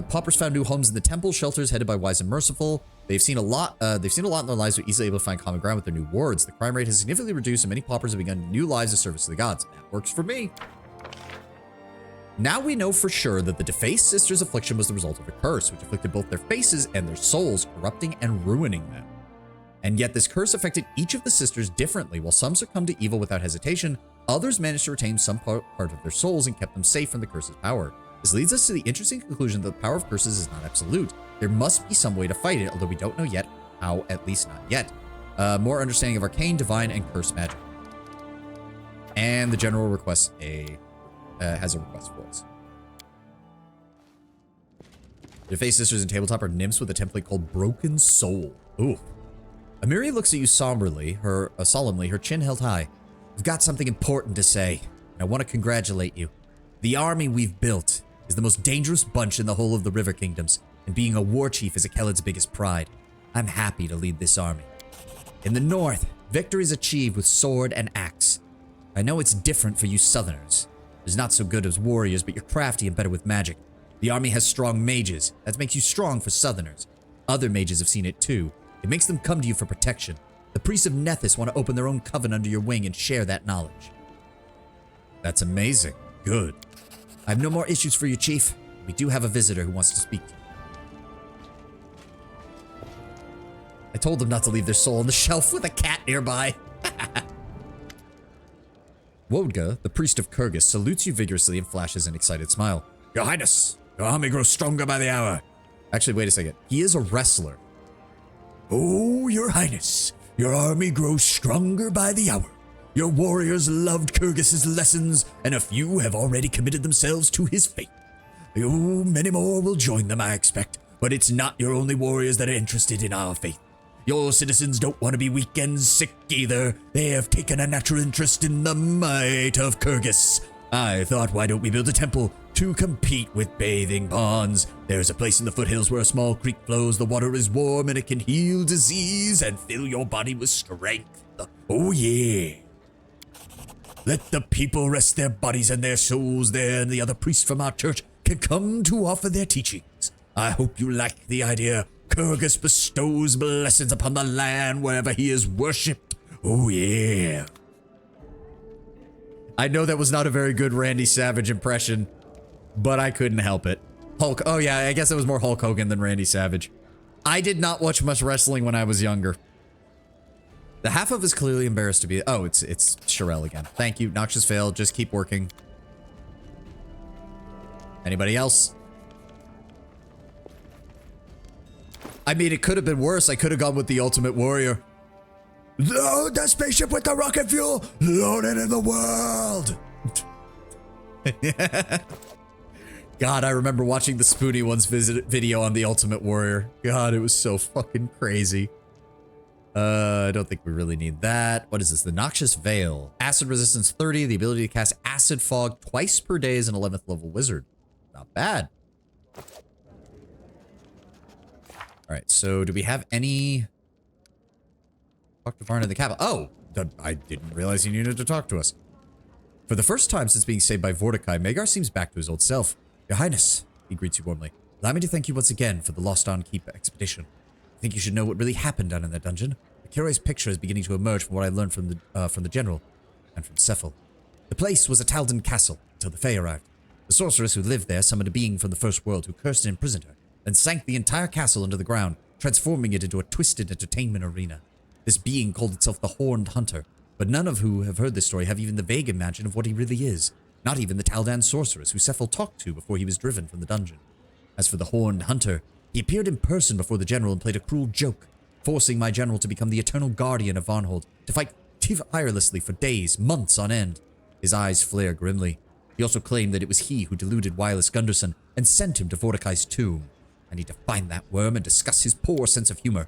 Paupers found new homes in the temple, shelters headed by Wise and Merciful. They've seen a lot in their lives, but easily able to find common ground with their new wards. The crime rate has significantly reduced, and many paupers have begun new lives of service to the gods. That works for me. Now we know for sure that the defaced sisters' affliction was the result of a curse, which afflicted both their faces and their souls, corrupting and ruining them. And yet this curse affected each of the sisters differently. While some succumbed to evil without hesitation, others managed to retain some part of their souls and kept them safe from the curse's power. This leads us to the interesting conclusion that the power of curses is not absolute. There must be some way to fight it, although we don't know yet how, at least not yet. More understanding of arcane, divine, and curse magic. And the general requests has a request for us. Your Fae Sisters in Tabletop are nymphs with a template called Broken Soul. Ooh. Amiri looks at you solemnly, her chin held high. I've got something important to say, and I want to congratulate you. The army we've built is the most dangerous bunch in the whole of the River Kingdoms, and being a war chief is Akelad's biggest pride. I'm happy to lead this army. In the north, victory is achieved with sword and axe. I know it's different for you southerners. You're not so good as warriors, but you're crafty and better with magic. The army has strong mages. That makes you strong for southerners. Other mages have seen it too. It makes them come to you for protection. The priests of Nethys want to open their own coven under your wing and share that knowledge. That's amazing. Good. I have no more issues for you, Chief. We do have a visitor who wants to speak to you. I told them not to leave their soul on the shelf with a cat nearby. Wodga, the priest of Kyrgyz, salutes you vigorously and flashes an excited smile. Your Highness, your army grows stronger by the hour. Actually, wait a second. He is a wrestler. Oh, your Highness, your army grows stronger by the hour. Your warriors loved Kyrgyz's lessons, and a few have already committed themselves to his faith. Oh, many more will join them, I expect, but it's not your only warriors that are interested in our faith. Your citizens don't want to be weak and sick either. They have taken a natural interest in the might of Kyrgyz. I thought, why don't we build a temple to compete with bathing ponds? There's a place in the foothills where a small creek flows, the water is warm, and it can heal disease and fill your body with strength. Oh yeah. Let the people rest their bodies and their souls there, and the other priests from our church can come to offer their teachings. I hope you like the idea. Kyrgyz bestows blessings upon the land wherever he is worshipped. Oh yeah. I know that was not a very good Randy Savage impression, but I couldn't help it. Hulk. Oh yeah, I guess it was more Hulk Hogan than Randy Savage. I did not watch much wrestling when I was younger. The half of is clearly embarrassed to be. Oh, it's Sherelle again. Thank you. Noxious fail. Just keep working. Anybody else? I mean, it could have been worse. I could have gone with the Ultimate Warrior. Load the spaceship with the rocket fuel. Load it in the world. God, I remember watching the Spoonie Ones video on the Ultimate Warrior. God, it was so fucking crazy. I don't think we really need that. What is this? The Noxious Veil. Acid resistance 30. The ability to cast Acid Fog twice per day as an 11th level wizard. Not bad. Alright, so do we have any... Talk to Varna in the capital. Oh! I didn't realize he needed to talk to us. For the first time since being saved by Vortikai, Magar seems back to his old self. Your Highness, he greets you warmly. Allow me to thank you once again for the Lost on Keep expedition. I think you should know what really happened down in that dungeon. A curious picture is beginning to emerge from what I learned from the general and from Cephal. The place was a Taldan castle until the Fae arrived. The sorceress who lived there summoned a being from the First World who cursed and imprisoned her, then sank the entire castle under the ground, transforming it into a twisted entertainment arena. This being called itself the Horned Hunter, but none of who have heard this story have even the vague imagine of what he really is. Not even the Taldan sorceress who Cephal talked to before he was driven from the dungeon. As for the Horned Hunter, he appeared in person before the general and played a cruel joke, forcing my general to become the eternal guardian of Varnhold, to fight tirelessly for days, months on end. His eyes flare grimly. He also claimed that it was he who deluded Wireless Gunderson and sent him to Vortikai's tomb. I need to find that worm and discuss his poor sense of humor.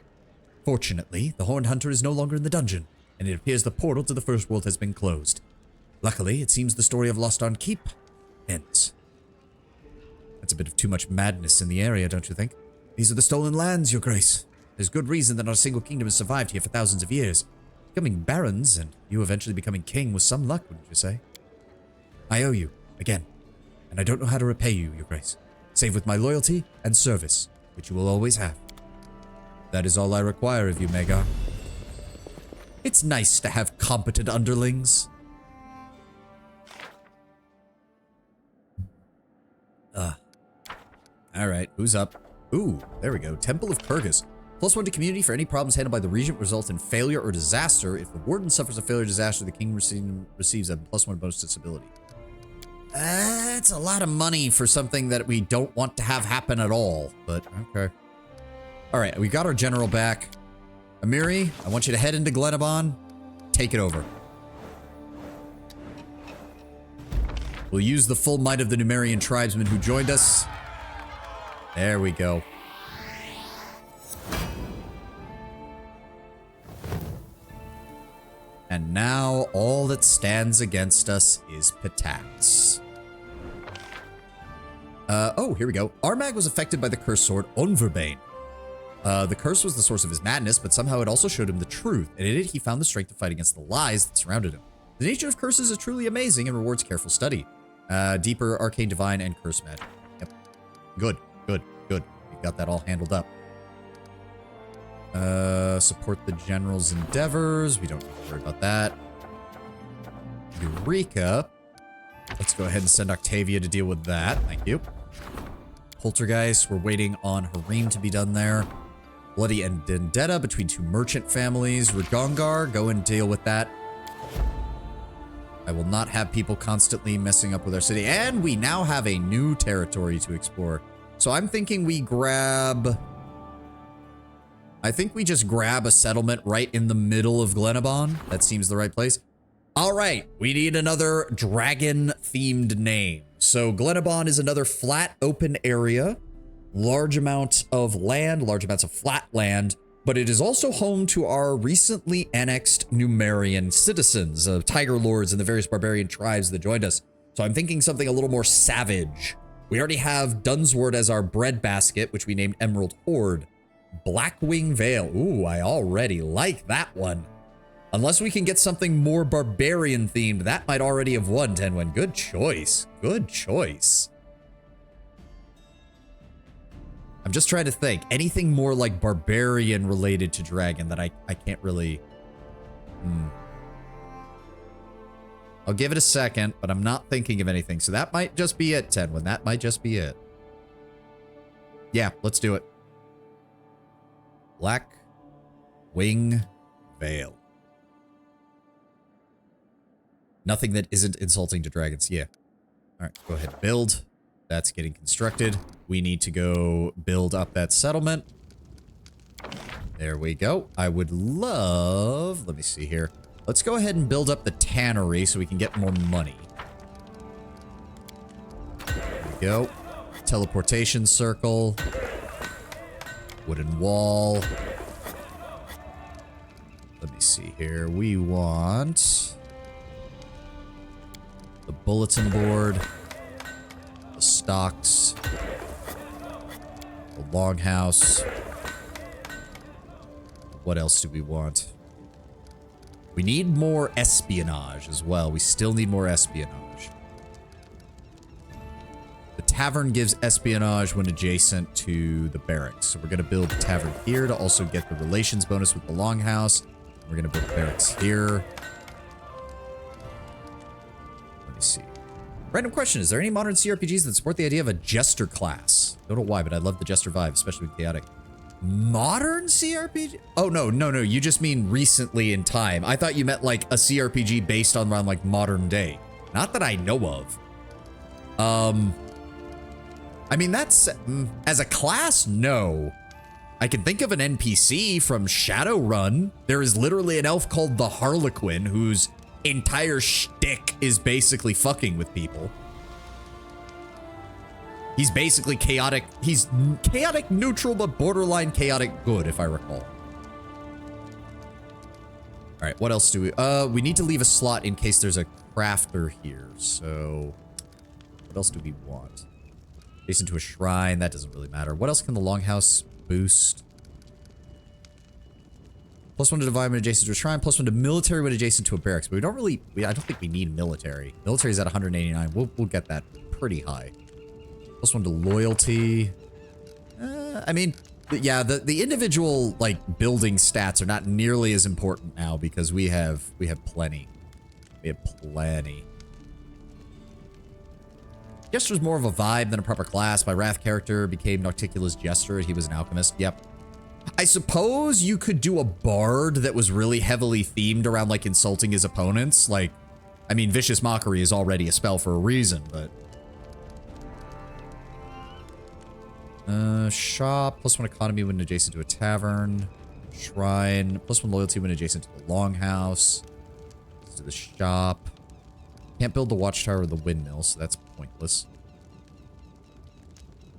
Fortunately, the Horned Hunter is no longer in the dungeon, and it appears the portal to the First World has been closed. Luckily, it seems the story of Lost on Keep ends. That's a bit of too much madness in the area, don't you think? These are the stolen lands, Your Grace. There's good reason that not a single kingdom has survived here for thousands of years. Becoming barons, and you eventually becoming king, was some luck, wouldn't you say? I owe you, again, and I don't know how to repay you, Your Grace, save with my loyalty and service, which you will always have. That is all I require of you, Magar. It's nice to have competent underlings. Alright, who's up? Ooh, there we go. Temple of Kyrgyz. +1 to community for any problems handled by the regent result in failure or disaster. If the warden suffers a failure or disaster, the king receives a +1 bonus to stability. That's a lot of money for something that we don't want to have happen at all, but okay. All right, we got our general back. Amiri, I want you to head into Glenabon. Take it over. We'll use the full might of the Numerian tribesmen who joined us. There we go. And now all that stands against us is Pitax. Oh, here we go. Armag was affected by the cursed sword Onverbane. The curse was the source of his madness, but somehow it also showed him the truth, and in it he found the strength to fight against the lies that surrounded him. The nature of curses is truly amazing and rewards careful study. Deeper, arcane, divine, and curse magic. Yep. Good, good, good. We got that all handled up. Support the general's endeavors. We don't need to worry about that. Eureka. Let's go ahead and send Octavia to deal with that. Thank you. Poltergeist, we're waiting on Harim to be done there. Bloody and Vendetta between two merchant families. Ragongar, go and deal with that. I will not have people constantly messing up with our city. And we now have a new territory to explore. So I'm thinking we grab... I think we just grab a settlement right in the middle of Glenabon. That seems the right place. All right, we need another dragon-themed name. So Glenabon is another flat, open area. Large amounts of land, large amounts of flat land. But it is also home to our recently annexed Numerian citizens, Tiger Lords and the various barbarian tribes that joined us. So I'm thinking something a little more savage. We already have Dunsword as our breadbasket, which we named Emerald Horde. Blackwing Vale. Ooh, I already like that one. Unless we can get something more barbarian themed, that might already have won, Tenwen. Good choice. Good choice. I'm just trying to think. Anything more like barbarian related to dragon that I can't really... I'll give it a second, but I'm not thinking of anything. So that might just be it, Tenwen. That might just be it. Yeah, let's do it. Blackwing Vale. Nothing that isn't insulting to dragons. Yeah. All right, go ahead. Build. That's getting constructed. We need to go build up that settlement. There we go. I would love... Let me see here. Let's go ahead and build up the tannery so we can get more money. There we go. Teleportation circle. Wooden wall. Let me see here. We want... the bulletin board. The stocks. The longhouse. What else do we want? We need more espionage as well. We still need more espionage. The tavern gives espionage when adjacent to the barracks. So we're going to build the tavern here to also get the relations bonus with the longhouse. We're going to build the barracks here. Let me see. Random question. Is there any modern CRPGs that support the idea of a jester class? Don't know why, but I love the jester vibe, especially with chaotic. Modern CRPG? Oh, no. You just mean recently in time. I thought you meant like a CRPG based on around like modern day. Not that I know of. I mean, that's... as a class, no. I can think of an NPC from Shadowrun. There is literally an elf called the Harlequin whose entire shtick is basically fucking with people. He's basically chaotic. He's chaotic neutral, but borderline chaotic good, if I recall. All right, what else do we need to leave a slot in case there's a crafter here. So what else do we want? Adjacent to a shrine, that doesn't really matter. What else can the longhouse boost? +1 to divine when adjacent to a shrine, +1 to military when adjacent to a barracks. But we don't really, I don't think we need military. Military's at 189. We'll get that pretty high. +1 to loyalty. I mean, yeah, the individual like building stats are not nearly as important now because we have plenty. We have plenty. Jester's more of a vibe than a proper class. My Wrath character became Nocticula's Jester. He was an alchemist. Yep. I suppose you could do a bard that was really heavily themed around like insulting his opponents. Like, I mean, Vicious Mockery is already a spell for a reason, but... Shop, +1 economy when adjacent to a tavern. Shrine, +1 loyalty when adjacent to the longhouse. To the shop. Can't build the watchtower or the windmill, so that's pointless.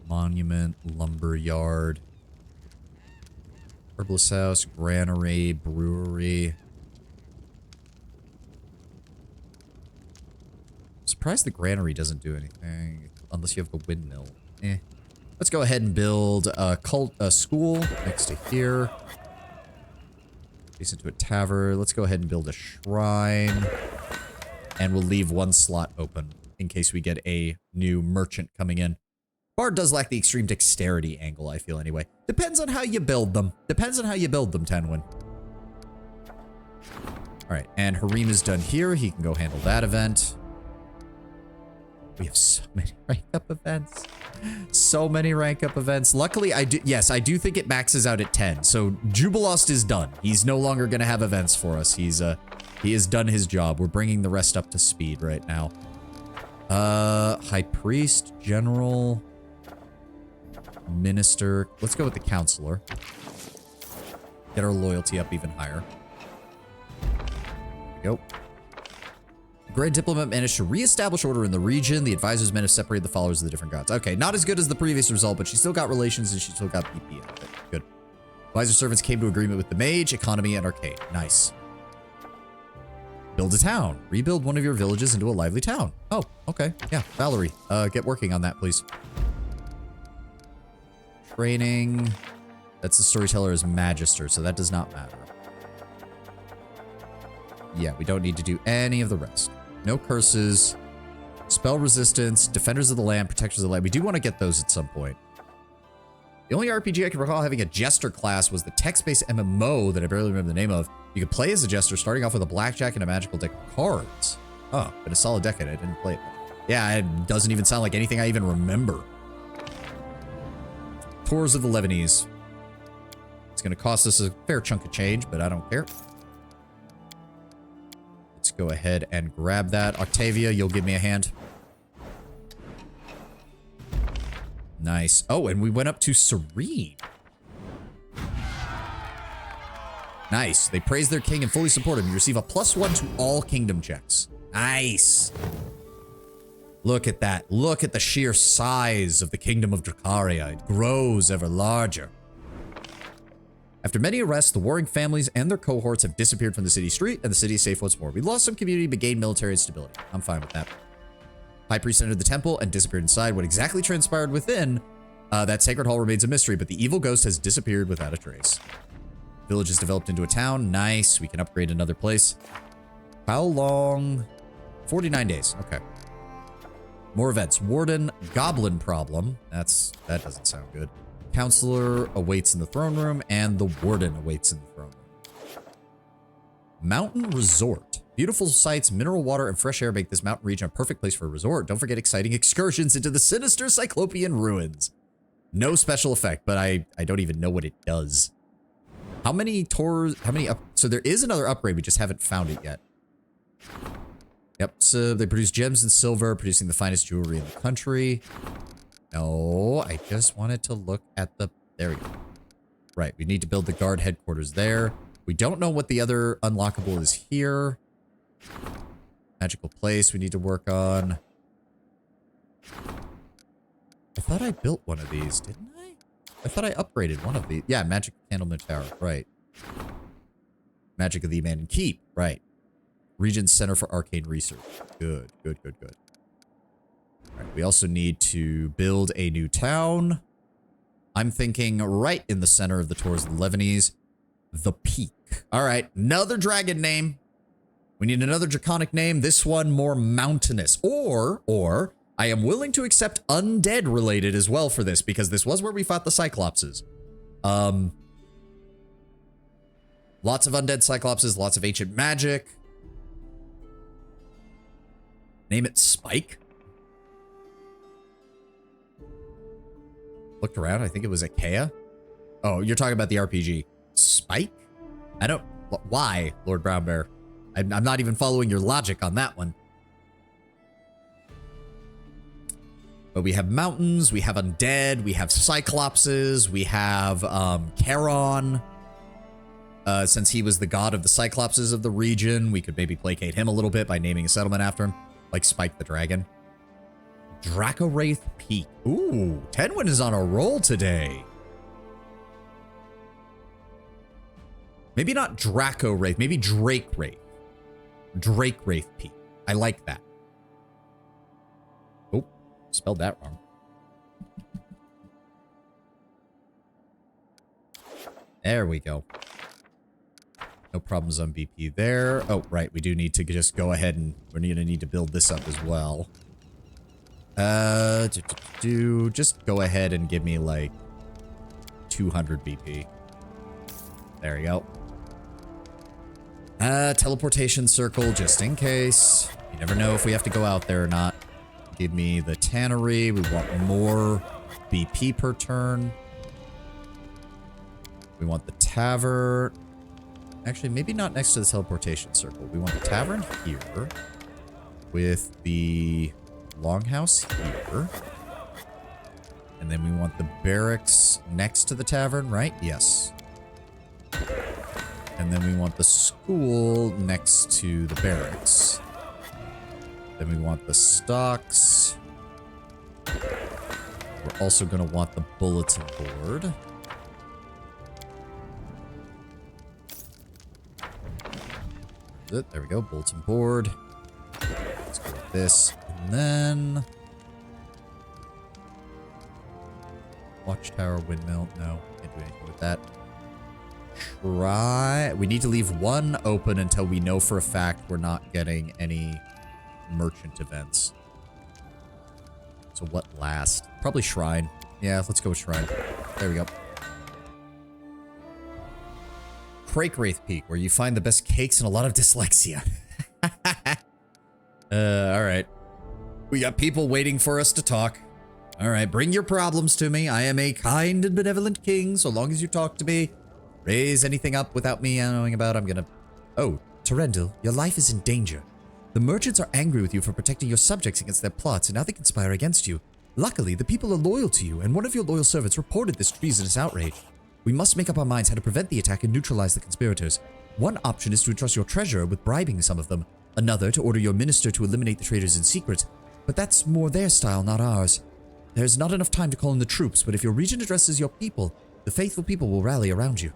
Monument, lumber yard. Herbalist house, granary, brewery. I'm surprised the granary doesn't do anything unless you have the windmill. Let's go ahead and build a school next to here. Adjacent to a tavern. Let's go ahead and build a shrine. And we'll leave one slot open in case we get a new merchant coming in. Bard does lack the extreme dexterity angle, I feel anyway. Depends on how you build them. Depends on how you build them, Tenwin. Alright, and Harim is done here. He can go handle that event. We have so many rank up events. So many rank up events. Luckily, I do think it maxes out at 10. So Jubilost is done. He's no longer going to have events for us. He has done his job. We're bringing the rest up to speed right now. High Priest, General, Minister. Let's go with the Counselor. Get our loyalty up even higher. There we go. Grand Diplomat managed to reestablish order in the region. The advisor's men have separated the followers of the different gods. Okay, not as good as the previous result, but she still got relations and she still got PP out of it. Good. Advisor servants came to agreement with the mage, economy, and arcade. Nice. Build a town. Rebuild one of your villages into a lively town. Oh, okay. Yeah, Valerie, get working on that, please. Training. That's the storyteller as Magister, so that does not matter. Yeah, we don't need to do any of the rest. No curses. Spell resistance. Defenders of the land. Protectors of the land. We do want to get those at some point. The only RPG I can recall having a Jester class was the text-based MMO that I barely remember the name of. You could play as a Jester, starting off with a blackjack and a magical deck of cards. Oh, been a solid decade. I didn't play it. Yeah, it doesn't even sound like anything I even remember. Tours of the Lebanese. It's going to cost us a fair chunk of change, but I don't care. Let's go ahead and grab that. Octavia, you'll give me a hand. Nice. Oh, and we went up to Serene. Nice. They praise their king and fully support him. You receive a +1 to all kingdom checks. Nice. Look at that. Look at the sheer size of the kingdom of Dracaria. It grows ever larger. After many arrests, the warring families and their cohorts have disappeared from the city street, and the city is safe once more. We lost some community, but gained military instability. I'm fine with that. High Priest entered the temple and disappeared inside. What exactly transpired within that sacred hall remains a mystery, but the evil ghost has disappeared without a trace. Village is developed into a town. Nice. We can upgrade another place. How long? 49 days. Okay. More events. Warden, Goblin Problem. That doesn't sound good. Counselor awaits in the throne room, and the Warden awaits in the throne room. Mountain Resort. Beautiful sights, mineral water, and fresh air make this mountain region a perfect place for a resort. Don't forget exciting excursions into the sinister Cyclopean ruins. No special effect, but I don't even know what it does. How many tours, so there is another upgrade, we just haven't found it yet. Yep, so they produce gems and silver, producing the finest jewelry in the country. No, I just wanted to look at the, there we go. Right, we need to build the guard headquarters there. We don't know what the other unlockable is here. Magical place we need to work on. I thought I built one of these, didn't I? I thought I upgraded one of these. Yeah, Magic Candleman Tower, right. Magic of the Abandoned Keep, right. Region Center for Arcane Research. Good, good, good, good. All right, we also need to build a new town. I'm thinking right in the center of the Tours of the Lebanese. The Peak. All right, another dragon name. We need another draconic name. This one more mountainous. Or I am willing to accept undead related as well for this, because this was where we fought the Cyclopses. Lots of undead Cyclopses, lots of ancient magic. Name it Spike. Looked around, I think it was Achaea. Oh, you're talking about the RPG. Spike? I don't... Why, Lord Brown Bear? I'm not even following your logic on that one. But we have mountains, we have undead, we have cyclopses, we have Charon. Since he was the god of the cyclopses of the region, we could maybe placate him a little bit by naming a settlement after him, like Spike the Dragon. Dracowraith Peak. Ooh, Tenwin is on a roll today. Maybe not Dracowraith, maybe Drakewraith. Drakewraith Peak. I like that. Oh, spelled that wrong. There we go. No problems on BP there. Oh, right. We do need to just go ahead and we're going to need to build this up as well. Just go ahead and give me like 200 BP. There you go. Teleportation circle just in case. You never know if we have to go out there or not. Give me the tannery. We want more BP per turn. We want the tavern. Actually, maybe not next to the teleportation circle. We want the tavern here with the longhouse here. And then we want the barracks next to the tavern, right? Yes. And then we want the school next to the barracks. Then we want the stocks. We're also going to want the bulletin board. There we go, bulletin board. Let's go with this. And then... watchtower, windmill. No, can't do anything with that. We need to leave one open until we know for a fact we're not getting any merchant events. So what last? Probably shrine. Yeah, let's go with shrine. There we go. Crake-Wraith Peak, where you find the best cakes and a lot of dyslexia. Alright. We got people waiting for us to talk. Alright, bring your problems to me. I am a kind and benevolent king, so long as you talk to me. Raise anything up without me knowing about, I'm gonna... Oh, Terendil, your life is in danger. The merchants are angry with you for protecting your subjects against their plots, and now they conspire against you. Luckily, the people are loyal to you, and one of your loyal servants reported this treasonous outrage. We must make up our minds how to prevent the attack and neutralize the conspirators. One option is to entrust your treasurer with bribing some of them. Another, to order your minister to eliminate the traitors in secret. But that's more their style, not ours. There's not enough time to call in the troops, but if your region addresses your people, the faithful people will rally around you.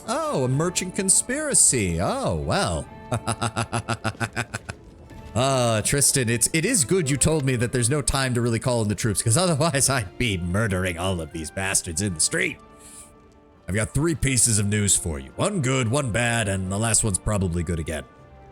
Oh, a merchant conspiracy. Oh, well. Tristan, it is good you told me that there's no time to really call in the troops, because otherwise I'd be murdering all of these bastards in the street. I've got 3 pieces of news for you. One good, one bad, and the last one's probably good again.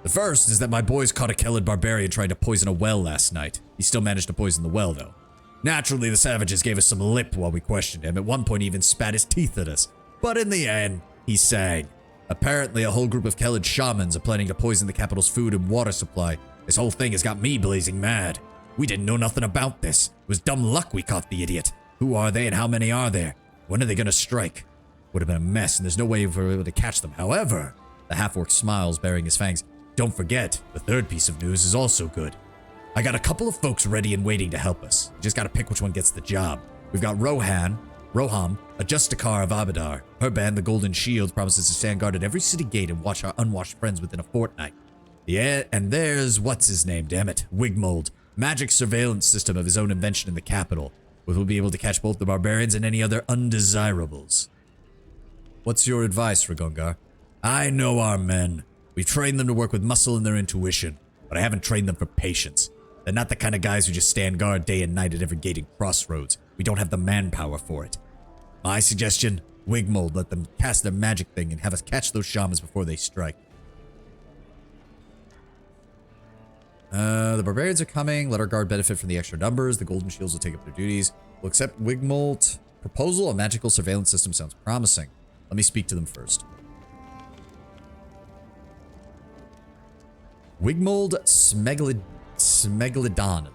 The first is that my boys caught a Kellid barbarian trying to poison a well last night. He still managed to poison the well, though. Naturally, the savages gave us some lip while we questioned him. At one point, he even spat his teeth at us. But in the end, he sang. Apparently, a whole group of Kellid shamans are planning to poison the capital's food and water supply. This whole thing has got me blazing mad. We didn't know nothing about this. It was dumb luck we caught the idiot. Who are they and how many are there? When are they gonna strike? Would have been a mess, and there's no way we were able to catch them. However, the half-orc smiles, baring his fangs. Don't forget, the third piece of news is also good. I got a couple of folks ready and waiting to help us. You just gotta pick which one gets the job. We've got Roham, a Justikar of Abadar. Her band, the Golden Shield, promises to stand guard at every city gate and watch our unwashed friends within a fortnight. Yeah, and there's what's-his-name, damn it, Wigmold. Magic surveillance system of his own invention in the capital, which will be able to catch both the barbarians and any other undesirables. What's your advice, Ragongar? I know our men. We've trained them to work with muscle and their intuition, but I haven't trained them for patience. They're not the kind of guys who just stand guard day and night at every gate and crossroads. We don't have the manpower for it. My suggestion, Wigmold, let them cast their magic thing and have us catch those shamans before they strike. The barbarians are coming. Let our guard benefit from the extra numbers. The Golden Shields will take up their duties. We'll accept Wigmold. Proposal, a magical surveillance system sounds promising. Let me speak to them first. Wigmold Smegalodon.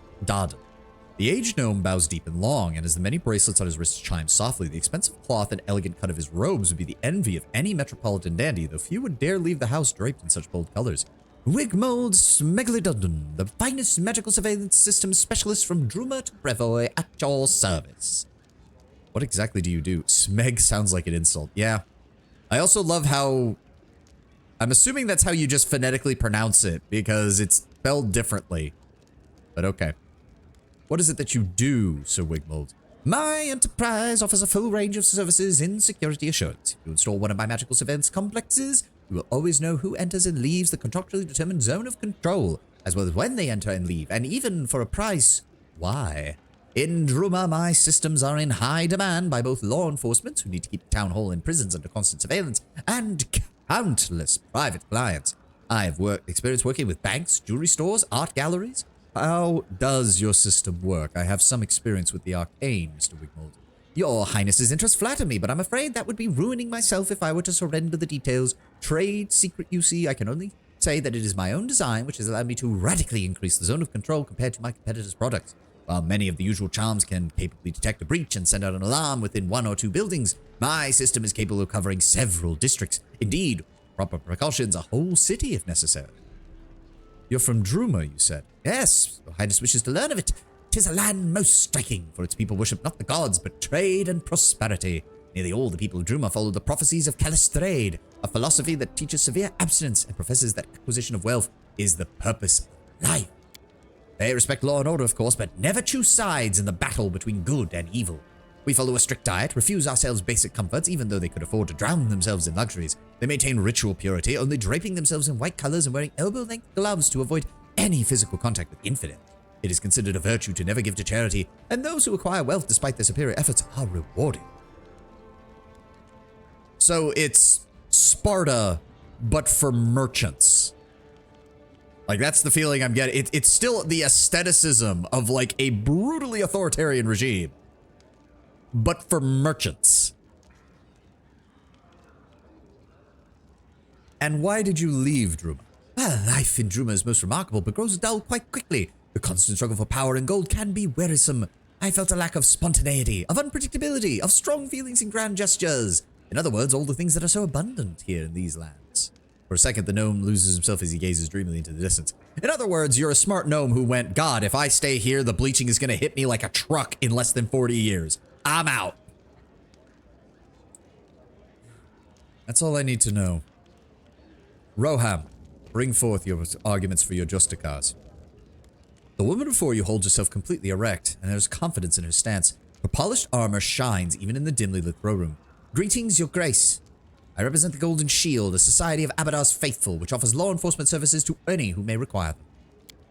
The aged gnome bows deep and long, and as the many bracelets on his wrists chime softly, the expensive cloth and elegant cut of his robes would be the envy of any metropolitan dandy, though few would dare leave the house draped in such bold colors. Wigmold Smegalodon, the finest magical surveillance system specialist from Druma to Brevoy at your service. What exactly do you do? Smeg sounds like an insult. Yeah. I also love how... I'm assuming that's how you just phonetically pronounce it, because it's spelled differently. But okay. What is it that you do, Sir Wigmold? My enterprise offers a full range of services in security assurance. If you install one of my magical surveillance complexes, you will always know who enters and leaves the contractually determined zone of control, as well as when they enter and leave, and even for a price, why? In Druma, my systems are in high demand by both law enforcement, who need to keep the town hall and prisons under constant surveillance, and countless private clients. I have experience working with banks, jewelry stores, art galleries. How does your system work? I have some experience with the arcane, Mr. Wigmold. Your Highness's interests flatter me, but I'm afraid that would be ruining myself if I were to surrender the details. Trade secret, you see. I can only say that it is my own design, which has allowed me to radically increase the zone of control compared to my competitors' products. While many of the usual charms can capably detect a breach and send out an alarm within 1 or 2 buildings, my system is capable of covering several districts. Indeed, proper precautions, a whole city if necessary. You're from Druma, you said? Yes, Your Highness wishes to learn of it. 'Tis a land most striking, for its people worship not the gods, but trade and prosperity. Nearly all the people of Druma follow the prophecies of Calistrade, a philosophy that teaches severe abstinence and professes that acquisition of wealth is the purpose of life. They respect law and order, of course, but never choose sides in the battle between good and evil. We follow a strict diet, refuse ourselves basic comforts, even though they could afford to drown themselves in luxuries. They maintain ritual purity, only draping themselves in white colors and wearing elbow-length gloves to avoid any physical contact with the infidel. It is considered a virtue to never give to charity, and those who acquire wealth despite their superior efforts are rewarded. So it's Sparta, but for merchants. Like, that's the feeling I'm getting. It's still the aestheticism of, like, a brutally authoritarian regime, but for merchants. And why did you leave Druma? Well, life in Druma is most remarkable, but grows dull quite quickly. The constant struggle for power and gold can be wearisome. I felt a lack of spontaneity, of unpredictability, of strong feelings and grand gestures. In other words, all the things that are so abundant here in these lands. For a second, the gnome loses himself as he gazes dreamily into the distance. In other words, you're a smart gnome who went, God, if I stay here, the bleaching is going to hit me like a truck in less than 40 years. I'm out. That's all I need to know. Roham, bring forth your arguments for your justicars. The woman before you holds herself completely erect, and there's confidence in her stance. Her polished armor shines even in the dimly lit throw room. Greetings, Your Grace. I represent the Golden Shield, a society of Abadar's faithful, which offers law enforcement services to any who may require them.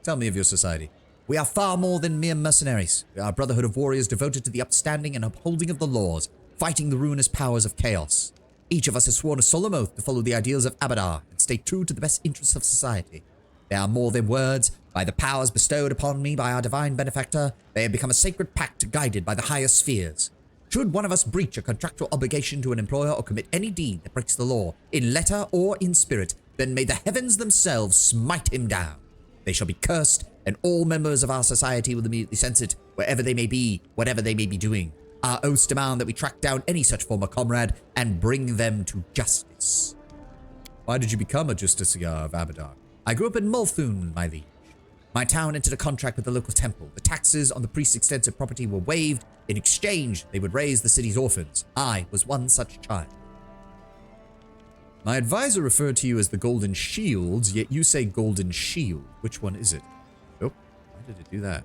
Tell me of your society. We are far more than mere mercenaries. We are a brotherhood of warriors devoted to the upstanding and upholding of the laws, fighting the ruinous powers of chaos. Each of us has sworn a solemn oath to follow the ideals of Abadar and stay true to the best interests of society. They are more than words. By the powers bestowed upon me by our divine benefactor, they have become a sacred pact guided by the higher spheres. Should one of us breach a contractual obligation to an employer or commit any deed that breaks the law, in letter or in spirit, then may the heavens themselves smite him down. They shall be cursed, and all members of our society will immediately sense it, wherever they may be, whatever they may be doing. Our oaths demand that we track down any such former comrade and bring them to justice. Why did you become a Justiciar of Abadar? I grew up in Multhun, my liege. My town entered a contract with the local temple. The taxes on the priest's extensive property were waived. In exchange, they would raise the city's orphans. I was one such child. My advisor referred to you as the Golden Shields, yet you say Golden Shield. Which one is it? Oh, why did it do that?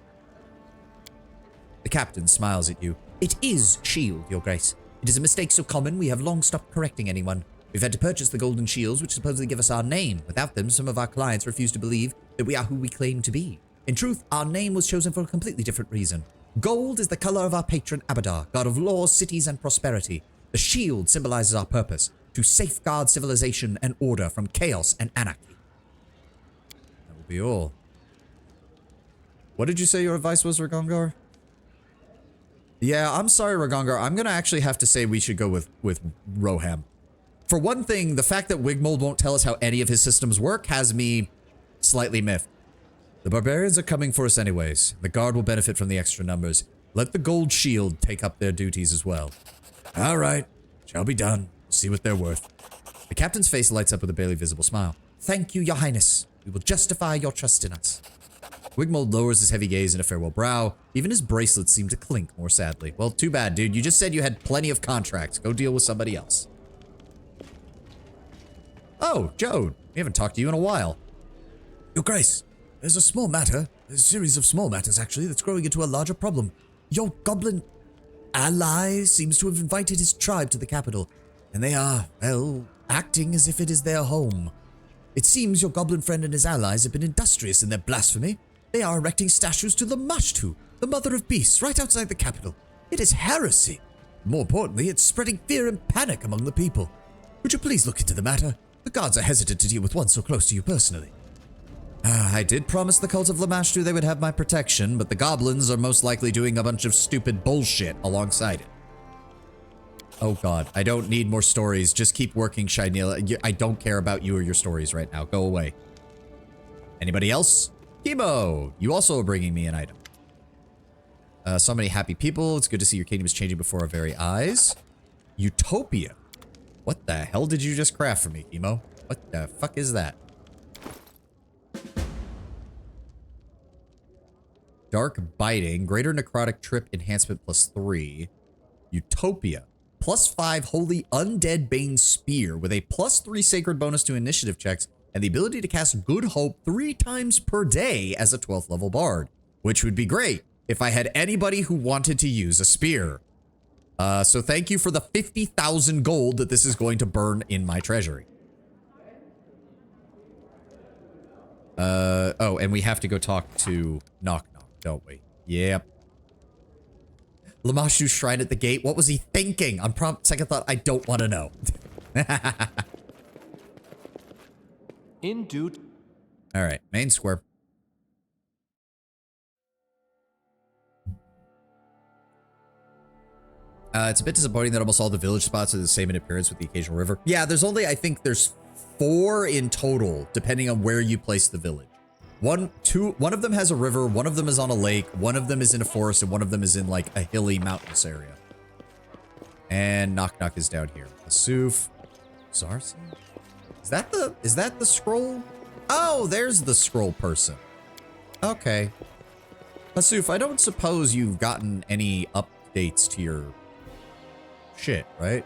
The captain smiles at you. It is Shield, Your Grace. It is a mistake so common we have long stopped correcting anyone. We've had to purchase the Golden Shields, which supposedly give us our name. Without them, some of our clients refuse to believe that we are who we claim to be. In truth, our name was chosen for a completely different reason. Gold is the color of our patron Abadar, god of laws, cities, and prosperity. The shield symbolizes our purpose, to safeguard civilization and order from chaos and anarchy. That will be all. What did you say your advice was, Ragongar? Yeah, I'm sorry, Ragongar. I'm going to actually have to say we should go with Roham. For one thing, the fact that Wigmold won't tell us how any of his systems work has me slightly miffed. The barbarians are coming for us anyways. The guard will benefit from the extra numbers. Let the Gold Shield take up their duties as well. All right. Shall be done. We'll see what they're worth. The captain's face lights up with a barely visible smile. Thank you, your highness. We will justify your trust in us. Wigmold lowers his heavy gaze in a farewell brow. Even his bracelets seem to clink more sadly. Well, too bad, dude. You just said you had plenty of contracts. Go deal with somebody else. Oh, Jode. We haven't talked to you in a while. Your Grace, there's a small matter, a series of small matters actually, that's growing into a larger problem. Your goblin ally seems to have invited his tribe to the capital, and they are, well, acting as if it is their home. It seems your goblin friend and his allies have been industrious in their blasphemy. They are erecting statues to Lamashtu, the mother of beasts, right outside the capital. It is heresy. More importantly, it's spreading fear and panic among the people. Would you please look into the matter? The gods are hesitant to deal with one so close to you personally. I did promise the cult of Lamashtu they would have my protection, but the goblins are most likely doing a bunch of stupid bullshit alongside it. Oh god, I don't need more stories. Just keep working, Shyneel. I don't care about you or your stories right now. Go away. Anybody else? Chemo, you also are bringing me an item. So many happy people. It's good to see your kingdom is changing before our very eyes. Utopia. What the hell did you just craft for me, Chemo? What the fuck is that? Dark Biting. Greater Necrotic Trip Enhancement +3. Utopia. +5 Holy Undead Bane Spear with a +3 Sacred bonus to initiative checks and the ability to cast Good Hope 3 times per day as a 12th level bard, which would be great if I had anybody who wanted to use a spear. So thank you for the 50,000 gold that this is going to burn in my treasury. Oh, and we have to go talk to Knock Knock, don't we? Yep. Lamashtu's shrine at the gate. What was he thinking? On prompt second thought, I don't want to know. In due. All right, main square. It's a bit disappointing that almost all the village spots are the same in appearance with the occasional river. Yeah, there's only, I think there's 4 in total, depending on where you place the village. One of them has a river, one of them is on a lake, one of them is in a forest, and one of them is in like a hilly mountainous area. And Knock Knock is down here. Asuf. Zarsi? Is that the scroll? Oh, there's the scroll person. Okay. Asuf, I don't suppose you've gotten any updates to your shit, right?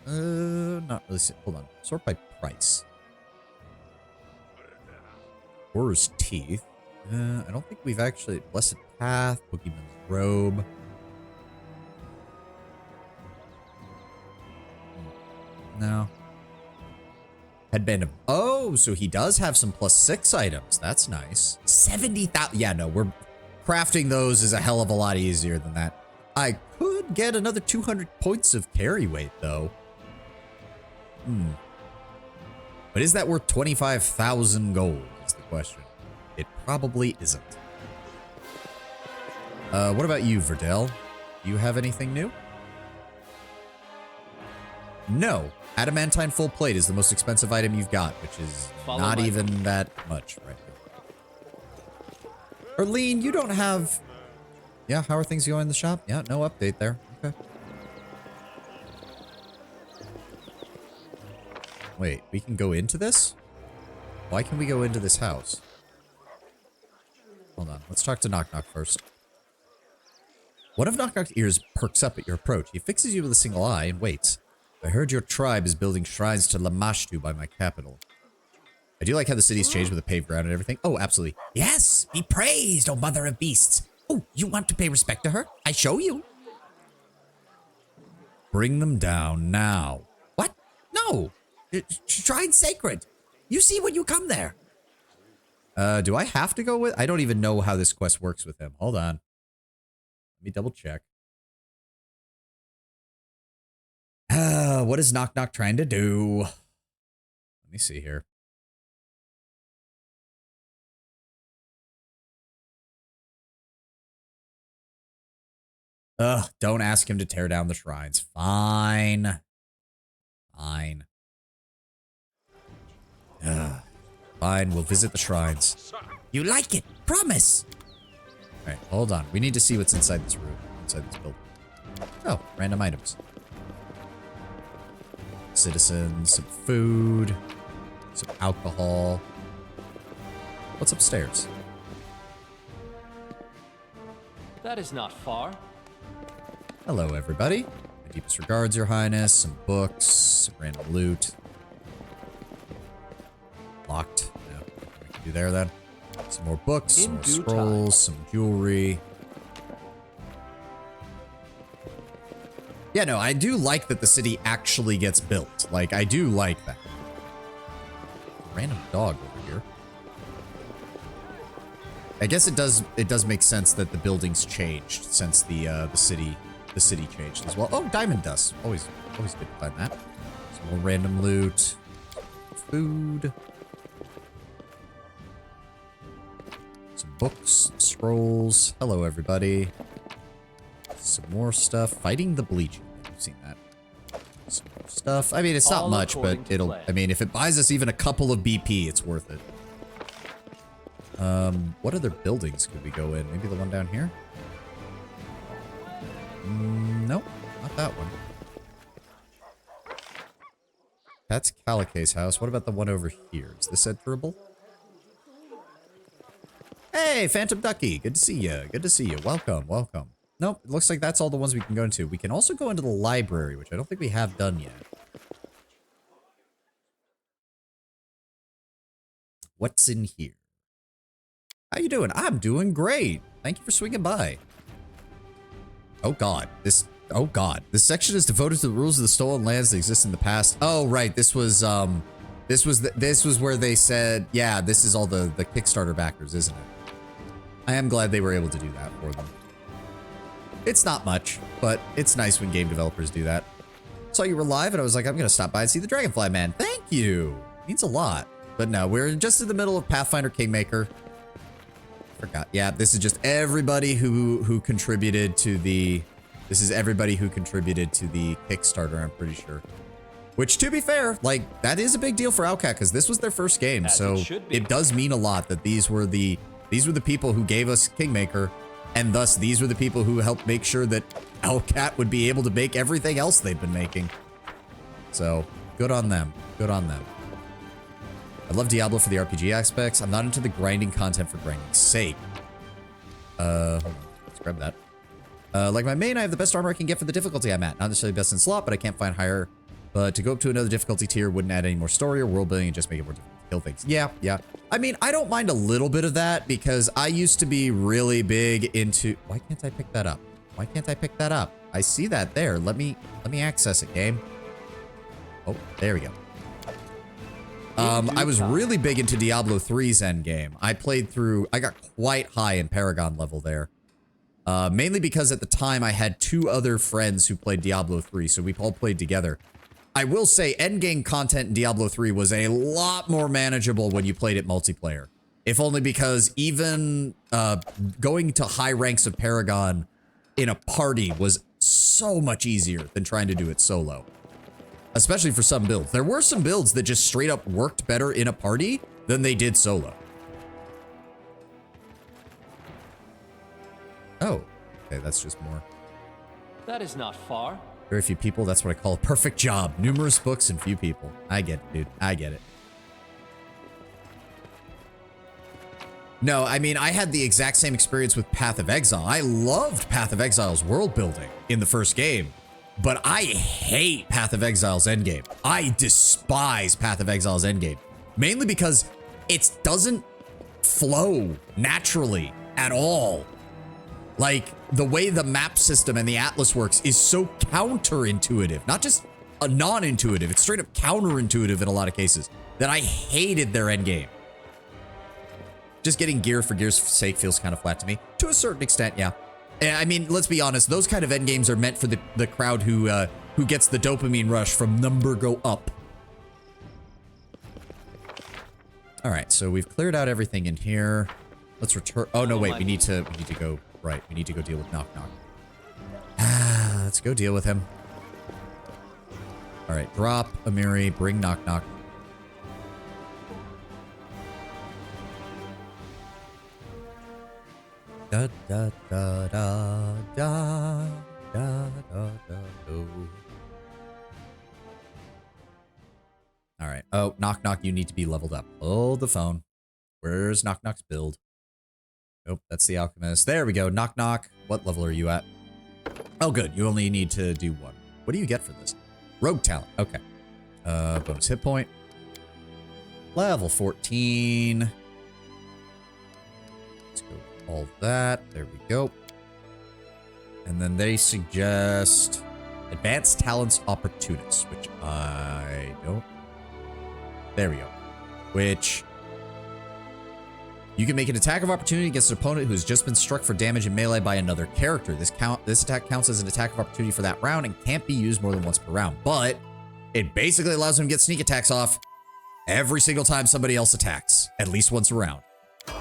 Not really. Hold on. Sort by price. Horror's Teeth. I don't think we've actually... Blessed Path, Boogeyman's Robe. No. Headband of... Oh, so he does have some +6 items. That's nice. 70,000... Yeah, no, we're... Crafting those is a hell of a lot easier than that. I could get another 200 points of carry weight, though. But is that worth 25,000 gold, is the question. It probably isn't. What about you, Verdell? Do you have anything new? No. Adamantine full plate is the most expensive item you've got, which is not even that much right now. Erlene, you don't have... Yeah, how are things going in the shop? Yeah, no update there. Okay. Wait, we can go into this? Why can we go into this house? Hold on, let's talk to Knock Knock first. One of Knock Knock's ears perks up at your approach. He fixes you with a single eye and waits. I heard your tribe is building shrines to Lamashtu by my capital. I do like how the city's changed with the paved ground and everything. Oh, absolutely. Yes, be praised, O mother of beasts. Oh, you want to pay respect to her? I show you. Bring them down now. What? No. Shrine's sacred. You see when you come there. Do I have to go with... I don't even know how this quest works with him. Hold on. Let me double check. What is Knock Knock trying to do? Let me see here. Ugh, don't ask him to tear down the shrines. Fine. Fine. Fine, we'll visit the shrines. You like it. Promise. Alright, hold on. We need to see what's inside this room. Inside this building. Oh, random items. Citizens, some food. Some alcohol. What's upstairs? That is not far. Hello, everybody. My deepest regards, Your Highness. Some books, some random loot. Locked. No, nothing we can do there then. Some more books, some more scrolls, some jewelry. Yeah, no, I do like that the city actually gets built. Like, I do like that. Random dog over here. I guess it does make sense that the buildings changed since the city changed as well. Oh, diamond dust. Always good to find that. Some more random loot. Food. Some books, scrolls. Hello, everybody. Some more stuff. Fighting the bleaching. I've seen that. Some more stuff. I mean, it's not much, but it'll... I mean, if it buys us even a couple of BP, it's worth it. What other buildings could we go in? Maybe the one down here? Nope, not that one. That's Calica's house. What about the one over here? Is this enterable? Hey, Phantom Ducky. Good to see you. Good to see you. Welcome, welcome. Nope, it looks like that's all the ones we can go into. We can also go into the library, which I don't think we have done yet. What's in here? How you doing? I'm doing great. Thank you for swinging by. Oh God, this section is devoted to the rules of the stolen lands that exist in the past. Oh right, this was where they said, yeah, this is all the Kickstarter backers, isn't it? I am glad they were able to do that for them. It's not much, but it's nice when game developers do that. Saw you were live and I was like, I'm gonna stop by and see the Dragonfly Man. Thank you. Means a lot. But no, we're just in the middle of Pathfinder Kingmaker. Forgot. Yeah, this is just everybody who contributed to the... This is everybody who contributed to the Kickstarter, I'm pretty sure. Which, to be fair, like, that is a big deal for Outcat, because this was their first game, so it does mean a lot that these were the people who gave us Kingmaker, and thus these were the people who helped make sure that Outcat would be able to make everything else they've been making. So, good on them. Good on them. I love Diablo for the RPG aspects. I'm not into the grinding content for grinding's sake. Hold on. Let's grab that. Like my main, I have the best armor I can get for the difficulty I'm at. Not necessarily best in slot, but I can't find higher. But to go up to another difficulty tier wouldn't add any more story or world building and just make it more difficult to kill things. Yeah, yeah. I mean, I don't mind a little bit of that because I used to be really big into... Why can't I pick that up? Why can't I pick that up? I see that there. Let me access it, game. Oh, there we go. I was really big into Diablo 3's endgame. I got quite high in Paragon level there. Mainly because at the time I had 2 other friends who played Diablo 3, so we all played together. I will say endgame content in Diablo 3 was a lot more manageable when you played it multiplayer. If only because even going to high ranks of Paragon in a party was so much easier than trying to do it solo. Especially for some builds. There were some builds that just straight up worked better in a party than they did solo. Oh, okay, that's just more. That is not far. Very few people, that's what I call a perfect job. Numerous books and few people. I get it, dude. I get it. No, I mean, I had the exact same experience with Path of Exile. I loved Path of Exile's world building in the first game. But I hate Path of Exile's endgame. I despise Path of Exile's endgame. Mainly because it doesn't flow naturally at all. Like, the way the map system and the atlas works is so counterintuitive. Not just a non-intuitive, it's straight up counterintuitive in a lot of cases. That I hated their endgame. Just getting gear for gear's sake feels kind of flat to me. To a certain extent, yeah. I mean, let's be honest, those kind of endgames are meant for the crowd who gets the dopamine rush from number go up. All right, so we've cleared out everything in here. Let's return. Oh no, wait, we need to go right. We need to go deal with Knock Knock. Let's go deal with him. All right, drop Amiri, bring Knock Knock. Da da da da da da da da do. All right. Oh, Knock Knock, you need to be leveled up. Hold the phone. Where's Knock Knock's build? Nope, that's the alchemist. There we go. Knock Knock. What level are you at? Oh, good. You only need to do one. What do you get for this? Rogue talent. Okay. Bonus hit point. Level 14. Let's go with all that. There we go. And then they suggest advanced talents opportunists, which I don't. There we go. Which you can make an attack of opportunity against an opponent who has just been struck for damage in melee by another character. This attack counts as an attack of opportunity for that round and can't be used more than once per round. But it basically allows him to get sneak attacks off every single time somebody else attacks, at least once a round.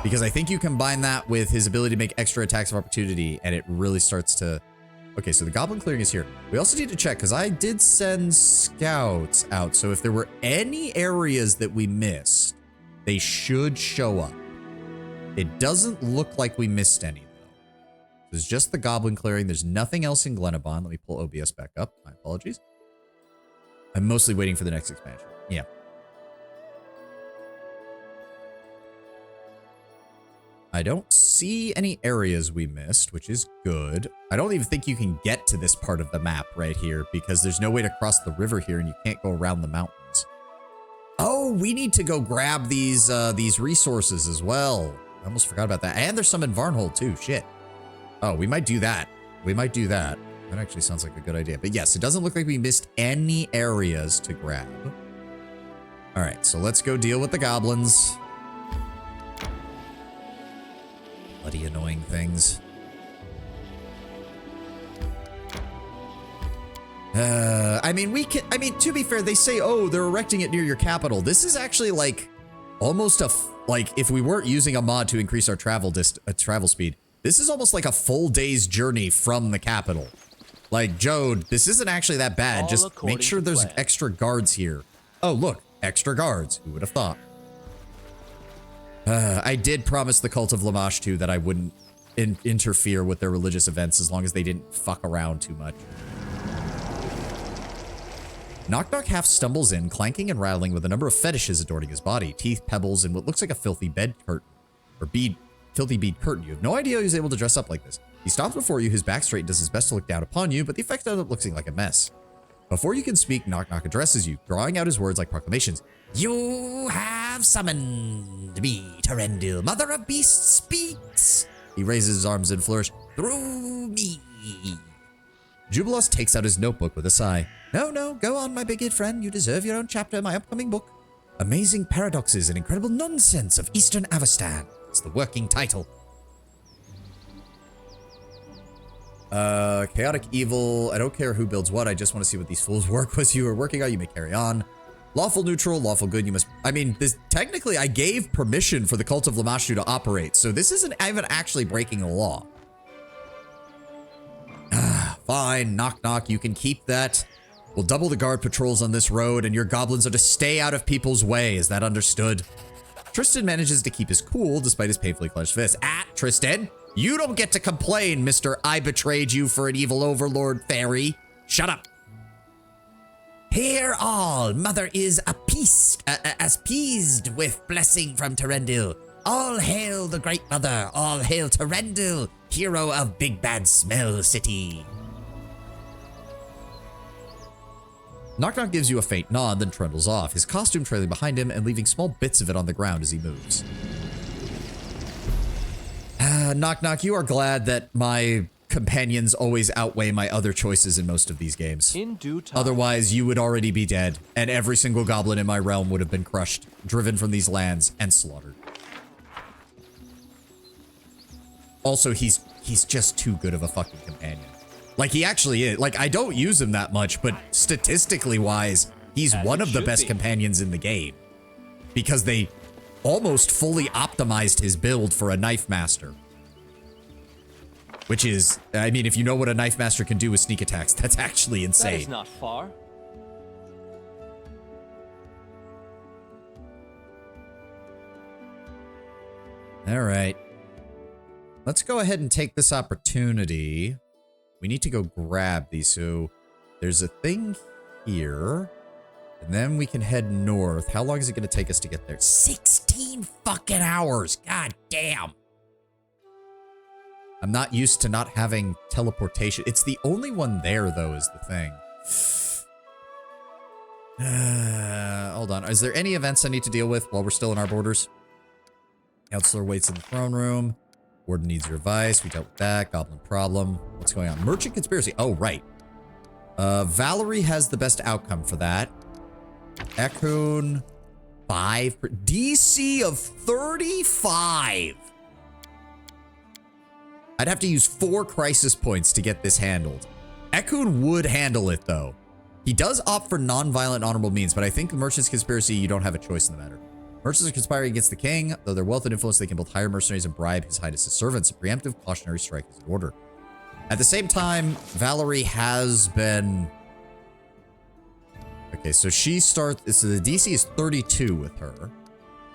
Because I think you combine that with his ability to make extra attacks of opportunity, and it really starts to... Okay, so the goblin clearing is here. We also need to check, because I did send scouts out, so if there were any areas that we missed, they should show up. It doesn't look like we missed any, though. There's just the goblin clearing. There's nothing else in Glenabon. Let me pull OBS back up. My apologies. I'm mostly waiting for the next expansion. Yeah. I don't see any areas we missed, which is good. I don't even think you can get to this part of the map right here because there's no way to cross the river here and you can't go around the mountains. Oh, we need to go grab these resources as well. I almost forgot about that. And there's some in Varnhold too. Shit. Oh, we might do that. We might do that. That actually sounds like a good idea. But yes, it doesn't look like we missed any areas to grab. All right, so let's go deal with the goblins. Bloody annoying things. I mean, to be fair, they say, oh, they're erecting it near your capital. This is actually like almost like if we weren't using a mod to increase our travel speed, this is almost like a full day's journey from the capital. Like, Jode, this isn't actually that bad. Just make sure there's extra guards here. Oh, look, extra guards. Who would have thought? I did promise the Cult of Lamash too that I wouldn't interfere with their religious events as long as they didn't fuck around too much. Knock Knock half stumbles in, clanking and rattling with a number of fetishes adorning his body, teeth, pebbles, and what looks like a filthy bed curtain. Or filthy bead curtain. You have no idea he was able to dress up like this. He stops before you, his back straight, and does his best to look down upon you, but the effect ends up looking like a mess. Before you can speak, Knock Knock addresses you, drawing out his words like proclamations. You have summoned me, Terendil, Mother of Beasts speaks. He raises his arms and flourish. Through me. Jubilos takes out his notebook with a sigh. No, go on, my bigot friend. You deserve your own chapter in my upcoming book. Amazing Paradoxes and Incredible Nonsense of Eastern Avestan. It's the working title. Chaotic Evil. I don't care who builds what. I just want to see what these fools work with you are working on. You may carry on. Lawful neutral, lawful good. You must... I mean, this technically, I gave permission for the Cult of Lamashu to operate, so this isn't even actually breaking the law. Fine, Knock Knock. You can keep that. We'll double the guard patrols on this road, and your goblins are to stay out of people's way. Is that understood? Tristan manages to keep his cool despite his painfully clenched fist. Tristan, you don't get to complain, Mr. I betrayed you for an evil overlord fairy. Shut up. Hear all, mother is appeased with blessing from Terendil. All hail the great mother, all hail Terendil, hero of Big Bad Smell City. Knock Knock gives you a faint nod, then trundles off, his costume trailing behind him and leaving small bits of it on the ground as he moves. Knock Knock, you are glad that my companions always outweigh my other choices in most of these games. In due time. Otherwise, you would already be dead, and every single goblin in my realm would have been crushed, driven from these lands, and slaughtered. Also, he's just too good of a fucking companion. Like, he actually is. Like, I don't use him that much, but statistically wise, he's one of the best companions in the game. Because they almost fully optimized his build for a Knife Master. Which is, I mean, if you know what a Knife Master can do with sneak attacks, that's actually insane. That is not far. All right. Let's go ahead and take this opportunity. We need to go grab these. So there's a thing here And then we can head north. How long is it going to take us to get there? 16 fucking hours. God damn. I'm not used to not having teleportation. It's the only one there, though, is the thing. Hold on. Is there any events I need to deal with while we're still in our borders? Counselor waits in the throne room. Warden needs your advice. We dealt with that. Goblin problem. What's going on? Merchant conspiracy. Oh, right. Valerie has the best outcome for that. Ekun, 5. DC of 35. I'd have to use 4 crisis points to get this handled. Ekun would handle it, though. He does opt for non-violent honorable means, but I think the Merchant's Conspiracy, you don't have a choice in the matter. Merchants are conspiring against the king. Though their wealth and influence, they can both hire mercenaries and bribe His Highness's servants. A preemptive cautionary strike is in order. At the same time, Valerie has been... Okay, so she starts... So the DC is 32 with her.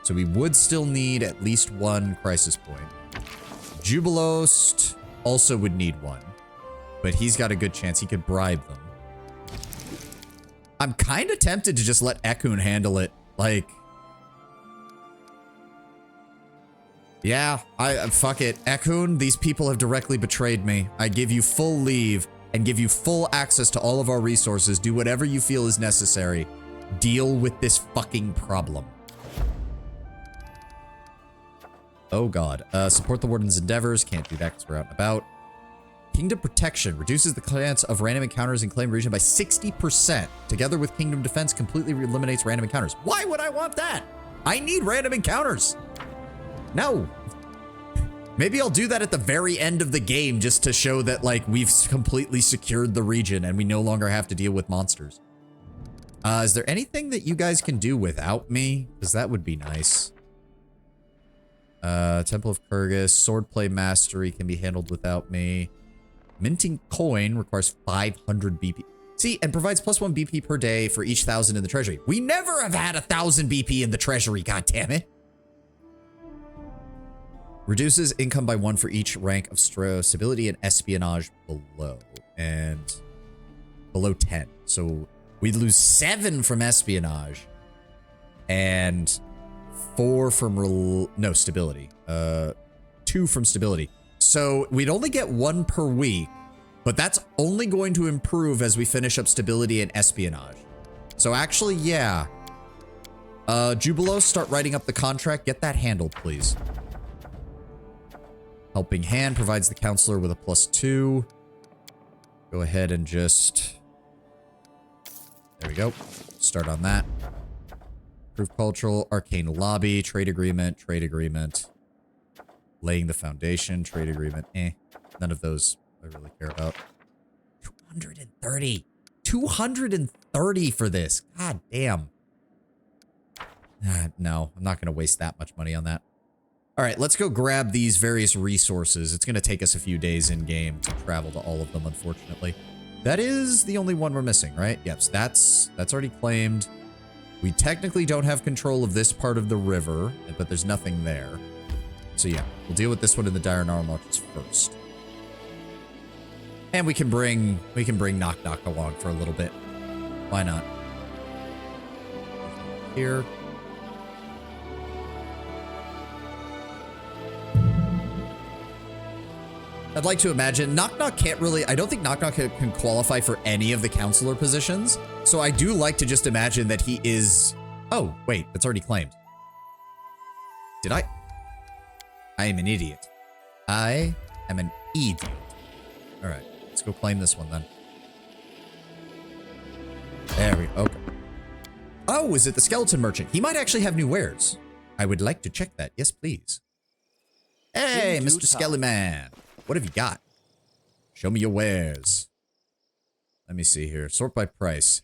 So we would still need at least 1 crisis point. Jubilost also would need 1. But he's got a good chance. He could bribe them. I'm kind of tempted to just let Ekun handle it. Like... Yeah, fuck it. Ekun, these people have directly betrayed me. I give you full leave and give you full access to all of our resources. Do whatever you feel is necessary. Deal with this fucking problem. Oh god. Support the Warden's endeavors. Can't do that because we're out and about. Kingdom Protection reduces the chance of random encounters in claimed region by 60%. Together with Kingdom Defense, completely eliminates random encounters. Why would I want that? I need random encounters. No. Maybe I'll do that at the very end of the game just to show that, like, we've completely secured the region and we no longer have to deal with monsters. Is there anything that you guys can do without me? Because that would be nice. Temple of Kyrgyz, Swordplay Mastery can be handled without me. Minting coin requires 500 BP. See, and provides +1 BP per day for each 1,000 in the treasury. We never have had 1,000 BP in the treasury, goddammit. Reduces income by 1 for each rank of stability and espionage below. And below 10. So we'd lose 7 from espionage. And 4 from stability. 2 from stability. So we'd only get 1 per week. But that's only going to improve as we finish up stability and espionage. So actually, yeah. Jubilo, start writing up the contract. Get that handled, please. Helping Hand provides the counselor with a +2. Go ahead and just... There we go. Start on that. Proof Cultural, Arcane Lobby, Trade Agreement, Trade Agreement. Laying the Foundation, Trade Agreement. None of those I really care about. 230. 230 for this. God damn. No, I'm not going to waste that much money on that. All right, let's go grab these various resources. It's going to take us a few days in game to travel to all of them, unfortunately. That is the only one we're missing, right? Yes, that's already claimed. We technically don't have control of this part of the river, but there's nothing there. So yeah, we'll deal with this one in the Dire Gnarl Marches first. And we can bring Knock Knock along for a little bit. Why not? Here. I'd like to imagine Knock Knock can't really... I don't think Knock Knock can qualify for any of the counselor positions. So I do like to just imagine that he is... Oh, wait. That's already claimed. Did I? I am an idiot. I am an idiot. All right. Let's go claim this one then. There we go. Okay. Oh, is it the skeleton merchant? He might actually have new wares. I would like to check that. Yes, please. Hey, Mr. Skelly Man. What have you got? Show me your wares. Let me see here. Sort by price.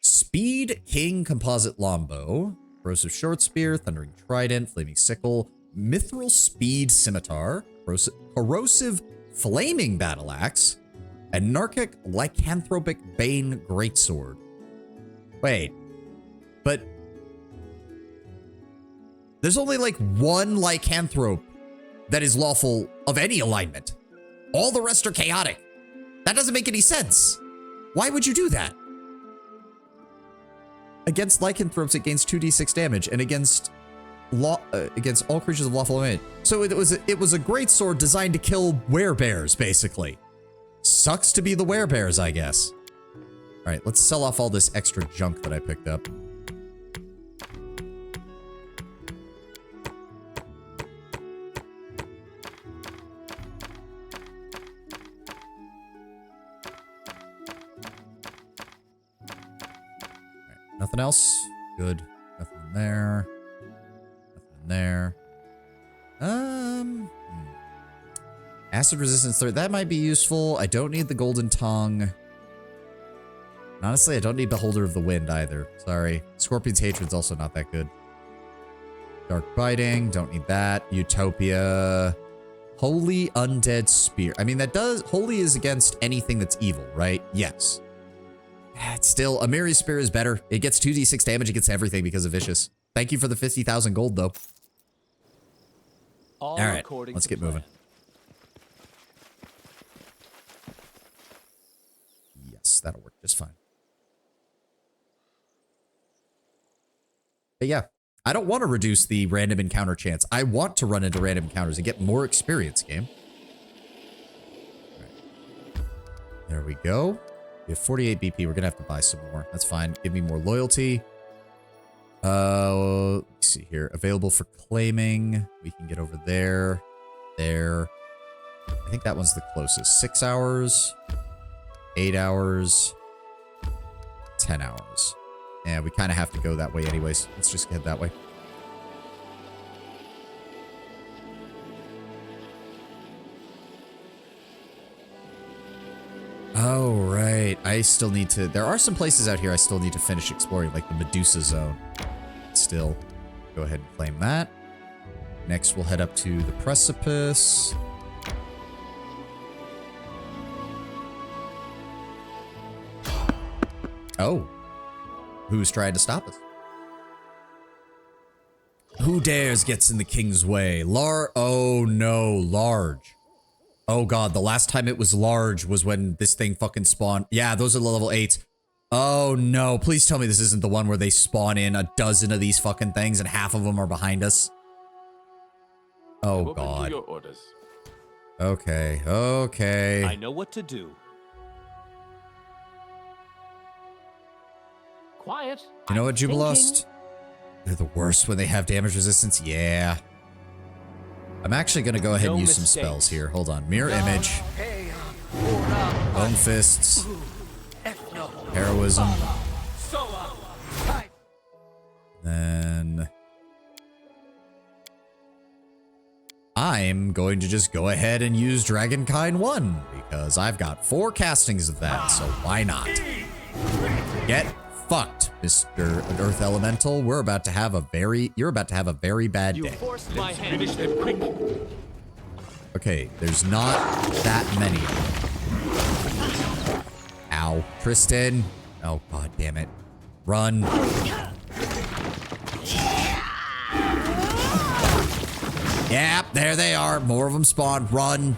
Speed King Composite Longbow. Corrosive Short Spear. Thundering Trident. Flaming Sickle. Mithril Speed Scimitar. Corrosive Flaming Battle Axe. Anarchic Lycanthropic Bane Greatsword. Wait. But... there's only like 1 lycanthrope that is lawful of any alignment. All the rest are chaotic. That doesn't make any sense. Why would you do that? Against lycanthropes, it gains 2d6 damage, and against all creatures of lawful domain. So it was a great sword designed to kill werebears, basically. Sucks to be the werebears, I guess. All right, let's sell off all this extra junk that I picked up. Nothing else? Good. Nothing there. Nothing there. Acid resistance 3. That might be useful. I don't need the golden tongue. And honestly, I don't need Beholder of the Wind either. Sorry. Scorpion's Hatred's also not that good. Dark Biting. Don't need that. Utopia. Holy Undead Spear. I mean, that does... Holy is against anything that's evil, right? Yes. It's still, Amiri's Spear is better. It gets 2d6 damage against everything because of Vicious. Thank you for the 50,000 gold, though. All right, let's get moving. Yes, that'll work just fine. But yeah, I don't want to reduce the random encounter chance. I want to run into random encounters and get more experience, game. Right. There we go. We have 48 BP. We're going to have to buy some more. That's fine. Give me more loyalty. Let's see here. Available for claiming. We can get over there. There. I think that one's the closest. 6 hours. 8 hours. 10 hours. Yeah, we kind of have to go that way anyways. Let's just head that way. Oh, right. I still need to... There are some places out here I still need to finish exploring, like the Medusa Zone. Still, go ahead and claim that. Next, we'll head up to the Precipice. Oh. Who's trying to stop us? Who dares gets in the king's way? Oh, no. Large. Oh god, the last time it was large was when this thing fucking spawned. Yeah, those are the level 8s. Oh no, please tell me this isn't the one where they spawn in a dozen of these fucking things and half of them are behind us. Oh god. Your orders. Okay, okay. I know what to do. Quiet. You know what, Jubilost? They're the worst when they have damage resistance. Yeah. I'm actually going to go ahead and use some spells here. Hold on. Mirror Image. Bone Fists. Heroism. Then... I'm going to just go ahead and use Dragonkind 1, because I've got 4 castings of that, so why not? Get fucked, Mr. Earth Elemental. You're about to have a very bad day. Forced my hand. Finish them quick. Okay, there's not that many. Ow. Tristan. Oh, god damn it. Run. Yep, there they are. More of them spawn. Run.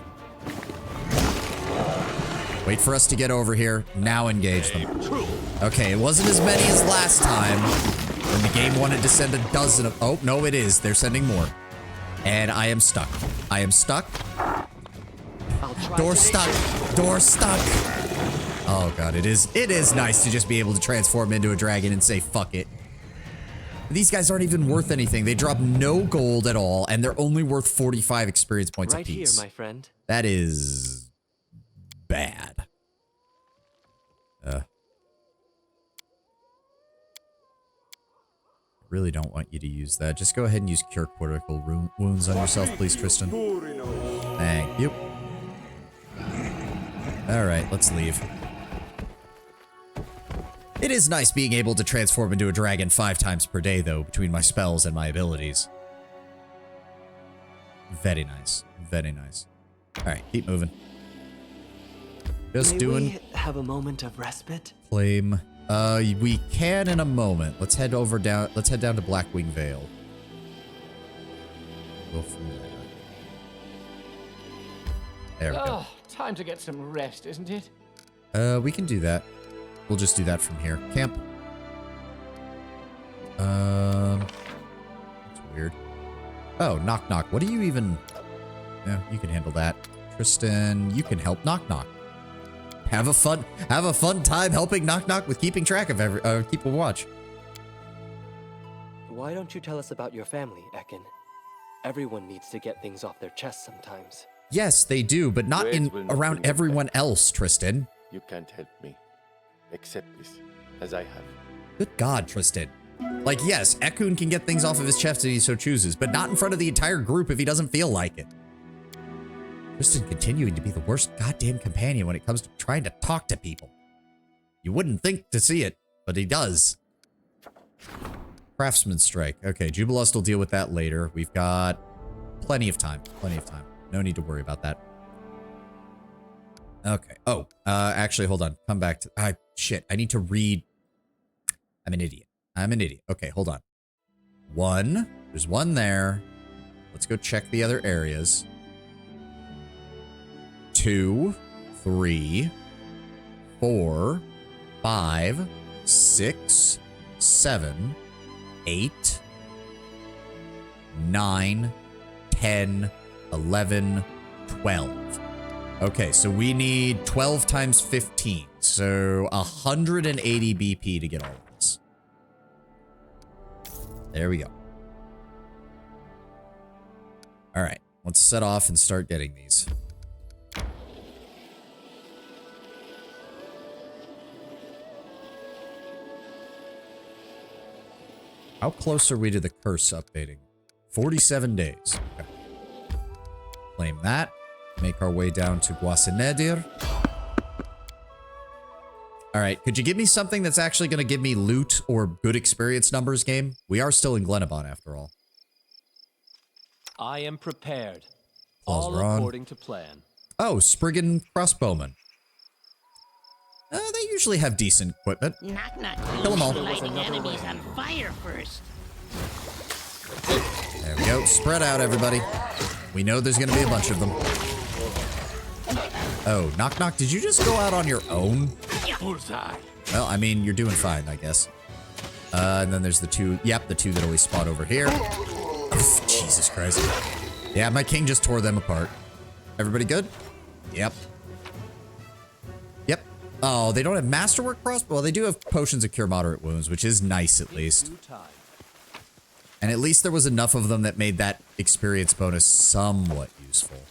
Wait for us to get over here. Now engage them. Okay, it wasn't as many as last time when the game wanted to send a dozen of... Oh, no, it is. They're sending more. And I am stuck. I am stuck. Door stuck. Door stuck. Oh, God, it is nice to just be able to transform into a dragon and say, fuck it. These guys aren't even worth anything. They drop no gold at all, and they're only worth 45 experience points apiece. Right here, my friend. That is... bad. Really don't want you to use that. Just go ahead and use Cure Critical Wounds on yourself, please, Tristan. Thank you. Alright, let's leave. It is nice being able to transform into a dragon 5 times per day, though, between my spells and my abilities. Very nice. Very nice. Alright, keep moving. Just doing... we have a moment of respite? Claim. We can in a moment. Let's head down to Blackwing Vale. Go from there. There we go. Time to get some rest, isn't it? We can do that. We'll just do that from here. Camp. That's weird. Oh, knock knock. What do you even... Yeah, you can handle that. Tristan, you can help knock knock. Have a fun time helping knock knock with keeping track of keep a watch. Why don't you tell us about your family, Ekin? Everyone needs to get things off their chest sometimes. Yes, they do, but not Words in will not around bring them everyone back. else, Tristan. You can't help me. Accept this, as I have. Good God, Tristan. Like, yes, Ekun can get things off of his chest if he so chooses, but not in front of the entire group if he doesn't feel like it. Tristan continuing to be the worst goddamn companion when it comes to trying to talk to people. You wouldn't think to see it, but he does. Craftsman Strike. Okay, Jubilust will deal with that later. We've got plenty of time. Plenty of time. No need to worry about that. Okay. Oh, actually, hold on. Come back to... shit, I need to read... I'm an idiot. I'm an idiot. Okay, hold on. One. There's one there. Let's go check the other areas. 2, 3, 4, 5, 6, 7, 8, 9, 10, 11, 12. Okay, so we need 12 times 15. So 180 BP to get all of this. There we go. All right, let's set off and start getting these. How close are we to the curse updating? 47 days. Okay. Claim that. Make our way down to Guasanedir. Alright, could you give me something that's actually going to give me loot or good experience numbers, game? We are still in Glenabon, after all. I am prepared. Claws All are on. according to plan. Oh, Spriggan Crossbowman. They usually have decent equipment. Knock knock. Kill 'em all. Lighting enemies on fire first. There we go. Spread out, everybody. We know there's going to be a bunch of them. Oh, knock knock. Did you just go out on your own? Bullseye. Well, I mean, you're doing fine, I guess. And then there's the two. Yep, the two that always spawn over here. Oh, Jesus Christ. Yeah, my king just tore them apart. Everybody good? Yep. Yep. Oh, they don't have masterwork crossbow. Well, they do have potions of cure moderate wounds, which is nice at least. And at least there was enough of them that made that experience bonus somewhat useful.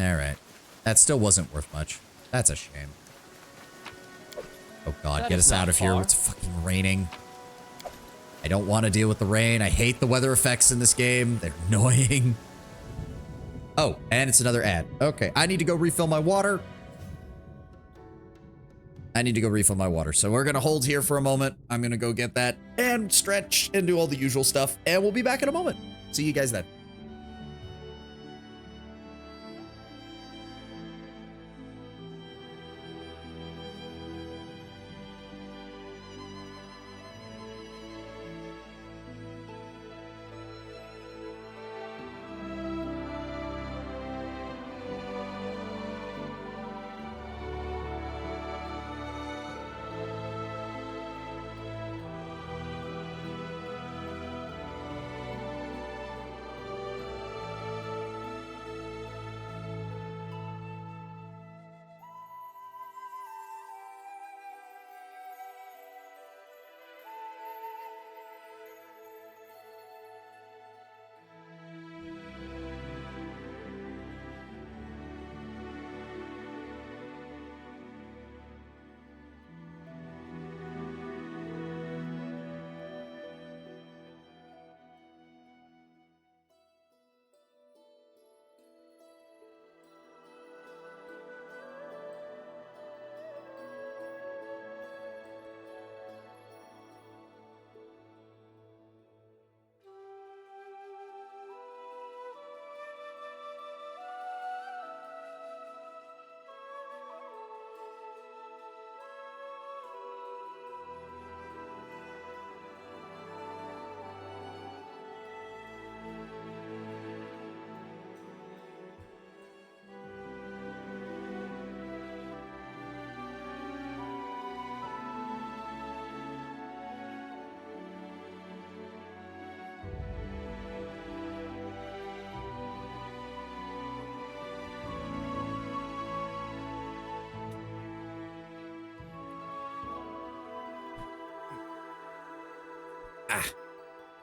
Alright. That still wasn't worth much. That's a shame. Oh god, get us out of here. It's fucking raining. I don't want to deal with the rain. I hate the weather effects in this game. They're annoying. Oh, and it's another ad. Okay, I need to go refill my water. So we're going to hold here for a moment. I'm going to go get that and stretch and do all the usual stuff. And we'll be back in a moment. See you guys then.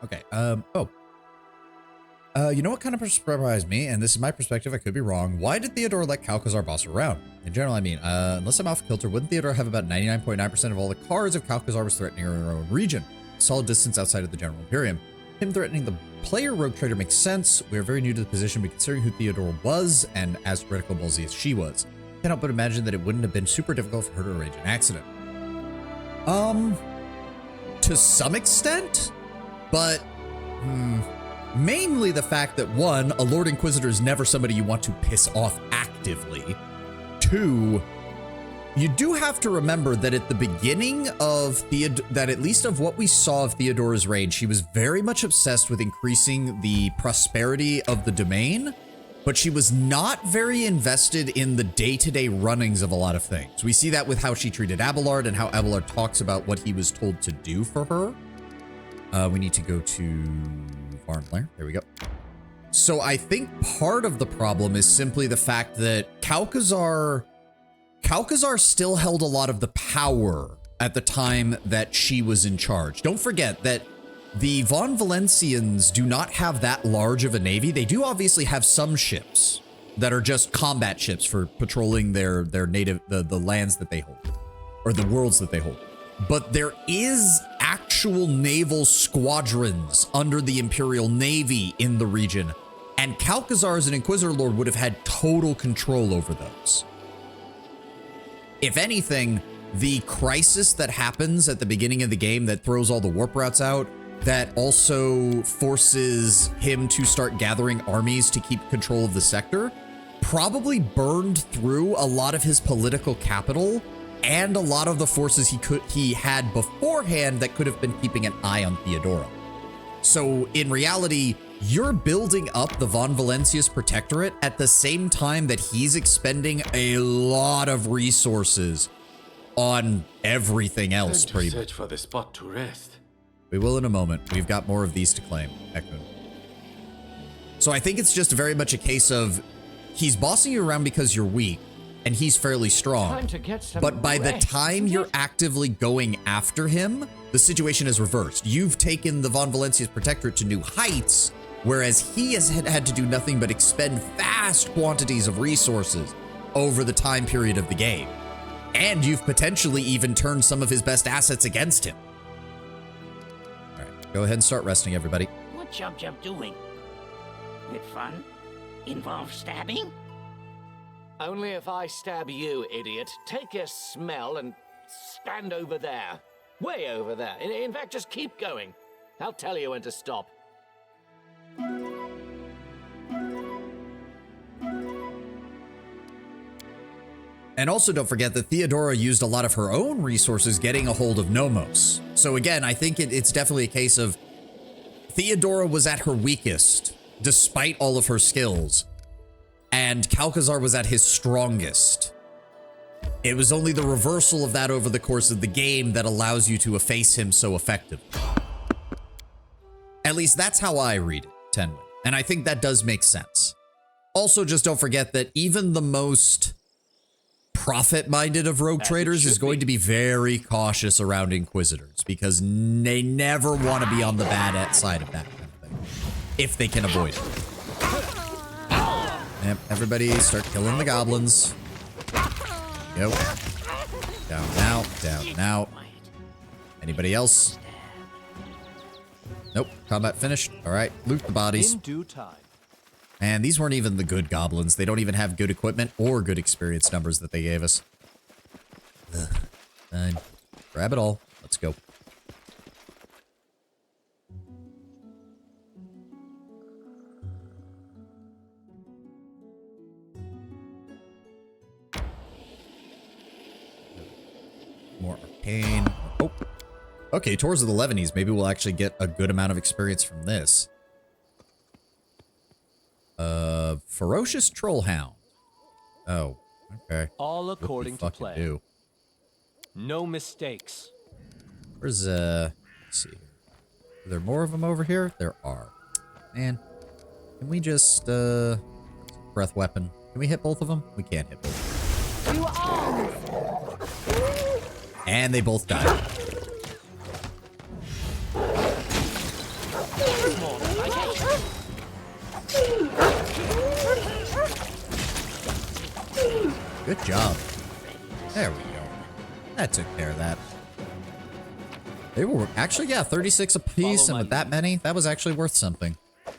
Okay. You know what kind of surprised me, and this is my perspective, I could be wrong. Why did Theodore let Calcazar boss her around? In general, I mean, unless I'm off kilter, wouldn't Theodore have about 99.9% of all the cards if Calcazar was threatening her in her own region? Solid distance outside of the General Imperium. Him threatening the player rogue trader makes sense. We are very new to the position, but considering who Theodore was and as radical ballsy as she was, can't help but imagine that it wouldn't have been super difficult for her to arrange an accident. To some extent, but mainly the fact that one, a Lord Inquisitor is never somebody you want to piss off actively. Two, you do have to remember that at the beginning of that at least of what we saw of Theodora's reign, she was very much obsessed with increasing the prosperity of the domain, but she was not very invested in the day-to-day runnings of a lot of things. We see that with how she treated Abelard and how Abelard talks about what he was told to do for her. We need to go to Farm Lair. There we go. So I think part of the problem is simply the fact that Calcazar still held a lot of the power at the time that she was in charge. Don't forget that the Von Valencians do not have that large of a navy. They do obviously have some ships that are just combat ships for patrolling their native, the lands that they hold, or the worlds that they hold. But there is actual naval squadrons under the Imperial Navy in the region, and Calcazar as an Inquisitor Lord would have had total control over those. If anything, the crisis that happens at the beginning of the game that throws all the warp routes out, that also forces him to start gathering armies to keep control of the sector, probably burned through a lot of his political capital and a lot of the forces he had beforehand that could have been keeping an eye on Theodora. So in reality, you're building up the Von Valencius Protectorate at the same time that he's expending a lot of resources on everything else, pretty much. Search for the spot to rest. We will in a moment. We've got more of these to claim, Ekun. So I think it's just very much a case of he's bossing you around because you're weak, and he's fairly strong. But by the time you're actively going after him, the situation is reversed. You've taken the Von Valencius Protectorate to new heights, whereas he has had to do nothing but expend vast quantities of resources over the time period of the game. And you've potentially even turned some of his best assets against him. All right, go ahead and start resting, everybody. What Jub doing? It fun? Involve stabbing? Only if I stab you, idiot. Take a smell and stand over there. Way over there. In fact, just keep going. I'll tell you when to stop. And also don't forget that Theodora used a lot of her own resources getting a hold of Nomos. So again, I think it's definitely a case of Theodora was at her weakest, despite all of her skills, and Calcazar was at his strongest. It was only the reversal of that over the course of the game that allows you to efface him so effectively. At least that's how I read it, Tenwin. And I think that does make sense. Also, just don't forget that even the most profit-minded of rogue traders is going to be very cautious around Inquisitors because they never want to be on the bad side of that kind of thing, if they can avoid it. Yep, everybody start killing the goblins. Yep. Down now, down now. Anybody else? Nope, combat finished. All right, loot the bodies. In due time. And these weren't even the good goblins. They don't even have good equipment or good experience numbers that they gave us. Ugh. Fine. Grab it all. Let's go. More arcane. Oh. Okay, Tours of the Levanese. Maybe we'll actually get a good amount of experience from this. Ferocious Trollhound. Oh, okay. All according to plan. Do? No mistakes. Where's, let's see. Are there more of them over here? There are. Man, can we just, breath weapon. Can we hit both of them? We can't hit both of them. You are. And they both died. Good job. There we go. That took care of that. They were actually, yeah, 36 apiece, and with that many, that was actually worth something.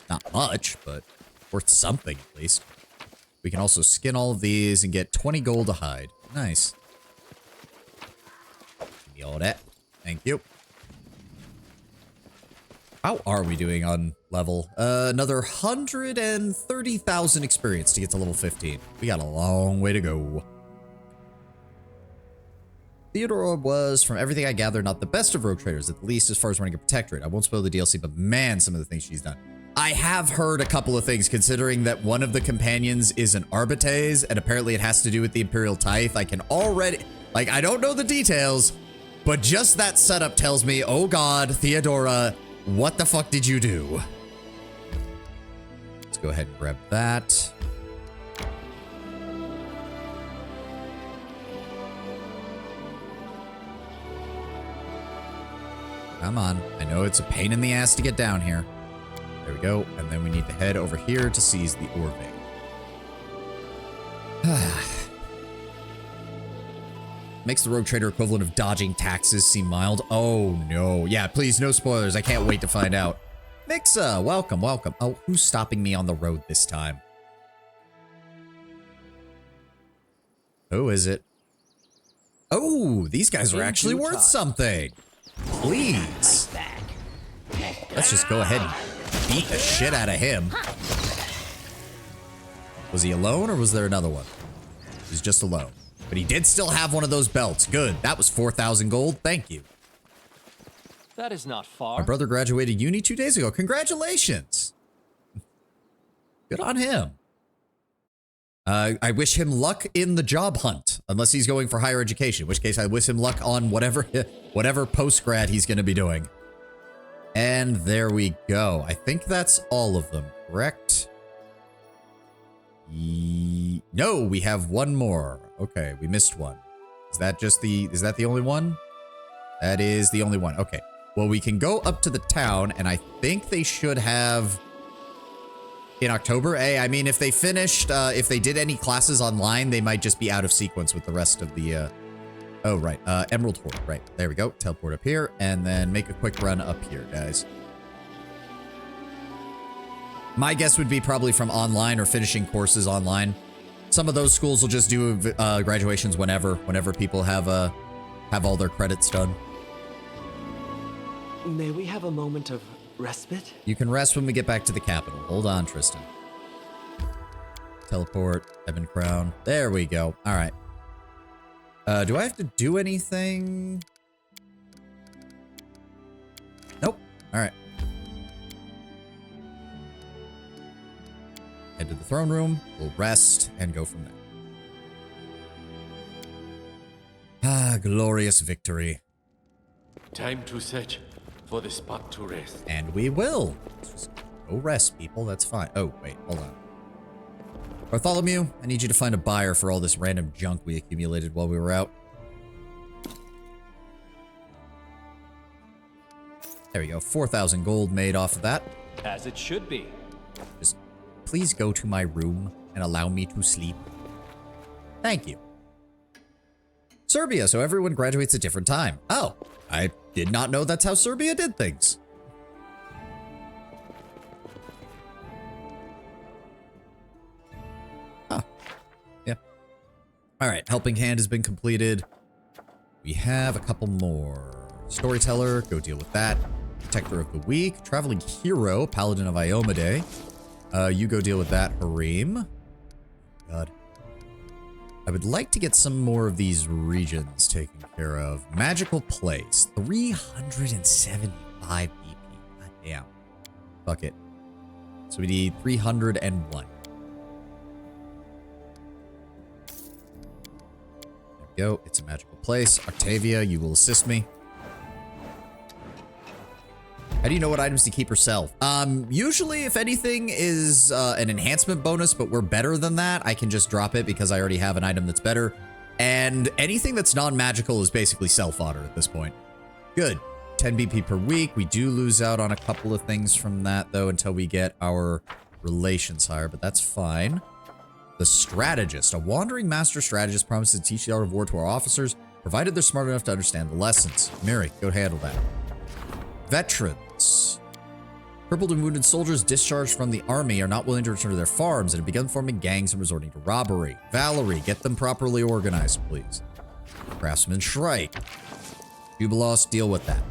Not much, but worth something at least. We can also skin all of these and get 20 gold to hide. Nice. Give me all that. Thank you. How are we doing on level? Another 130,000 experience to get to level 15. We got a long way to go. Theodora was, from everything I gather, not the best of rogue traders, at least as far as running a protectorate. I won't spoil the DLC, but man, some of the things she's done. I have heard a couple of things, considering that one of the companions is an Arbites, and apparently it has to do with the Imperial Tithe. I can already, like, I don't know the details, but just that setup tells me, oh god, Theodora, what the fuck did you do? Let's go ahead and grab that. Come on. I know it's a pain in the ass to get down here. There we go. And then we need to head over here to seize the ore vein. Makes the rogue trader equivalent of dodging taxes seem mild. Oh, no. Yeah, please, no spoilers. I can't wait to find out. Mixa, welcome, welcome. Oh, who's stopping me on the road this time? Who is it? Oh, these guys are actually worth something. Please. Let's just go ahead and beat the shit out of him. Was he alone or was there another one? He's just alone. But he did still have one of those belts. Good. That was 4,000 gold. Thank you. That is not far. My brother graduated uni 2 days ago. Congratulations. Good on him. I wish him luck in the job hunt, unless he's going for higher education, in which case I wish him luck on whatever post-grad he's going to be doing. And there we go. I think that's all of them, correct? No, we have one more. Okay, we missed one. Is that the only one? That is the only one. Okay. Well, we can go up to the town, and I think they should have in October. Hey, I mean, if they finished, if they did any classes online, they might just be out of sequence with the rest of the, oh, right. Emerald Horde. Right. There we go. Teleport up here, and then make a quick run up here, guys. My guess would be probably from online or finishing courses online. Some of those schools will just do graduations whenever people have all their credits done. May we have a moment of respite? You can rest when we get back to the capital. Hold on, Tristan. Teleport, Ebon Crown. There we go. All right. Do I have to do anything? Nope. All right. Head to the throne room. We'll rest and go from there. Ah, glorious victory. Time to search for the spot to rest. And we will. Let's just go rest, people. That's fine. Oh, wait. Hold on. Bartholomew, I need you to find a buyer for all this random junk we accumulated while we were out. There we go. 4,000 gold made off of that. As it should be. Just please go to my room and allow me to sleep. Thank you. Serbia, so everyone graduates at different time. Oh, I did not know that's how Serbia did things. Huh. Yeah. All right, Helping Hand has been completed. We have a couple more. Storyteller, go deal with that. Protector of the Weak, Traveling Hero, Paladin of Iomade. You go deal with that, Harim. God. I would like to get some more of these regions taken care of. Magical Place, 375 BP. God damn. Fuck it. So we need 301. There we go. It's a magical place. Octavia, you will assist me. How do you know what items to keep or sell? Usually if anything is an enhancement bonus, but we're better than that, I can just drop it because I already have an item that's better. And anything that's non-magical is basically sell fodder at this point. Good. 10 BP per week. We do lose out on a couple of things from that, though, until we get our relations higher, but that's fine. The strategist. A wandering master strategist promises to teach the art of war to our officers, provided they're smart enough to understand the lessons. Mary, go handle that. Veterans. Crippled and wounded soldiers discharged from the army are not willing to return to their farms and have begun forming gangs and resorting to robbery. Valerie, get them properly organized, please. Craftsman Shrike. Jubilos, deal with that.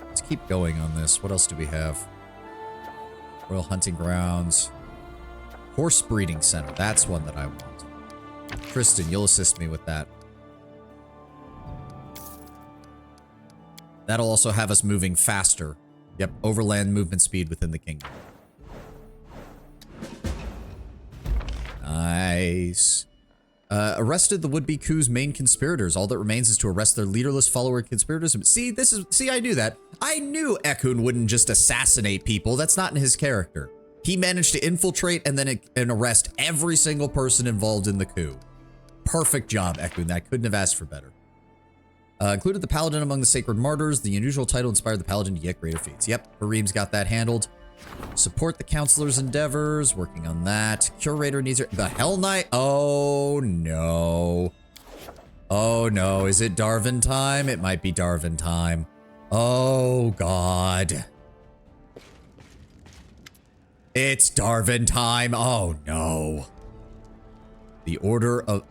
Let's keep going on this. What else do we have? Royal Hunting Grounds. Horse Breeding Center. That's one that I want. Kristen, you'll assist me with that. That'll also have us moving faster. Yep, overland movement speed within the kingdom. Nice. Arrested the would-be coup's main conspirators. All that remains is to arrest their leaderless follower conspirators. See, I knew that. I knew Ekun wouldn't just assassinate people. That's not in his character. He managed to infiltrate and then arrest every single person involved in the coup. Perfect job, Ekun. I couldn't have asked for better. Included the Paladin among the Sacred Martyrs. The unusual title inspired the Paladin to yet greater feats. Yep, Harim's got that handled. Support the Counselor's endeavors. Working on that. Curator needs her. The Hell Knight. Oh, no. Oh, no. Is it Darwin time? It might be Darwin time. Oh, God. It's Darwin time. Oh, no. The Order of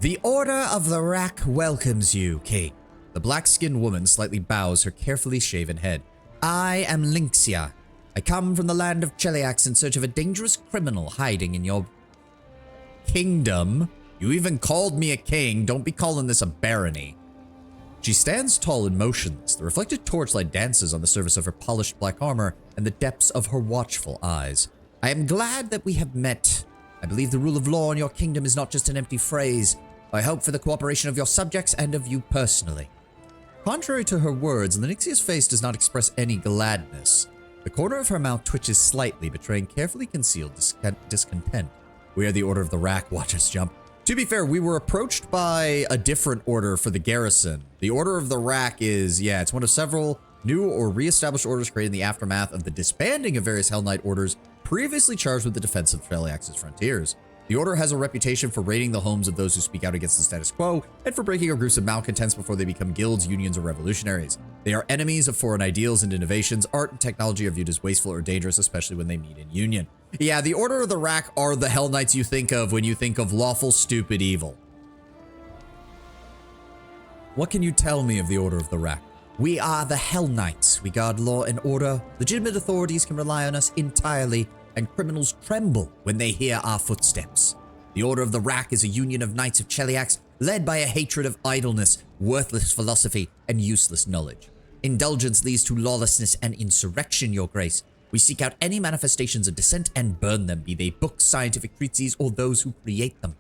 the Rack welcomes you, King. The black-skinned woman slightly bows her carefully shaven head. I am Lynxia. I come from the land of Cheliax in search of a dangerous criminal hiding in your kingdom. You even called me a king. Don't be calling this a barony. She stands tall and motionless. The reflected torchlight dances on the surface of her polished black armor and the depths of her watchful eyes. I am glad that we have met. I believe the rule of law in your kingdom is not just an empty phrase. I hope for the cooperation of your subjects and of you personally. Contrary to her words, Linyxia's face does not express any gladness. The corner of her mouth twitches slightly, betraying carefully concealed discontent. We are the Order of the Rack. Watch us jump. To be fair, we were approached by a different order for the garrison. The Order of the Rack is, yeah, it's one of several new or re-established orders created in the aftermath of the disbanding of various Hell Knight orders previously charged with the defense of Cheliax's frontiers. The Order has a reputation for raiding the homes of those who speak out against the status quo and for breaking up groups of malcontents before they become guilds, unions, or revolutionaries. They are enemies of foreign ideals and innovations. Art and technology are viewed as wasteful or dangerous, especially when they meet in union. Yeah, the Order of the Rack are the Hell Knights you think of when you think of lawful, stupid evil. What can you tell me of the Order of the Rack? We are the Hell Knights. We guard law and order. Legitimate authorities can rely on us entirely, and criminals tremble when they hear our footsteps. The Order of the Rack is a union of knights of Cheliax, led by a hatred of idleness, worthless philosophy, and useless knowledge. Indulgence leads to lawlessness and insurrection, Your Grace. We seek out any manifestations of dissent and burn them, be they books, scientific treatises, or those who create them.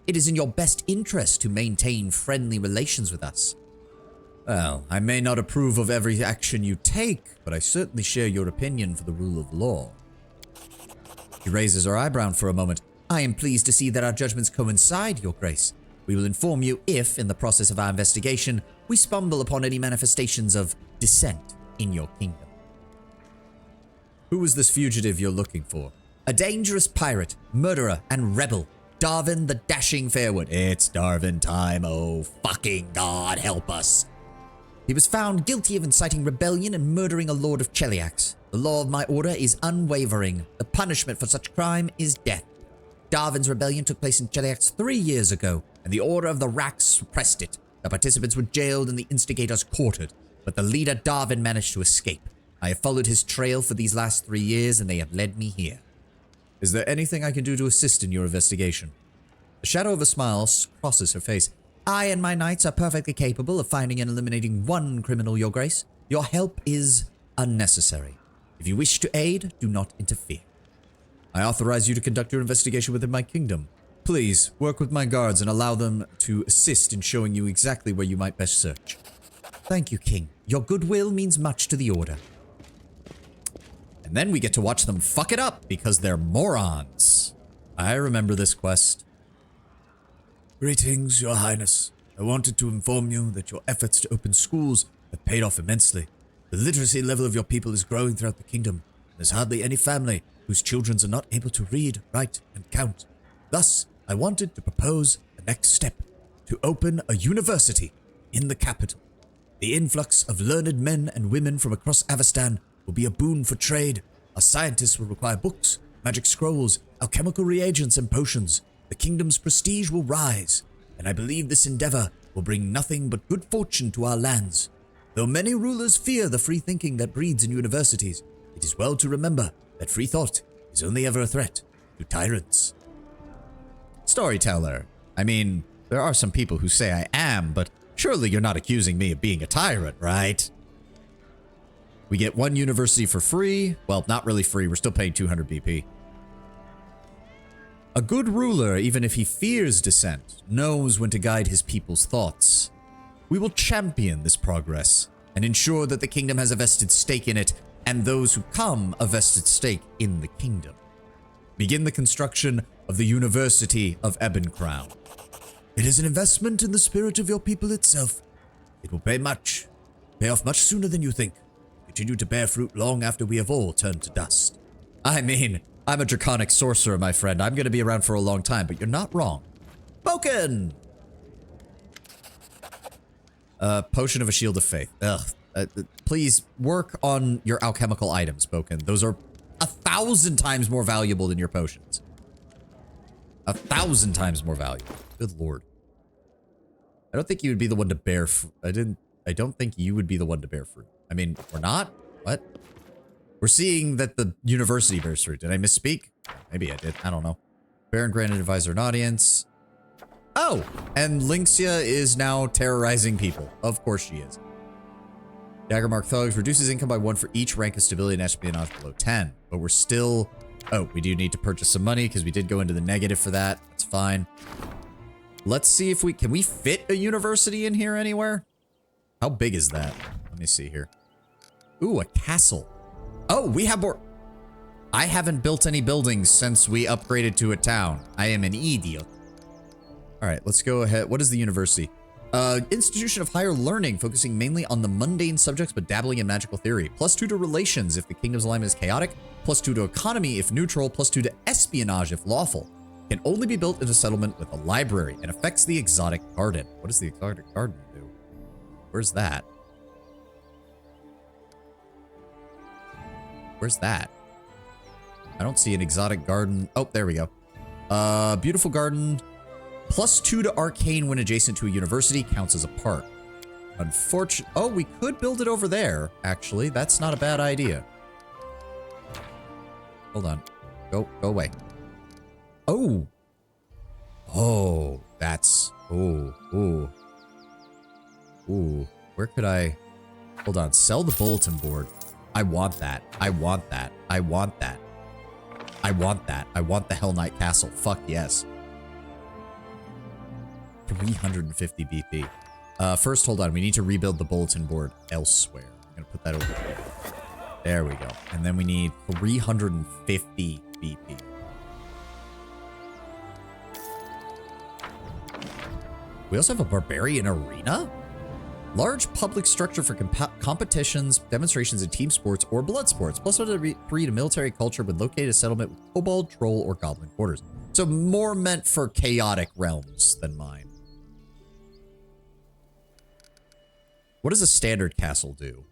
It is in your best interest to maintain friendly relations with us. Well, I may not approve of every action you take, but I certainly share your opinion for the rule of law. She raises her eyebrow for a moment. I am pleased to see that our judgments coincide, Your Grace. We will inform you if, in the process of our investigation, we stumble upon any manifestations of dissent in your kingdom. Who is this fugitive you're looking for? A dangerous pirate, murderer, and rebel. Darwin the Dashing Fairwood. It's Darwin time, oh fucking God, help us. He was found guilty of inciting rebellion and murdering a lord of Cheliax. The law of my order is unwavering. The punishment for such crime is death. Darwin's rebellion took place in Cheliax 3 years ago, and the Order of the Rack suppressed it. The participants were jailed and the instigators quartered, but the leader Darwin managed to escape. I have followed his trail for these last 3 years, and they have led me here. Is there anything I can do to assist in your investigation? The shadow of a smile crosses her face. I and my knights are perfectly capable of finding and eliminating one criminal, Your Grace. Your help is unnecessary. If you wish to aid, do not interfere. I authorize you to conduct your investigation within my kingdom. Please, work with my guards and allow them to assist in showing you exactly where you might best search. Thank you, King. Your goodwill means much to the Order. And then we get to watch them fuck it up because they're morons. I remember this quest. Greetings, Your Highness. I wanted to inform you that your efforts to open schools have paid off immensely. The literacy level of your people is growing throughout the kingdom. There's hardly any family whose children are not able to read, write, and count. Thus, I wanted to propose the next step, to open a university in the capital. The influx of learned men and women from across Avestan will be a boon for trade. Our scientists will require books, magic scrolls, alchemical reagents, and potions. The kingdom's prestige will rise, and I believe this endeavor will bring nothing but good fortune to our lands. Though many rulers fear the free thinking that breeds in universities, it is well to remember that free thought is only ever a threat to tyrants. Storyteller. I mean, there are some people who say I am, but surely you're not accusing me of being a tyrant, right? We get one university for free. Well, not really free. We're still paying 200 BP. A good ruler, even if he fears dissent, knows when to guide his people's thoughts. We will champion this progress and ensure that the kingdom has a vested stake in it, and those who come a vested stake in the kingdom. Begin the construction of the University of Ebon-Crown. It is an investment in the spirit of your people itself. It will pay off much sooner than you think. Continue to bear fruit long after we have all turned to dust. I mean, I'm a draconic sorcerer, my friend. I'm going to be around for a long time, but you're not wrong. Spoken! Potion of a Shield of Faith. Ugh. Please work on your alchemical items, Spoken. Those are 1,000 times more valuable than your potions. 1,000 times more valuable. Good lord. I don't think you would be the one to bear fruit. I don't think you would be the one to bear fruit. I mean, we're not? What? We're seeing that the university bears fruit. Did I misspeak? Maybe I did. I don't know. Baron granted advisor and audience. Oh! And Lynxia is now terrorizing people. Of course she is. Daggermark Thugs reduces income by 1 for each rank of stability and espionage below 10. But we're still... Oh, we do need to purchase some money because we did go into the negative for that. That's fine. Let's see if we... Can we fit a university in here anywhere? How big is that? Let me see here. Ooh, a castle. Oh, we have more... I haven't built any buildings since we upgraded to a town. I am an idiot. Alright, let's go ahead. What is the university? Institution of higher learning, focusing mainly on the mundane subjects but dabbling in magical theory. +2 to relations if the kingdom's alignment is chaotic. +2 to economy if neutral. +2 to espionage if lawful. Can only be built in a settlement with a library and affects the exotic garden. What does the exotic garden do? Where's that? Where's that? I don't see an exotic garden. Oh, there we go. Beautiful garden. +2 to arcane when adjacent to a university counts as a park. Unfortunately, oh, we could build it over there, actually. That's not a bad idea. Hold on. Go away. Oh. Oh, that's... Ooh. Where could I... Hold on. Sell the bulletin board. I want that. I want that. I want that. I want that. I want the Hell Knight Castle. Fuck yes. 350 BP. First, hold on. We need to rebuild the bulletin board elsewhere. I'm going to put that over here. There we go. And then we need 350 BP. We also have a barbarian arena? Large public structure for competitions, demonstrations, and team sports or blood sports. +3 to military culture with located settlement with kobold, troll, or goblin quarters. So more meant for chaotic realms than mine. What does a standard castle do?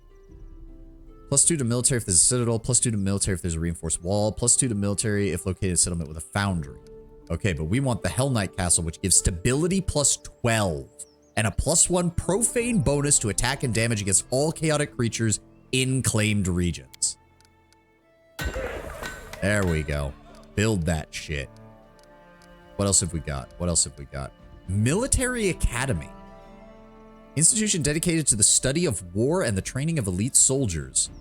+2 to military if there's a citadel. +2 to military if there's a reinforced wall. +2 to military if located in settlement with a foundry. Okay, but we want the Hell Knight Castle, which gives stability +12. And a +1 profane bonus to attack and damage against all chaotic creatures in claimed regions. There we go. Build that shit. What else have we got? What else have we got? Military Academy. Institution dedicated to the study of war and the training of elite soldiers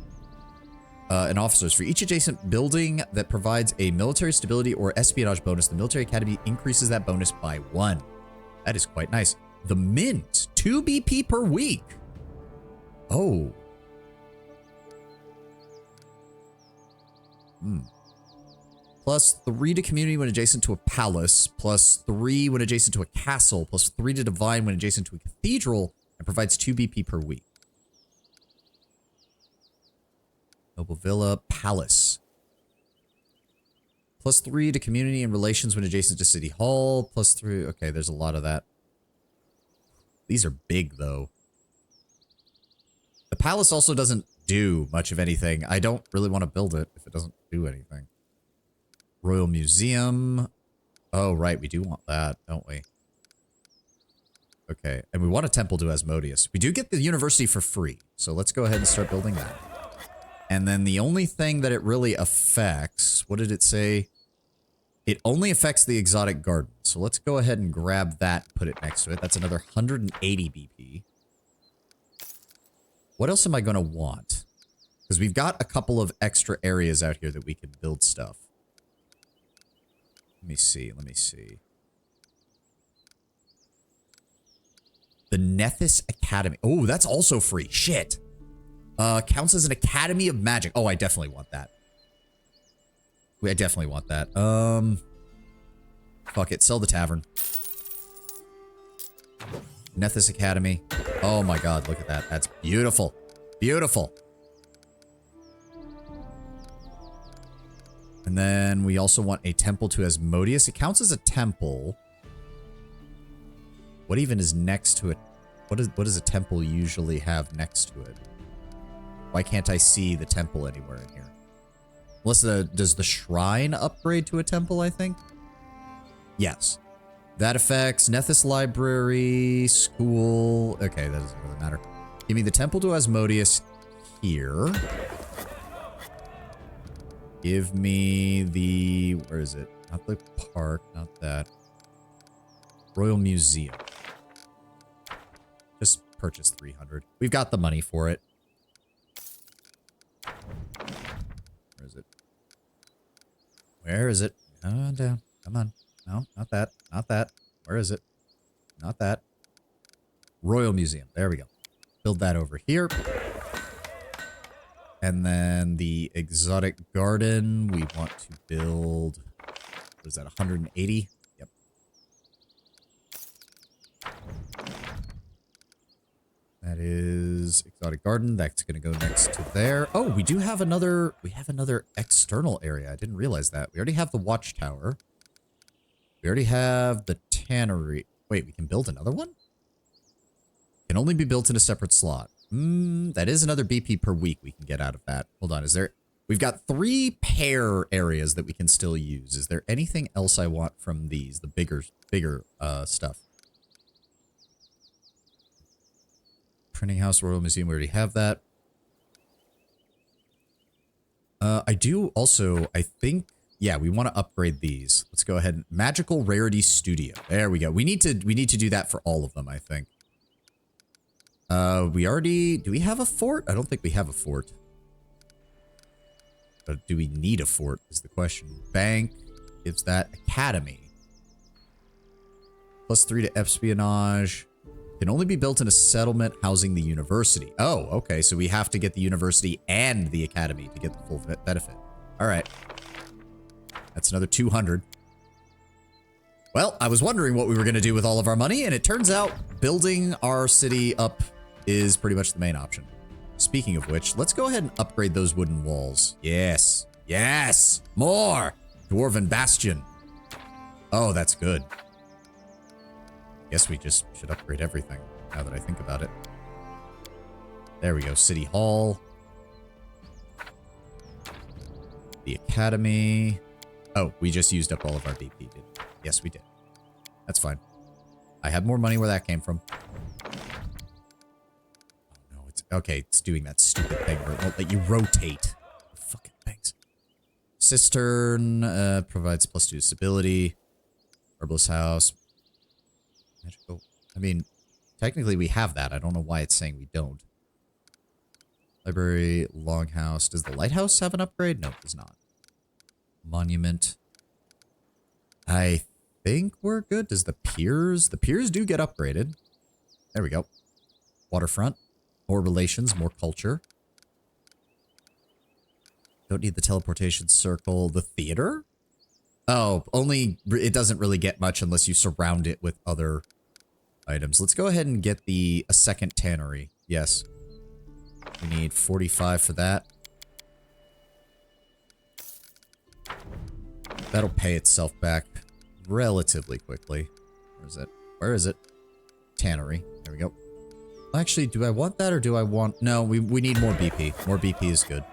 and officers. For each adjacent building that provides a military stability or espionage bonus, the Military Academy increases that bonus by 1. That is quite nice. The Mint, 2 BP per week. Oh. +3 to community when adjacent to a palace. +3 when adjacent to a castle. +3 to divine when adjacent to a cathedral. And provides 2 BP per week. Noble Villa, Palace. +3 to community and relations when adjacent to City Hall. +3. Okay, there's a lot of that. These are big, though. The palace also doesn't do much of anything. I don't really want to build it if it doesn't do anything. Royal Museum. Oh, right. We do want that, don't we? Okay. And we want a temple to Asmodeus. We do get the university for free. So let's go ahead and start building that. And then the only thing that it really affects... What did it say? It only affects the exotic garden. So let's go ahead and grab that, put it next to it. That's another 180 BP. What else am I going to want? Because we've got a couple of extra areas out here that we can build stuff. Let me see. Let me see. The Nethys Academy. Oh, that's also free. Shit. Counts as an Academy of Magic. Oh, I definitely want that. I definitely want that. Fuck it. Sell the tavern. Nethys Academy. Oh my god, look at that. That's beautiful. Beautiful. And then we also want a temple to Asmodeus. It counts as a temple. What even is next to it? What does a temple usually have next to it? Why can't I see the temple anywhere in here? Unless does the shrine upgrade to a temple, I think? Yes. That affects Nethys Library, school. Okay, that doesn't really matter. Give me the temple to Asmodeus here. Give me the... Where is it? Not the park, not that. Royal Museum. Just purchase 300. We've got the money for it. Where is it? Where is it? Oh, down. Come on. No, not that. Not that. Where is it? Not that. Royal Museum. There we go. Build that over here. And then the exotic garden, we want to build... What is that, 180? Yep. That is exotic garden. That's going to go next to there. Oh, we do have another... We have another external area. I didn't realize that. We already have the watchtower. We already have the tannery. Wait, we can build another one? Can only be built in a separate slot. That is another BP per week we can get out of that. Hold on, is there... We've got 3 pair areas that we can still use. Is there anything else I want from these? The bigger stuff. Printing house, Royal Museum, we already have that. I do also, I think... Yeah, we want to upgrade these. Let's go ahead. Magical Rarity Studio. There we go. We need to do that for all of them, I think. We already... Do we have a fort? I don't think we have a fort. But do we need a fort is the question. Bank gives that. Academy. +3 to espionage. Can only be built in a settlement housing the university. Oh, okay. So we have to get the university and the academy to get the full benefit. All right. That's another 200. Well, I was wondering what we were going to do with all of our money, and it turns out building our city up is pretty much the main option. Speaking of which, let's go ahead and upgrade those wooden walls. Yes. Yes. More. Dwarven Bastion. Oh, that's good. Guess we just should upgrade everything, now that I think about it. There we go. City Hall. The Academy. Oh, we just used up all of our BP, didn't we? Yes, we did. That's fine. I have more money where that came from. Oh, no, it's... Okay, it's doing that stupid thing where it won't let you rotate. Fucking things. Cistern provides +2 stability. Herbalist House. Magical... I mean, technically we have that. I don't know why it's saying we don't. Library, Longhouse. Does the Lighthouse have an upgrade? No, it does not. Monument. I think we're good. Does the piers? The piers do get upgraded. There we go. Waterfront. More relations, more culture. Don't need the teleportation circle. The theater? Oh, only... It doesn't really get much unless you surround it with other items. Let's go ahead and get a second tannery. Yes. We need 45 for that. That'll pay itself back relatively quickly. Where is it? Where is it? Tannery. There we go. Actually, do I want that or do I want... No, we need more BP. More BP is good.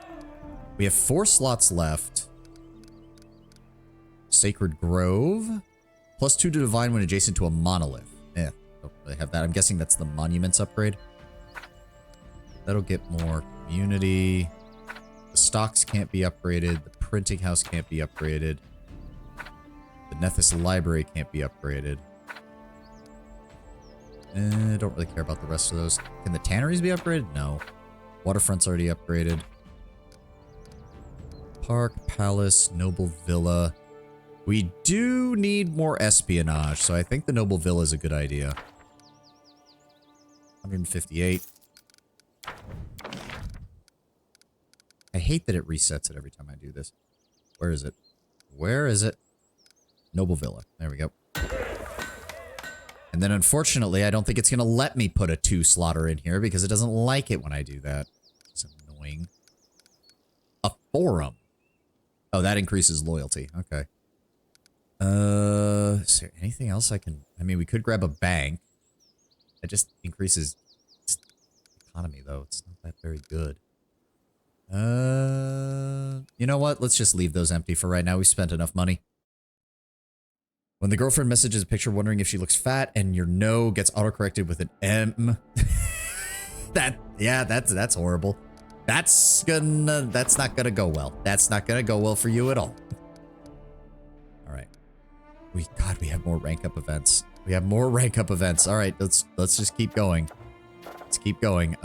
We have 4 slots left. Sacred Grove. +2 to Divine when adjacent to a monolith. Yeah, don't really have that. I'm guessing that's the Monuments upgrade. That'll get more community. The stocks can't be upgraded. The printing house can't be upgraded. The Nethys Library can't be upgraded. I don't really care about the rest of those. Can the tanneries be upgraded? No. Waterfront's already upgraded. Park, Palace, Noble Villa. We do need more espionage, so I think the Noble Villa is a good idea. 158. I hate that it resets it every time I do this. Where is it? Where is it? Noble Villa. There we go. And then unfortunately, I don't think it's going to let me put a 2 slaughter in here because it doesn't like it when I do that. It's annoying. A forum. Oh, that increases loyalty. Okay. Is there anything else I can... I mean, we could grab a bank. It just increases economy, though. It's not that very good. You know what? Let's just leave those empty for right now. We spent enough money. When the girlfriend messages a picture wondering if she looks fat and your no gets autocorrected with an M. That's horrible. That's not gonna go well. That's not gonna go well for you at all. All right. God, we have more rank up events. We have more rank up events. All right, let's just keep going. Let's keep going.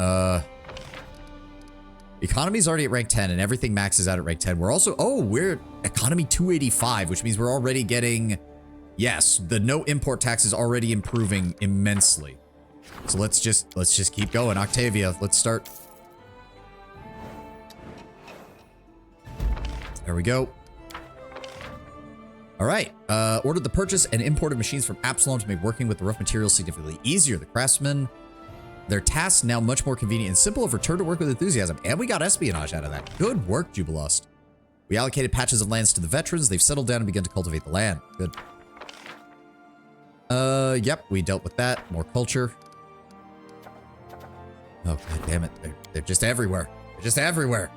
Economy's already at rank 10 and everything maxes out at rank 10. We're also, we're at economy 285, which means we're already getting, yes, the no import tax is already improving immensely. So let's just keep going. Octavia, let's start. There we go. All right. Ordered the purchase and imported machines from Absalom to make working with the rough materials significantly easier. The craftsmen, their tasks now much more convenient and simple. Have returned to work with enthusiasm. And we got espionage out of that. Good work, Jubilost. We allocated patches of lands to the veterans. They've settled down and begun to cultivate the land. Good. Yep, we dealt with that. More culture. Oh, god damn it. They're just everywhere. They're just everywhere.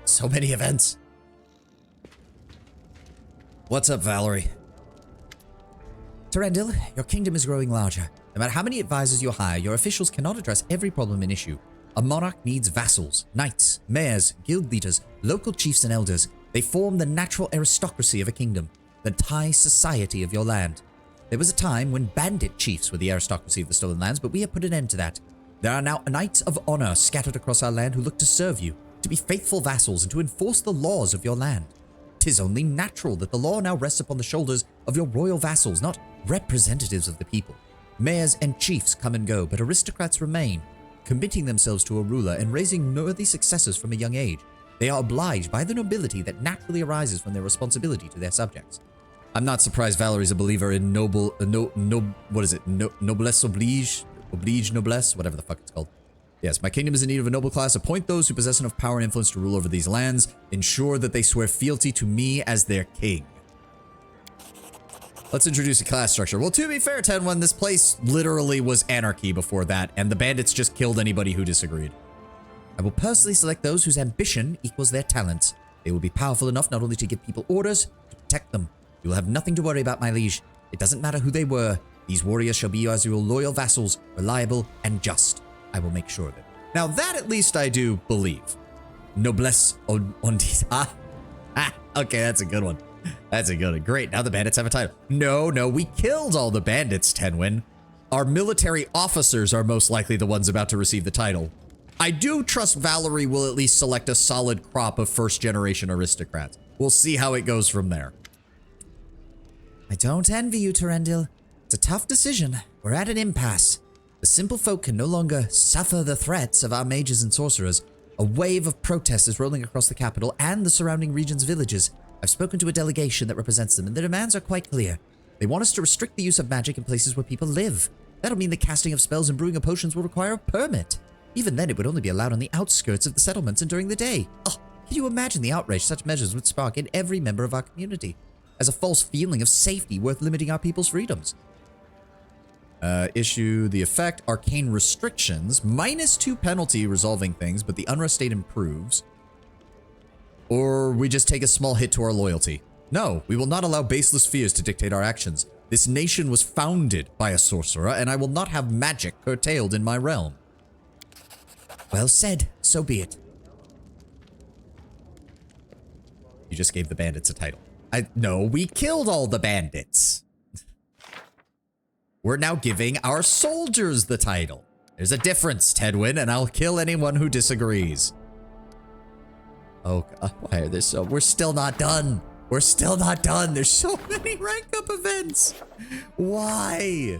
So many events. What's up, Valerie? Terendil, your kingdom is growing larger. No matter how many advisors you hire, your officials cannot address every problem and issue. A monarch needs vassals, knights, mayors, guild leaders, local chiefs and elders. They form the natural aristocracy of a kingdom, the Thai society of your land. There was a time when bandit chiefs were the aristocracy of the stolen lands, but we have put an end to that. There are now knights of honor scattered across our land who look to serve you, to be faithful vassals and to enforce the laws of your land. 'Tis only natural that the law now rests upon the shoulders of your royal vassals, not representatives of the people. Mayors and chiefs come and go, but aristocrats remain, committing themselves to a ruler and raising worthy successors from a young age. They are obliged by the nobility that naturally arises from their responsibility to their subjects. I'm not surprised Valerie's a believer in noblesse oblige noblesse, whatever the fuck it's called. Yes, my kingdom is in need of a noble class. Appoint those who possess enough power and influence to rule over these lands. Ensure that they swear fealty to me as their king. Let's introduce a class structure. Well, to be fair, Tenwen, this place literally was anarchy before that, and the bandits just killed anybody who disagreed. I will personally select those whose ambition equals their talents. They will be powerful enough not only to give people orders, but to protect them. You will have nothing to worry about, my liege. It doesn't matter who they were. These warriors shall be as your loyal vassals, reliable and just. I will make sure of it. Now that at least I do believe. Noblesse ondis. Okay, that's a good one. That's a good one. Great, now the bandits have a title. No, we killed all the bandits, Tenwen. Our military officers are most likely the ones about to receive the title. I do trust Valerie will at least select a solid crop of first-generation aristocrats. We'll see how it goes from there. I don't envy you, Terendil. It's a tough decision. We're at an impasse. The simple folk can no longer suffer the threats of our mages and sorcerers. A wave of protest is rolling across the capital and the surrounding region's villages. I've spoken to a delegation that represents them, and the demands are quite clear. They want us to restrict the use of magic in places where people live. That'll mean the casting of spells and brewing of potions will require a permit. Even then, it would only be allowed on the outskirts of the settlements and during the day. Oh, can you imagine the outrage such measures would spark in every member of our community? as a false feeling of safety worth limiting our people's freedoms. Issue the effect arcane restrictions, -2 penalty resolving things, but the unrest state improves. Or we just take a small hit to our loyalty. No, we will not allow baseless fears to dictate our actions. This nation was founded by a sorcerer, and I will not have magic curtailed in my realm. Well said. So be it. You just gave the bandits a title. No, we killed all the bandits. We're now giving our soldiers the title. There's a difference, Tedwin, and I'll kill anyone who disagrees. Oh, God, why are there so... We're still not done. We're still not done. There's so many rank up events. Why?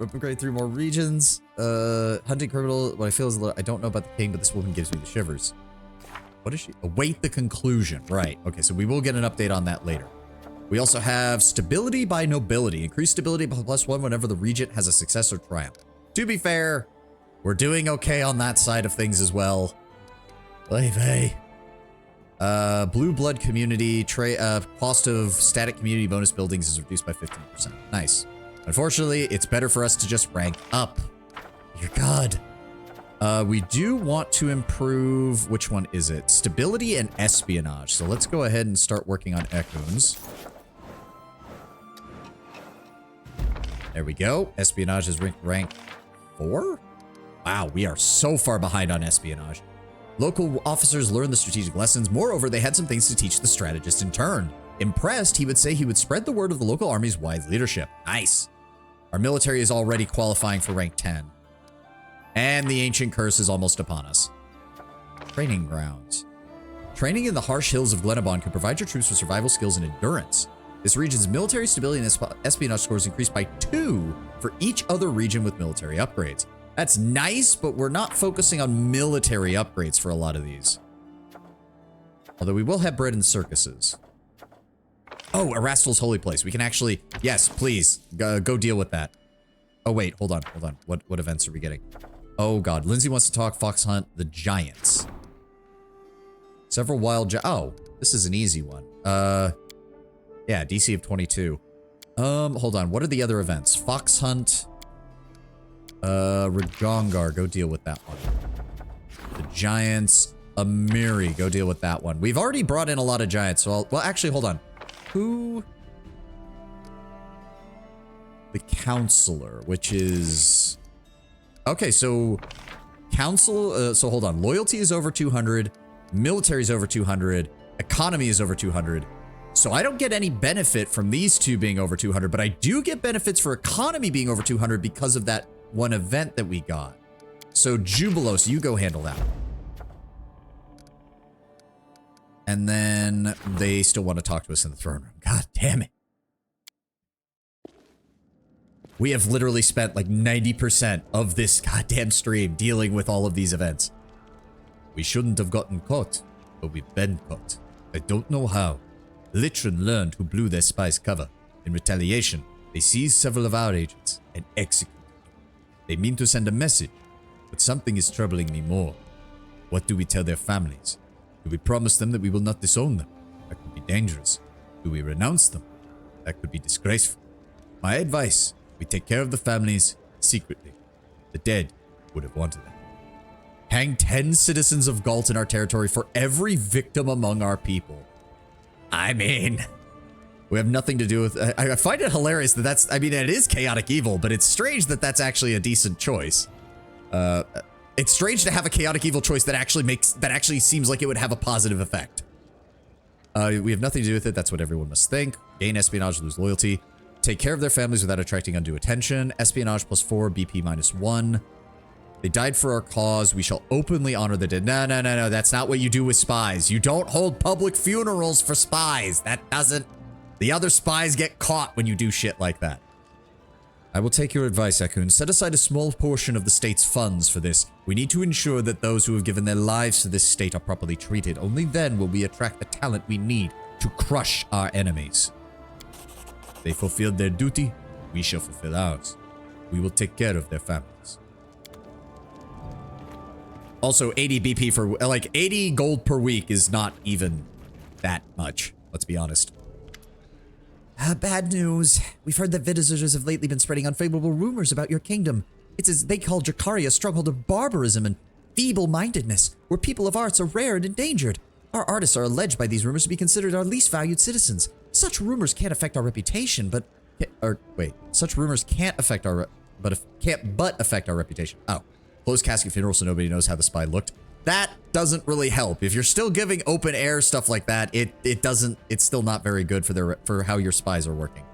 Upgrade 3 more regions. Hunting criminal. What I feel is a little... I don't know about the king, but this woman gives me the shivers. What is she? Await the conclusion. Right. Okay, so we will get an update on that later. We also have stability by nobility. Increase stability by +1 whenever the regent has a success or triumph. To be fair, we're doing okay on that side of things as well. Hey. Blue blood community. Cost of static community bonus buildings is reduced by 15%. Nice. Unfortunately, it's better for us to just rank up. Dear God. We do want to improve... Which one is it? Stability and espionage. So let's go ahead and start working on Echoons. There we go. Espionage is rank 4? Wow, we are so far behind on espionage. Local officers learned the strategic lessons. Moreover, they had some things to teach the strategist in turn. Impressed, he would say he would spread the word of the local army's wide leadership. Nice. Our military is already qualifying for rank 10. And the ancient curse is almost upon us. Training grounds. Training in the harsh hills of Glenabon can provide your troops with survival skills and endurance. This region's military stability and espionage scores increased by 2 for each other region with military upgrades. That's nice, but we're not focusing on military upgrades for a lot of these. Although we will have bread and circuses. Oh, Erastil's holy place. We can actually... Yes, please. Go deal with that. Oh, wait. Hold on. What events are we getting? Oh, God. Lindsay wants to talk Fox Hunt the Giants. Several wild... Oh, this is an easy one. Yeah, DC of 22. Hold on. What are the other events? Fox Hunt... Rajongar, go deal with that one. The Giants, Amiri, go deal with that one. We've already brought in a lot of Giants, so well, actually, hold on. Who? The Counselor, which is... Okay, so... so hold on. Loyalty is over 200. Military is over 200. Economy is over 200. So I don't get any benefit from these two being over 200, but I do get benefits for economy being over 200 because of that one event that we got. So Jubilos, you go handle that. And then they still want to talk to us in the throne room. God damn it. We have literally spent like 90% of this goddamn stream dealing with all of these events. We shouldn't have gotten caught, but we've been caught. I don't know how. Litron learned who blew their spy's cover. In retaliation, they seized several of our agents and executed. They mean to send a message, but something is troubling me more. What do we tell their families? Do we promise them that we will not disown them? That could be dangerous. Do we renounce them? That could be disgraceful. My advice, we take care of the families secretly. The dead would have wanted that. Hang 10 citizens of Galt in our territory for every victim among our people. I mean... We have nothing to do with... I find it hilarious that that's... I mean, it is chaotic evil, but it's strange that that's actually a decent choice. It's strange to have a chaotic evil choice that actually seems like it would have a positive effect. We have nothing to do with it. That's what everyone must think. Gain espionage, lose loyalty. Take care of their families without attracting undue attention. Espionage +4, BP -1. They died for our cause. We shall openly honor the dead. No. That's not what you do with spies. You don't hold public funerals for spies. That doesn't... The other spies get caught when you do shit like that. I will take your advice, Ekun. Set aside a small portion of the state's funds for this. We need to ensure that those who have given their lives to this state are properly treated. Only then will we attract the talent we need to crush our enemies. They fulfilled their duty. We shall fulfill ours. We will take care of their families. Also, 80 BP for... Like, 80 gold per week is not even that much. Let's be honest. Bad news. We've heard that visitors have lately been spreading unfavorable rumors about your kingdom. It's as they call Jakari a stronghold of barbarism and feeble-mindedness, where people of arts are rare and endangered. Our artists are alleged by these rumors to be considered our least valued citizens. Such rumors can't affect our reputation, but... Such rumors can't affect our... But affect our reputation. Oh. Closed casket funeral so nobody knows how the spy looked. That doesn't really help. If you're still giving open air stuff like that, it's still not very good for how your spies are working.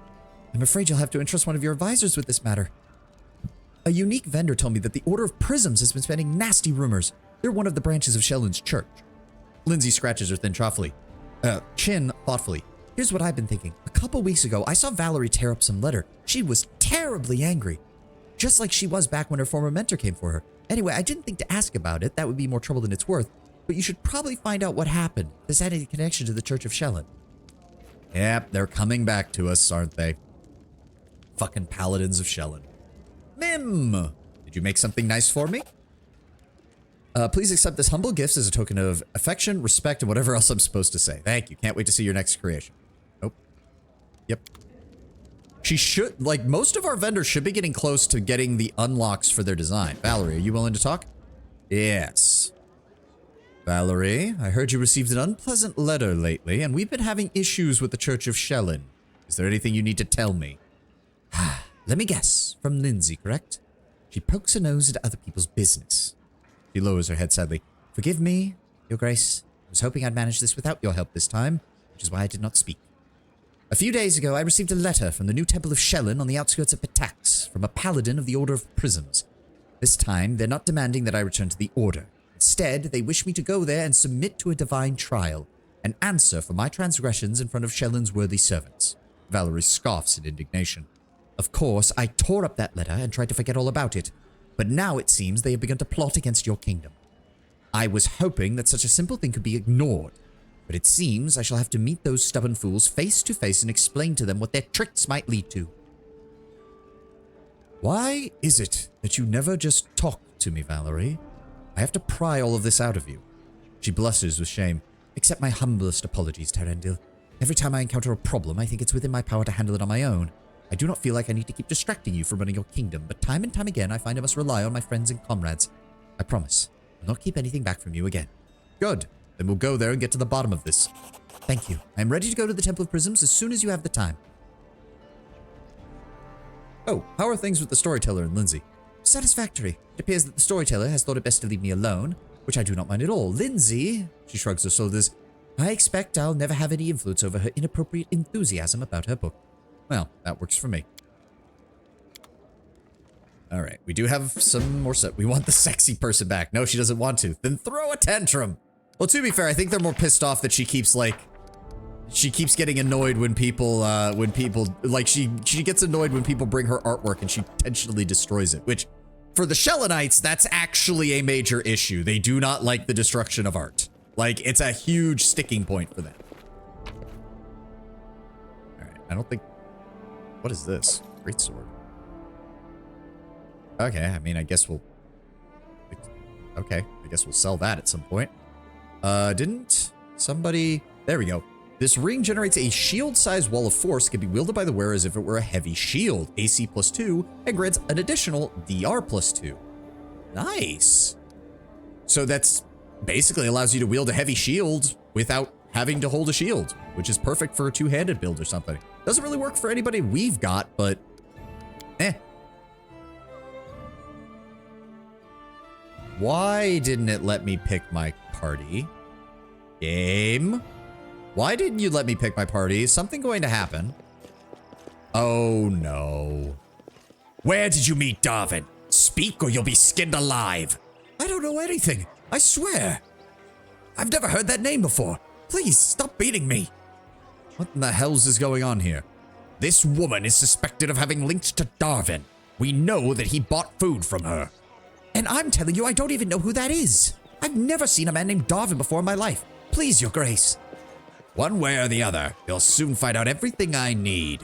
I'm afraid you'll have to entrust one of your advisors with this matter. A unique vendor told me that the Order of Prisms has been spreading nasty rumors. They're one of the branches of Shellin's church. Lindsay scratches her thin chin thoughtfully. Here's what I've been thinking. A couple weeks ago, I saw Valerie tear up some letter. She was terribly angry. Just like she was back when her former mentor came for her. Anyway, I didn't think to ask about it. That would be more trouble than it's worth. But you should probably find out what happened. Does that have any connection to the Church of Shellin? Yep, they're coming back to us, aren't they? Fucking paladins of Shellin. Mim! Did you make something nice for me? Please accept this humble gift as a token of affection, respect, and whatever else I'm supposed to say. Thank you. Can't wait to see your next creation. Nope. Yep. She should, like, most of our vendors should be getting close to getting the unlocks for their design. Valerie, are you willing to talk? Yes. Valerie, I heard you received an unpleasant letter lately, and we've been having issues with the Church of Shellin. Is there anything you need to tell me? Let me guess. From Lindsay, correct? She pokes her nose into other people's business. She lowers her head sadly. Forgive me, Your Grace. I was hoping I'd manage this without your help this time, which is why I did not speak. A few days ago, I received a letter from the new Temple of Shellin on the outskirts of Pitax, from a paladin of the Order of Prisms. This time, they're not demanding that I return to the Order. Instead, they wish me to go there and submit to a divine trial, an answer for my transgressions in front of Shellin's worthy servants. Valerie scoffs in indignation. Of course, I tore up that letter and tried to forget all about it, but now it seems they have begun to plot against your kingdom. I was hoping that such a simple thing could be ignored, but it seems I shall have to meet those stubborn fools face to face and explain to them what their tricks might lead to. Why is it that you never just talk to me, Valerie? I have to pry all of this out of you. She blushes with shame. Accept my humblest apologies, Terendil. Every time I encounter a problem, I think it's within my power to handle it on my own. I do not feel like I need to keep distracting you from running your kingdom, but time and time again I find I must rely on my friends and comrades. I promise, I'll not keep anything back from you again. Good. Then we'll go there and get to the bottom of this. Thank you. I am ready to go to the Temple of Prisms as soon as you have the time. Oh, how are things with the storyteller and Lindsay? Satisfactory. It appears that the storyteller has thought it best to leave me alone, which I do not mind at all. Lindsay, she shrugs her shoulders, I expect I'll never have any influence over her inappropriate enthusiasm about her book. Well, that works for me. All right, we do have some more stuff. We want the sexy person back. No, she doesn't want to. Then throw a tantrum. Well, to be fair, I think they're more pissed off that she keeps getting annoyed when people, she gets annoyed when people bring her artwork and she intentionally destroys it, which for the Shellinites, that's actually a major issue. They do not like the destruction of art. Like, it's a huge sticking point for them. All right, I don't think, what is this? Great sword. Okay, I mean, I guess we'll sell that at some point. Didn't somebody, there we go. This ring generates a shield-sized wall of force, can be wielded by the wearer as if it were a heavy shield, AC +2, and grants an additional DR +2. Nice. So that's basically allows you to wield a heavy shield without having to hold a shield, which is perfect for a two-handed build or something. Doesn't really work for anybody we've got, but Why didn't it let me pick my party? Game? Why didn't you let me pick my party? Is something going to happen? Oh no. Where did you meet Darwin? Speak or you'll be skinned alive. I don't know anything. I swear. I've never heard that name before. Please, stop beating me. What in the hell's is going on here? This woman is suspected of having links to Darwin. We know that he bought food from her. And I'm telling you, I don't even know who that is. I've never seen a man named Darwin before in my life. Please, Your Grace. One way or the other, you'll soon find out everything I need.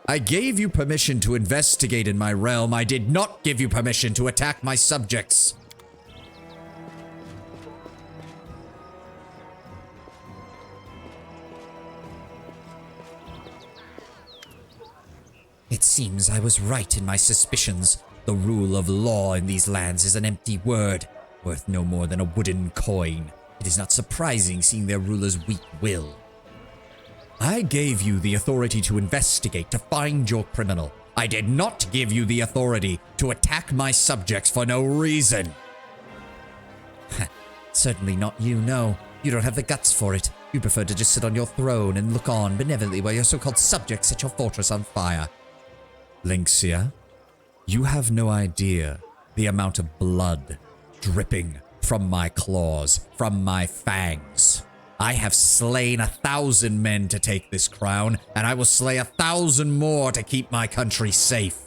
I gave you permission to investigate in my realm. I did not give you permission to attack my subjects. It seems I was right in my suspicions. The rule of law in these lands is an empty word, worth no more than a wooden coin. It is not surprising seeing their ruler's weak will. I gave you the authority to investigate, to find your criminal. I did not give you the authority to attack my subjects for no reason. Certainly not you, no. You don't have the guts for it. You prefer to just sit on your throne and look on benevolently while your so-called subjects set your fortress on fire. Lynxia, you have no idea the amount of blood dripping from my claws, from my fangs. I have slain 1,000 men to take this crown, and I will slay 1,000 more to keep my country safe.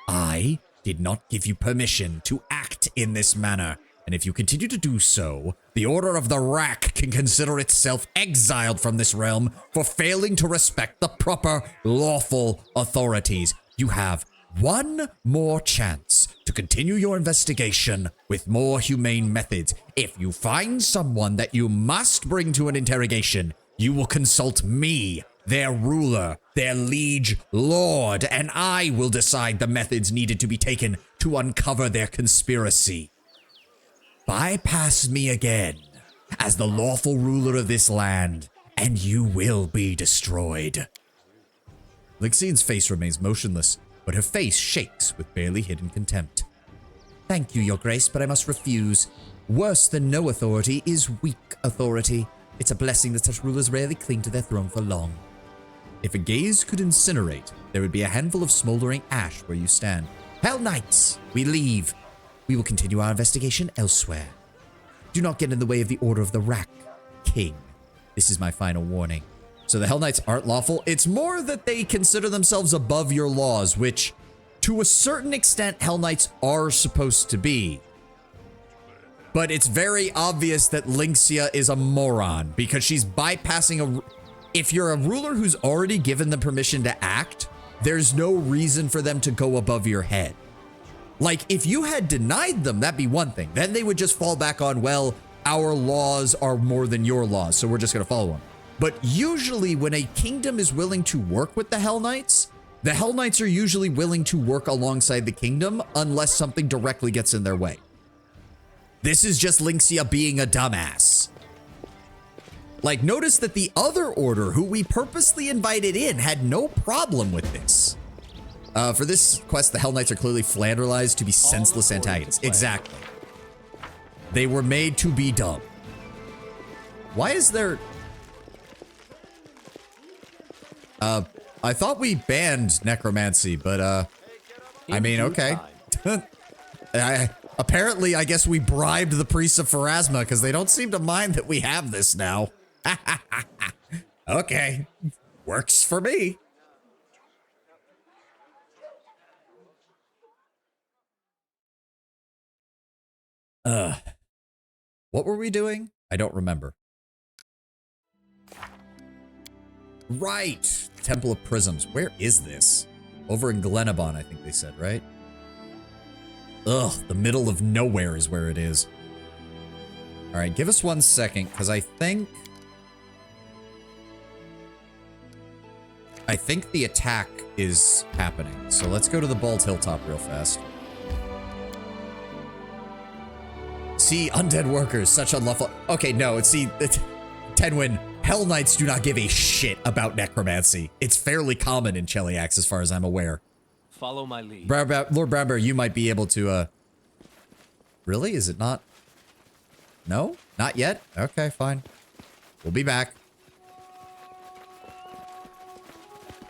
I did not give you permission to act in this manner, and if you continue to do so, the Order of the Rack can consider itself exiled from this realm for failing to respect the proper, lawful authorities. You have one more chance to continue your investigation with more humane methods. If you find someone that you must bring to an interrogation, you will consult me, their ruler, their liege lord, and I will decide the methods needed to be taken to uncover their conspiracy. Bypass me again as the lawful ruler of this land, and you will be destroyed. Lyxian's face remains motionless, but her face shakes with barely hidden contempt. Thank you, Your Grace, but I must refuse. Worse than no authority is weak authority. It's a blessing that such rulers rarely cling to their throne for long. If a gaze could incinerate, there would be a handful of smoldering ash where you stand. Hell Knights, we leave. We will continue our investigation elsewhere. Do not get in the way of the Order of the Rack, King. This is my final warning. So the Hell Knights aren't lawful. It's more that they consider themselves above your laws, which to a certain extent Hell Knights are supposed to be. But it's very obvious that Lynxia is a moron because she's bypassing if you're a ruler who's already given them permission to act, there's no reason for them to go above your head. Like, if you had denied them, that'd be one thing. Then they would just fall back on, well, our laws are more than your laws, so we're just going to follow them. But usually when a kingdom is willing to work with the Hell Knights are usually willing to work alongside the kingdom unless something directly gets in their way. This is just Lynxia being a dumbass. Like, notice that the other order, who we purposely invited in, had no problem with this. For this quest, the Hell Knights are clearly flanderized to be senseless antagonists. Exactly. They were made to be dumb. Why is there... I thought we banned necromancy, but, I mean, okay. Apparently, I guess we bribed the priests of Pharasma, because they don't seem to mind that we have this now. Okay. Works for me. What were we doing? I don't remember. Right. Temple of Prisms. Where is this? Over in Glenabon, I think they said, right? Ugh, the middle of nowhere is where it is. All right, give us 1 second, because I think the attack is happening. So let's go to the Bald Hilltop real fast. See, undead workers, such unlawful. Okay, no, Tenwin, Hell Knights do not give a shit about necromancy. It's fairly common in Cheliax, as far as I'm aware. Follow my lead. Lord Brownbear, you might be able to, Really? Is it not? No? Not yet? Okay, fine. We'll be back.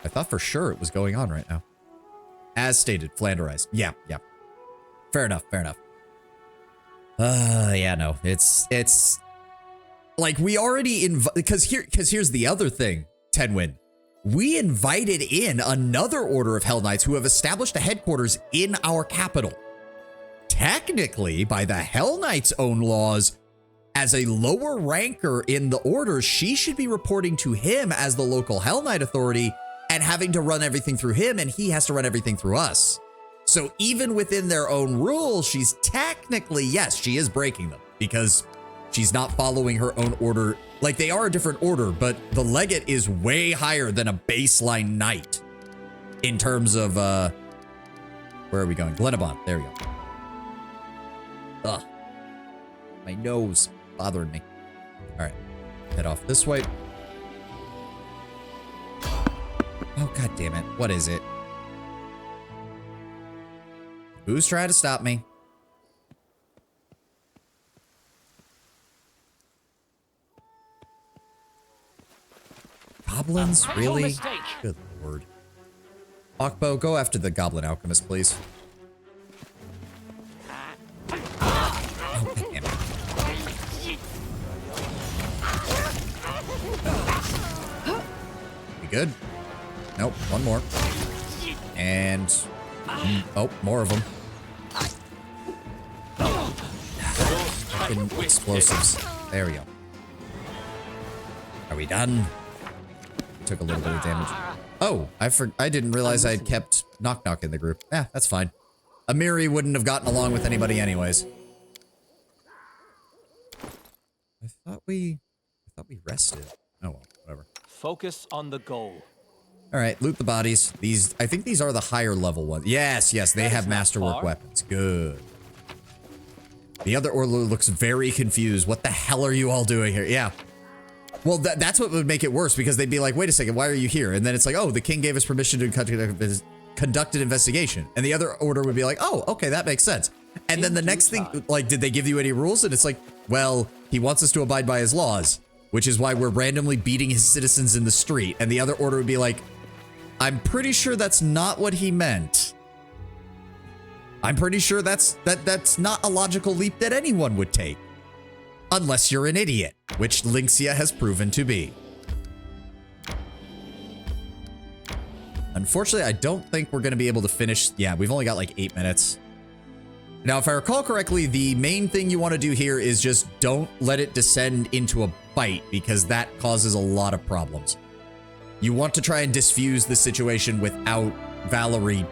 I thought for sure it was going on right now. As stated, flanderized. Yeah. Fair enough. Yeah, no. It's like we already because here's the other thing, Tenwin. We invited in another order of Hell Knights who have established a headquarters in our capital. Technically, by the Hell Knights' own laws, as a lower ranker in the order, she should be reporting to him as the local Hell Knight authority and having to run everything through him, and he has to run everything through us. So even within their own rules, she's technically, yes, she is breaking them because she's not following her own order. Like, they are a different order, but the legate is way higher than a baseline knight. in terms of, where are we going? Glenabon. There we go. Ugh. My nose bothering me. All right. Head off this way. Oh, God damn it. What is it? Who's trying to stop me? Goblins? Really? Good lord. Akbo, go after the goblin alchemist, please. Oh, God damn it. We good? Nope, one more. And... oh, more of them. Fucking explosives. There we go. Are we done? Took a little bit of damage. Oh, I didn't realize I had kept Knock Knock in the group. Yeah, that's fine. Amiri wouldn't have gotten along with anybody anyways. I thought we rested. Oh well, whatever. Focus on the goal. All right, loot the bodies. I think these are the higher level ones. Yes, they have masterwork weapons. Good. The other Order looks very confused. What the hell are you all doing here? Yeah. Well, that's what would make it worse, because they'd be like, wait a second, why are you here? And then it's like, oh, the king gave us permission to conduct an investigation. And the other Order would be like, oh, okay, that makes sense. And then the next thing, like, did they give you any rules? And it's like, well, he wants us to abide by his laws, which is why we're randomly beating his citizens in the street. And the other Order would be like, I'm pretty sure that's not what he meant. I'm pretty sure that's not a logical leap that anyone would take. Unless you're an idiot, which Lynxia has proven to be. Unfortunately, I don't think we're going to be able to finish. Yeah, we've only got like 8 minutes. Now, if I recall correctly, the main thing you want to do here is just don't let it descend into a bite, because that causes a lot of problems. You want to try and diffuse the situation without Valerie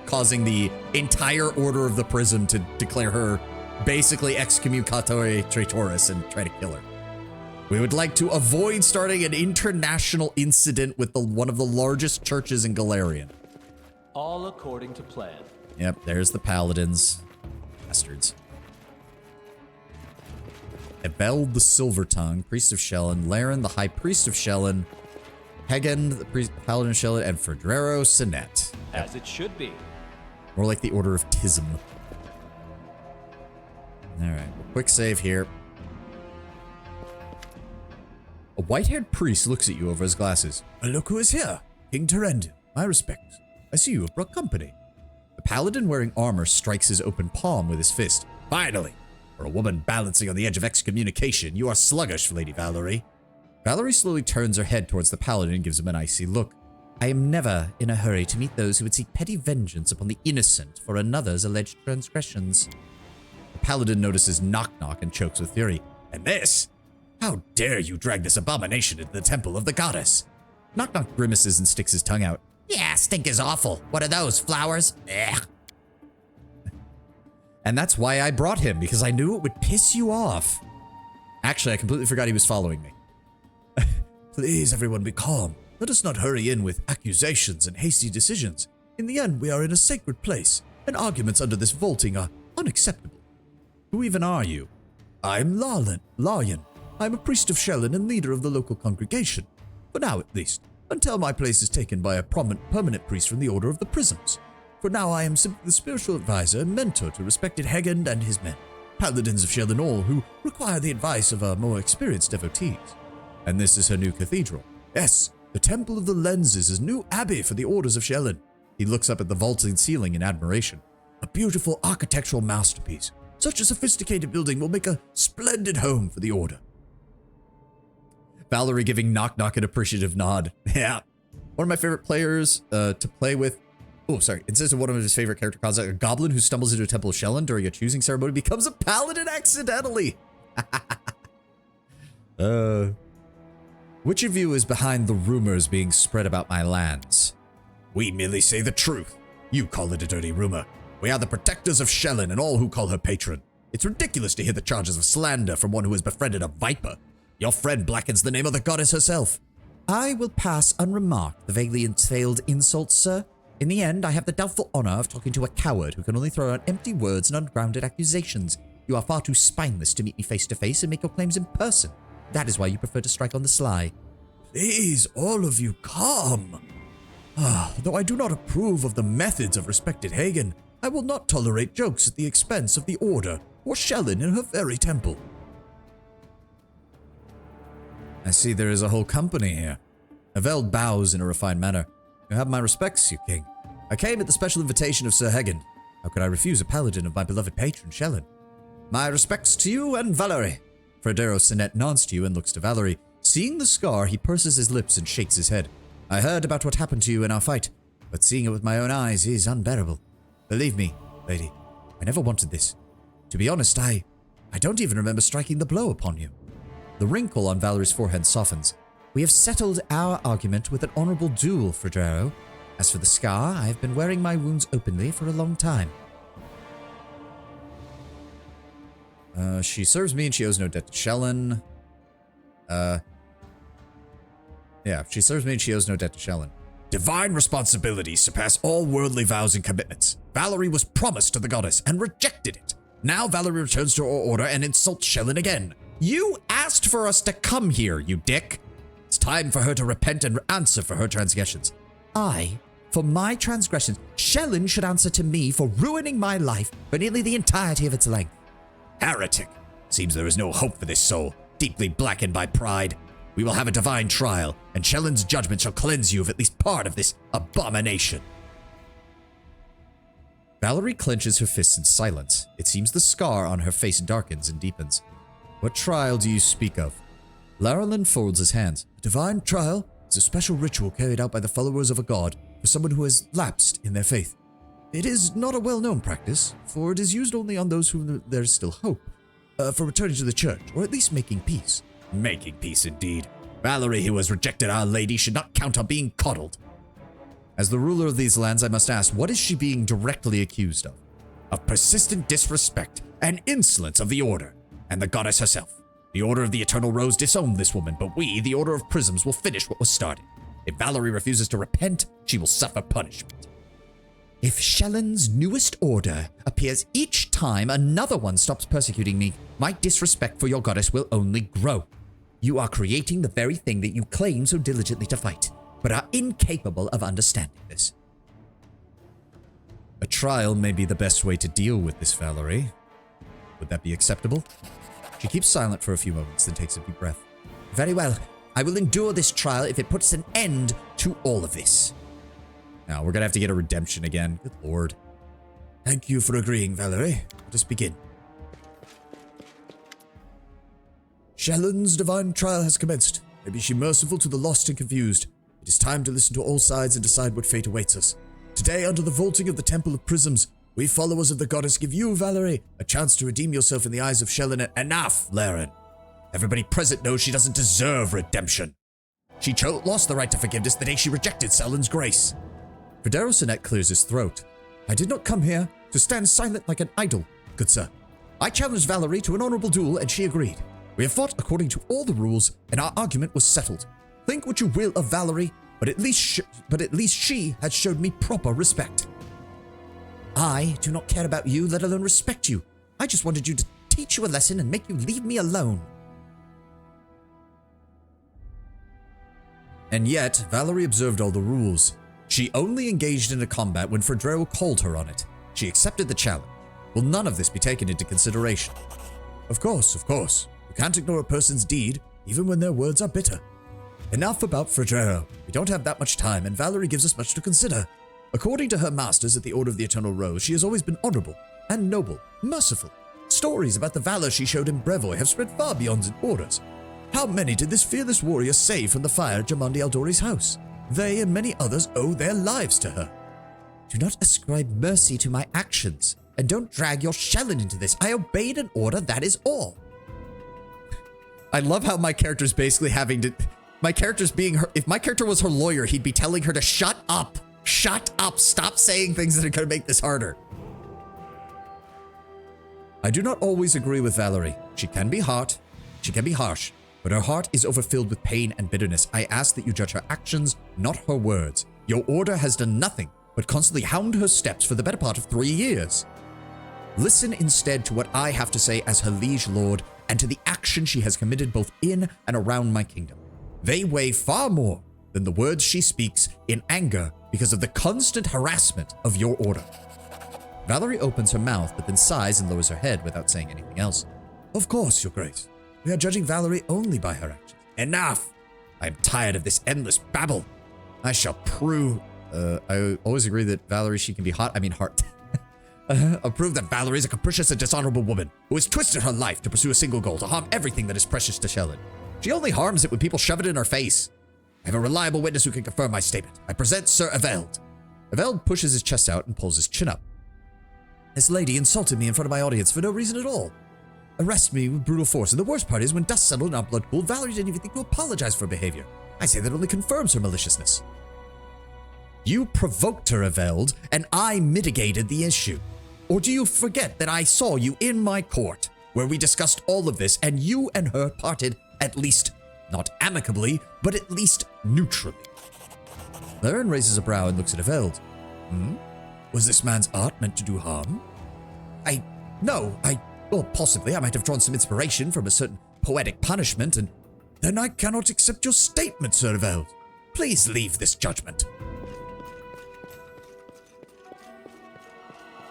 causing the entire Order of the Prism to declare her basically excommunicatore traitoris and try to kill her. We would like to avoid starting an international incident with one of the largest churches in Galarian. All according to plan. Yep, there's the paladins. Bastards. Ebeld the Silvertongue, Priest of Shellen, Laren the High Priest of Shellen, Hagen the Paladin of Shellen, and Fredrero Sinet. As it should be. More like the Order of Tism. Alright, quick save here. A white-haired priest looks at you over his glasses. Look who is here. King Terendil, my respects. I see you have brought company. The paladin wearing armor strikes his open palm with his fist. Finally! For a woman balancing on the edge of excommunication, you are sluggish, Lady Valerie. Valerie slowly turns her head towards the paladin and gives him an icy look. I am never in a hurry to meet those who would seek petty vengeance upon the innocent for another's alleged transgressions. The paladin notices Knock Knock and chokes with fury. And this? How dare you drag this abomination into the temple of the goddess? Knock Knock grimaces and sticks his tongue out. Yeah, stink is awful. What are those, flowers? Ugh. And that's why I brought him, because I knew it would piss you off. Actually, I completely forgot he was following me. Please, everyone, be calm. Let us not hurry in with accusations and hasty decisions. In the end, we are in a sacred place, and arguments under this vaulting are unacceptable. Who even are you? I'm Laryan. I'm a priest of Shellen and leader of the local congregation. For now, at least, until my place is taken by a permanent priest from the Order of the Prisms. For now, I am simply the spiritual advisor and mentor to respected Hegand and his men, paladins of Shellen all, who require the advice of our more experienced devotees. And this is her new cathedral? Yes, the Temple of the Lenses is a new abbey for the Orders of Shellen. He looks up at the vaulted ceiling in admiration. A beautiful architectural masterpiece. Such a sophisticated building will make a splendid home for the Order. Valerie giving Knock Knock an appreciative nod. Yeah. One of my favorite players to play with. Oh, sorry. It says one of his favorite character cards, a goblin who stumbles into a temple of Shellen during a choosing ceremony becomes a paladin accidentally. Which of you is behind the rumors being spread about my lands? We merely say the truth. You call it a dirty rumor. We are the protectors of Shellen and all who call her patron. It's ridiculous to hear the charges of slander from one who has befriended a viper. Your friend blackens the name of the goddess herself. I will pass unremarked the vaguely entailed insults, sir. In the end, I have the doubtful honor of talking to a coward who can only throw out empty words and ungrounded accusations. You are far too spineless to meet me face to face and make your claims in person. That is why you prefer to strike on the sly. Please, all of you, calm. Though I do not approve of the methods of respected Hagen, I will not tolerate jokes at the expense of the Order or Shellen in her very temple. I see there is a whole company here. Aveld bows in a refined manner. You have my respects, you king. I came at the special invitation of Sir Hagen. How could I refuse a paladin of my beloved patron, Shellen? My respects to you and Valerie. Fredero Sinet nods to you and looks to Valerie. Seeing the scar, he purses his lips and shakes his head. I heard about what happened to you in our fight, but seeing it with my own eyes is unbearable. Believe me, lady, I never wanted this. To be honest, I don't even remember striking the blow upon you. The wrinkle on Valerie's forehead softens. We have settled our argument with an honorable duel, Fredero. As for the scar, I have been wearing my wounds openly for a long time. She serves me and she owes no debt to Shellen. Yeah, she serves me and she owes no debt to Shellen. Divine responsibilities surpass all worldly vows and commitments. Valerie was promised to the goddess and rejected it. Now Valerie returns to her order and insults Shellen again. You asked for us to come here, you dick. It's time for her to repent and answer for her transgressions. For my transgressions, Shellen should answer to me for ruining my life for nearly the entirety of its length. Heretic. Seems there is no hope for this soul, deeply blackened by pride. We will have a divine trial, and Shellen's judgment shall cleanse you of at least part of this abomination. Valerie clenches her fists in silence. It seems the scar on her face darkens and deepens. What trial do you speak of? Larolin folds his hands. A divine trial is a special ritual carried out by the followers of a god for someone who has lapsed in their faith. It is not a well-known practice, for it is used only on those whom there is still hope for returning to the church, or at least making peace. Making peace indeed. Valerie, who has rejected Our Lady, should not count on being coddled. As the ruler of these lands, I must ask, what is she being directly accused of? Of persistent disrespect and insolence of the Order, and the goddess herself. The Order of the Eternal Rose disowned this woman, but we, the Order of Prisms, will finish what was started. If Valerie refuses to repent, she will suffer punishment. If Shellen's newest order appears each time another one stops persecuting me, my disrespect for your goddess will only grow. You are creating the very thing that you claim so diligently to fight, but are incapable of understanding this. A trial may be the best way to deal with this, Valerie. Would that be acceptable? She keeps silent for a few moments, then takes a deep breath. Very well. I will endure this trial if it puts an end to all of this. Now, we're gonna have to get a redemption again. Good lord. Thank you for agreeing, Valerie. Let us begin. Shellen's divine trial has commenced. May be she merciful to the lost and confused. It is time to listen to all sides and decide what fate awaits us. Today, under the vaulting of the Temple of Prisms, we followers of the goddess give you, Valerie, a chance to redeem yourself in the eyes of Shellen. Enough, Laren. Everybody present knows she doesn't deserve redemption. She lost the right to forgiveness the day she rejected Shellen's grace. Fredero Sinet clears his throat. I did not come here to stand silent like an idol, good sir. I challenged Valerie to an honorable duel and she agreed. We have fought according to all the rules and our argument was settled. Think what you will of Valerie, but at least she has showed me proper respect. I do not care about you, let alone respect you. I just wanted you to teach you a lesson and make you leave me alone. And yet, Valerie observed all the rules. She only engaged in a combat when Fredero called her on it. She accepted the challenge. Will none of this be taken into consideration? Of course, of course. You can't ignore a person's deed, even when their words are bitter. Enough about Fredero. We don't have that much time, and Valerie gives us much to consider. According to her masters at the Order of the Eternal Rose, she has always been honorable and noble, merciful. Stories about the valor she showed in Brevoy have spread far beyond its borders. How many did this fearless warrior save from the fire at Jamandi Aldori's house? They and many others owe their lives to her. Do not ascribe mercy to my actions, and don't drag your Shellen into this. I obeyed an order, that is all. I love how my character's basically having to... My character's being her... If my character was her lawyer, he'd be telling her to shut up. Shut up. Stop saying things that are going to make this harder. I do not always agree with Valerie. She can be hard. She can be harsh. but her heart is overfilled with pain and bitterness. I ask that you judge her actions, not her words. Your order has done nothing but constantly hound her steps for the better part of 3 years. Listen instead to what I have to say as her liege lord and to the action she has committed both in and around my kingdom. They weigh far more than the words she speaks in anger because of the constant harassment of your order. Valerie opens her mouth but then sighs and lowers her head without saying anything else. Of course, Your Grace. We are judging Valerie only by her actions. Enough! I am tired of this endless babble. I shall prove... I always agree that Valerie, she can be hot. I mean, heart. I'll prove that Valerie is a capricious and dishonorable woman who has twisted her life to pursue a single goal, to harm everything that is precious to Shellen. She only harms it when people shove it in her face. I have a reliable witness who can confirm my statement. I present Sir Eveld. Eveld pushes his chest out and pulls his chin up. This lady insulted me in front of my audience for no reason at all. Arrested me with brutal force, and the worst part is when dust settled and our blood cooled, Valerie didn't even think to apologize for her behavior. I say that only confirms her maliciousness. You provoked her, Eveld, and I mitigated the issue. Or do you forget that I saw you in my court, where we discussed all of this, and you and her parted, at least, not amicably, but at least neutrally? Laren raises a brow and looks at Eveld. Was this man's art meant to do harm? Well, possibly I might have drawn some inspiration from a certain poetic punishment, and then I cannot accept your statement, Sir Eveld. Please leave this judgment.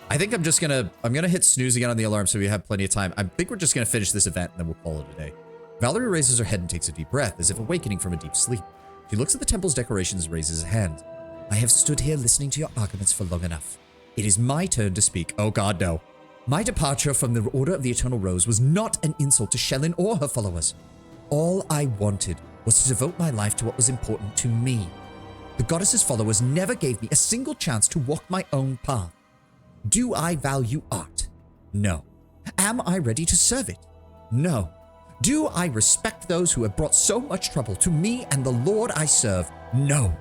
I think I'm gonna hit snooze again on the alarm so we have plenty of time. I think we're just gonna finish this event and then we'll call it a day. Valerie raises her head and takes a deep breath, as if awakening from a deep sleep. She looks at the temple's decorations and raises a hand. I have stood here listening to your arguments for long enough. It is my turn to speak. Oh god, no. My departure from the Order of the Eternal Rose was not an insult to Shellen or her followers. All I wanted was to devote my life to what was important to me. The goddess's followers never gave me a single chance to walk my own path. Do I value art? No. Am I ready to serve it? No. Do I respect those who have brought so much trouble to me and the Lord I serve? No.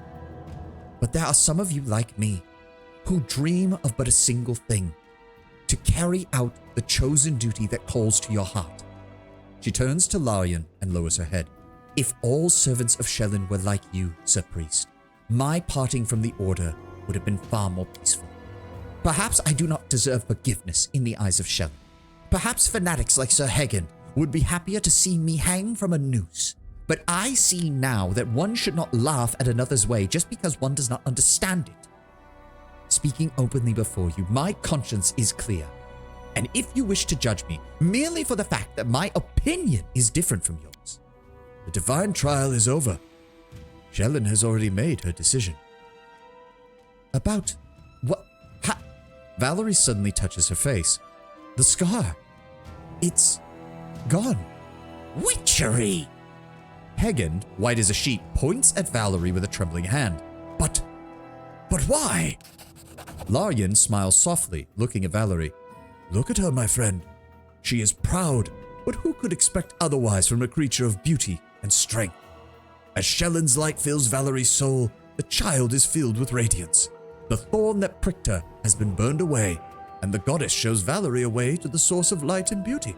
But there are some of you like me, who dream of but a single thing: to carry out the chosen duty that calls to your heart. She turns to Larian and lowers her head. If all servants of Shellen were like you, Sir Priest, my parting from the Order would have been far more peaceful. Perhaps I do not deserve forgiveness in the eyes of Shellen. Perhaps fanatics like Sir Hagen would be happier to see me hang from a noose. But I see now that one should not laugh at another's way just because one does not understand it. Speaking openly before you, my conscience is clear. And if you wish to judge me merely for the fact that my opinion is different from yours, the divine trial is over. Shellen has already made her decision. About what? Valerie suddenly touches her face. The scar. It's gone. Witchery! Hagen, white as a sheet, points at Valerie with a trembling hand. But why? Larian smiles softly, looking at Valerie. Look at her, my friend. She is proud, but who could expect otherwise from a creature of beauty and strength? As Shellen's light fills Valerie's soul, the child is filled with radiance. The thorn that pricked her has been burned away, and the goddess shows Valerie a way to the source of light and beauty.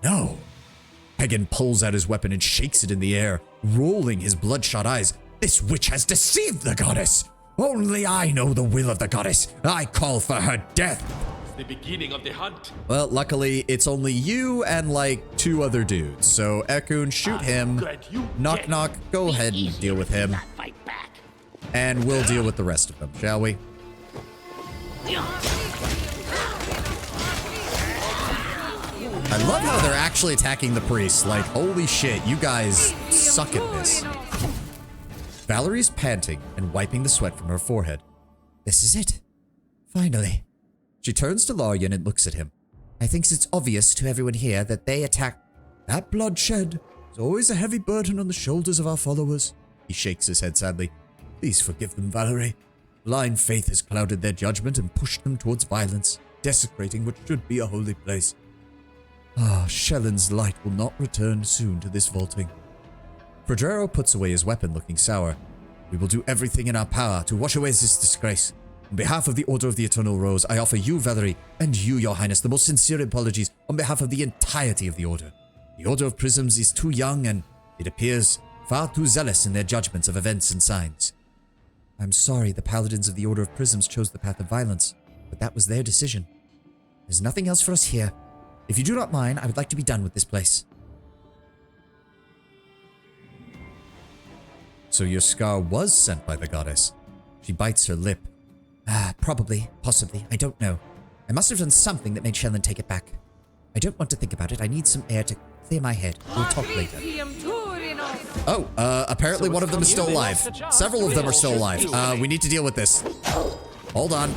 No. Hagen pulls out his weapon and shakes it in the air, rolling his bloodshot eyes. This witch has deceived the goddess. Only I know the will of the goddess. I call for her death. The beginning of the hunt. Well, luckily, it's only you and like 2 other dudes. So, Ekun, shoot him. Knock, knock. Go ahead and deal with him. And we'll deal with the rest of them, shall we? I love how they're actually attacking the priests. Like, holy shit, you guys suck at this. Valerie's panting and wiping the sweat from her forehead. This is it. Finally. She turns to Larian and looks at him. I think it's obvious to everyone here that they attacked. That bloodshed is always a heavy burden on the shoulders of our followers. He shakes his head sadly. Please forgive them, Valerie. Blind faith has clouded their judgment and pushed them towards violence, desecrating what should be a holy place. Shellen's light will not return soon to this vaulting. Fredrero puts away his weapon, looking sour. We will do everything in our power to wash away this disgrace. On behalf of the Order of the Eternal Rose, I offer you, Valerie, and you, Your Highness, the most sincere apologies on behalf of the entirety of the Order. The Order of Prisms is too young and It appears far too zealous in their judgments of events and signs. I'm sorry the Paladins of the Order of Prisms chose the path of violence, but that was their decision. There's nothing else for us here. If you do not mind, I would like to be done with this place. So your scar was sent by the goddess. She bites her lip. Probably, possibly, I don't know. I must have done something that made Shelyn take it back. I don't want to think about it. I need some air to clear my head. We'll talk later. Oh, apparently one of them is still alive. Several of them are still alive. We need to deal with this. Hold on.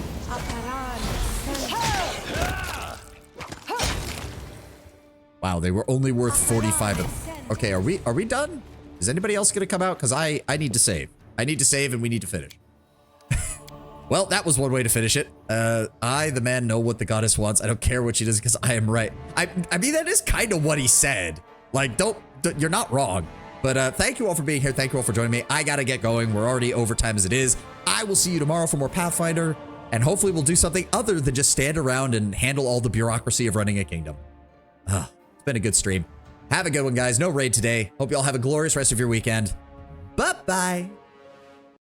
Wow, they were only worth 45 of... Okay, are we done? Is anybody else gonna come out? Because I need to save. I need to save and we need to finish. Well, that was one way to finish it. I, the man, know what the goddess wants. I don't care what she does because I am right. I mean, that is kind of what he said. Like, you're not wrong. But thank you all for being here. Thank you all for joining me. I gotta get going. We're already over time as it is. I will see you tomorrow for more Pathfinder. And hopefully we'll do something other than just stand around and handle all the bureaucracy of running a kingdom. It's been a good stream. Have a good one, guys. No raid today. Hope you all have a glorious rest of your weekend. Bye-bye.